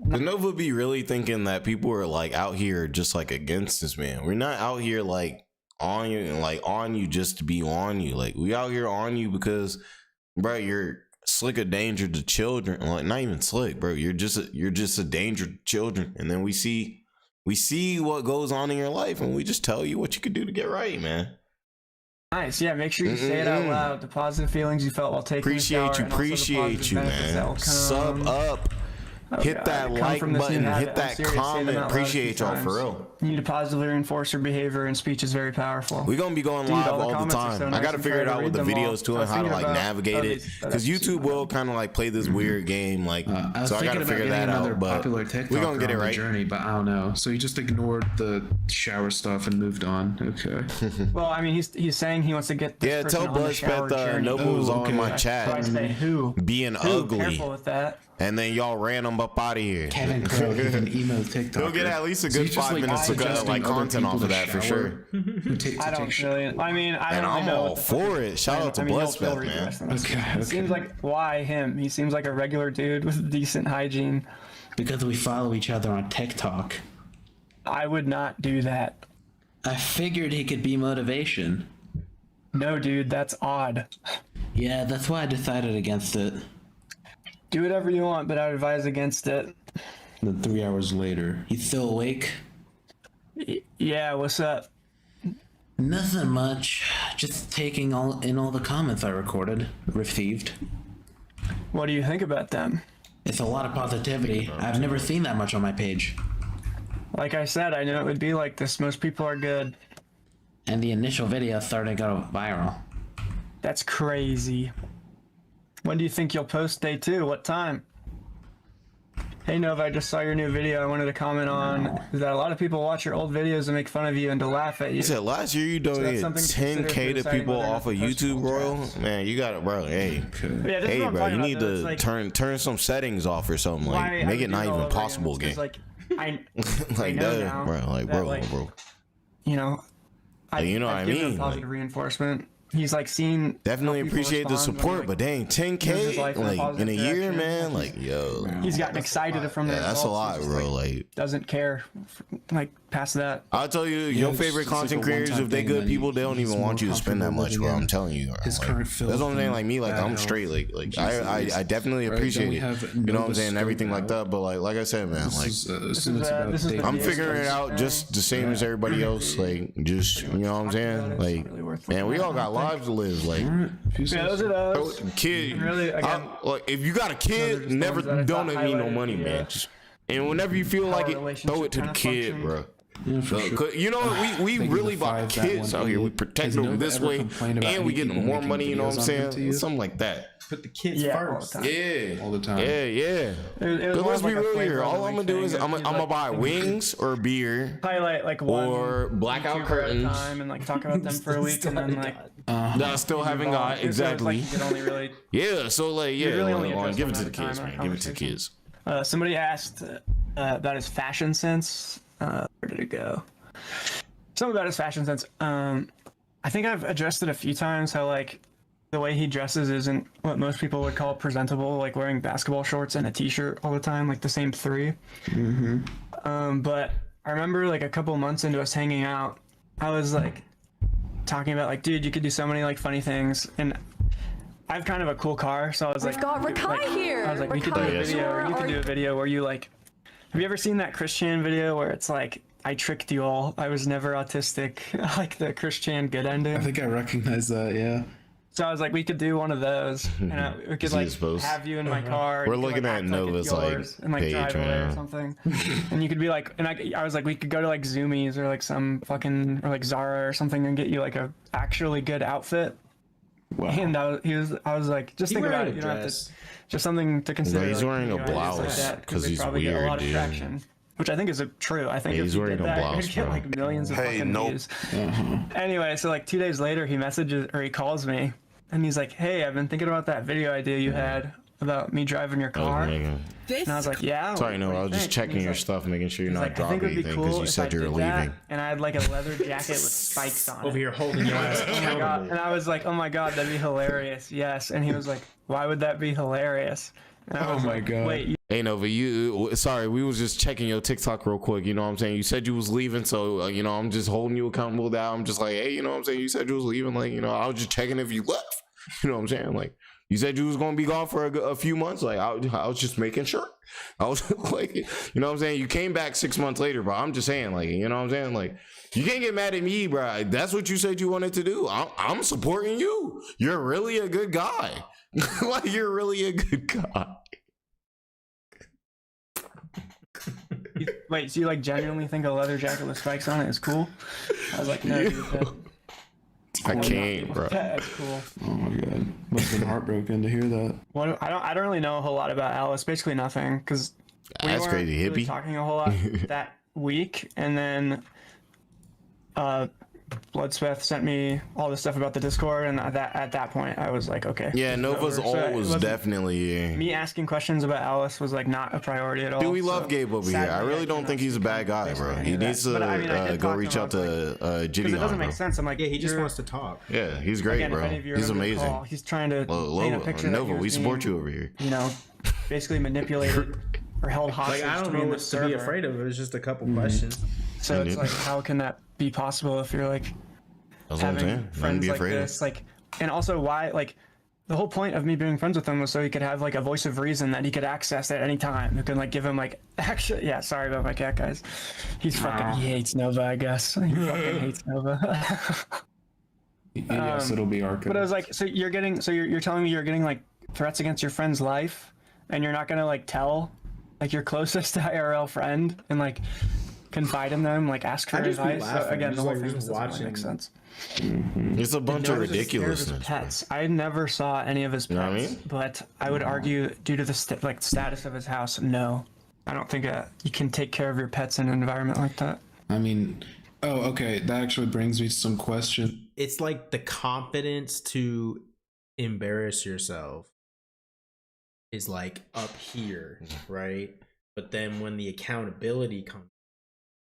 The Nova be really thinking that people are like out here just like against this man. We're not out here like on you just to be on you. Like we out here on you because, bro, you're slick a danger to children. Like not even slick, bro. You're just a danger to children. And then we see what goes on in your life, and we just tell you what you could do to get right, man. Nice. Yeah, make sure you say it out loud. The positive feelings you felt while taking Appreciate you, man. Sub up. Hit that like button, hit that comment. Appreciate y'all for real. You need to positively reinforce your behavior, and speech is very powerful. We're gonna be going live all the time. I gotta figure it out with the videos too and how to like navigate it, because YouTube will kind of like play this weird game, like so I gotta figure that out. But we're gonna get it right. Journey, but I don't know. So you just ignored the shower stuff and moved on. Okay. Well, I mean, he's saying he wants to get this person tell on the shower journey. Noble was on my chat. So I say who? Being ugly. Careful with that. And then y'all ran him up out of here. Kevin Crow, he's an emo TikTok. He'll get at least a good 5 minutes of like content off of that for sure. I don't really. I mean, I don't I'm know all for it. Shout out to Bloodspeth, man. Okay. It seems like, why him? He seems like a regular dude with decent hygiene. Because we follow each other on TikTok. I would not do that. I figured he could be motivation. No, dude, that's odd. Yeah, that's why I decided against it. Do whatever you want, but I would advise against it. Then 3 hours later, He's still awake? Yeah, what's up? Nothing much. Just taking in all the comments I received. What do you think about them? It's a lot of positivity. I've never seen that much on my page. Like I said, I knew it would be like this. Most people are good. And the initial video started to go viral. That's crazy. When do you think you'll post day 2? What time? Hey Nova, I just saw your new video. I wanted to comment on that a lot of people watch your old videos and make fun of you and to laugh at you. He said last year you donated 10K to people off of YouTube, Royal. Man, you got it, bro. Hey, hey, bro, you need to turn some settings off or something. Like, make it not even possible again. Like, I like know that, now bro. Like, bro. You know, you know what I mean? Positive reinforcement. He's like seen. Definitely appreciate the support, but dang, 10K like in a year, man. Like, yo, he's gotten excited from that. That's a lot, bro. Like, doesn't care. Like, past that. I'll tell you, your favorite content creators, if they good people, they don't even want you to spend that much, bro. I'm telling you. His current film. That's what I'm saying. Like me, like I'm straight. Like I definitely appreciate it. You know what I'm saying? Everything like that. But like I said, man, like I'm figuring it out just the same as everybody else. Like, just you know what I'm saying? Like, man, we all got lives to live. Like, those are those. Kid, like if you got a kid, never donate me no money, man. And whenever you feel like it, throw it to the kid, bro. Yeah, sure. You know what? We really bought kids out here. We protect them this way, and we get them more money. You know what I'm saying? Something like that. Put the kids first. All the time. Yeah. But let's be real here. All I'm gonna do is I'm gonna buy wings or beer, highlight like one or blackout curtains, and like talk about them for a week, and then like that I still haven't got exactly. So, like, you can only really, yeah. So like really give it to the kids, man. Give it to the kids. Somebody asked about his fashion sense. Where did it go? Something about his fashion sense. I think I've addressed it a few times, how like the way he dresses isn't what most people would call presentable, like wearing basketball shorts and a t-shirt all the time, like the same 3. But I remember like a couple months into us hanging out, I was like talking about like, dude, you could do so many like funny things, and I have kind of a cool car, so I was like, we've got Rakai here. I was like, we could do a video. You could do a video where you like. Have you ever seen that Christian video where it's like, I tricked you all, I was never autistic, like the Christian good ending? I think I recognize that, yeah. So I was like, we could do one of those, and we could like have you in my car. We're looking at Nova's like and like drive away or something, and you could be like, and I was like, we could go to like Zoomies or like some fucking or like Zara or something and get you like a actually good outfit. Wow. And I was like, just think about it. You don't have to. Just something to consider. He's wearing a blouse because he's weird, get a lot of traction, which I think is true. I think if he's you wearing did a that, blouse, you'd get like millions of fucking views. Anyway, so like 2 days later, he messages or he calls me, and he's like, "Hey, I've been thinking about that video idea you had. about me driving your car? And I was like, yeah. Sorry, no, I was just checking your stuff, making sure you're not dropping anything because you said you were leaving. And I had like a leather jacket with spikes on it. Over here holding your ass accountable. And I was like, oh my god, that'd be hilarious. Yes. And he was like, why would that be hilarious? And I was my like, god. Wait. Hey Nova, sorry, we was just checking your TikTok real quick. You know what I'm saying? You said you was leaving, so you know I'm just holding you accountable. That I'm just like, hey, you know what I'm saying? You said you was leaving, like, you know, I was just checking if you left. You know what I'm saying? Like, you said you was gonna be gone for a few months. Like, I was just making sure. I was like, you know what I'm saying? You came back 6 months later, bro. I'm just saying, like, you know what I'm saying? Like, you can't get mad at me, bro. That's what you said you wanted to do. I'm supporting you. You're really a good guy. Like, you're really a good guy. Wait, so you like genuinely think a leather jacket with spikes on it is cool? I was like, no, dude, I can't, bro. that's cool. Oh my god, must have been heartbroken to hear that. What I don't really know a whole lot about Alice. Basically nothing, because we That's weren't crazy, really hippie. talking a whole lot that week, and then Bloodsmith sent me all this stuff about the Discord, and at that point I was like, okay. Yeah, Nova's all was definitely. Me asking questions about Alice was like not a priority at all. Dude, we love Gabe over here. I really don't think he's a bad guy, bro. He needs to go reach out to Gideon. Because it doesn't make sense. I'm like, Yeah, he just wants to talk. Yeah, he's great, again, bro. if any of you He's remember the amazing. call, he's trying to paint a picture Nova, that he we was support being, you over here. you know, basically manipulated or held hostage. Like, I don't to know be what to be afraid of. It was just a couple questions. So it's like, how can that be possible if you're like That's what I'm saying. having Nothing to friends be like afraid of. this? Like, and also why, like, the whole point of me being friends with him was so he could have like a voice of reason that he could access at any time. Who can like give him like, actually, yeah, sorry about my cat, guys. He's fucking, he hates Nova, I guess. He fucking hates Nova. Yes, it'll be Arkham. But I was like, so you're telling me you're getting like threats against your friend's life, and you're not gonna like tell like your closest IRL friend and like confide in them, like ask for I'd just be advice. So laughing, again, the just whole like thing just doesn't really watching. make sense. It's a bunch of Nova's just scared of his ridiculousness. Bro. pets. I never saw any of his pets, know what I mean? but I would argue, due to the status of his house, no, I don't think you can take care of your pets in an environment like that. I mean, oh, okay. That actually brings me to some question. It's like the confidence to embarrass yourself is like up here, right? But then when the accountability comes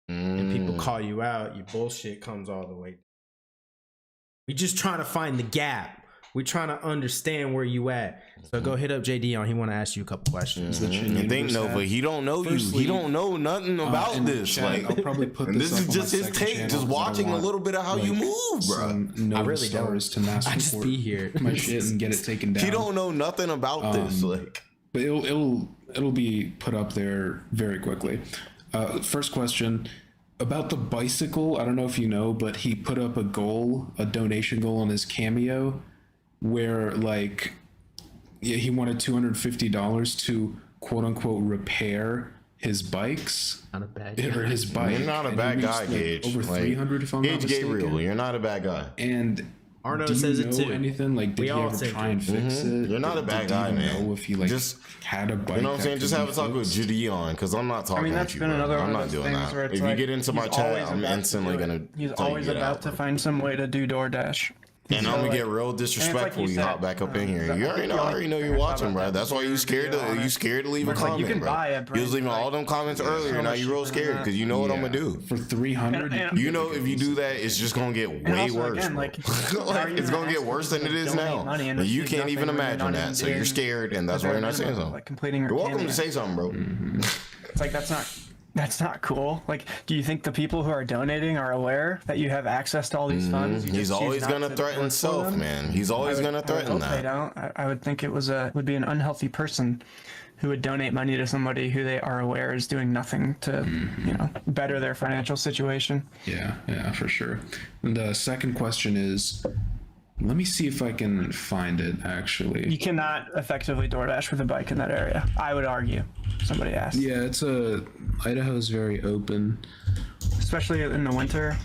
and people call you out, your bullshit comes all the way down. We just trying to find the gap. We're trying to understand where you at. So go hit up JD on. He want to ask you a couple questions. And think Nova, he don't know you. He don't know nothing about this. Chat, like, I'll probably put and this this up is on just my his second take, channel, just but I watching a want, little bit of how you move, bro. No I really stars don't. to mass I just report be here. my shit and get it taken down. He don't know nothing about this. Like, But it'll be put up there very quickly. First question about the bicycle. I don't know if you know, but he put up a donation goal on his Cameo, where like he wanted $250 to quote unquote repair his bikes. Not a bad Or his bike. you're not a And bad he guy, reached, like, Gage. over Like, 300 if I'm Gage not mistaken. Gabriel, you're not a bad guy. And Arno do you says know it too. anything? Like, did We he all ever say try and fix it? You're not a bad Did you guy, even man. know if he like Just, had a bike? you know what I'm that saying? could Just be have a talk with fixed? Judy on, because I'm not talking that's with you, been bro. another I'm one not of doing those things that. where it's If you like, get into my he's chat, always I'm about to instantly do it. gonna He's tell you always get about out, to bro. find some way to do DoorDash. And I'm gonna like- get real disrespectful. you You said, hop back up in here. I You think already know you're watching, bro. That's why you scared to leave a It's like, comment, you can bro. buy a You was brand, leaving like, all them comments earlier. so Now much you real cheaper than scared that. because you know what I'm gonna do. For 300. And- You know, if you do that, it's just gonna get way also, worse. again, bro. like, how are Like, you it's gonna gonna get ask worse than people it to is donate now. money and And you receive can't even nothing when you're imagine not that. even So you're doing scared, and that's the why you're bare not saying minimum, something. like completing your You're welcome to Cameo. say something, bro. It's like that's not cool. Like, do you think the people who are donating are aware that you have access to all these funds? You He's just choose always not gonna to threaten work for self, them? man. He's always gonna I would threaten hope they that. don't. I would think it would be an unhealthy person who would donate money to somebody who they are aware is doing nothing to, better their financial situation. Yeah, for sure. And the second question is, let me see if I can find it actually. You cannot effectively DoorDash with a bike in that area, I would argue. Somebody asked. Yeah, Idaho's very open. Especially in the winter.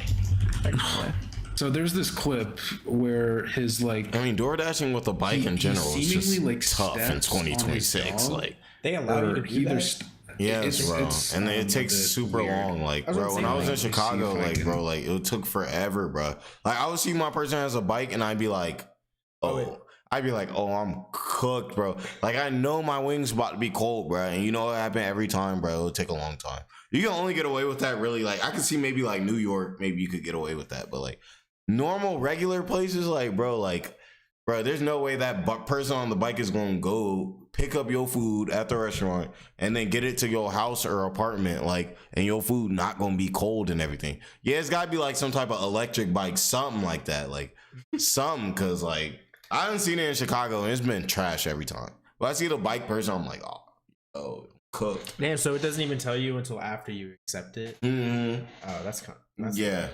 So there's this clip where his like I mean, door dashing with a bike in general is just seemingly, like, tough in steps on his 2026. dog. Like, They allow you to or do either that? yes, bro. And then it takes super long. Like, bro, when I was in Chicago, like, bro, like, it took forever, bro. Like, I would see my person has a bike, and I'd be like, oh, I'd be like, oh, I'm cooked, bro. Like, I know my wings about to be cold, bro. And you know what happened every time, bro? It'll take a long time. You can only get away with that really, like, I could see maybe like New York, maybe you could get away with that. But like normal, regular places, like, bro, there's no way that person on the bike is going to go pick up your food at the restaurant and then get it to your house or apartment, like, and your food not going to be cold and everything. Yeah, it's got to be like some type of electric bike, something like that. Like, something, because like, I haven't seen it in Chicago and it's been trash every time. When I see the bike person, I'm like, oh, cooked. Damn, so it doesn't even tell you until after you accept it? Mm-hmm. Oh, that's yeah.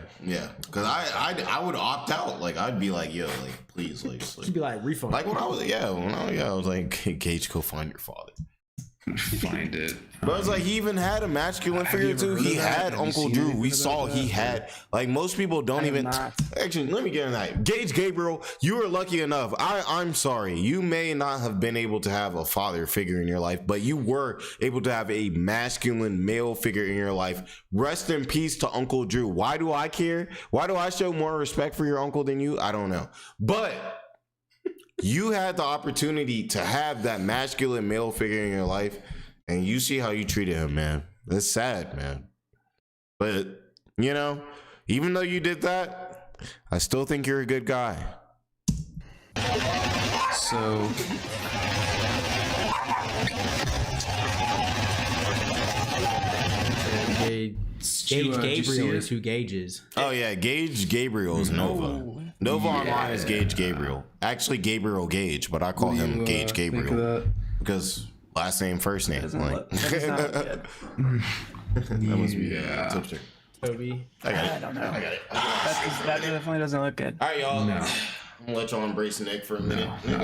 Because I would opt out. Like, I'd be like, yo, like, please, like, you'd be like, refund. Like when I was like, Gage, go find your father. Find it. But it's like he even had a masculine figure too. He had Uncle Drew. We saw he had, like, most people don't even. Actually, let me get in that. Gage Gabriel, you were lucky enough. I'm sorry. You may not have been able to have a father figure in your life, but you were able to have a masculine male figure in your life. Rest in peace to Uncle Drew. Why do I care? Why do I show more respect for your uncle than you? I don't know. But you had the opportunity to have that masculine male figure in your life, and you see how you treated him, man. It's sad, man. But, you know, even though you did that, I still think you're a good guy. So... Gage Gabriel is who Gage is. Oh, yeah. Gage Gabriel is Nova. Nova online is Gage Gabriel. Actually, Gabriel Gage, but I call him Gage Gabriel. Because last name, first name. Like. That must be tipster. Toby. I don't know. I got it. That definitely doesn't look good. All right, y'all. No. I'm gonna let y'all embrace Nick for a minute. No.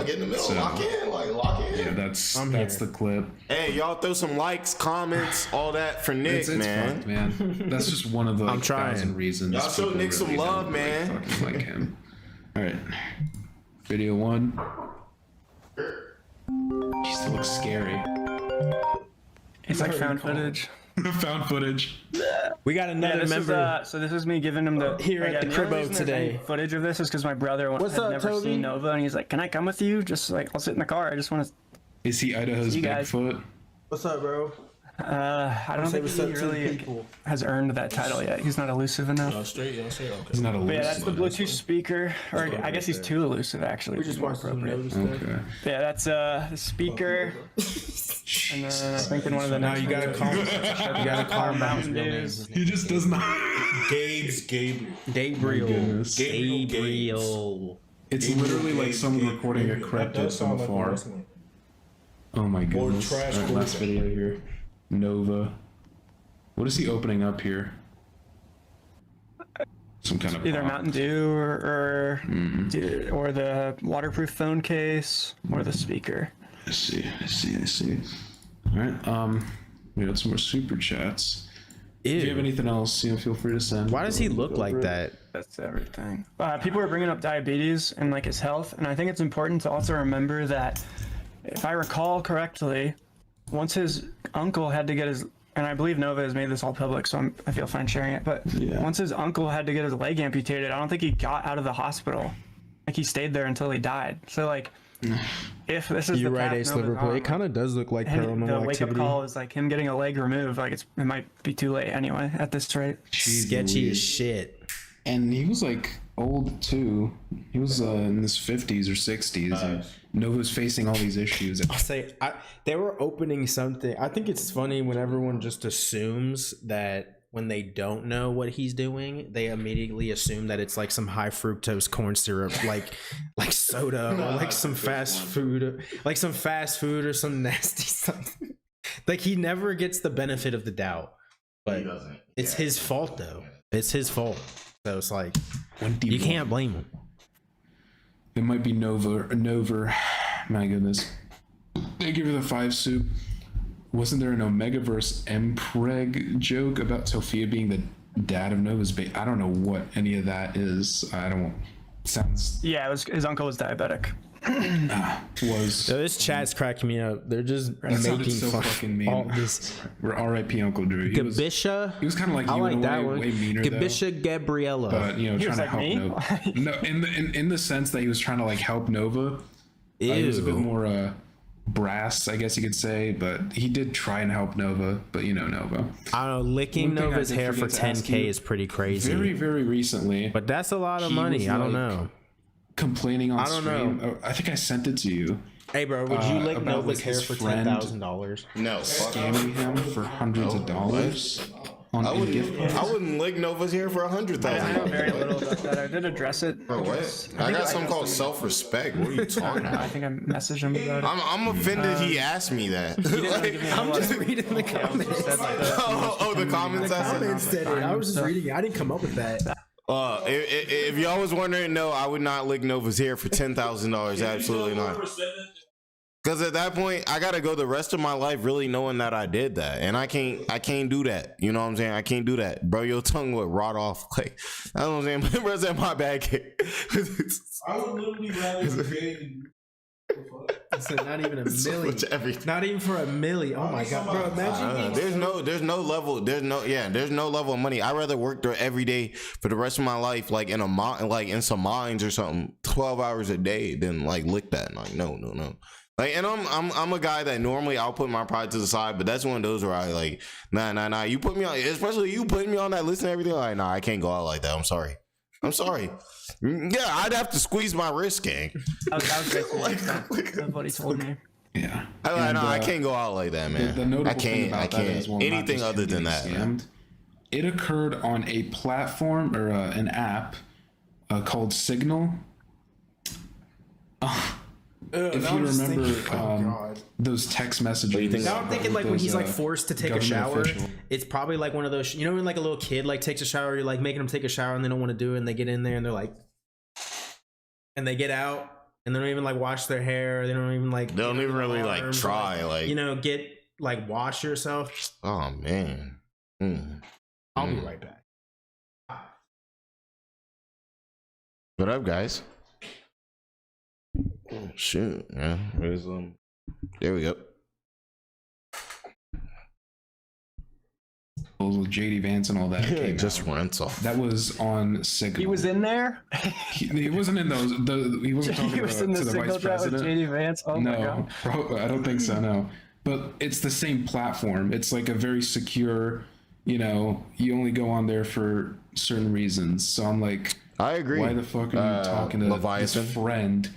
Get in the middle. So, lock in. Yeah, that's the clip. Hey, y'all throw some likes, comments, all that for Nick, It's man. fun, man. That's just one of the I'm trying. 1,000 reasons. Y'all show people Nick some really love, don't man. fucking like him. All right. Video 1. He still looks scary. It's like found footage. Found footage. We got another member. So this is me giving him the Here at the cribbo today. Footage of this is because my brother had never seen Nova, and he's like, "Can I come with you? Just like I'll sit in the car. I just want to." Is he Idaho's Bigfoot? What's up, bro? I don't think he really has earned that title yet. He's not elusive enough. Okay. He's not elusive. Yeah, that's the Bluetooth speaker, or I guess he's too elusive actually. We just watched some notes. Okay. Yeah, that's the speaker. And then I think in one of the next. You gotta calm down. He just does not. Gabriel. It's literally like someone recording a cryptid from afar. Oh my goodness. All right, last video here. Nova. What is he opening up here? Some kind of either pop. Mountain Dew or the waterproof phone case or the speaker. I see. All right. We got some more super chats. If you have anything else, feel free to send. Why does he look like that? That's everything. People are bringing up diabetes and like his health, and I think it's important to also remember that, if I recall correctly, once his uncle had to get his, and I believe Nova has made this all public, so I feel fine sharing it, but once his uncle had to get his leg amputated, I don't think he got out of the hospital. Like, he stayed there until he died. So, like, if this is You're the right, path Ace Nova's Liverpool. on, It kind of does look like and paranormal the wake-up activity. call is like him getting a leg removed. Like, it might be too late anyway at this rate. Sketchy as shit. And he was like old too. He was in his 50s or 60s. And Nova's facing all these issues. I'll say they were opening something. I think it's funny when everyone just assumes that when they don't know what he's doing, they immediately assume that it's like some high fructose corn syrup, like soda, or like some fast food, or some nasty something. Like, he never gets the benefit of the doubt, but it's his fault though. It's his fault. So it's like, you can't blame him. It might be Nova. My goodness. Thank you for the 5 soup. Wasn't there an Omegaverse Mpreg joke about Sophia being the dad of Nova's baby? I don't know what any of that is. Sounds. Yeah, his uncle was diabetic. was Yo, this chat's cracking me up. They're just making so fun fucking mean. all this. We're R.I.P. Uncle Drew. He was kind of like I you like in a that way, one. way meaner Gabisha Gabriella. but you know, He was trying to like help me? Nova. No, in the sense that he was trying to like help Nova. He was a bit more brass, I guess you could say, but he did try and help Nova. But you know, Nova. I don't know. Licking One thing I Nova's did hair for forget to ask 10K you, is pretty crazy. Very, very recently. But that's a lot of he money. was, I don't like, know. Complaining on I don't stream. know. I think I sent it to you. Hey, bro, would you lick about, Nova's like, hair his for friend $10,000? No, fuck. Scamming him for hundreds of dollars on I gift wouldn't, cards. I wouldn't lick Nova's hair for I know $100,000. very little about that. I did address it. Bro, what? I got something called self-respect. What are you talking I about? think I messaged him about it. I'm offended he asked me that. Like, I'm just reading the comments. the comments I said. Comments said it. I was just reading it. I didn't come up with that. If y'all was wondering, no, I would not lick Nova's hair for $10,000. Absolutely not. Because at that point, I gotta go the rest of my life really knowing that I did that, and I can't do that. You know what I'm saying? I can't do that, bro. Your tongue would rot off. Like, I don't know what I'm saying. Represent my bag. I would literally rather be gay than So not even a million. Not even for a million. Oh my god, bro! Imagine. There's no level of money. I'd rather work there every day for the rest of my life, like in in some mines or something, 12 hours a day, than like lick that. Like no. Like, and I'm a guy that normally I'll put my pride to the side, but that's one of those where I like, nah. You put me on, especially you putting me on that list and everything. Like, nah, I can't go out like that. I'm sorry. Yeah, I'd have to squeeze my wrist, gang. That was basically what he told me. Yeah. I can't go out like that, man. The notable thing about I that can't. is, well, not Anything just other him than getting that, man. scammed. It occurred on a platform or an app called Signal. If you remember those text messages, Now I'm thinking like when he's like forced to take a shower, official. it's probably like one of those. You know when like a little kid like takes a shower, you're like making them take a shower and they don't want to do it, and they get in there and they're like, and they get out and they don't even like wash their hair. They don't even like. They don't even really like arms, try, like get like wash yourself. Oh man. I'll be right back. What up, guys? Oh, shoot, yeah. Where's there we go. with JD Vance and all that. It just rental. That was on Signal. He was in there. He wasn't in those. He wasn't talking He was in the to the Signal vice chat with president. JD Vance. Oh my No, god. I don't think so. No, but it's the same platform. It's like a very secure. You know, you only go on there for certain reasons. So I'm like, I agree. why the fuck are you talking to Leviathan? this friend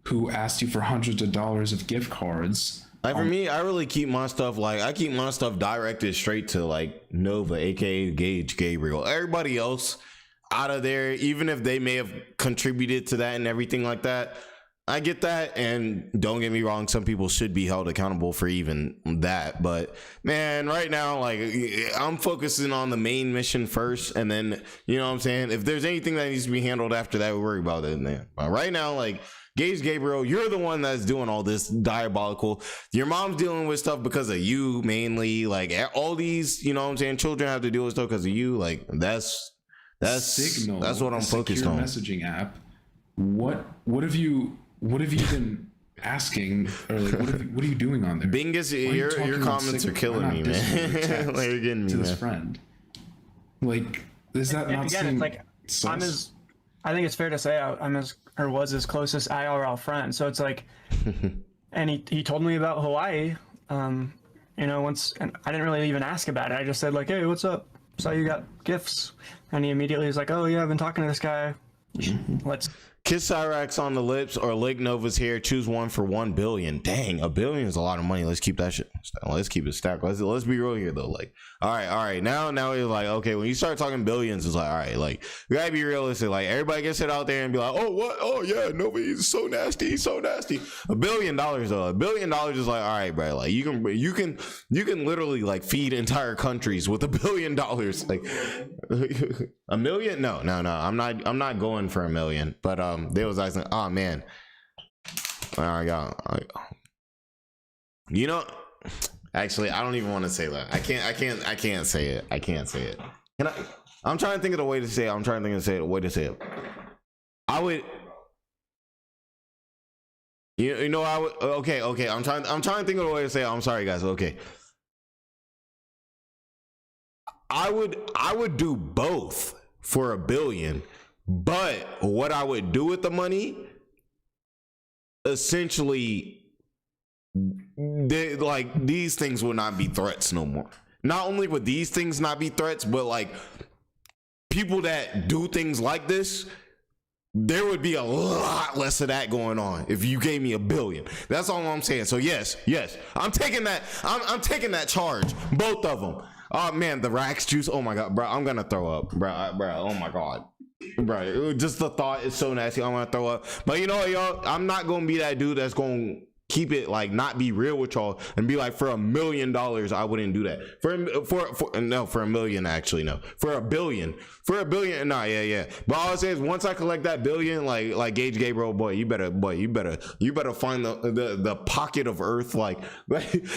who asked you for hundreds of dollars of gift cards? Like for me, I really keep my stuff directed straight to like Nova, aka Gage Gabriel. Everybody else out of there, even if they may have contributed to that and everything like that, I get that. And don't get me wrong, some people should be held accountable for even that. But man, right now, like I'm focusing on the main mission first, and then you know what I'm saying. If there's anything that needs to be handled after that, we worry about it then. But right now, like. Gage Gabriel, you're the one that's doing all this diabolical. Your mom's dealing with stuff because of you mainly. Like all these, you know what I'm saying, children have to deal with stuff because of you. Like that's Signal. That's what I'm focused on. Messaging app. What have you been asking, or like what are you doing on there? Bingus, your comments are killing me, man. Like, you're getting me, to this man. friend. Like, is that not Again, it's like sus? I think it's fair to say was his closest IRL friend. So it's like, and he told me about Hawaii, you know, once, and I didn't really even ask about it. I just said like, hey, what's up? Saw you got gifts. And he immediately was like, oh yeah, I've been talking to this guy. Let's Kiss Cyrax on the lips or lick Nova's hair. Choose one for 1 billion. Dang, $1 billion is a lot of money. Let's keep that shit. Let's keep it stacked. Let's be real here though. Like, all right. Now it's like, okay, when you start talking billions, it's like, all right, like you gotta be realistic. Like everybody can sit out there and be like, oh what? Oh yeah, Nova, he's so nasty. He's so nasty. $1 billion though. $1 billion is like, all right, bro. Like you can literally like feed entire countries with $1 billion. Like $1 million? No. I'm not going for $1 million. But they was asking, oh man, I got, you know, actually I don't even want to say that. I can't say it. Can I? I'm trying to think of the way to say it. I would, You know, I would. Okay. I'm trying to think of a way to say it. I'm sorry, guys. Okay. I would do both for $1 billion, but what I would do with the money, essentially, like these things will not be threats no more. Not only would these things not be threats, but like people that do things like this, there would be a lot less of that going on if you gave me $1 billion. That's all I'm saying. So yes, I'm taking that. I'm taking that charge, both of them. Oh man, the Rax juice. Oh my god, bro, I'm gonna throw up, bro. Oh my god, bro. Just the thought is so nasty. I'm gonna throw up. But you know what, y'all? I'm not gonna be that dude that's gonna keep it like not be real with y'all and be like, for $1 million I wouldn't do that. For $1 million, actually, no. For $1 billion, nah, yeah. But all I'm saying is, once I collect that $1 billion, like Gage Gabriel, boy, you better find the pocket of Earth, like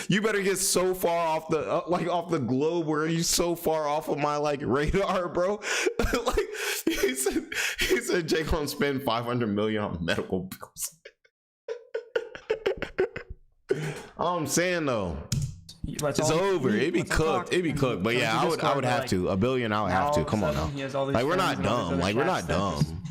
you better get so far off the globe where you so far off of my like radar, bro. Like he said Jay gonna spend $500 million on medical bills. All I'm saying though, it's over. It'd be cooked. But yeah, I would have to. $1 billion, I would have to. Come on now. Like we're not dumb.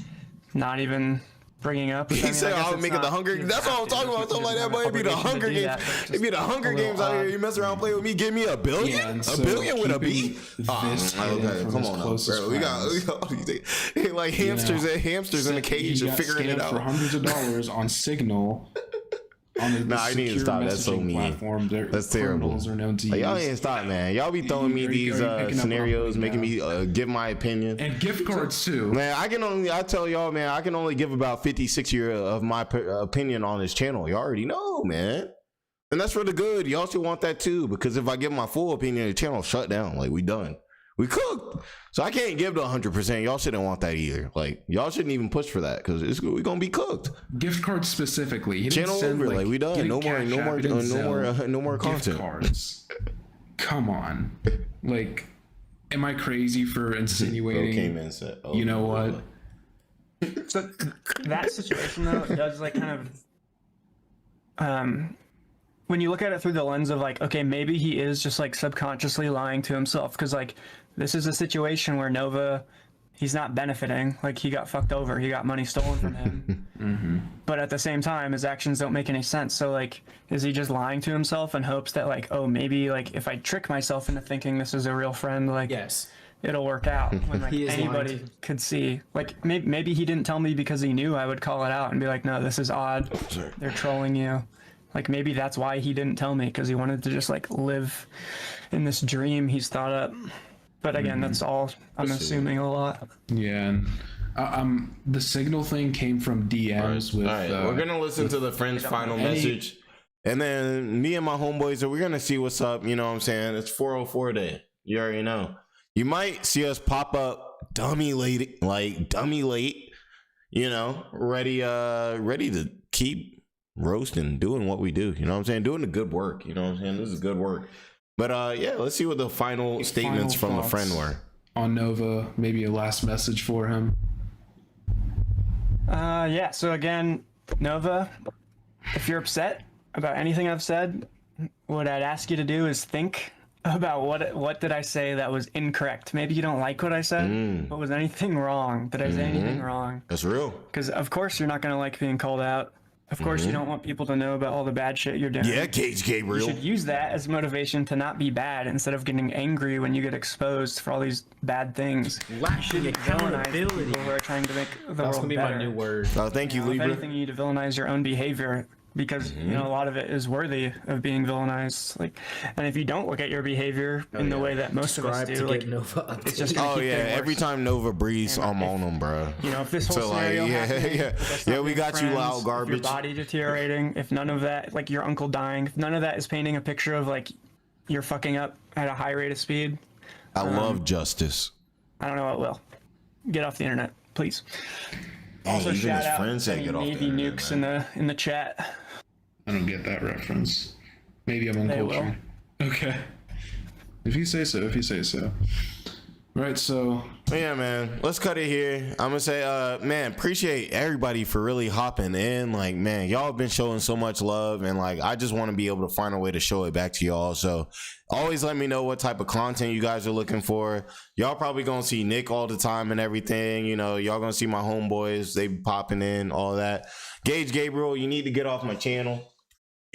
Not even bringing up. He said I would make it the Hunger Games. That's what I'm talking about. Something like that. But it'd be the Hunger Games. It'd be the Hunger Games out here. You mess around, play with me, give me $1 billion. $1 billion with a B. Okay, come on now, bro. We got like hamsters in a cage and figuring it out for hundreds of dollars on Signal. I need to stop. That's so mean. That's terrible. Like, y'all need to stop, man. Y'all be throwing me these scenarios, making me give my opinion. And gift cards too. Man, I tell y'all, man, I can only give about 50-60 of my opinion on this channel. You already know, man. And that's for the good. Y'all should want that too, because if I give my full opinion, the channel shut down. Like, we done. We cooked. So I can't give the 100%. Y'all shouldn't want that either. Like, y'all shouldn't even push for that, because we're gonna be cooked. Gift cards specifically. Channel over. Like, we done. No more content. Gift cards. Come on. Like, am I crazy for insinuating? Came in and said, oh, you know what? So that situation though does like kind of when you look at it through the lens of like, okay, maybe he is just like subconsciously lying to himself, because like this is a situation where Nova, he's not benefiting. Like, he got fucked over, he got money stolen from him. But at the same time, his actions don't make any sense. So like, is he just lying to himself in hopes that like, oh, maybe like if I trick myself into thinking this is a real friend, like yes, it'll work out, when like anybody could see. Like maybe he didn't tell me because he knew I would call it out and be like, no, this is odd, they're trolling you. Like, maybe that's why he didn't tell me, because he wanted to just like live in this dream he's thought up. But again, that's all I'm assuming a lot. Yeah, and the Signal thing came from DMs with. All right, we're gonna listen to the friend's final message, and then me and my homeboys, we're gonna see what's up. You know what I'm saying? It's 404 day. You already know. You might see us pop up dummy late. You know, ready to keep roasting, doing what we do. You know what I'm saying? Doing the good work. You know what I'm saying? This is good work. But yeah, let's see what the final statements from the friend were. On Nova, maybe a last message for him. Yeah, so again, Nova, if you're upset about anything I've said, what I'd ask you to do is think about what did I say that was incorrect. Maybe you don't like what I said, but was anything wrong? Did I say anything wrong? That's real. Because of course you're not going to like being called out. Of course, you don't want people to know about all the bad shit you're doing. Yeah, Gage Gabriel. You should use that as motivation to not be bad, instead of getting angry when you get exposed for all these bad things. Lacking accountability. People who are trying to make the That's world gonna be better. my new word. Oh, thank you, If Libra. anything, you need to villainize your own behavior, because you know a lot of it is worthy of being villainized. Like, and if you don't look at your behavior in the way that most of us do, like, it's just gonna keep getting worse. Every time Nova breathes, I'm on them, bro. You know, if this whole scenario happening, we got you, loud garbage. If your body deteriorating, if none of that, like your uncle dying, if none of that is painting a picture of like you're fucking up at a high rate of speed, I love justice. I don't know what will. Get off the internet, please. Also, even shout his out friends say any get off the Navy internet, nukes in the chat. I don't get that reference. Maybe I'm They uncultured. Okay. If you say so, Right, so yeah, man, let's cut it here. I'm gonna say, man, appreciate everybody for really hopping in. Like, man, y'all have been showing so much love, and like, I just want to be able to find a way to show it back to y'all. So always let me know what type of content you guys are looking for. Y'all probably gonna see Nick all the time and everything. You know, y'all gonna see my homeboys, they be popping in, all that. Gage Gabriel, you need to get off my channel.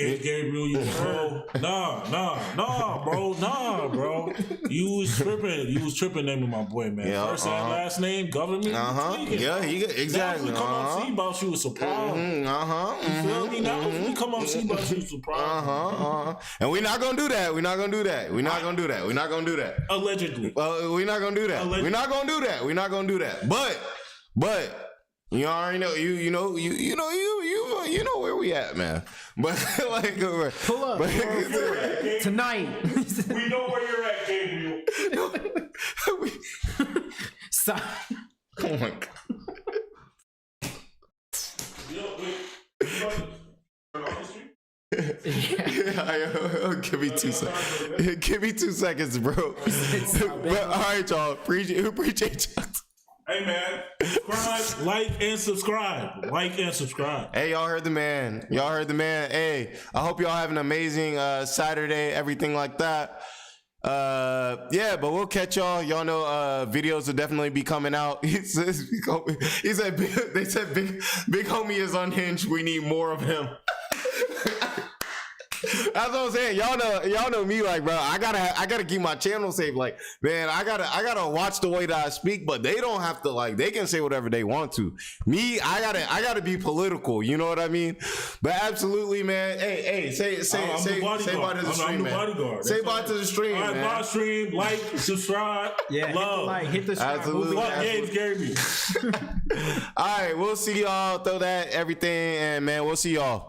Hey, Gabriel, you bro. Nah, bro. You was tripping naming my boy, man. Yeah, First and last name, government. Yeah, exactly. Now we come up see about you a surprise. You feel me? Now we come up see about you a surprise. And we're not gonna do that. We're not gonna do that. Allegedly. We're not gonna do that. Allegedly. We're not gonna do that. But you already know you know where we at, man. But like, pull up tonight. We know where you're at, Gabriel. Stop. Oh my God. Give me 2 seconds. Give me 2 seconds, bro. But, all right, y'all. Appreciate y'all. Hey, man. Subscribe, like, and subscribe. Hey, y'all heard the man. Hey, I hope y'all have an amazing Saturday, everything like that. Yeah, but we'll catch y'all. Y'all know videos will definitely be coming out. They said big homie is unhinged. We need more of him. That's what I'm saying. Y'all know me, like, bro. I gotta keep my channel safe. Like, man, I gotta watch the way that I speak, but they don't have to, like, they can say whatever they want to. Me, I gotta be political. You know what I mean? But absolutely, man. Hey, say bye to the stream, man. Say bye to the stream, man. All right, bye stream, like, subscribe, love, hit the subscribe. Absolutely. Fuck Gabe Gary. All right, we'll see y'all. Throw that everything, and man, we'll see y'all.